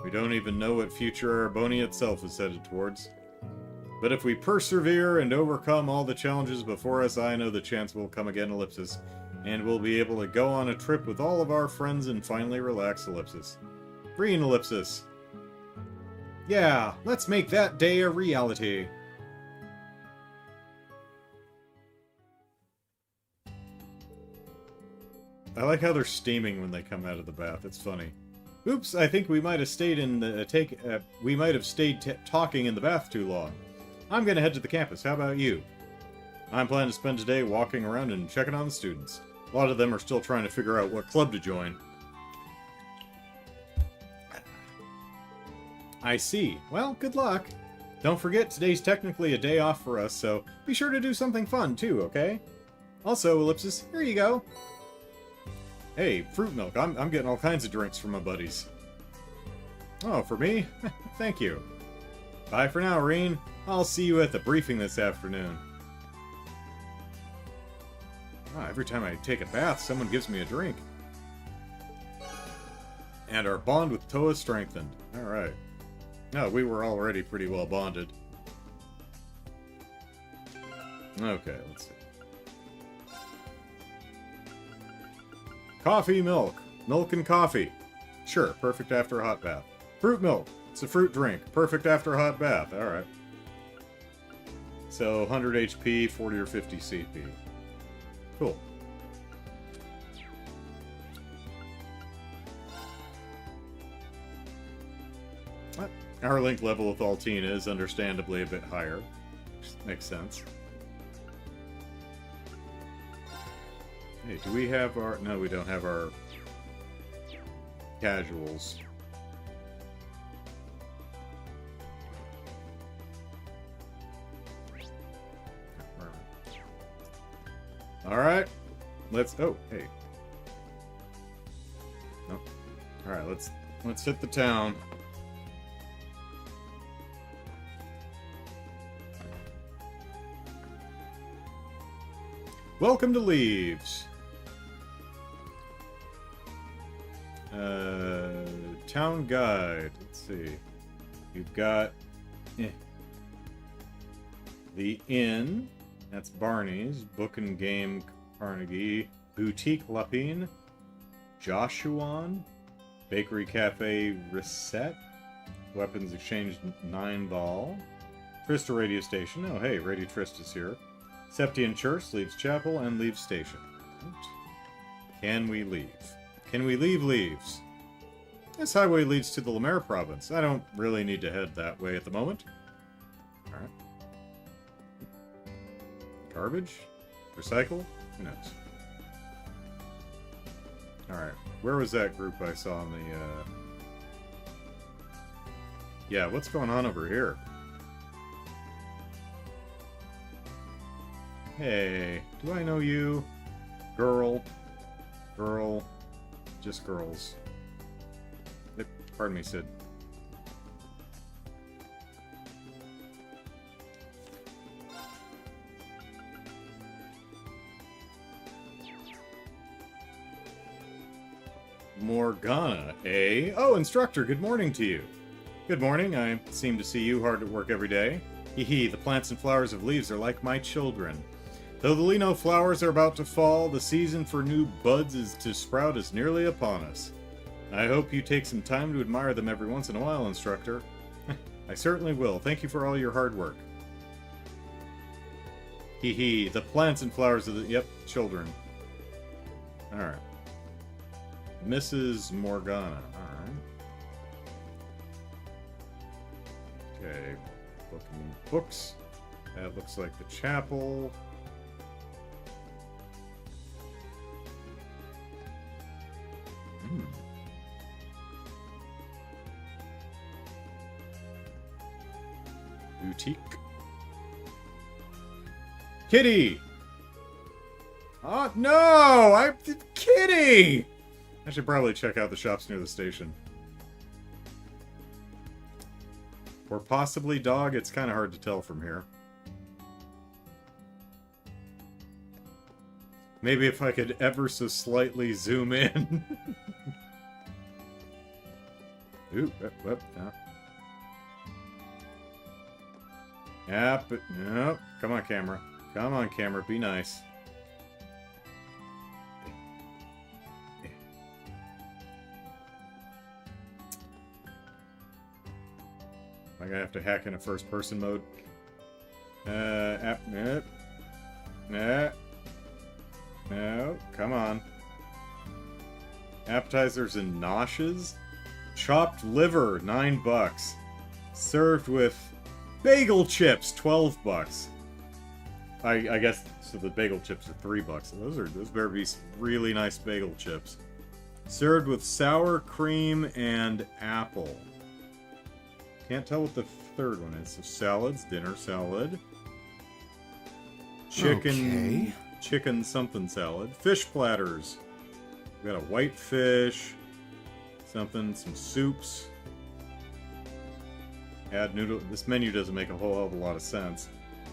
We don't even know what future Erebonia itself is headed towards. But if we persevere and overcome all the challenges before us, I know the chance will come again, Ellipsis, and we'll be able to go on a trip with all of our friends and finally relax, Ellipsis. Rean, Ellipsis. Yeah, let's make that day a reality. I like how they're steaming when they come out of the bath. It's funny. Oops, I think we might have stayed in the talking in the bath too long. I'm gonna head to the campus. How about you? I'm planning to spend today walking around and checking on the students. A lot of them are still trying to figure out what club to join. I see. Well, good luck. Don't forget, today's technically a day off for us, so be sure to do something fun too, okay? Also, Ellipsis, here you go. Hey, fruit milk. I'm getting all kinds of drinks from my buddies. Oh, for me? Thank you. Bye for now, Rean. I'll see you at the briefing this afternoon. Every time I take a bath, someone gives me a drink. And our bond with Toa strengthened. Alright. No, we were already pretty well bonded. Okay, let's see. Coffee, milk. Milk and coffee. Sure, perfect after a hot bath. Fruit milk. It's a fruit drink. Perfect after a hot bath. Alright. So, 100 HP, 40 or 50 CP. Cool. Our link level with Altina is understandably a bit higher. Which makes sense. Hey, do we have our... No, we don't have our casuals. Alright. Let's... Oh, hey. Nope. Alright, let's hit the town. Welcome to Leaves. Town guide. Let's see. You've got the inn. That's Barney's. Book and Game Carnegie. Boutique Lapine. Joshuan. Bakery Cafe Reset. Weapons Exchange 9 Ball. Trista Radio Station. Oh, hey, Radio Trista's here. Septian Church, Leaves Chapel, and Leaves Station. Can we leave? Can we leave Leaves? This highway leads to the Lemaire province. I don't really need to head that way at the moment. Alright. Garbage? Recycle? Who knows? Alright. Where was that group I saw in the, Yeah, what's going on over here? Hey, do I know you? Girl. Girl. Just girls. Pardon me, Sid. Morgana, eh? Oh, Instructor, good morning to you. Good morning, I seem to see you hard at work every day. Hee hee, the plants and flowers of Leaves are like my children. Though the Lino flowers are about to fall, the season for new buds to sprout is nearly upon us. I hope you take some time to admire them every once in a while, Instructor. I certainly will. Thank you for all your hard work. Hee hee, the plants and flowers of the... Yep, children. Alright. Mrs. Morgana. Alright. Okay. Books. That looks like the chapel. Boutique. Kitty! Oh, no! Kitty! I should probably check out the shops near the station. Or possibly dog. It's kind of hard to tell from here. Maybe if I could ever so slightly zoom in. Ooh, whoop, no. Yeah, but no. Come on, camera. Come on, camera. Be nice. Am I gonna have to hack into first-person mode? No, come on. Appetizers and noshes? Chopped liver, $9. Served with bagel chips, $12. I guess so. The bagel chips are $3. Those better be really nice bagel chips. Served with sour cream and apple. Can't tell what the third one is. So salads, dinner salad. Chicken. Okay. Chicken something salad. Fish platters. We got a white fish. Something. Some soups. Add noodle. This menu doesn't make a whole hell of a lot of sense.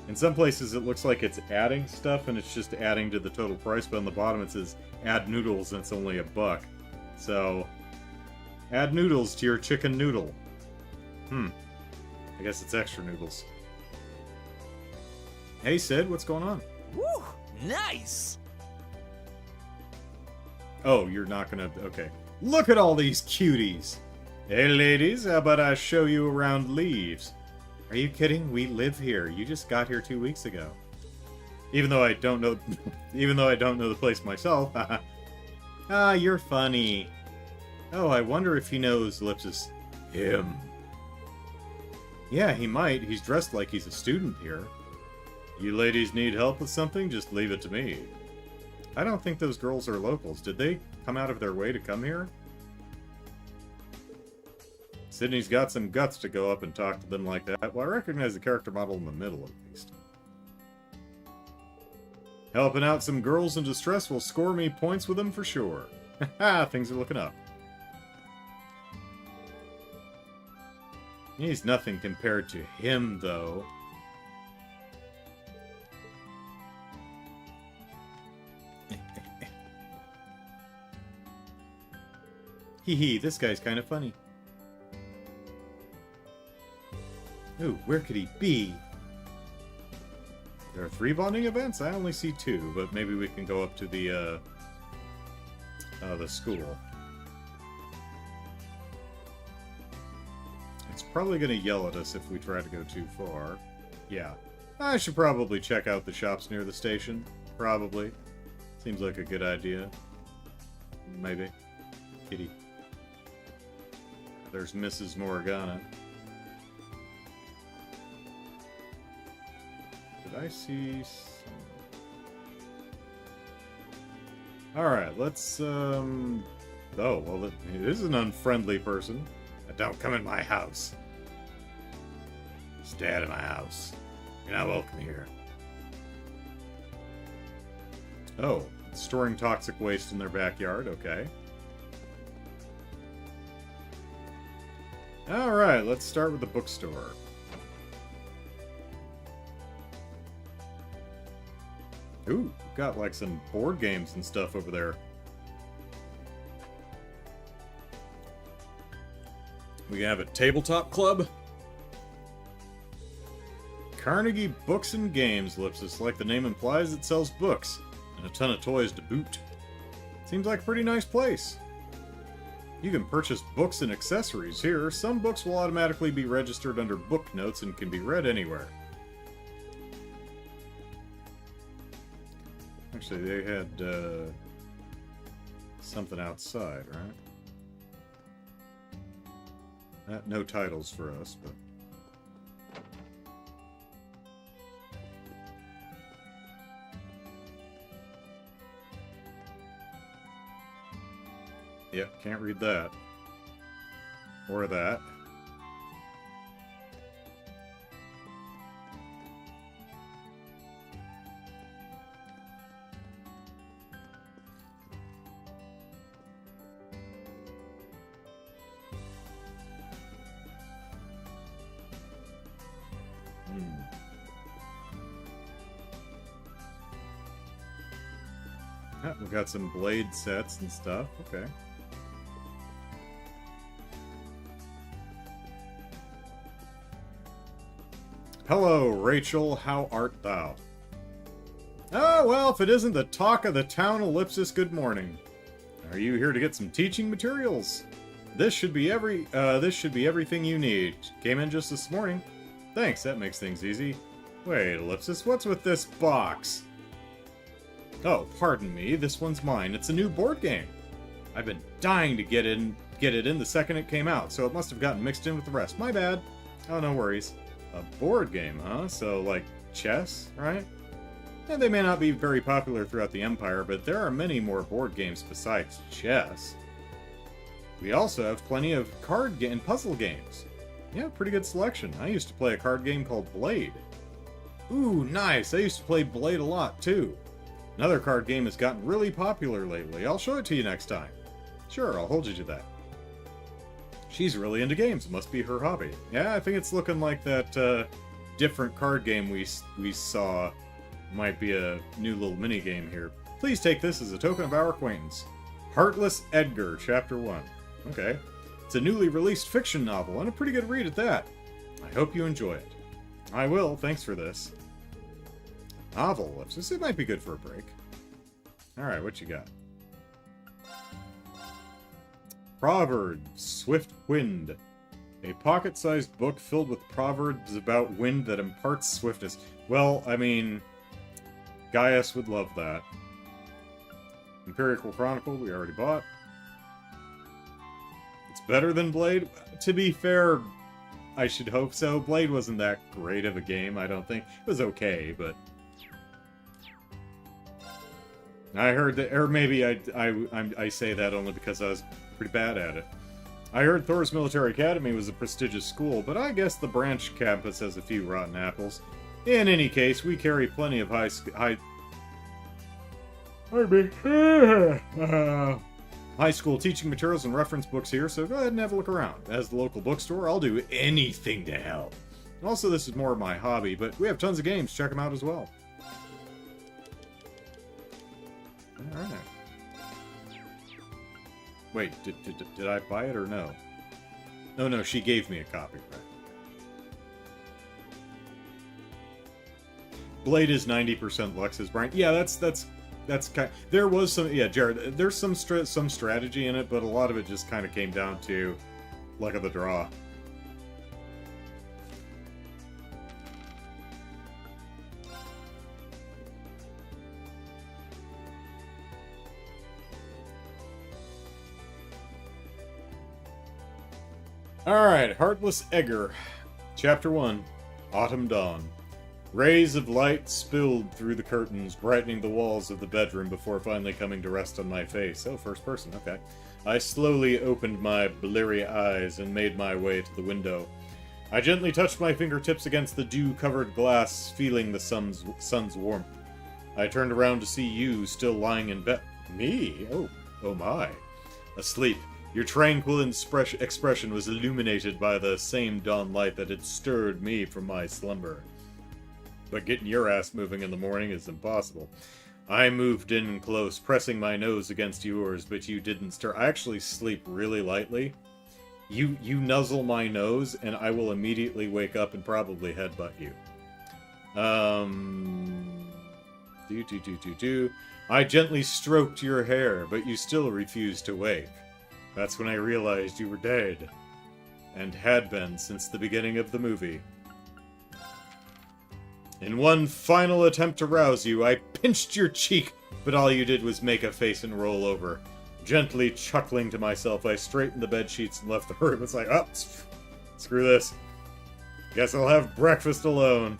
In some places it looks like it's adding stuff and it's just adding to the total price, but on the bottom it says add noodles and it's only $1. So, add noodles to your chicken noodle. I guess it's extra noodles. Hey Sid, what's going on? Woo! Nice! Oh, you're not gonna... Okay. Look at all these cuties! Hey ladies, how about I show you around Leaves? Are you kidding? We live here. You just got here 2 weeks ago. Even though I don't know... even though I don't know the place myself. Ah, you're funny. Oh, I wonder if he knows Ellipsis. Him. Yeah, he might. He's dressed like he's a student here. You ladies need help with something? Just leave it to me. I don't think those girls are locals. Did they come out of their way to come here? Sydney's got some guts to go up and talk to them like that. Well, I recognize the character model in the middle, at least. Helping out some girls in distress will score me points with them for sure. Haha, things are looking up. He's nothing compared to him, though. Hee hee, this guy's kind of funny. Ooh, where could he be? There are 3 bonding events? I only see 2, but maybe we can go up to the school. It's probably going to yell at us if we try to go too far. Yeah. I should probably check out the shops near the station. Probably. Seems like a good idea. Maybe. Kitty. There's Mrs. Morgana. Did I see... Alright, let's, Oh, well, it is an unfriendly person. Don't come in my house. Stay out of my house. You're not welcome here. Oh, storing toxic waste in their backyard, okay. Alright, let's start with the bookstore. Ooh, we've got like some board games and stuff over there. We have a tabletop club. Carnegie Books and Games, Ellipsis. Like the name implies, it sells books. And a ton of toys to boot. Seems like a pretty nice place. You can purchase books and accessories here. Some books will automatically be registered under book notes and can be read anywhere. Actually, they had something outside, right? No titles for us, but... Yep, can't read that. Or that. Yeah, we've got some blade sets and stuff. Okay. Hello, Rachel. How art thou? Oh, well, if it isn't the talk of the town, Ellipsis, good morning. Are you here to get some teaching materials? This should be everything you need. Came in just this morning. Thanks, that makes things easy. Wait, Ellipsis, what's with this box? Oh, pardon me, this one's mine. It's a new board game. I've been dying to get it in the second it came out, so it must have gotten mixed in with the rest. My bad. Oh, no worries. A board game, huh? So, like, chess, right? And they may not be very popular throughout the Empire, but there are many more board games besides chess. We also have plenty of card and puzzle games. Yeah, pretty good selection. I used to play a card game called Blade. Ooh, nice! I used to play Blade a lot, too. Another card game has gotten really popular lately. I'll show it to you next time. Sure, I'll hold you to that. She's really into games. It must be her hobby. Yeah, I think it's looking like that different card game we saw might be a new little mini game here. Please take this as a token of our acquaintance. Heartless Edgar, Chapter 1. Okay. It's a newly released fiction novel, and a pretty good read at that. I hope you enjoy it. I will, thanks for this. Novel, this might be good for a break. Alright, what you got? Proverbs, Swift Wind. A pocket-sized book filled with proverbs about wind that imparts swiftness. Well, I mean, Gaius would love that. Empirical Chronicle, we already bought. It's better than Blade? To be fair, I should hope so. Blade wasn't that great of a game, I don't think. It was okay, but... I heard that, or maybe I say that only because I was pretty bad at it. I heard Thor's Military Academy was a prestigious school, but I guess the branch campus has a few rotten apples. In any case, we carry plenty of high school teaching materials and reference books here, so go ahead and have a look around. As the local bookstore, I'll do anything to help. Also, this is more of my hobby, but we have tons of games. Check them out as well. Alright. Wait, did I buy it or no? No, she gave me a copy, right? Blade is 90% Lux's Brian. Yeah, that's kind. There was some. Yeah, Jared. There's some strategy in it, but a lot of it just kind of came down to luck of the draw. Alright, Heartless Edgar. Chapter 1. Autumn Dawn. Rays of light spilled through the curtains, brightening the walls of the bedroom before finally coming to rest on my face. Oh, first person, okay. I slowly opened my bleary eyes and made my way to the window. I gently touched my fingertips against the dew-covered glass, feeling the sun's warmth. I turned around to see you still lying in bed. Me? Oh my. Asleep. Your tranquil expression was illuminated by the same dawn light that had stirred me from my slumber. But getting your ass moving in the morning is impossible. I moved in close, pressing my nose against yours, but you didn't stir. I actually sleep really lightly. You nuzzle my nose, and I will immediately wake up and probably headbutt you. I gently stroked your hair, but you still refused to wake. That's when I realized you were dead, and had been since the beginning of the movie. In one final attempt to rouse you, I pinched your cheek, but all you did was make a face and roll over. Gently chuckling to myself, I straightened the bedsheets and left the room. It's like, oh, screw this. Guess I'll have breakfast alone.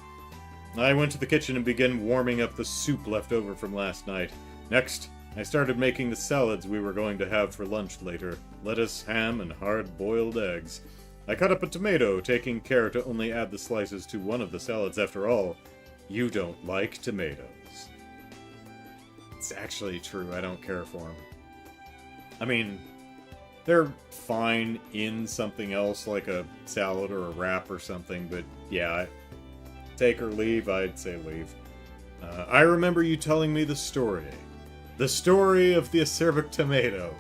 I went to the kitchen and began warming up the soup left over from last night. Next, I started making the salads we were going to have for lunch later. Lettuce, ham, and hard-boiled eggs. I cut up a tomato, taking care to only add the slices to one of the salads. After all, you don't like tomatoes. It's actually true, I don't care for them. I mean, they're fine in something else, like a salad or a wrap or something, but yeah, take or leave, I'd say leave. I remember you telling me the story. The story of the acerbic tomato,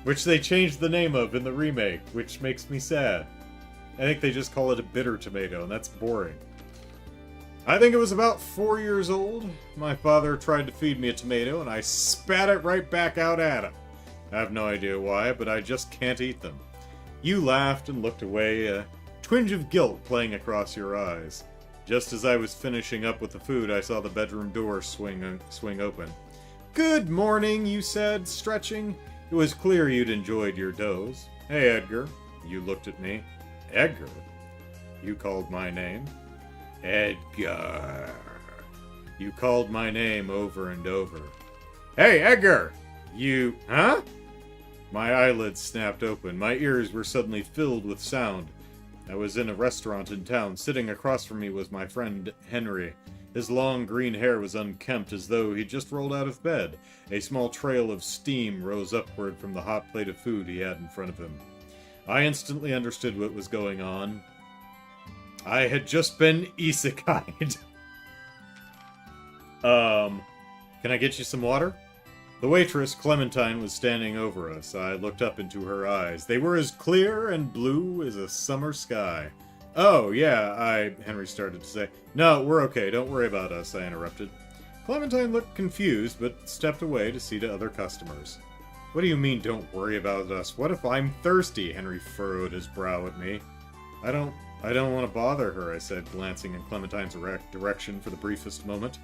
which they changed the name of in the remake, which makes me sad. I think they just call it a bitter tomato, and that's boring. I think it was about 4 years old. My father tried to feed me a tomato, and I spat it right back out at him. I have no idea why, but I just can't eat them. You laughed and looked away, a twinge of guilt playing across your eyes. Just as I was finishing up with the food, I saw the bedroom door swing open. "Good morning," you said, stretching. It was clear you'd enjoyed your doze. "Hey, Edgar." You looked at me. "Edgar?" You called my name. "Edgar." You called my name over and over. "Hey, Edgar!" You... Huh? My eyelids snapped open. My ears were suddenly filled with sound. I was in a restaurant in town. Sitting across from me was my friend Henry. His long green hair was unkempt, as though he'd just rolled out of bed. A small trail of steam rose upward from the hot plate of food he had in front of him. I instantly understood what was going on. I had just been isekai'd. Can I get you some water? The waitress, Clementine, was standing over us. I looked up into her eyes. They were as clear and blue as a summer sky. Oh, yeah, Henry started to say. No, we're okay. Don't worry about us, I interrupted. Clementine looked confused, but stepped away to see to other customers. What do you mean, don't worry about us? What if I'm thirsty? Henry furrowed his brow at me. I don't want to bother her, I said, glancing in Clementine's direction for the briefest moment.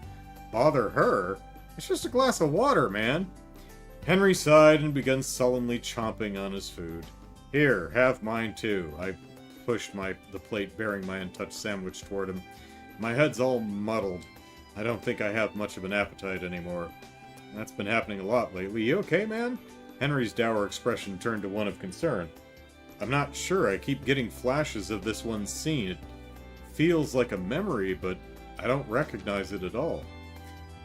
Bother her? It's just a glass of water, man. Henry sighed and began sullenly chomping on his food. Here, have mine too. I pushed the plate bearing my untouched sandwich toward him. My head's all muddled. I don't think I have much of an appetite anymore. That's been happening a lot lately. You okay, man? Henry's dour expression turned to one of concern. I'm not sure. I keep getting flashes of this one scene. It feels like a memory, but I don't recognize it at all.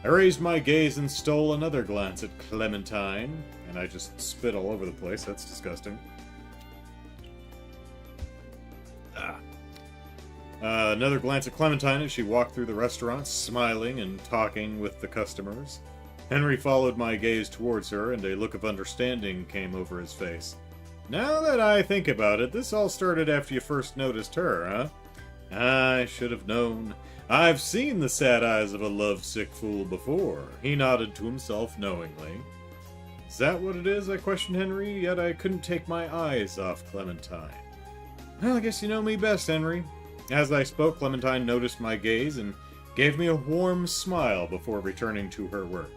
I raised my gaze and stole another glance at Clementine, and I just spit all over the place. That's disgusting. Another glance at Clementine as she walked through the restaurant, smiling and talking with the customers. Henry followed my gaze towards her, and a look of understanding came over his face. Now that I think about it, this all started after you first noticed her, huh? I should have known. I've seen the sad eyes of a lovesick fool before. He nodded to himself knowingly. Is that what it is? I questioned Henry, yet I couldn't take my eyes off Clementine. Well, I guess you know me best, Henry. As I spoke, Clementine noticed my gaze and gave me a warm smile before returning to her work.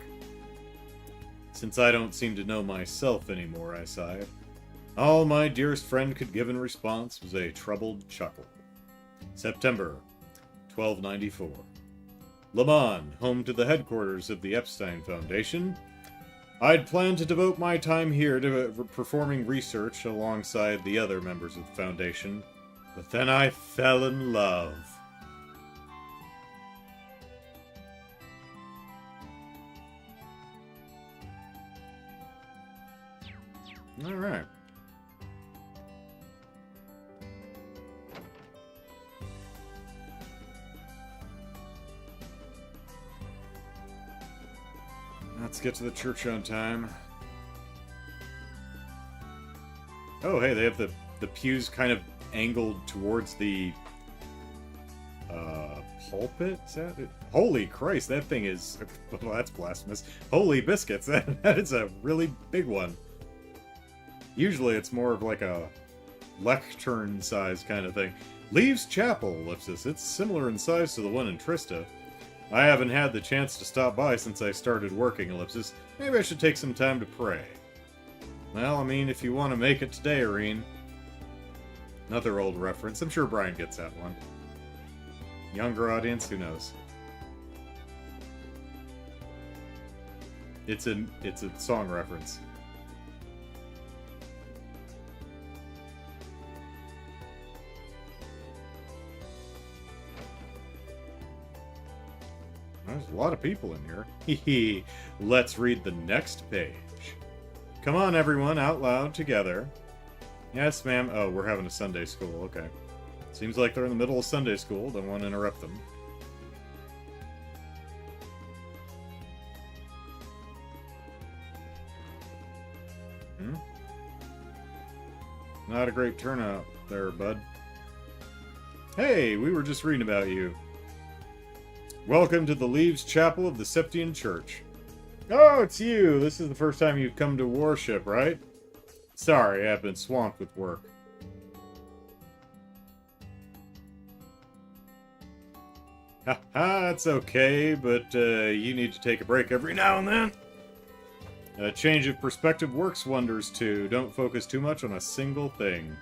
Since I don't seem to know myself anymore, I sighed. All my dearest friend could give in response was a troubled chuckle. September 1294. Le Mans, home to the headquarters of the Epstein Foundation. I'd planned to devote my time here to performing research alongside the other members of the Foundation, but then I fell in love. All right. Let's get to the church on time. Oh, hey, they have the pews kind of angled towards the pulpit? Is that it? Holy Christ, that thing is... Well, that's blasphemous. Holy biscuits, that is a really big one. Usually it's more of like a lectern size kind of thing. Leaves Chapel, ellipsis. It's similar in size to the one in Trista. I haven't had the chance to stop by since I started working, ellipsis. Maybe I should take some time to pray. Well, I mean, if you want to make it today, Rean. Another old reference. I'm sure Brian gets that one. Younger audience, who knows? It's a song reference. There's a lot of people in here. Hee. Let's read the next page. Come on, everyone, out loud together. Yes, ma'am. Oh, we're having a Sunday school. Okay. Seems like they're in the middle of Sunday school. Don't want to interrupt them. Not a great turnout there, bud. Hey, we were just reading about you. Welcome to the Leaves Chapel of the Septian Church. Oh, it's you! This is the first time you've come to worship, right? Sorry, I've been swamped with work. Haha, that's okay, but you need to take a break every now and then. A change of perspective works wonders too. Don't focus too much on a single thing.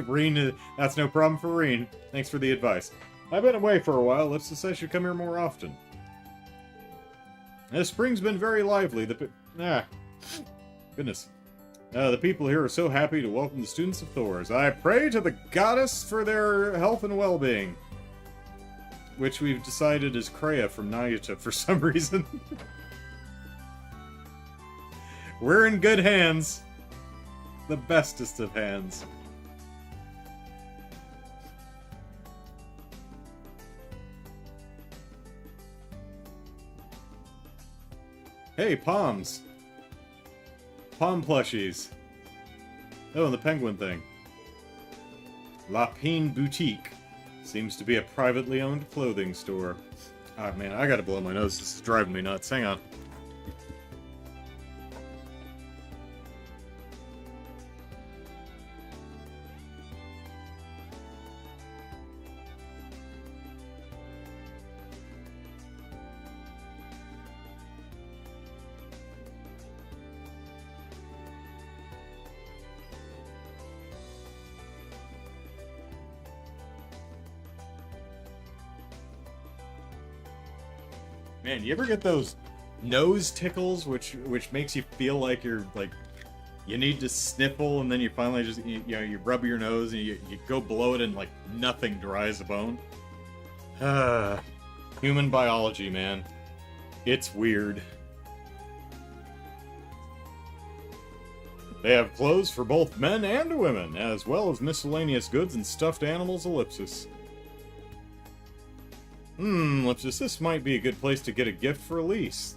Rean, that's no problem for Rean. Thanks for the advice. I've been away for a while. Let's just say I should come here more often. This spring's been very lively. Goodness. The people here are so happy to welcome the students of Thors. I pray to the goddess for their health and well-being. Which we've decided is Kreia from Nayuta for some reason. We're in good hands. The bestest of hands. Hey, Palms. Palm plushies. Oh, and the penguin thing. Lapine Boutique. Seems to be a privately owned clothing store. Ah, man, I gotta blow my nose. This is driving me nuts. Hang on. Man, you ever get those nose tickles, which makes you feel like you're like you need to sniffle, and then you finally just you rub your nose and you go blow it and like nothing dries a bone. Human biology, man, it's weird. They have clothes for both men and women, as well as miscellaneous goods and stuffed animals. Ellipsis. Ellipsis, this might be a good place to get a gift for Elise.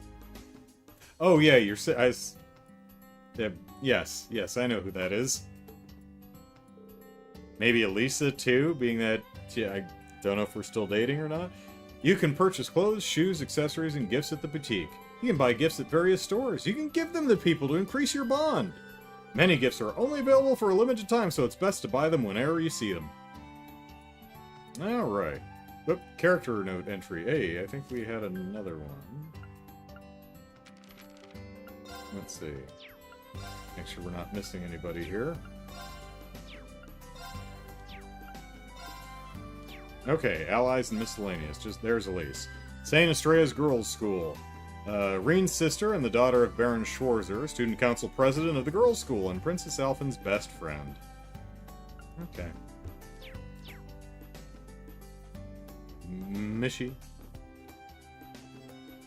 Oh, yeah, yes, I know who that is. Maybe Elisa, too, being that, yeah, I don't know if we're still dating or not. You can purchase clothes, shoes, accessories, and gifts at the boutique. You can buy gifts at various stores. You can give them to people to increase your bond. Many gifts are only available for a limited time, so it's best to buy them whenever you see them. Alright. Oop, character note entry. Hey, I think we had another one. Let's see. Make sure we're not missing anybody here. Okay, allies and miscellaneous. Just there's Elise. St. Estrella's Girls' School. Rean's sister and the daughter of Baron Schwarzer, student council president of the girls' school, and Princess Alphen's best friend. Okay. Mishy.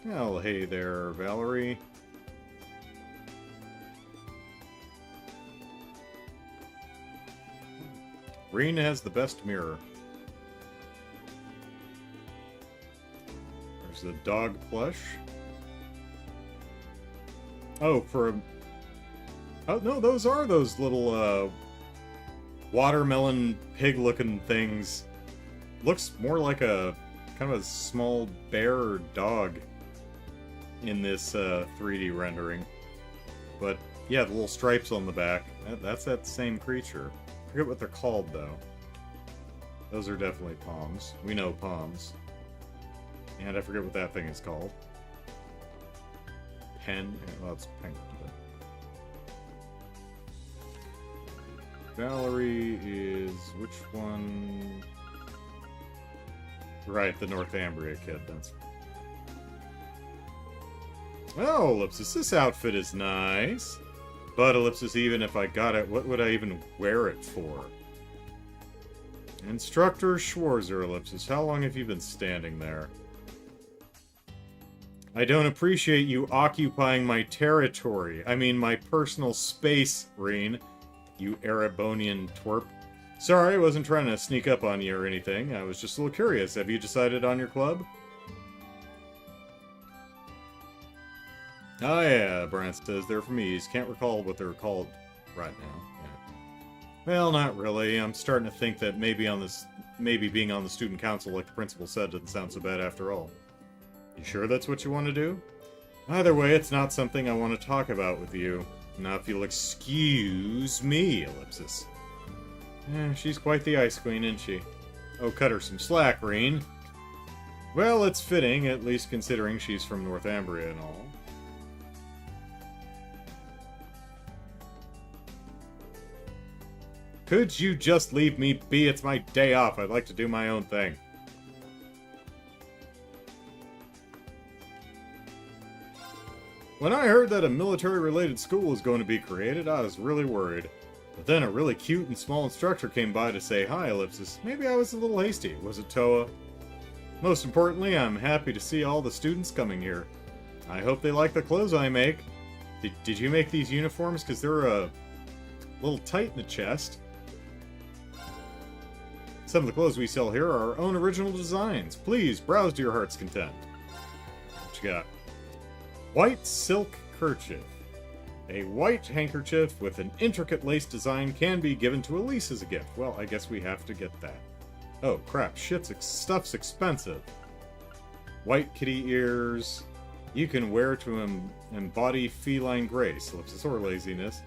Well, hey there, Valerie. Rean has the best mirror. There's the dog plush. Oh, for a... Oh, no, those are those little, watermelon pig-looking things. Looks more like a kind of a small bear or dog in this 3D rendering. But yeah, the little stripes on the back, that's that same creature. I forget what they're called though. Those are definitely palms. We know palms. And I forget what that thing is called. Pen? Well, it's penguin. Valerie is... which one? Right, the Northumbria kid, that's... Oh, Ellipsis, this outfit is nice. But, Ellipsis, even if I got it, what would I even wear it for? Instructor Schwarzer, Ellipsis, how long have you been standing there? I don't appreciate you occupying my territory. I mean, my personal space, Rean. You Erebonian twerp. Sorry, I wasn't trying to sneak up on you or anything. I was just a little curious. Have you decided on your club? Oh yeah, Brant says they're from Ease. Can't recall what they're called right now. Yeah. Well, not really. I'm starting to think that maybe being on the student council, like the principal said, doesn't sound so bad after all. You sure that's what you want to do? Either way, it's not something I want to talk about with you. Now, if you'll excuse me, Ellipsis. She's quite the ice queen, isn't she? Oh, cut her some slack, Rean. Well, it's fitting, at least considering she's from Northumbria and all. Could you just leave me be? It's my day off. I'd like to do my own thing. When I heard that a military-related school was going to be created, I was really worried. But then a really cute and small instructor came by to say hi, Ellipsis. Maybe I was a little hasty. Was it Toa? Most importantly, I'm happy to see all the students coming here. I hope they like the clothes I make. Did you make these uniforms? Because they're a little tight in the chest. Some of the clothes we sell here are our own original designs. Please browse to your heart's content. What you got? White silk kerchief. A white handkerchief with an intricate lace design can be given to Elise as a gift. Well, I guess we have to get that. Oh, crap. Stuff's expensive. White kitty ears. You can wear to embody feline grace, ellipsis, or laziness.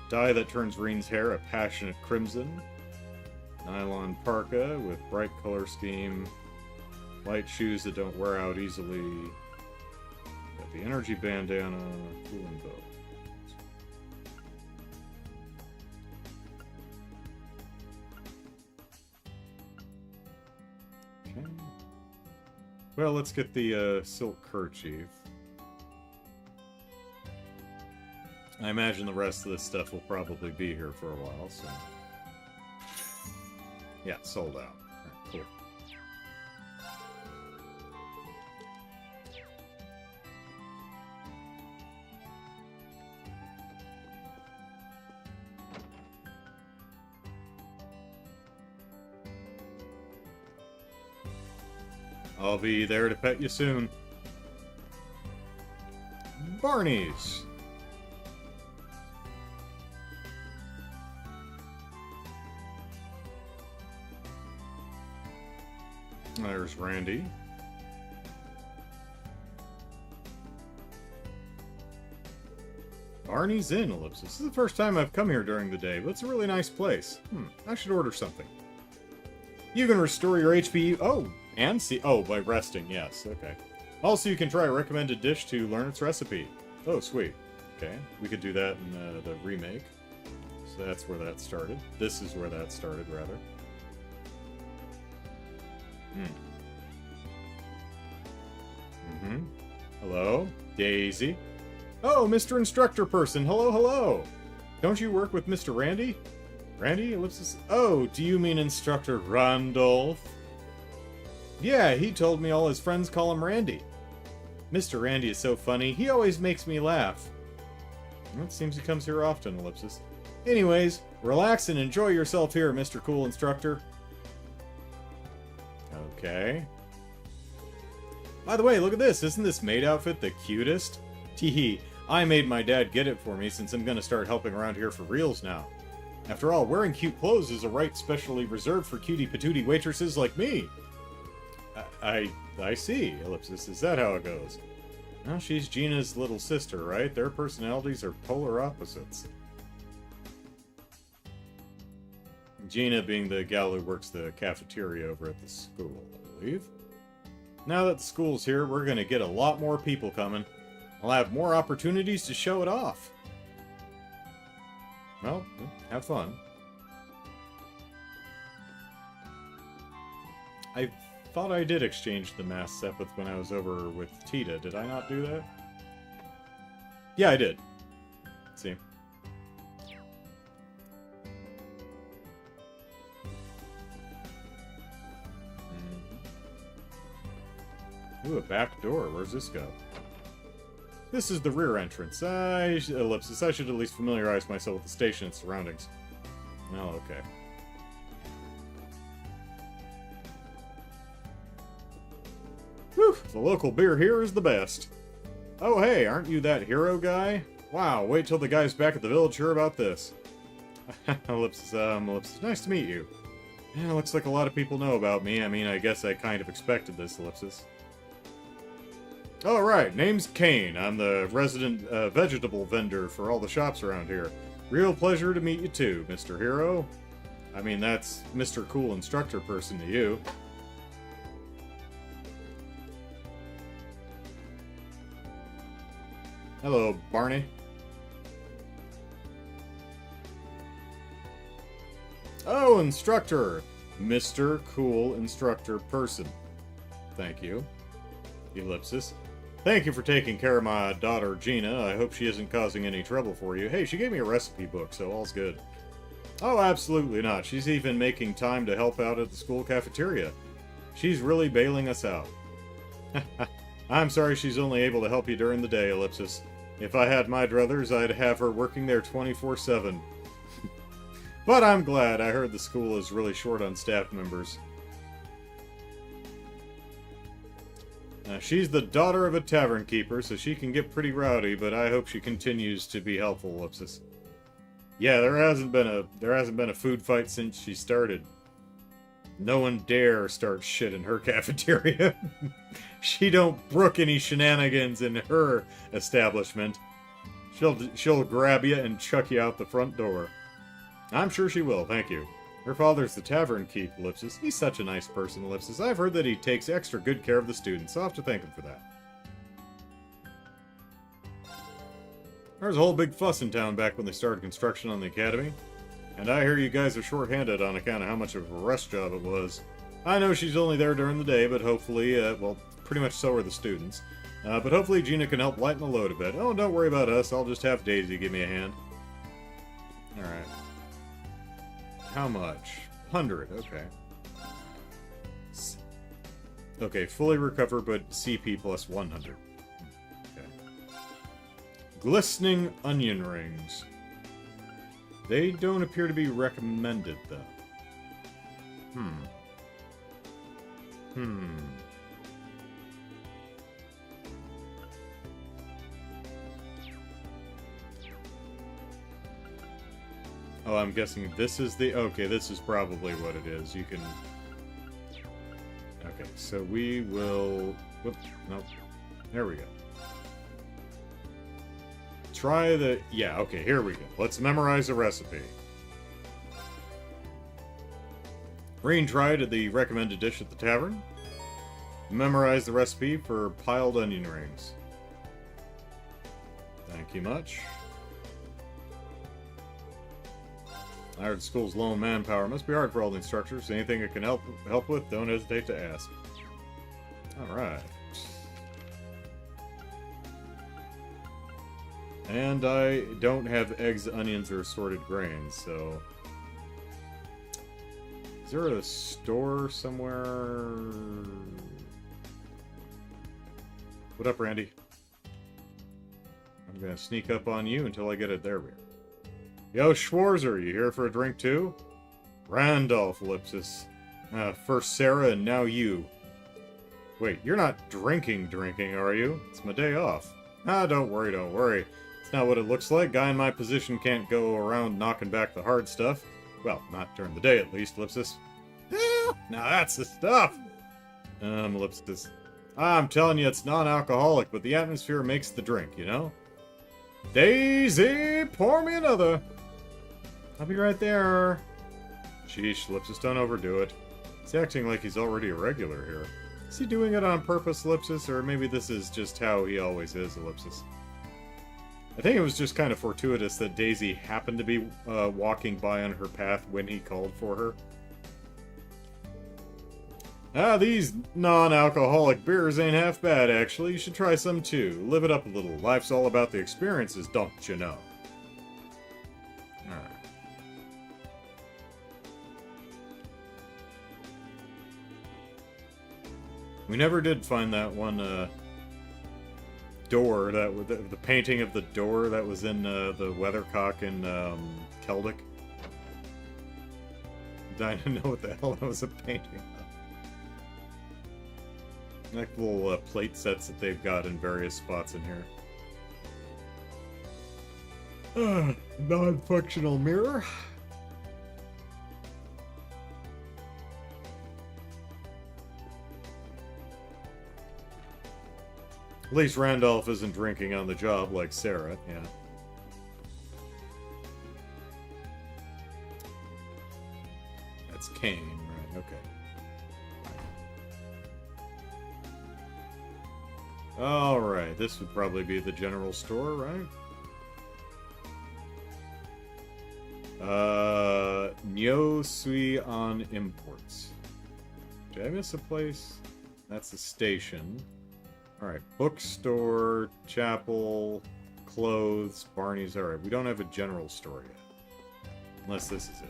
Dye that turns Rean's hair a passionate crimson. Nylon parka with bright color scheme. Light shoes that don't wear out easily. Got the energy bandana. Cooling bow. Okay. Well, let's get the silk kerchief. I imagine the rest of this stuff will probably be here for a while, so... Yeah, sold out. Alright, cool. I'll be there to pet you soon. Barney's. There's Randy. Barney's Inn, ellipsis. This is the first time I've come here during the day, but it's a really nice place. I should order something. You can restore your HP... Oh, and see... Oh, by resting, yes, okay. Also, you can try a recommended dish to learn its recipe. Oh, sweet. Okay, we could do that in the remake. So that's where that started. This is where that started, rather. Hello? Daisy? Oh, Mr. Instructor person. Hello, hello. Don't you work with Mr. Randy? Randy? Ellipsis. Oh, do you mean Instructor Randolph? Yeah, he told me all his friends call him Randy. Mr. Randy is so funny. He always makes me laugh. Well, it seems he comes here often, ellipsis. Anyways, relax and enjoy yourself here, Mr. Cool Instructor. Okay. By the way, look at this. Isn't this maid outfit the cutest? Teehee. I made my dad get it for me since I'm gonna start helping around here for reals now. After all, wearing cute clothes is a right specially reserved for cutie patootie waitresses like me. I see, ellipsis. Is that how it goes? Well, she's Gina's little sister, right? Their personalities are polar opposites. Gina being the gal who works the cafeteria over at the school, I believe. Now that the school's here, we're gonna get a lot more people coming. I'll have more opportunities to show it off. Well, have fun. I thought I did exchange the mass Sepith when I was over with Tita. Did I not do that? Yeah, I did. Let's see. Ooh, a back door. Where's this go? This is the rear entrance. Ellipsis. I should at least familiarize myself with the station and surroundings. Oh, okay. Whew, the local beer here is the best. Oh, hey, aren't you that hero guy? Wow, wait till the guys back at the village hear about this. Ellipsis, Ellipsis, nice to meet you. Yeah, looks like a lot of people know about me. I mean, I guess I kind of expected this, Ellipsis. Alright, name's Kane. I'm the resident vegetable vendor for all the shops around here. Real pleasure to meet you too, Mr. Hero. I mean, that's Mr. Cool Instructor person to you. Hello, Barney. Oh, Instructor! Mr. Cool Instructor person. Thank you. Ellipsis. Thank you for taking care of my daughter, Gina. I hope she isn't causing any trouble for you. Hey, she gave me a recipe book, so all's good. Oh, absolutely not. She's even making time to help out at the school cafeteria. She's really bailing us out. I'm sorry she's only able to help you during the day, Ellipsis. If I had my druthers, I'd have her working there 24/7. But I'm glad. I heard the school is really short on staff members. She's the daughter of a tavern keeper, so she can get pretty rowdy, but I hope she continues to be helpful, Ellipsis. Yeah, there hasn't been a food fight since she started. No one dare start shit in her cafeteria. She don't brook any shenanigans in her establishment. She'll grab you and chuck you out the front door. I'm sure she will, thank you. Her father's the tavern keep, Ellipsis. He's such a nice person, Ellipsis. I've heard that he takes extra good care of the students, so I'll have to thank him for that. There was a whole big fuss in town back when they started construction on the academy. And I hear you guys are short-handed on account of how much of a rush job it was. I know she's only there during the day, but hopefully, well, pretty much so are the students. But hopefully Gina can help lighten the load a bit. Oh, don't worry about us. I'll just have Daisy give me a hand. Alright. How much? 100, okay. Okay, fully recover, but CP plus 100. Okay. Glistening onion rings. They don't appear to be recommended, though. Oh, I'm guessing this is the... Okay, this is probably what it is. You can... Okay, so we will... Whoop, nope. There we go. Try the... Yeah, okay, here we go. Let's memorize the recipe. Rean tried the recommended dish at the tavern. Memorize the recipe for piled onion rings. Thank you much. I heard the school's low in manpower. Must be hard for all the instructors. Anything it can help with, don't hesitate to ask. Alright. And I don't have eggs, onions, or assorted grains, so... Is there a store somewhere? What up, Randy? I'm gonna sneak up on you until I get it. There we are. Yo, Schwarzer, you here for a drink too? Randolph, Ellipsis. First Sarah and now you. Wait, you're not drinking, are you? It's my day off. Ah, don't worry. It's not what it looks like. Guy in my position can't go around knocking back the hard stuff. Well, not during the day at least, Ellipsis. Now that's the stuff! Ellipsis. I'm telling you, it's non-alcoholic, but the atmosphere makes the drink, you know? Daisy, pour me another! I'll be right there. Sheesh, Ellipsis, don't overdo it. He's acting like he's already a regular here. Is he doing it on purpose, Ellipsis, or maybe this is just how he always is, Ellipsis? I think it was just kind of fortuitous that Daisy happened to be walking by on her path when he called for her. Ah, these non-alcoholic beers ain't half bad, actually. You should try some too. Live it up a little. Life's all about the experiences, don't you know? Alright. We never did find that one, door, the painting of the door that was in, the Weathercock in, Keldic. I didn't know what the hell that was a painting of. Like little plate sets that they've got in various spots in here. Non-functional mirror. At least Randolph isn't drinking on the job like Sarah, yeah. That's Kane, right, okay. Alright, this would probably be the general store, right? Nyo Sui on Imports. Did I miss a place? That's the station. Alright, bookstore, chapel, clothes, Barney's. Alright, we don't have a general store yet. Unless this is it.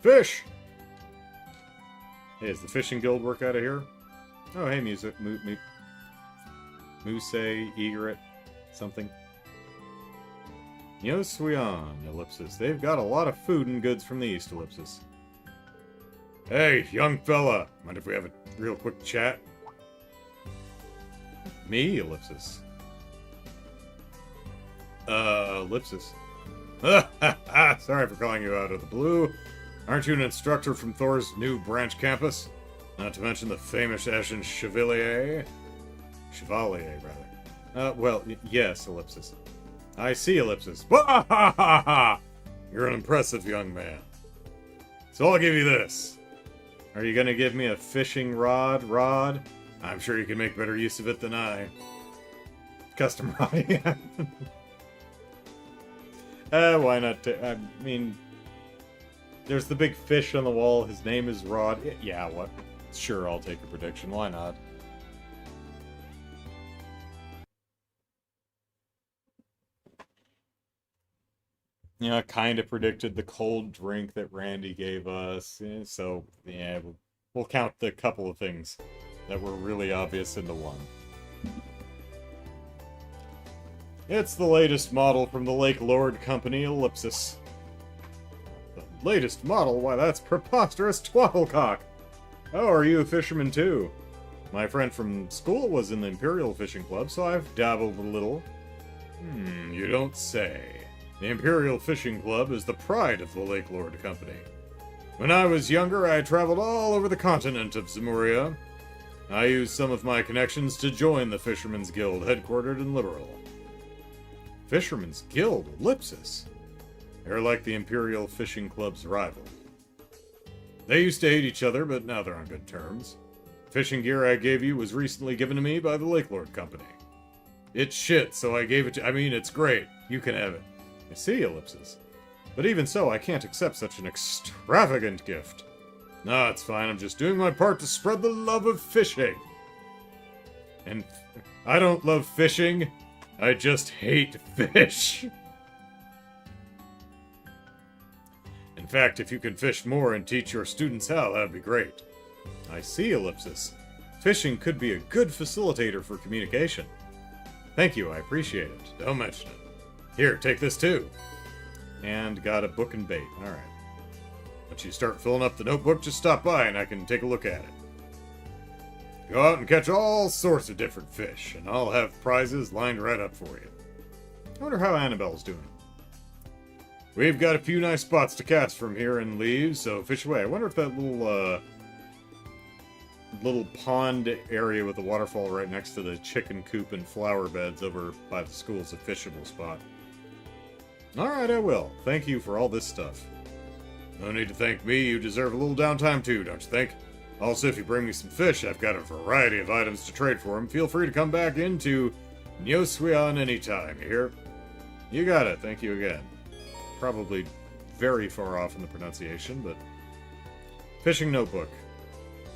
Fish! Hey, does the fishing guild work out of here? Oh, hey, music. Muse, Egret, something. Nyo Suion, Ellipsis. They've got a lot of food and goods from the east, Ellipsis. Hey, young fella. Mind if we have a real quick chat? Me, ellipsis. Ellipsis. Sorry for calling you out of the blue. Aren't you an instructor from Thor's new branch campus? Not to mention the famous Eisen Chevalier? Chevalier, rather. Well, yes, ellipsis. I see, ellipsis. You're an impressive young man. So I'll give you this. Are you gonna give me a fishing rod? I'm sure you can make better use of it than I. Custom rod, yeah. Why not? I mean, there's the big fish on the wall. His name is Rod. Yeah, what? Sure, I'll take a prediction. Why not? Yeah, I kind of predicted the cold drink that Randy gave us. So, yeah, we'll count the couple of things that were really obvious into one. It's the latest model from the Lake Lord Company, Ellipsis. The latest model? Why, that's preposterous twaddlecock! Oh, are you a fisherman too? My friend from school was in the Imperial Fishing Club, so I've dabbled a little. You don't say. The Imperial Fishing Club is the pride of the Lake Lord Company. When I was younger, I traveled all over the continent of Zemuria. I used some of my connections to join the Fisherman's Guild, headquartered in Liberal. Fisherman's Guild? Ellipsis? They're like the Imperial Fishing Club's rival. They used to hate each other, but now they're on good terms. Fishing gear I gave you was recently given to me by the Lake Lord Company. It's shit, so I gave it to... I mean, it's great. You can have it. I see, ellipsis. But even so, I can't accept such an extravagant gift. No, it's fine. I'm just doing my part to spread the love of fishing. And I don't love fishing. I just hate fish. In fact, if you can fish more and teach your students how, that'd be great. I see, ellipsis. Fishing could be a good facilitator for communication. Thank you, I appreciate it. Don't mention it. Here, take this too. And got a book and bait. Alright. Once you start filling up the notebook, just stop by and I can take a look at it. Go out and catch all sorts of different fish, and I'll have prizes lined right up for you. I wonder how Annabelle's doing. We've got a few nice spots to catch from here and leave, so fish away. I wonder if that little pond area with the waterfall right next to the chicken coop and flower beds over by the school's a fishable spot. Alright, I will. Thank you for all this stuff. No need to thank me, you deserve a little downtime too, don't you think? Also, if you bring me some fish, I've got a variety of items to trade for them. Feel free to come back into Nyoswian anytime, you hear? You got it, thank you again. Probably very far off in the pronunciation, but... Fishing notebook.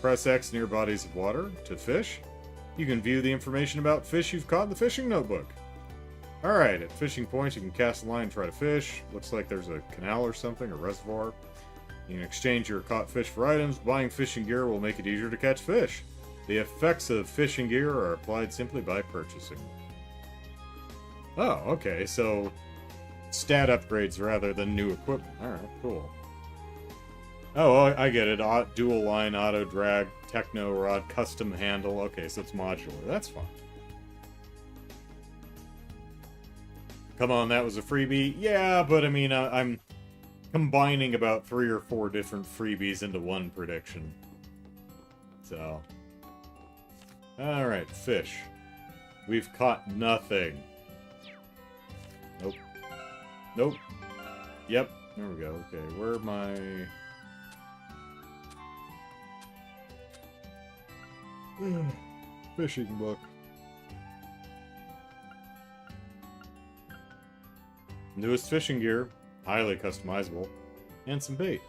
Press X near bodies of water to fish. You can view the information about fish you've caught in the fishing notebook. Alright, at fishing points you can cast a line and try to fish. Looks like there's a canal or something, a reservoir. You can exchange your caught fish for items. Buying fishing gear will make it easier to catch fish. The effects of fishing gear are applied simply by purchasing. Oh, okay, so stat upgrades rather than new equipment. Alright, cool. Oh, I get it. Dual line, auto drag, techno rod, custom handle. Okay, so it's modular. That's fine. Come on, that was a freebie. Yeah, but I mean, I'm combining about 3 or 4 different freebies into one prediction. So. Alright, fish. We've caught nothing. Nope. Nope. Yep, there we go. Okay, where are my... fishing book. Newest fishing gear, highly customizable, and some bait.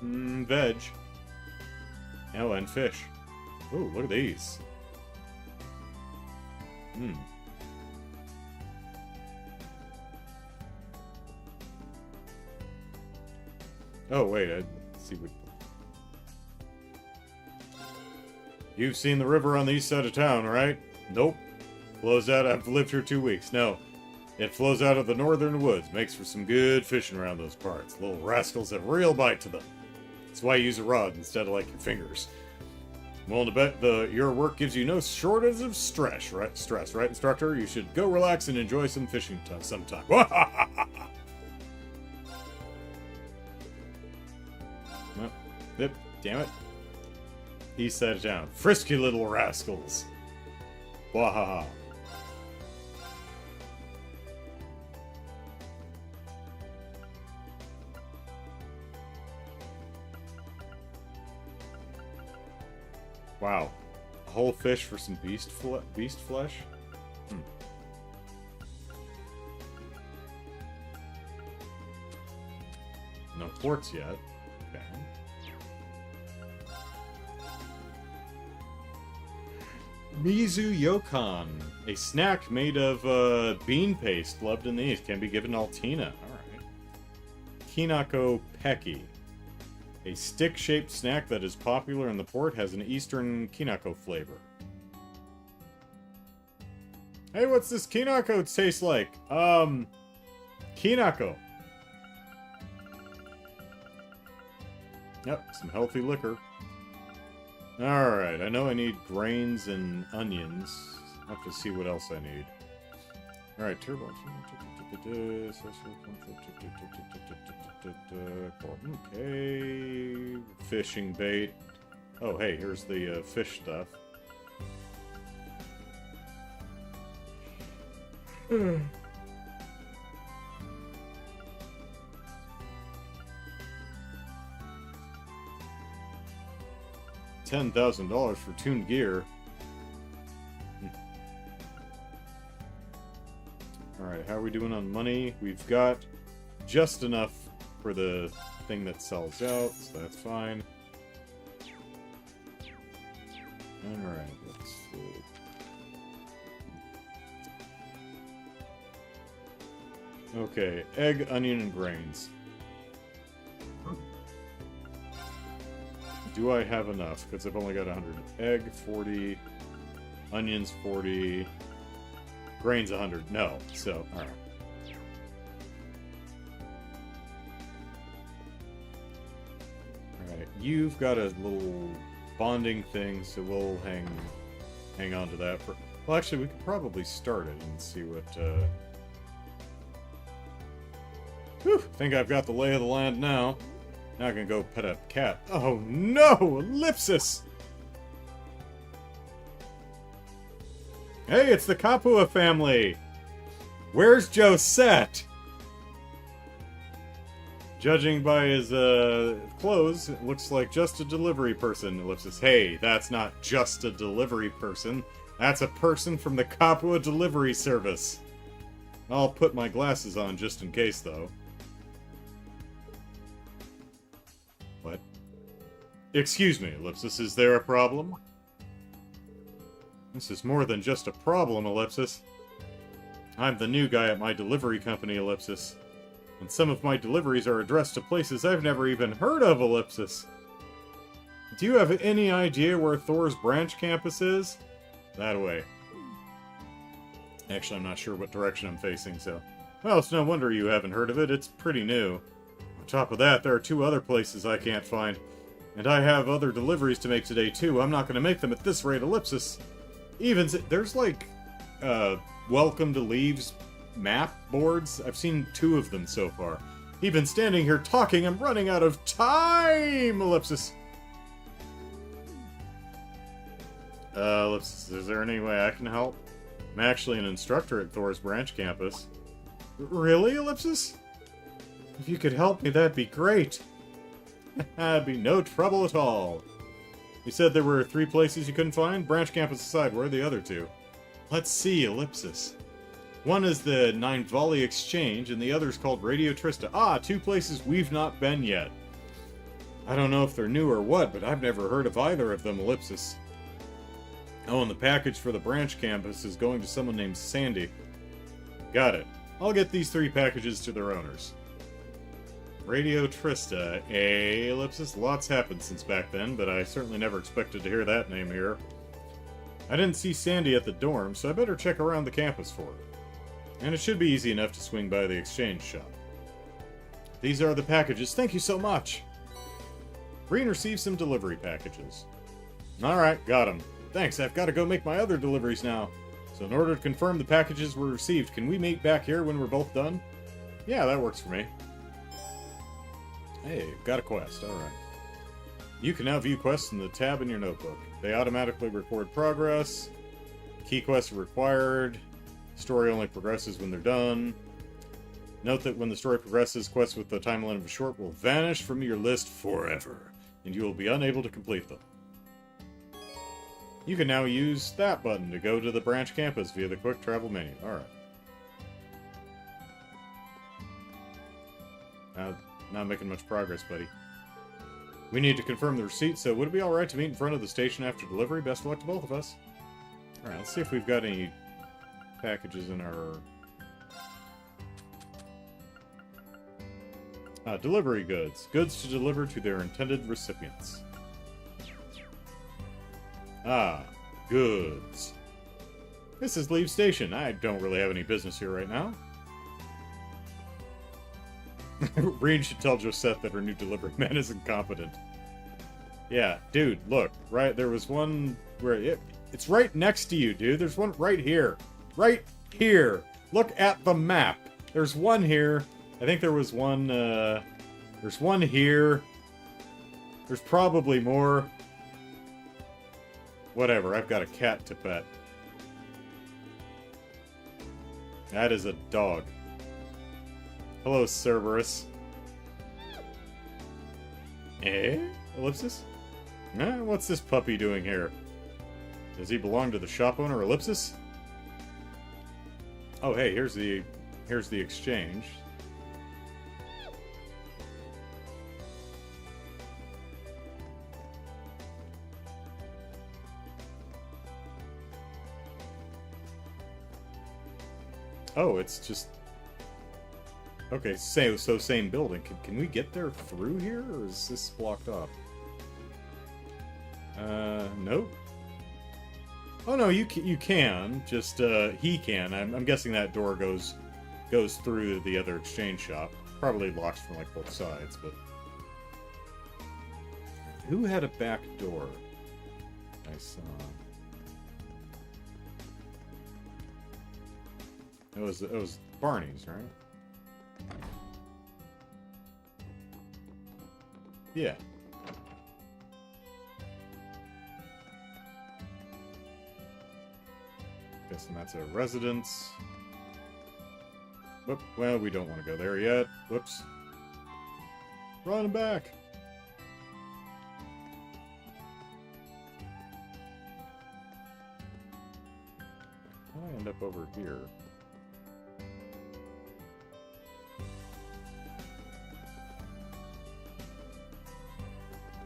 Veg. Oh, and fish. Ooh, look at these. Oh, wait, let's see what... You've seen the river on the east side of town, right? Nope. Closed out. I've lived here 2 weeks. No. It flows out of the northern woods, makes for some good fishing around those parts. Little rascals have real bite to them. That's why you use a rod instead of like your fingers. I'm willing to bet your work gives you no shortage of stress, right, Instructor? You should go relax and enjoy some fishing sometime. Yep, damn it. He sat down. Frisky little rascals. Wahaha. Wow. A whole fish for some beast flesh? No quartz yet. Okay. Mizu Yokan. A snack made of bean paste loved in the East. Can be given Altina. Alright. Kinako Peki. A stick-shaped snack that is popular in the port, has an Eastern Kinako flavor. Hey, what's this Kinako taste like? Kinako. Yep, some healthy liquor. Alright, I know I need grains and onions. I'll have to see what else I need. Alright, turbo. Okay. Fishing bait. Oh, hey, here's the fish stuff. $10,000 for tuned gear. Alright, how are we doing on money? We've got just enough for the thing that sells out, so that's fine. Alright, let's see. Okay, egg, onion, and grains. Do I have enough? Because I've only got 100. Egg, 40. Onions, 40. Grains, 100. No. So, alright. Alright, you've got a little bonding thing, so we'll hang on to that for... Well, actually, we could probably start it and see what, Whew, think I've got the lay of the land now. Now I can go pet a cat. Oh no! Ellipsis! Hey, it's the Kapua family! Where's Josette? Judging by his clothes, it looks like just a delivery person. Ellipsis. Hey, that's not just a delivery person. That's a person from the Kapua delivery service. I'll put my glasses on just in case, though. What? Excuse me, Ellipsis, is there a problem? This is more than just a problem, Ellipsis. I'm the new guy at my delivery company, Ellipsis. And some of my deliveries are addressed to places I've never even heard of, Ellipsis. Do you have any idea where Thor's branch campus is? That way. Actually, I'm not sure what direction I'm facing, so... Well, it's no wonder you haven't heard of it. It's pretty new. On top of that, there are 2 other places I can't find. And I have other deliveries to make today, too. I'm not going to make them at this rate, Ellipsis. Even... There's, like, Welcome to Leaves map boards. I've seen 2 of them so far. Even standing here talking, I'm running out of time, Ellipsis. Ellipsis, is there any way I can help? I'm actually an instructor at Thor's branch campus. Really, Ellipsis? If you could help me, that'd be great. That'd be no trouble at all. You said there were 3 places you couldn't find? Branch campus aside, where are the other 2? Let's see, Ellipsis. One is the Nine Volley Exchange, and the other is called Radio Trista. Ah, 2 places we've not been yet. I don't know if they're new or what, but I've never heard of either of them, Ellipsis. Oh, and the package for the branch campus is going to someone named Sandy. Got it. I'll get these 3 packages to their owners. Radio Trista, Ellipsis. Lots happened since back then, but I certainly never expected to hear that name here. I didn't see Sandy at the dorm, so I better check around the campus for her. And it should be easy enough to swing by the exchange shop. These are the packages. Thank you so much. Rean received some delivery packages. Alright, got them. Thanks, I've got to go make my other deliveries now. So in order to confirm the packages were received, can we meet back here when we're both done? Yeah, that works for me. Hey, got a quest, alright. You can now view quests in the tab in your notebook. They automatically record progress. Key quests are required. Story only progresses when they're done. Note that when the story progresses, quests with the time limit of short will vanish from your list forever, and you will be unable to complete them. You can now use that button to go to the branch campus via the quick travel menu. Alright. Not making much progress, buddy. We need to confirm the receipt, so would it be alright to meet in front of the station after delivery? Best of luck to both of us. Alright, let's see if we've got any packages in our... delivery goods. Goods to deliver to their intended recipients. Ah, goods. This is Leave Station. I don't really have any business here right now. Rean should tell Josette that her new delivery man is incompetent. Yeah, dude, look. Right, there was one where... It's right next to you, dude. There's one right here. Right here. Look at the map. There's one here. I think there was one, there's one here. There's probably more. Whatever, I've got a cat to pet. That is a dog. Hello, Cerberus. Eh? Ellipsis? What's this puppy doing here? Does he belong to the shop owner, Ellipsis? Oh, hey, here's the exchange. Oh, it's just... Okay, so same building. Can we get there through here, or is this blocked off? Nope. Oh no, you can. Just, he can. I'm guessing that door goes through the other exchange shop. Probably locked from, like, both sides, but... Who had a back door? I saw... It was Barney's, right? Yeah. Guessing that's a residence. Whoop, well, we don't want to go there yet. Whoops. Run back! How did I end up over here?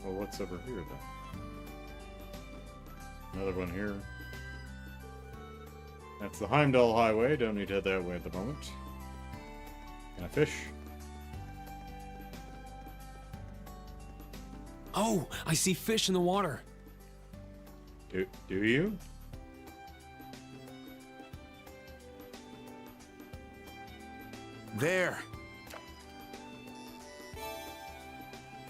Well, what's over here, then? Another one here. That's the Heimdall Highway. Don't need to head that way at the moment. Can I fish? Oh, I see fish in the water. Do you? There.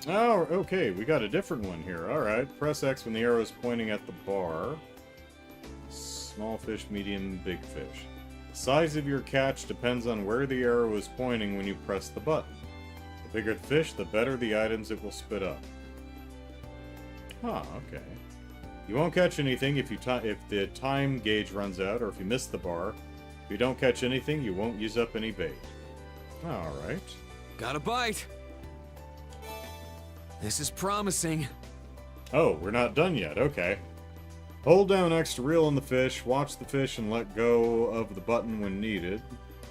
Oh, okay, we got a different one here. Alright, press X when the arrow is pointing at the bar. Small fish, medium, big fish. The size of your catch depends on where the arrow is pointing when you press the button. The bigger the fish, the better the items it will spit up. Huh, okay. You won't catch anything if the time gauge runs out, or if you miss the bar. If you don't catch anything, you won't use up any bait. Alright. Got a bite. This is promising. Oh, we're not done yet. Okay. Hold down X to reel in the fish, watch the fish, and let go of the button when needed.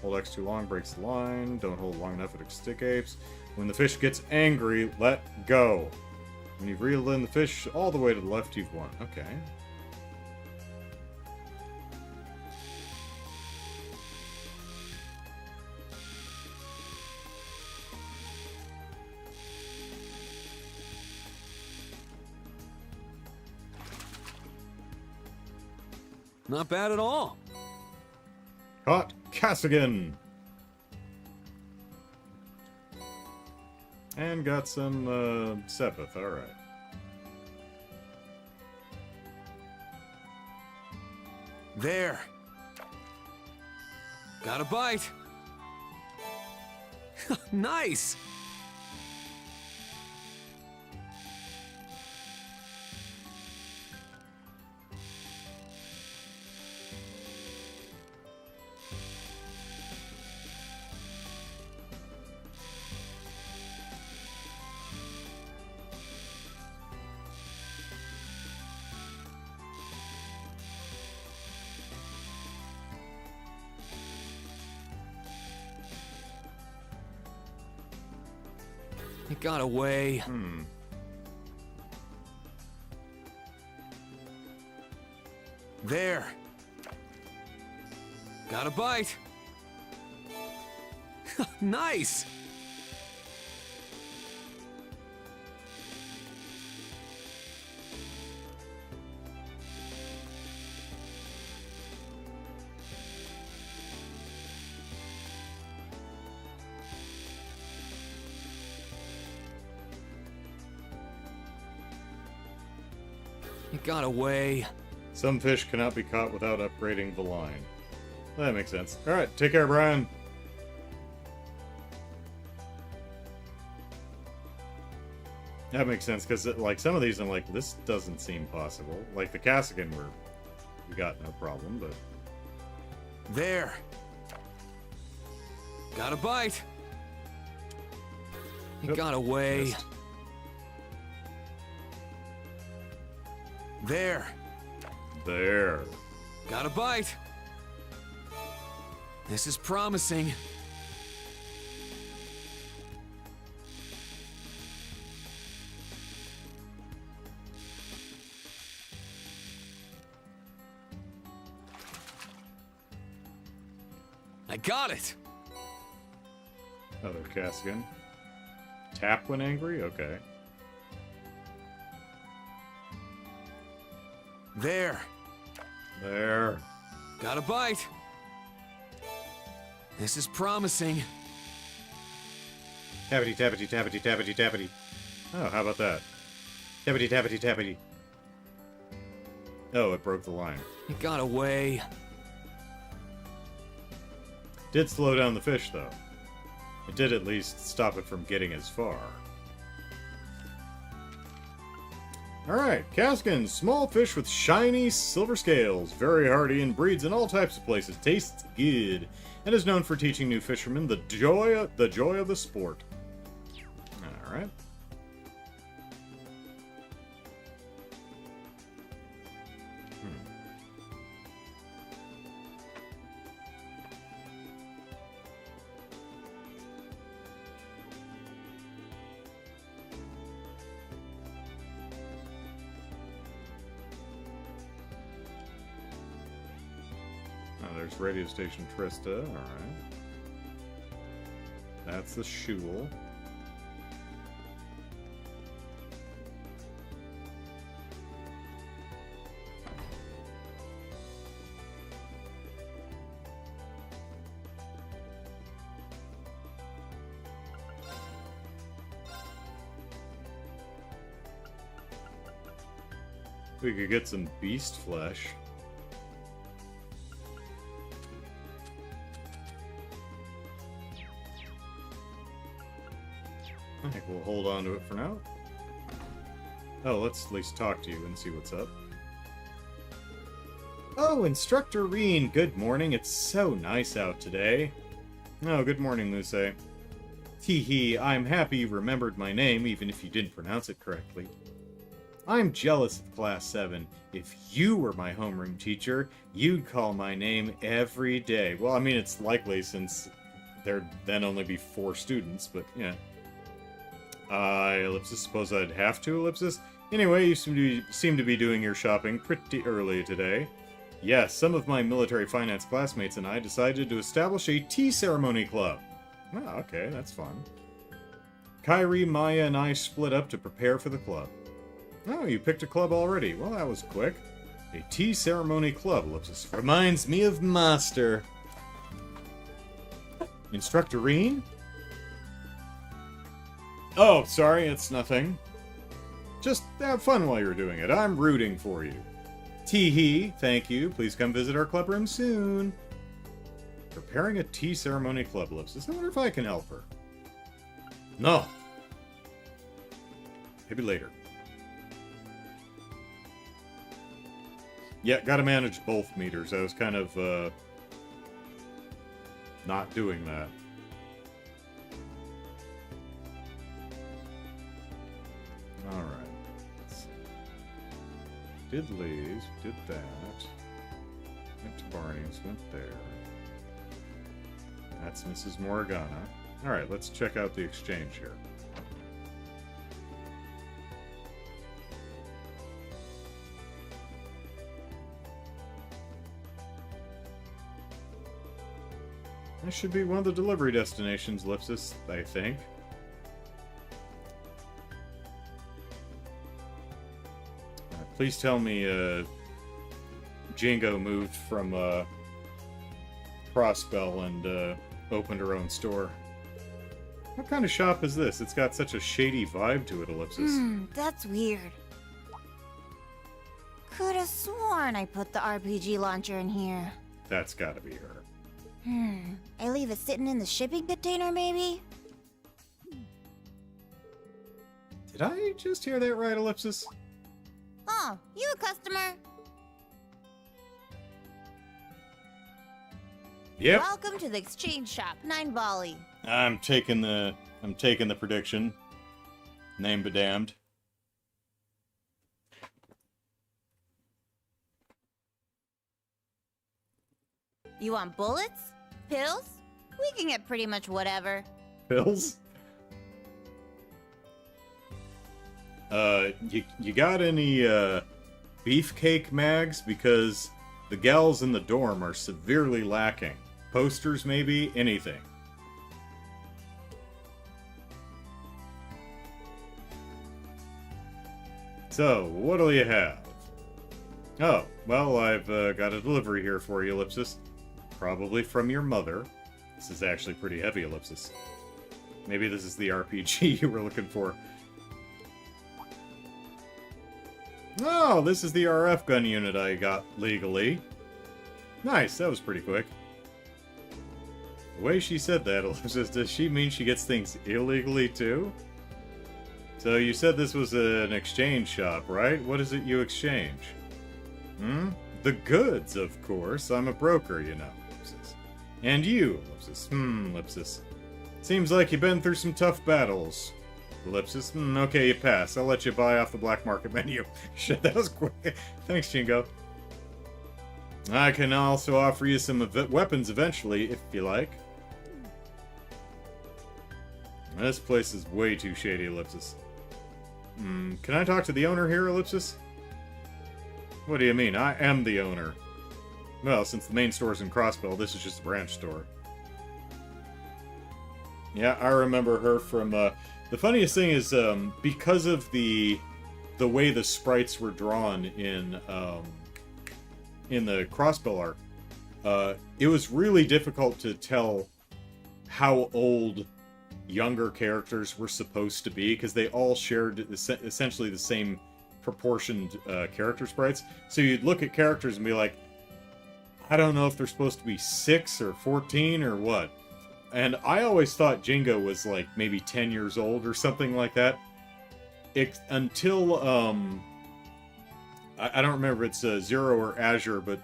Hold X too long, breaks the line. Don't hold long enough, it escapes. When the fish gets angry, let go. When you've reeled in the fish all the way to the left, you've won. Okay. Not bad at all. Caught Cassigan. And got some Sepith, alright. There. Got a bite. Nice. It got away. There. Got a bite. Nice. It got away. Some fish cannot be caught without upgrading the line. That makes sense. Alright, take care, Brian. That makes sense, because like some of these I'm like, this doesn't seem possible. Like the Cassigan we got no problem, but... There. Got a bite. It Yep, got away. missed. There. There. Got a bite. This is promising. I got it. Another Cassigan. Tap when angry? Okay. There. There. Got a bite. This is promising. Tappity, tappity, tappity, tappity, tappity. Oh, how about that? Tappity, tappity, tappity. Oh, it broke the line. It got away. Did slow down the fish, though. It did at least stop it from getting as far. Alright, Caskian, small fish with shiny silver scales, very hardy and breeds in all types of places, tastes good, and is known for teaching new fishermen the joy of the sport. Alright. There's radio station Trista, alright. That's the Shul. We could get some beast flesh. I think we'll hold on to it for now. Oh, let's at least talk to you and see what's up. Oh, Instructor Rean, good morning. It's so nice out today. Oh, good morning, Luce. Hee, I'm happy you remembered my name, even if you didn't pronounce it correctly. I'm jealous of Class 7. If you were my homeroom teacher, you'd call my name every day. Well, I mean, it's likely since there'd then only be 4 students, but yeah. Ellipsis, suppose I'd have to, Ellipsis? Anyway, you seem to be doing your shopping pretty early today. Yes, some of my military finance classmates and I decided to establish a tea ceremony club. Oh, okay, that's fun. Kyrie, Maya, and I split up to prepare for the club. Oh, you picked a club already. Well, that was quick. A tea ceremony club, Ellipsis. Reminds me of Master. Instructor Rean? Oh, sorry, it's nothing. Just have fun while you're doing it. I'm rooting for you. Tee-hee, thank you. Please come visit our club room soon. Preparing a tea ceremony club list. I wonder if I can help her. No. Maybe later. Yeah, gotta manage both meters. I was kind of, not doing that. Alright. Did Lee's, did that. Went to Barney's, went there. That's Mrs. Morgana. Alright, let's check out the exchange here. This should be one of the delivery destinations, Lipsis, I think. Please tell me Jingo moved from Crossbell and opened her own store. What kind of shop is this? It's got such a shady vibe to it, Ellipsis. That's weird. Could have sworn I put the RPG launcher in here. That's gotta be her. I leave it sitting in the shipping container, maybe? Did I just hear that right, Ellipsis? Oh, you a customer? Yep. Welcome to the exchange shop, 9 Volley. I'm taking the prediction. Name be damned. You want bullets? Pills? We can get pretty much whatever. Pills? You got any beefcake mags? Because the gals in the dorm are severely lacking. Posters, maybe? Anything. So, what'll you have? Oh, well, I've got a delivery here for you, Ellipsis. Probably from your mother. This is actually pretty heavy, Ellipsis. Maybe this is the RPG you were looking for. Oh, this is the RF gun unit I got legally. Nice, that was pretty quick. The way she said that, Ellipsis, does she mean she gets things illegally too? So you said this was an exchange shop, right? What is it you exchange? The goods, of course. I'm a broker, you know, Ellipsis. And you, Ellipsis. Ellipsis. Seems like you've been through some tough battles. Ellipsis. Okay, you pass. I'll let you buy off the black market menu. Shit, that was quick. Thanks, Jingo. I can also offer you some weapons eventually, if you like. This place is way too shady, Ellipsis. Can I talk to the owner here, Ellipsis? What do you mean? I am the owner. Well, since the main store's in Crossbell, this is just a branch store. Yeah, I remember her from, the funniest thing is, because of the way the sprites were drawn in the Crossbell arc, it was really difficult to tell how old younger characters were supposed to be, because they all shared essentially the same proportioned character sprites. So you'd look at characters and be like, I don't know if they're supposed to be 6 or 14 or what. And I always thought Jingo was like maybe 10 years old or something like that. Until, I don't remember if it's Zero or Azure, but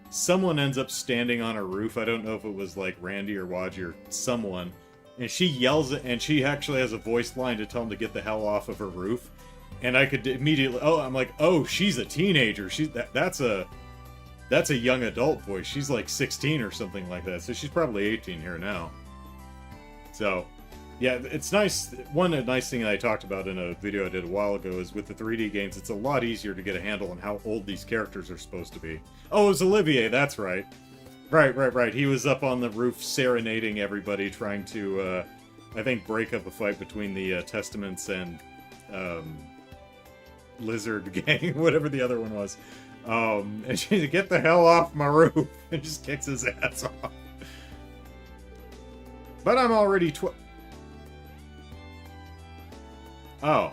someone ends up standing on a roof. I don't know if it was like Randy or Waji or someone. And she yells it, and she actually has a voice line to tell him to get the hell off of her roof. And I could immediately, I'm like, oh, she's a teenager. That's a young adult voice. She's like 16 or something like that. So she's probably 18 here now. So, yeah, it's nice. One nice thing I talked about in a video I did a while ago is with the 3D games, it's a lot easier to get a handle on how old these characters are supposed to be. Oh, it was Olivier, that's right. Right. He was up on the roof serenading everybody, trying to, I think, break up a fight between the Testaments and Lizard Gang, whatever the other one was. And she get the hell off my roof, and just kicks his ass off. But I'm already Oh.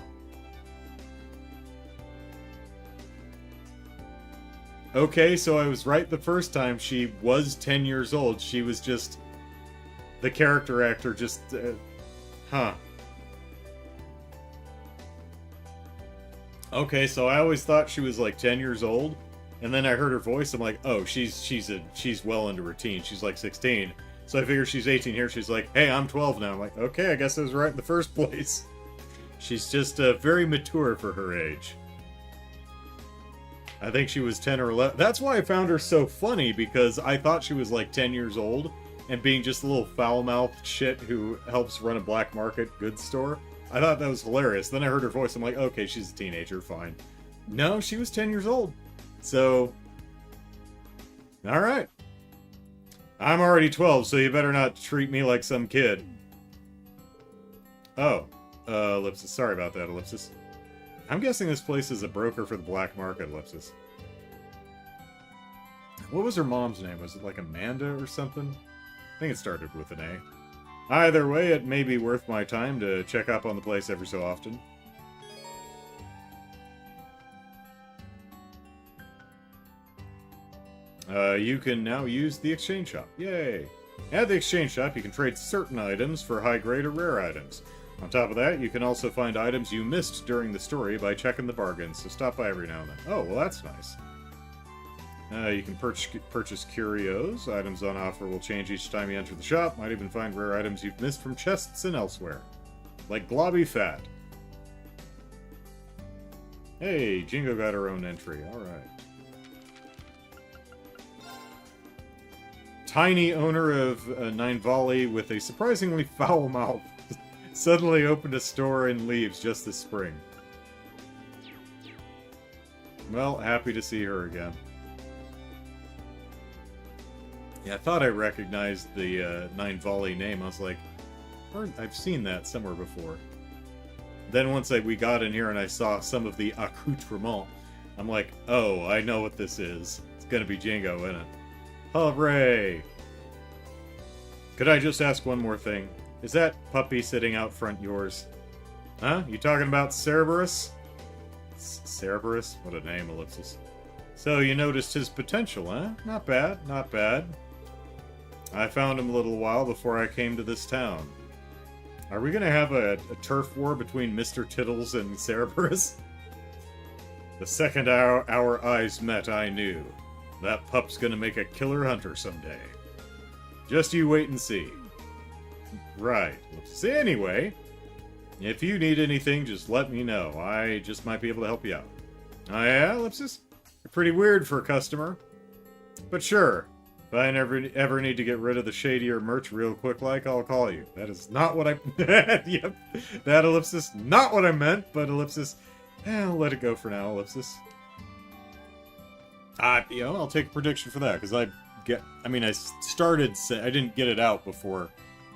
Okay, so I was right the first time. She was 10 years old. She was just... The character actor just... huh. Okay, so I always thought she was like 10 years old. And then I heard her voice. I'm like, oh, she's well into her teens. She's like 16. So I figure she's 18 here. She's like, hey, I'm 12 now. I'm like, okay, I guess I was right in the first place. She's just very mature for her age. I think she was 10 or 11. That's why I found her so funny, because I thought she was like 10 years old, and being just a little foul-mouthed shit who helps run a black market goods store. I thought that was hilarious. Then I heard her voice. I'm like, okay, she's a teenager, fine. No, she was 10 years old. So, alright. I'm already 12, so you better not treat me like some kid. Oh. Ellipsis. Sorry about that, Ellipsis. I'm guessing this place is a broker for the black market, Ellipsis. What was her mom's name? Was it like Amanda or something? I think it started with an A. Either way, it may be worth my time to check up on the place every so often. You can now use the exchange shop. Yay! At the exchange shop, you can trade certain items for high-grade or rare items. On top of that, you can also find items you missed during the story by checking the bargains, so stop by every now and then. Oh, well that's nice. You can purchase curios. Items on offer will change each time you enter the shop. Might even find rare items you've missed from chests and elsewhere. Like globby fat. Hey, Jingo got her own entry. Alright. Tiny owner of Nine Volley with a surprisingly foul mouth suddenly opened a store and leaves just this spring. Well, happy to see her again. Yeah, I thought I recognized the Nine Volley name. I was like, I've seen that somewhere before. Then once we got in here and I saw some of the accoutrements, I'm like, oh, I know what this is. It's gonna be Jingo, isn't it? Hooray! Could I just ask one more thing? Is that puppy sitting out front yours? Huh? You talking about Cerberus? Cerberus? What a name, Ellipsis. So you noticed his potential, huh? Not bad, not bad. I found him a little while before I came to this town. Are we gonna have a turf war between Mr. Tittles and Cerberus? The second our eyes met, I knew. That pup's gonna make a killer hunter someday. Just you wait and see. Right. So anyway, if you need anything, just let me know. I just might be able to help you out. Oh yeah, Ellipsis? You're pretty weird for a customer. But sure, if I ever need to get rid of the shadier merch real quick like, I'll call you. That is not what I... Yep, that Ellipsis, not what I meant, but Ellipsis... I'll let it go for now, Ellipsis. You know, I'll take a prediction for that, because I didn't get it out before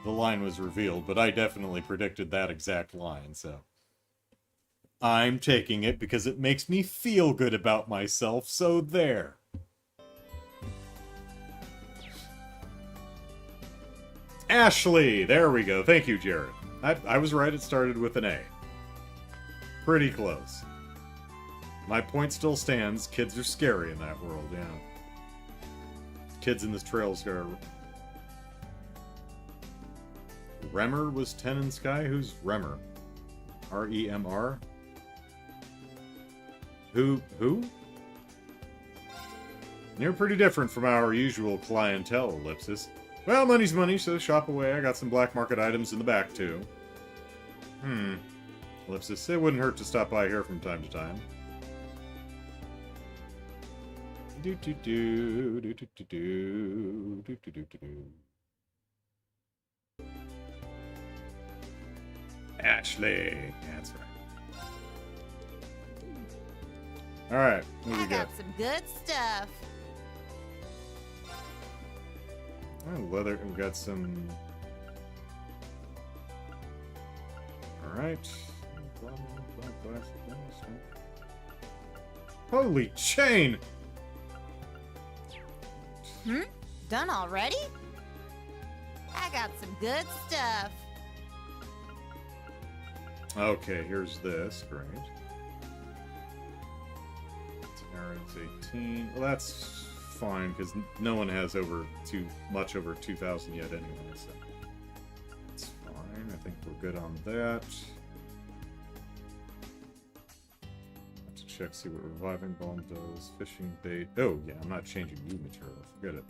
the line was revealed, but I definitely predicted that exact line, so... I'm taking it because it makes me feel good about myself, so there. Ashley! There we go. Thank you, Jared. I was right, it started with an A. Pretty close. My point still stands. Kids are scary in that world, yeah. Kids in this trail scare. Remmer was 10 in Sky? Who's Remmer? R-E-M-R? Who? You're pretty different from our usual clientele, Ellipsis. Well, money's money, so shop away. I got some black market items in the back, too. Ellipsis, it wouldn't hurt to stop by here from time to time. Ashley! Yeah, that's right. Alright, what do we I got some good stuff. Oh, leather, we've got some... Alright. Holy chain! Done already? got some good stuff. Okay, here's this. Great. Aaron's 18. Well, that's fine, because no one has much over 2,000 yet anyway, so that's fine. I think we're good on that. Have to check, see what reviving bomb does. Fishing bait. Oh, yeah, I'm not changing new material. Forget it.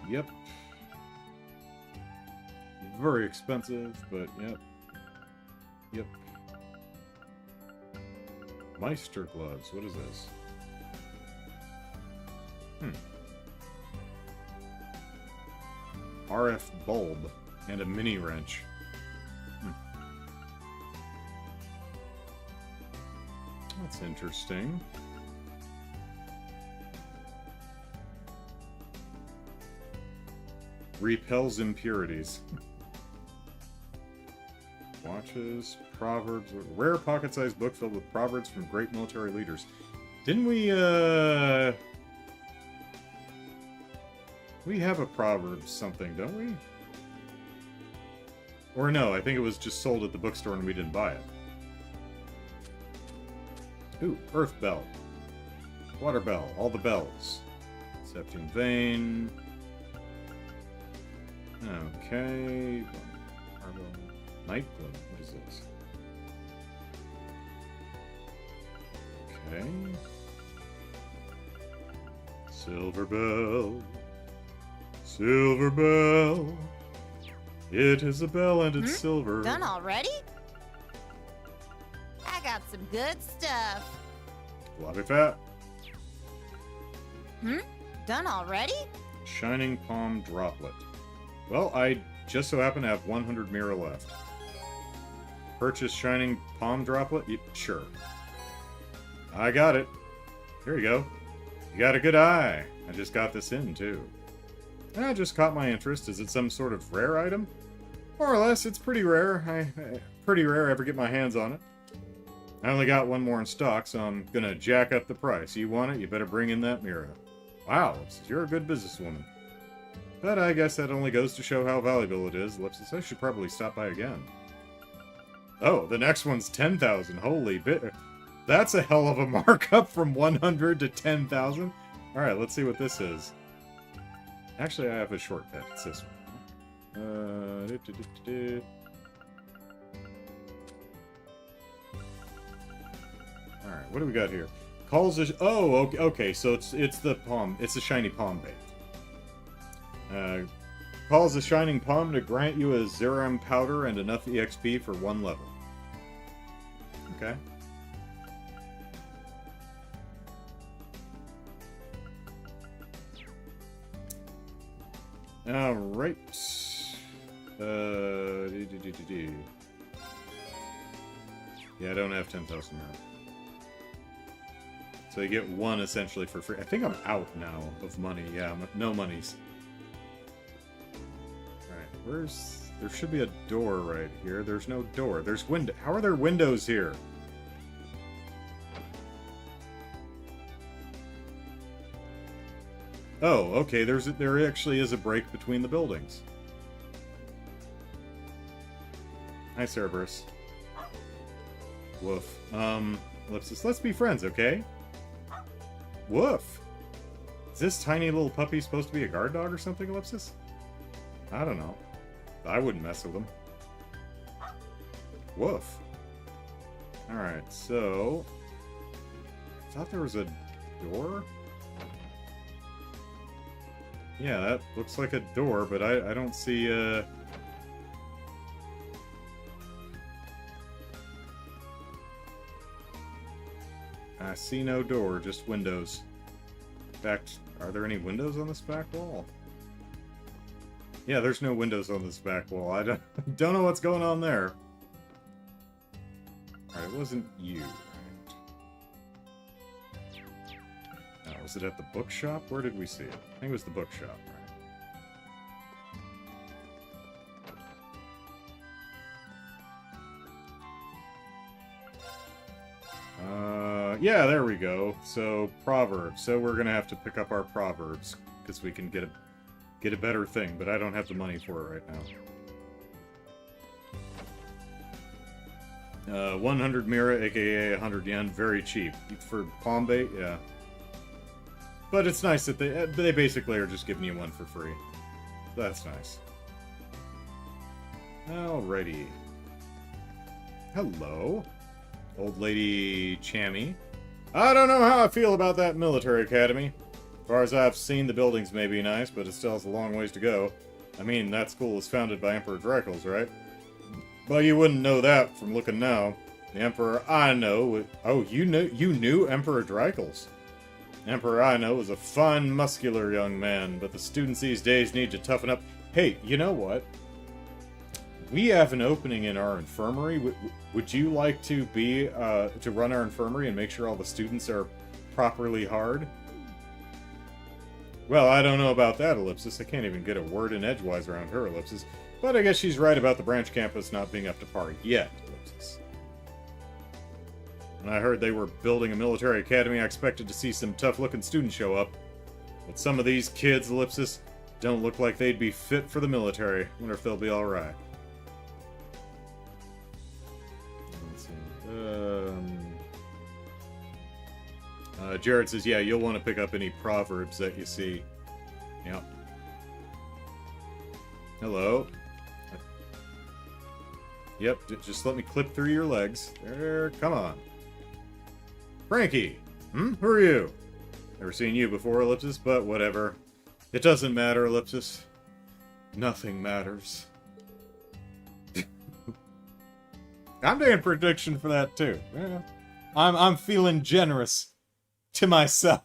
Yep. Very expensive, but yep. Yep. Meister gloves. What is this? RF bulb and a mini wrench. That's interesting. Repels impurities. Watches, proverbs, rare pocket-sized book filled with proverbs from great military leaders. Didn't we have a proverbs something, don't we? Or no, I think it was just sold at the bookstore and we didn't buy it. Ooh, Earth Bell. Water Bell, all the bells. Septium Vein. Okay. Night Bloom. What is this? Okay. Silver Bell. Silver Bell. It is a bell and it's silver. Done already? I got some good stuff. Lobby Fat. Done already? Shining Palm Droplet. Well, I just so happen to have 100 Mira left. Purchase Shining Palm Droplet? Sure. I got it. Here you go. You got a good eye. I just got this in, too. That just caught my interest. Is it some sort of rare item? More or less, it's pretty rare. Pretty rare I ever get my hands on it. I only got one more in stock, so I'm gonna jack up the price. You want it, you better bring in that Mira. Wow, you're a good businesswoman. But I guess that only goes to show how valuable it is. Ellipsis, I should probably stop by again. Oh, the next one's 10,000. Holy bit. That's a hell of a markup from 100 to 10,000. Alright, let's see what this is. Actually, I have a shortcut. It's this one. Alright, what do we got here? Calls a... Oh, okay, so it's the palm. It's a shiny palm bait. Calls a shining palm to grant you a Zeram powder and enough EXP for one level. Okay. Alright. Yeah, I don't have 10,000 now. So you get one essentially for free. I think I'm out now of money. Yeah, no monies. Alright, there should be a door right here. There's no door. There's window. How are there windows here? Oh, okay, there actually is a break between the buildings. Hi, Cerberus. Woof. Ellipsis, let's be friends, okay? Woof! Is this tiny little puppy supposed to be a guard dog or something, Ellipsis? I don't know. I wouldn't mess with him. Woof. Alright, so... I thought there was a door? Yeah, that looks like a door, but I don't see, I see no door, just windows. In fact, are there any windows on this back wall? Yeah, there's no windows on this back wall. I don't know what's going on there. Alright, it wasn't you, right? Oh, was it at the bookshop? Where did we see it? I think it was the bookshop, right? Yeah, there we go. So, Proverbs. So we're gonna have to pick up our Proverbs, because we can get a better thing, but I don't have the money for it right now. 100 Mira, aka 100 yen, very cheap. For palm bait, yeah. But it's nice that they basically are just giving you one for free. That's nice. Alrighty. Hello. Old Lady Chammy. I don't know how I feel about that military academy. As far as I've seen, the buildings may be nice, but it still has a long ways to go. I mean, that school was founded by Emperor Dracos, right? Well, you wouldn't know that from looking now. The Emperor I know... Oh, you knew Emperor Dracos? Emperor I know is a fine, muscular young man, but the students these days need to toughen up. Hey, you know what? We have an opening in our infirmary. Would you like to be, to run our infirmary and make sure all the students are properly hard? Well, I don't know about that, Ellipsis. I can't even get a word in edgewise around her, Ellipsis. But I guess she's right about the branch campus not being up to par yet, Ellipsis. When I heard they were building a military academy, I expected to see some tough-looking students show up. But some of these kids, Ellipsis, don't look like they'd be fit for the military. Wonder if they'll be alright. Let's see. Jared says, yeah, you'll want to pick up any proverbs that you see. Yeah. Hello. Yep, just let me clip through your legs. There, come on. Frankie! Who are you? Never seen you before, Ellipsis, but whatever. It doesn't matter, Ellipsis. Nothing matters. I'm doing a prediction for that, too. Yeah. I'm feeling generous to myself.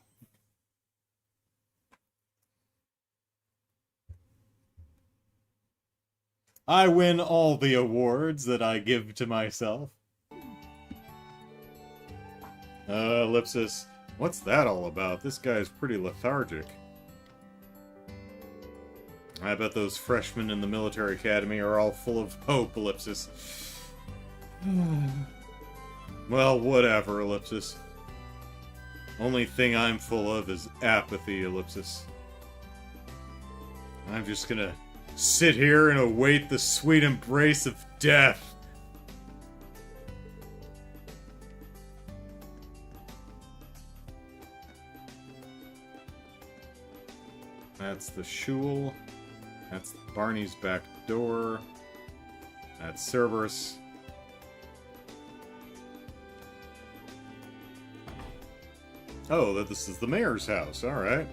I win all the awards that I give to myself. Ellipsis. What's that all about? This guy's pretty lethargic. I bet those freshmen in the military academy are all full of hope, Ellipsis. Well, whatever, Ellipsis. Only thing I'm full of is apathy, Ellipsis. I'm just gonna sit here and await the sweet embrace of death. That's the shul. That's Barney's back door. That's Cerberus. Oh, this is the mayor's house. All right.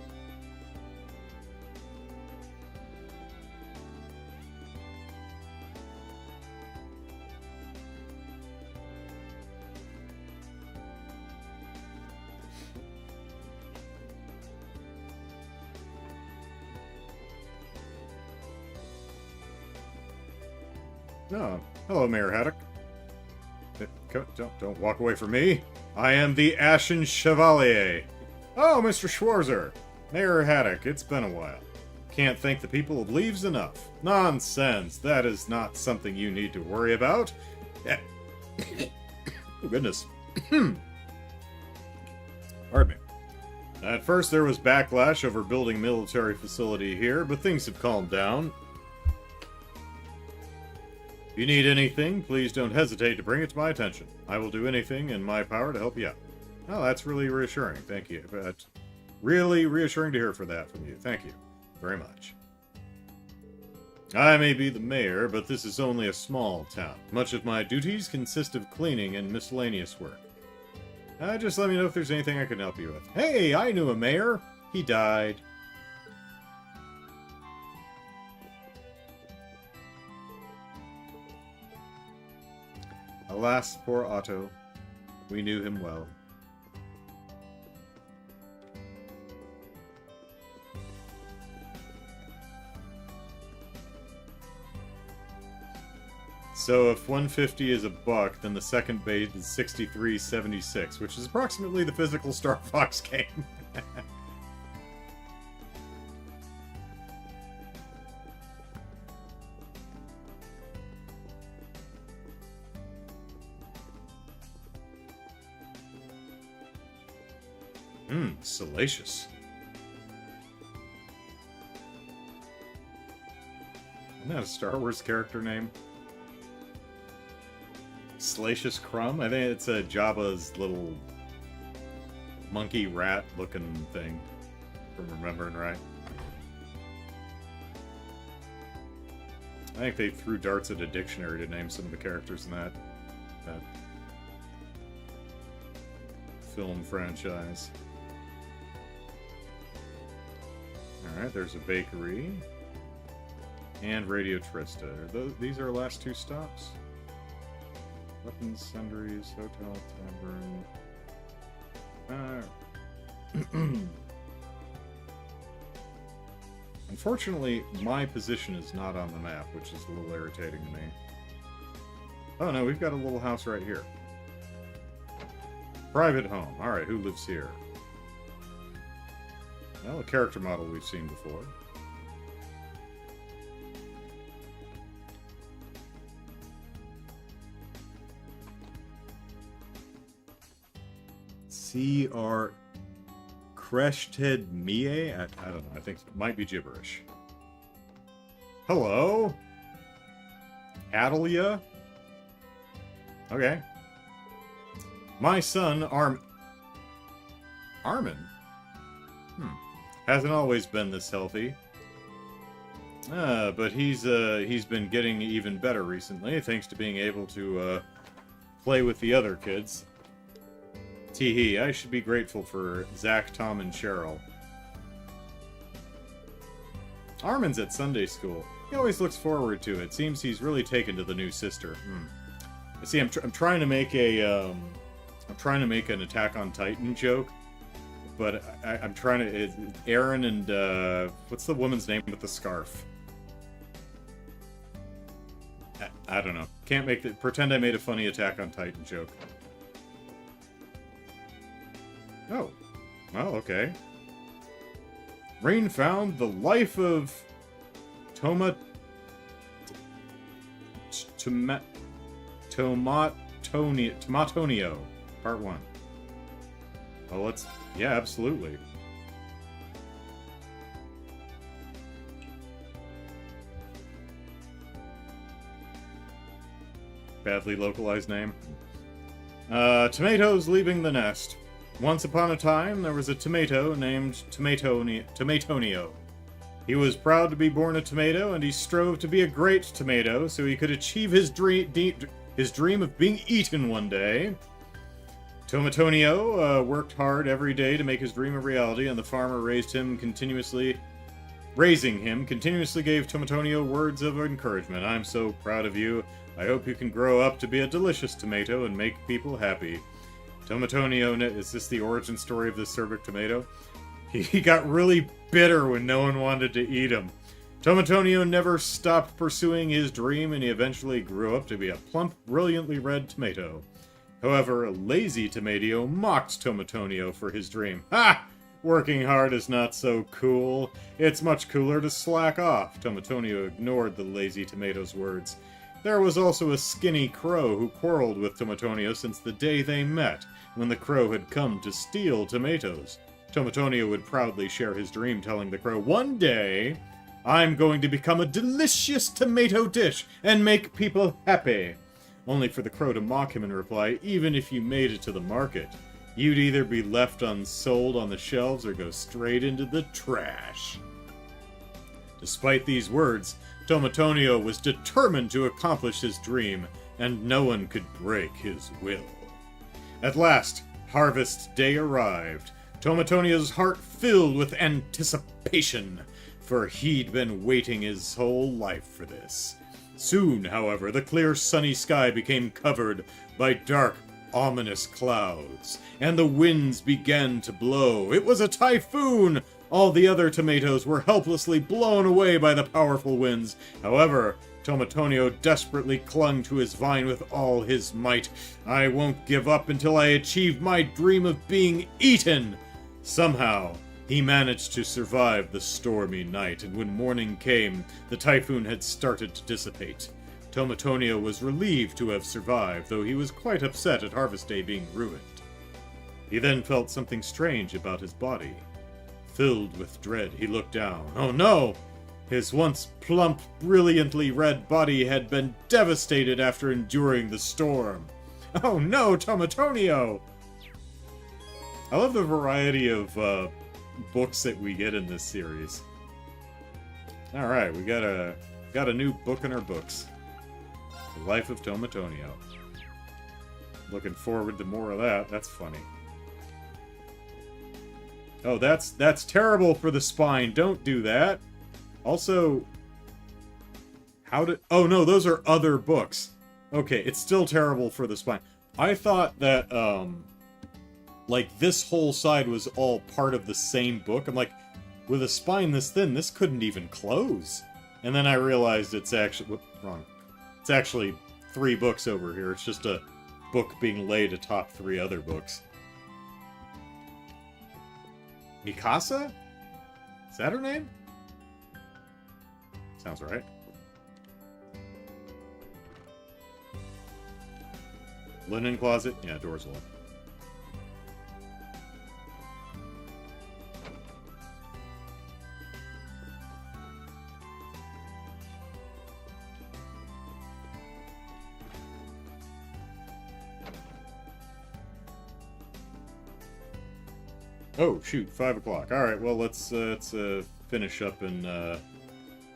Oh, hello, Mayor Haddock. Don't walk away from me. I am the Ashen Chevalier. Oh, Mr. Schwarzer. Mayor Haddock, it's been a while. Can't thank the people of Leaves enough. Nonsense. That is not something you need to worry about. Oh, goodness. Pardon me. At first, there was backlash over building a military facility here, but things have calmed down. If you need anything, please don't hesitate to bring it to my attention. I will do anything in my power to help you out. Oh, that's really reassuring. Thank you. That's really reassuring to hear that from you. Thank you very much. I may be the mayor, but this is only a small town. Much of my duties consist of cleaning and miscellaneous work. Just let me know if there's anything I can help you with. Hey, I knew a mayor. He died. Alas, poor Otto. We knew him well. So if 150 is a buck, then the second base is 63.76, which is approximately the physical Star Fox game. Salacious. Isn't that a Star Wars character name? Salacious Crumb? I think it's a Jabba's little monkey rat looking thing, if I'm remembering right. I think they threw darts at a dictionary to name some of the characters in that film franchise. Alright, there's a bakery. And Radio Trista. These are our last two stops? Weapons, sundries, hotel, tavern. Unfortunately, my position is not on the map, which is a little irritating to me. Oh no, we've got a little house right here. Private home. Alright, who lives here? Well, a character model we've seen before. C.R. Kreshted Mie? I don't know. I think it might be gibberish. Hello? Adelia? Okay. My son, Armin? Hasn't always been this healthy. But he's been getting even better recently, thanks to being able to play with the other kids. Teehee, I should be grateful for Zach, Tom, and Cheryl. Armin's at Sunday school. He always looks forward to it. Seems he's really taken to the new sister. See, I'm trying to make a I'm trying to make an Attack on Titan joke, but I'm trying to Aaron and what's the woman's name with the scarf? I don't know. Can't make it. Pretend I made a funny Attack on Titan joke. Oh. Well, okay. Rean found the life of Tomatonio. Part 1. Oh, let's... Yeah, absolutely. Badly localized name. Tomatoes leaving the nest. Once upon a time, there was a tomato named Tomatonio. He was proud to be born a tomato, and he strove to be a great tomato so he could achieve his dream of being eaten one day. Tomatonio worked hard every day to make his dream a reality, and the farmer raising him continuously gave Tomatonio words of encouragement. I'm so proud of you. I hope you can grow up to be a delicious tomato and make people happy. Tomatonio, is this the origin story of the Cervic tomato? He got really bitter when no one wanted to eat him. Tomatonio never stopped pursuing his dream, and he eventually grew up to be a plump, brilliantly red tomato. However, lazy Tomato mocked Tomatonio for his dream. Ha! Working hard is not so cool. It's much cooler to slack off. Tomatonio ignored the lazy tomato's words. There was also a skinny crow who quarreled with Tomatonio since the day they met, when the crow had come to steal tomatoes. Tomatonio would proudly share his dream, telling the crow, "One day, I'm going to become a delicious tomato dish and make people happy." Only for the crow to mock him and reply, "Even if you made it to the market, you'd either be left unsold on the shelves or go straight into the trash." Despite these words, Tomatonio was determined to accomplish his dream, and no one could break his will. At last, harvest day arrived. Tomatonio's heart filled with anticipation, for he'd been waiting his whole life for this. Soon, however, the clear sunny sky became covered by dark, ominous clouds, and the winds began to blow. It was a typhoon! All the other tomatoes were helplessly blown away by the powerful winds. However, Tomatonio desperately clung to his vine with all his might. "I won't give up until I achieve my dream of being eaten!" Somehow, he managed to survive the stormy night, and when morning came, the typhoon had started to dissipate. Tomatonio was relieved to have survived, though he was quite upset at Harvest Day being ruined. He then felt something strange about his body. Filled with dread, he looked down. Oh no! His once plump, brilliantly red body had been devastated after enduring the storm. Oh no, Tomatonio! I love the variety of books that we get in this series. Alright, we got a new book in our books. The Life of Tomatonio. Looking forward to more of that. That's funny. Oh, that's terrible for the spine. Don't do that. Also, oh no, those are other books. Okay, it's still terrible for the spine. I thought that, like, this whole side was all part of the same book. I'm like, with a spine this thin, this couldn't even close. And then I realized it's actually... Whoop, wrong. It's actually 3 books over here. It's just a book being laid atop 3 other books. Mikasa? Is that her name? Sounds right. Linen closet? Yeah, door's locked. Oh, shoot, 5 o'clock. Alright, well, let's finish up in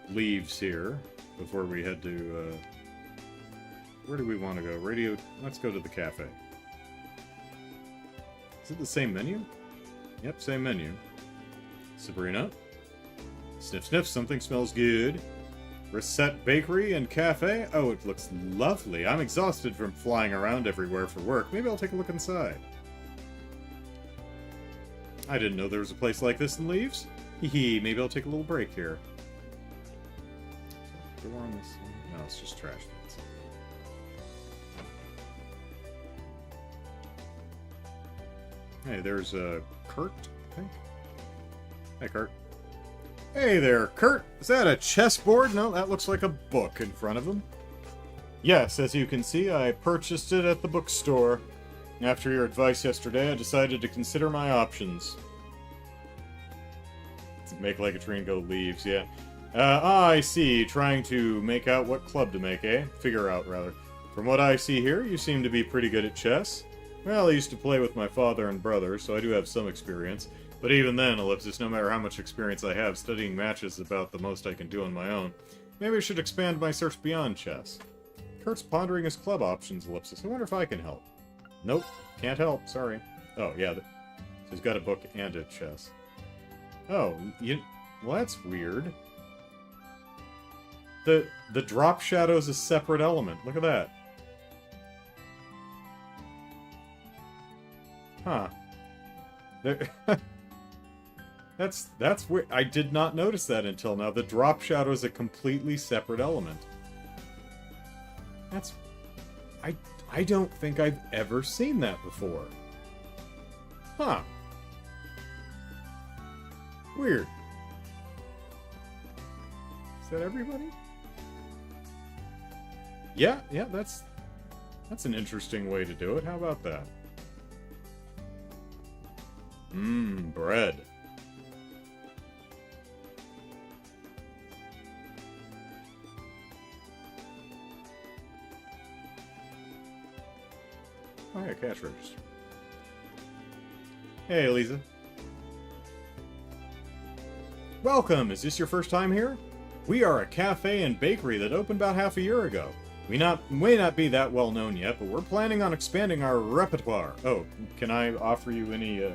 Leaves here before we head to, where do we want to go? Radio... Let's go to the cafe. Is it the same menu? Yep, same menu. Sabrina? Sniff, sniff, something smells good. Reset Bakery and Cafe? Oh, it looks lovely. I'm exhausted from flying around everywhere for work. Maybe I'll take a look inside. I didn't know there was a place like this in Leaves. Hee maybe I'll take a little break here. Door on this one? No, it's just trash bins. Hey, there's Kurt, I think. Hey, Kurt. Hey there, Kurt! Is that a chessboard? No, that looks like a book in front of him. Yes, as you can see, I purchased it at the bookstore. After your advice yesterday, I decided to consider my options. Make like a train go Leaves, yeah. I see. Trying to make out what club to make, eh? Figure out, rather. From what I see here, you seem to be pretty good at chess. Well, I used to play with my father and brother, so I do have some experience. But even then, Ellipsis, no matter how much experience I have, studying matches is about the most I can do on my own. Maybe I should expand my search beyond chess. Kurt's pondering his club options, Ellipsis. I wonder if I can help. Nope, can't help, sorry. Oh, yeah, so he's got a book and a chess. Oh, well, that's weird. The drop shadow's a separate element. Look at that. Huh. That's weird. I did not notice that until now. The drop shadow is a completely separate element. That's... I don't think I've ever seen that before. Huh. Weird. Is that everybody? Yeah, that's an interesting way to do it. How about that? Bread. Oh yeah, cash register. Hey, Lisa. Welcome! Is this your first time here? We are a cafe and bakery that opened about half a year ago. We may not be that well known yet, but we're planning on expanding our repertoire. Oh, can I offer you any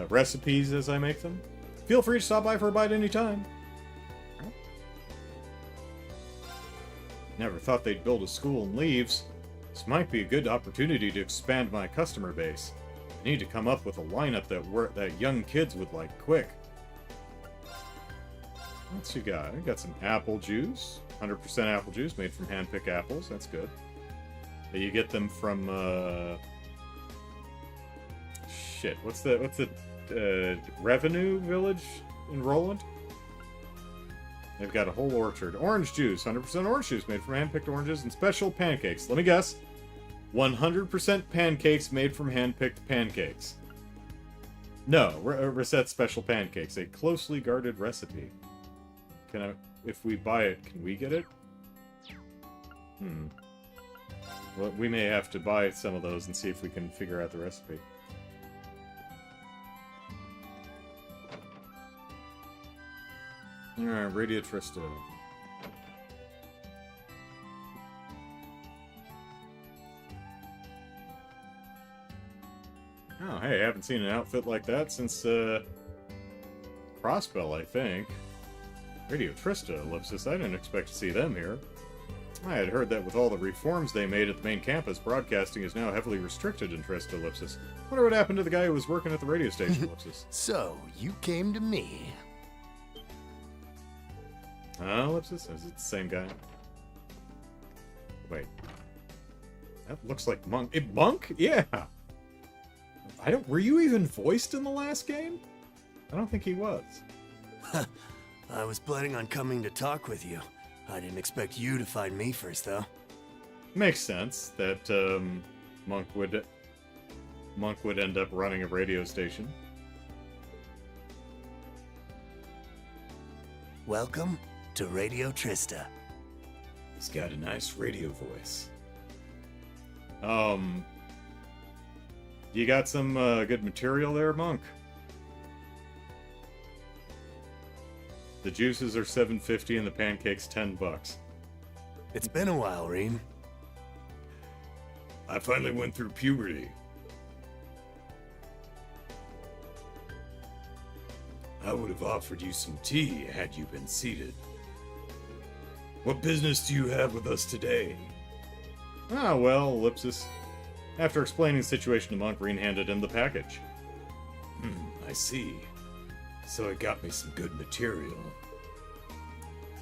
recipes as I make them? Feel free to stop by for a bite anytime. Never thought they'd build a school in Leaves. This might be a good opportunity to expand my customer base. I need to come up with a lineup that young kids would like quick. What's you got? I got some apple juice. 100% apple juice made from hand-picked apples. That's good. You get them from, shit, what's the Revenue Village in Roland? They've got a whole orchard. Orange juice. 100% orange juice made from hand-picked oranges and special pancakes. Let me guess. 100% pancakes made from hand-picked pancakes. No, Resette's special pancakes. A closely guarded recipe. Can I... If we buy it, can we get it? Well, we may have to buy some of those and see if we can figure out the recipe. Alright, Radio Trista. Oh, hey, I haven't seen an outfit like that since, Crossbell, I think. Radio Trista, Ellipsis. I didn't expect to see them here. I had heard that with all the reforms they made at the main campus, broadcasting is now heavily restricted in Trista, Ellipsis. Wonder what happened to the guy who was working at the radio station, Ellipsis. So, you came to me. Ellipsis? Is it the same guy? Wait. That looks like Monk. Monk? Yeah! Were you even voiced in the last game? I don't think he was. I was planning on coming to talk with you. I didn't expect you to find me first, though. Makes sense that Monk would end up running a radio station. Welcome to Radio Trista. He's got a nice radio voice. You got some good material there, Monk? The juices are $7.50 and the pancakes $10. It's been a while, Rean. I finally went through puberty. I would have offered you some tea had you been seated. What business do you have with us today? Ah, well, Ellipsis. After explaining the situation to Monk, Rean handed him the package. I see. So it got me some good material.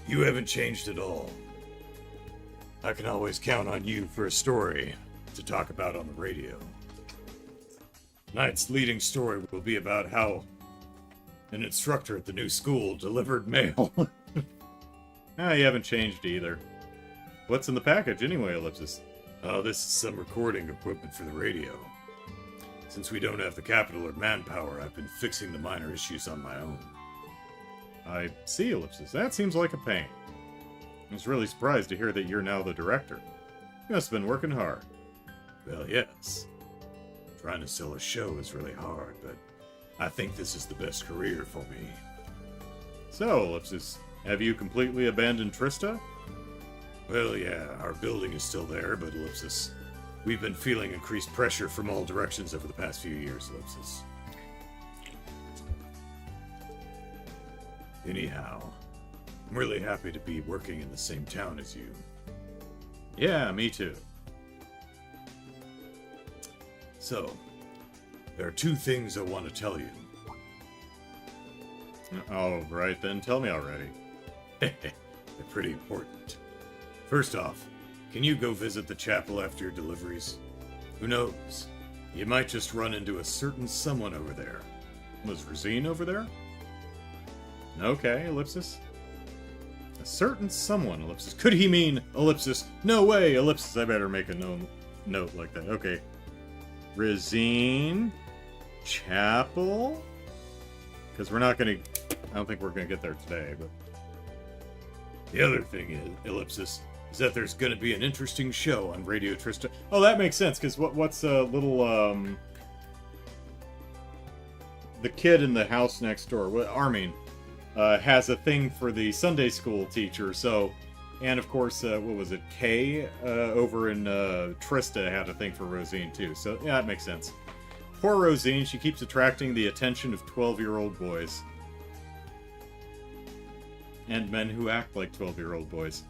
You haven't changed at all. I can always count on you for a story to talk about on the radio. Tonight's leading story will be about how an instructor at the new school delivered mail. You haven't changed either. What's in the package anyway, Ellipsis? Oh, this is some recording equipment for the radio. Since we don't have the capital or manpower, I've been fixing the minor issues on my own. I see, Ellipsis. That seems like a pain. I was really surprised to hear that you're now the director. You must have been working hard. Well, yes. Trying to sell a show is really hard, but I think this is the best career for me. So, Ellipsis, have you completely abandoned Trista? Well, yeah, our building is still there, but Ellipsis, we've been feeling increased pressure from all directions over the past few years, Ellipsis. Anyhow, I'm really happy to be working in the same town as you. Yeah, me too. So, there are two things I want to tell you. Oh, right then, tell me already. They're pretty important. First off, can you go visit the chapel after your deliveries? Who knows? You might just run into a certain someone over there. Was Rean over there? Okay, Ellipsis. A certain someone, Ellipsis. Could he mean Ellipsis? No way, Ellipsis. I better make a note like that. Okay. Rean Chapel? Because we're not going to... I don't think we're going to get there today, but... The other thing is, Ellipsis, is that there's going to be an interesting show on Radio Trista. Oh, that makes sense, because what's a little, the kid in the house next door, Armin, has a thing for the Sunday school teacher, so... And, of course, what was it, Kay, over in Trista had a thing for Rosine, too. So, yeah, that makes sense. Poor Rosine, she keeps attracting the attention of 12-year-old boys. And men who act like 12-year-old boys.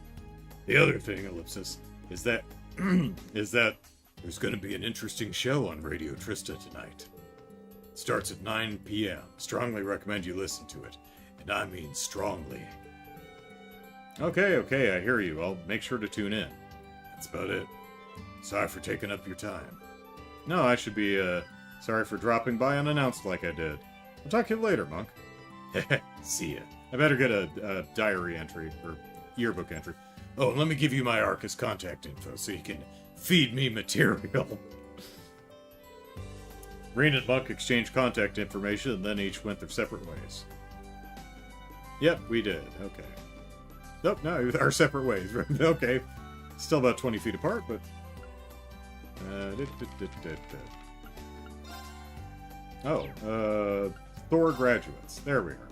The other thing, Ellipsis, is that there's going to be an interesting show on Radio Trista tonight. It starts at 9 p.m. Strongly recommend you listen to it. And I mean strongly. Okay, I hear you. I'll make sure to tune in. That's about it. Sorry for taking up your time. No, I should be, sorry for dropping by unannounced like I did. I'll talk to you later, Monk. See ya. I better get a diary entry, or yearbook entry. Oh, let me give you my Arcus contact info so you can feed me material. Rean and Monk exchanged contact information, and then each went their separate ways. Yep, we did. Okay. Nope, no, our separate ways. Okay. Still about 20 feet apart, but... Thor graduates. There we are.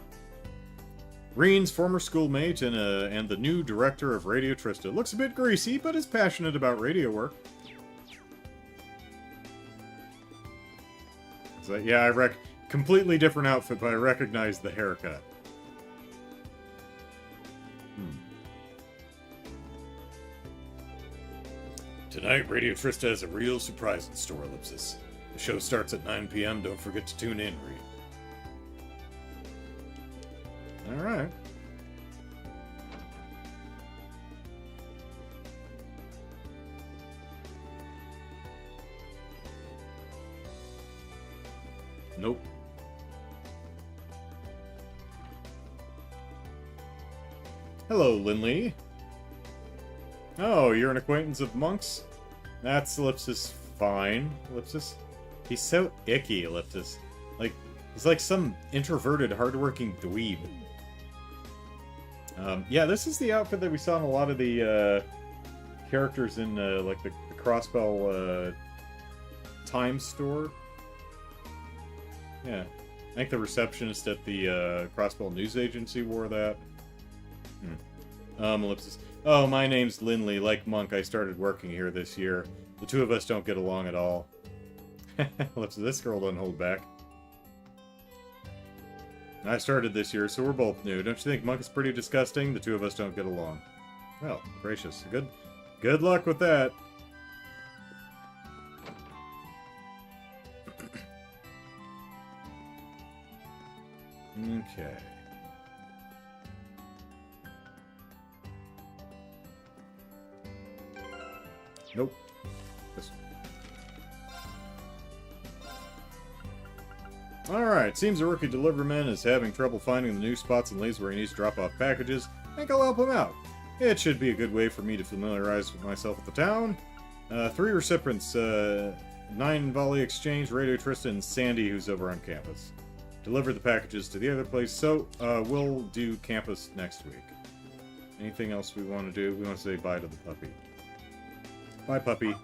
Rean's former schoolmate and the new director of Radio Trista. Looks a bit greasy, but is passionate about radio work. So, yeah, completely different outfit, but I recognize the haircut. Tonight, Radio Trista has a real surprise in store, Ellipsis. The show starts at 9 p.m. Don't forget to tune in, Rean. Alright. Nope. Hello, Linley. Oh, you're an acquaintance of Monk's? That's Ellipsis fine, Ellipsis. He's so icky, Ellipsis. Like, he's like some introverted, hardworking dweeb. Yeah, this is the outfit that we saw in a lot of the characters in like the Crossbell Time store. Yeah, I think the receptionist at the Crossbell News Agency wore that. Ellipsis. Oh, my name's Linley. Like Monk, I started working here this year. The two of us don't get along at all. Ellipsis, this girl doesn't hold back. I started this year, so we're both new. Don't you think Monk is pretty disgusting? The two of us don't get along. Well, gracious. Good luck with that. Okay. Nope. This one. Alright, seems the rookie deliverman is having trouble finding the new spots and lanes where he needs to drop off packages. I think I'll help him out. It should be a good way for me to familiarize myself with the town. 3 recipients, 9 Volley Exchange, Radio Trista, and Sandy, who's over on campus. Deliver the packages to the other place, so we'll do campus next week. Anything else we want to do? We want to say bye to the puppy. Bye, puppy.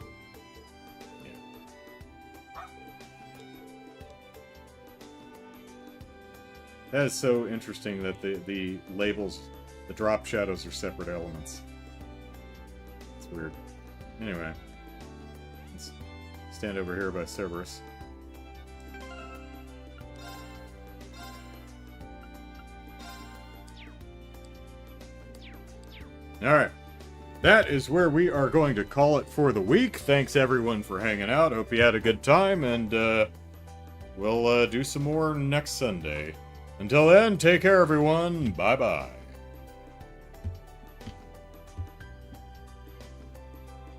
Yeah. That is so interesting that the labels, the drop shadows are separate elements. It's weird. Anyway. Let's stand over here by Cerberus. Alright. That is where we are going to call it for the week. Thanks everyone for hanging out. Hope you had a good time, and we'll do some more next Sunday. Until then, take care everyone. Bye-bye.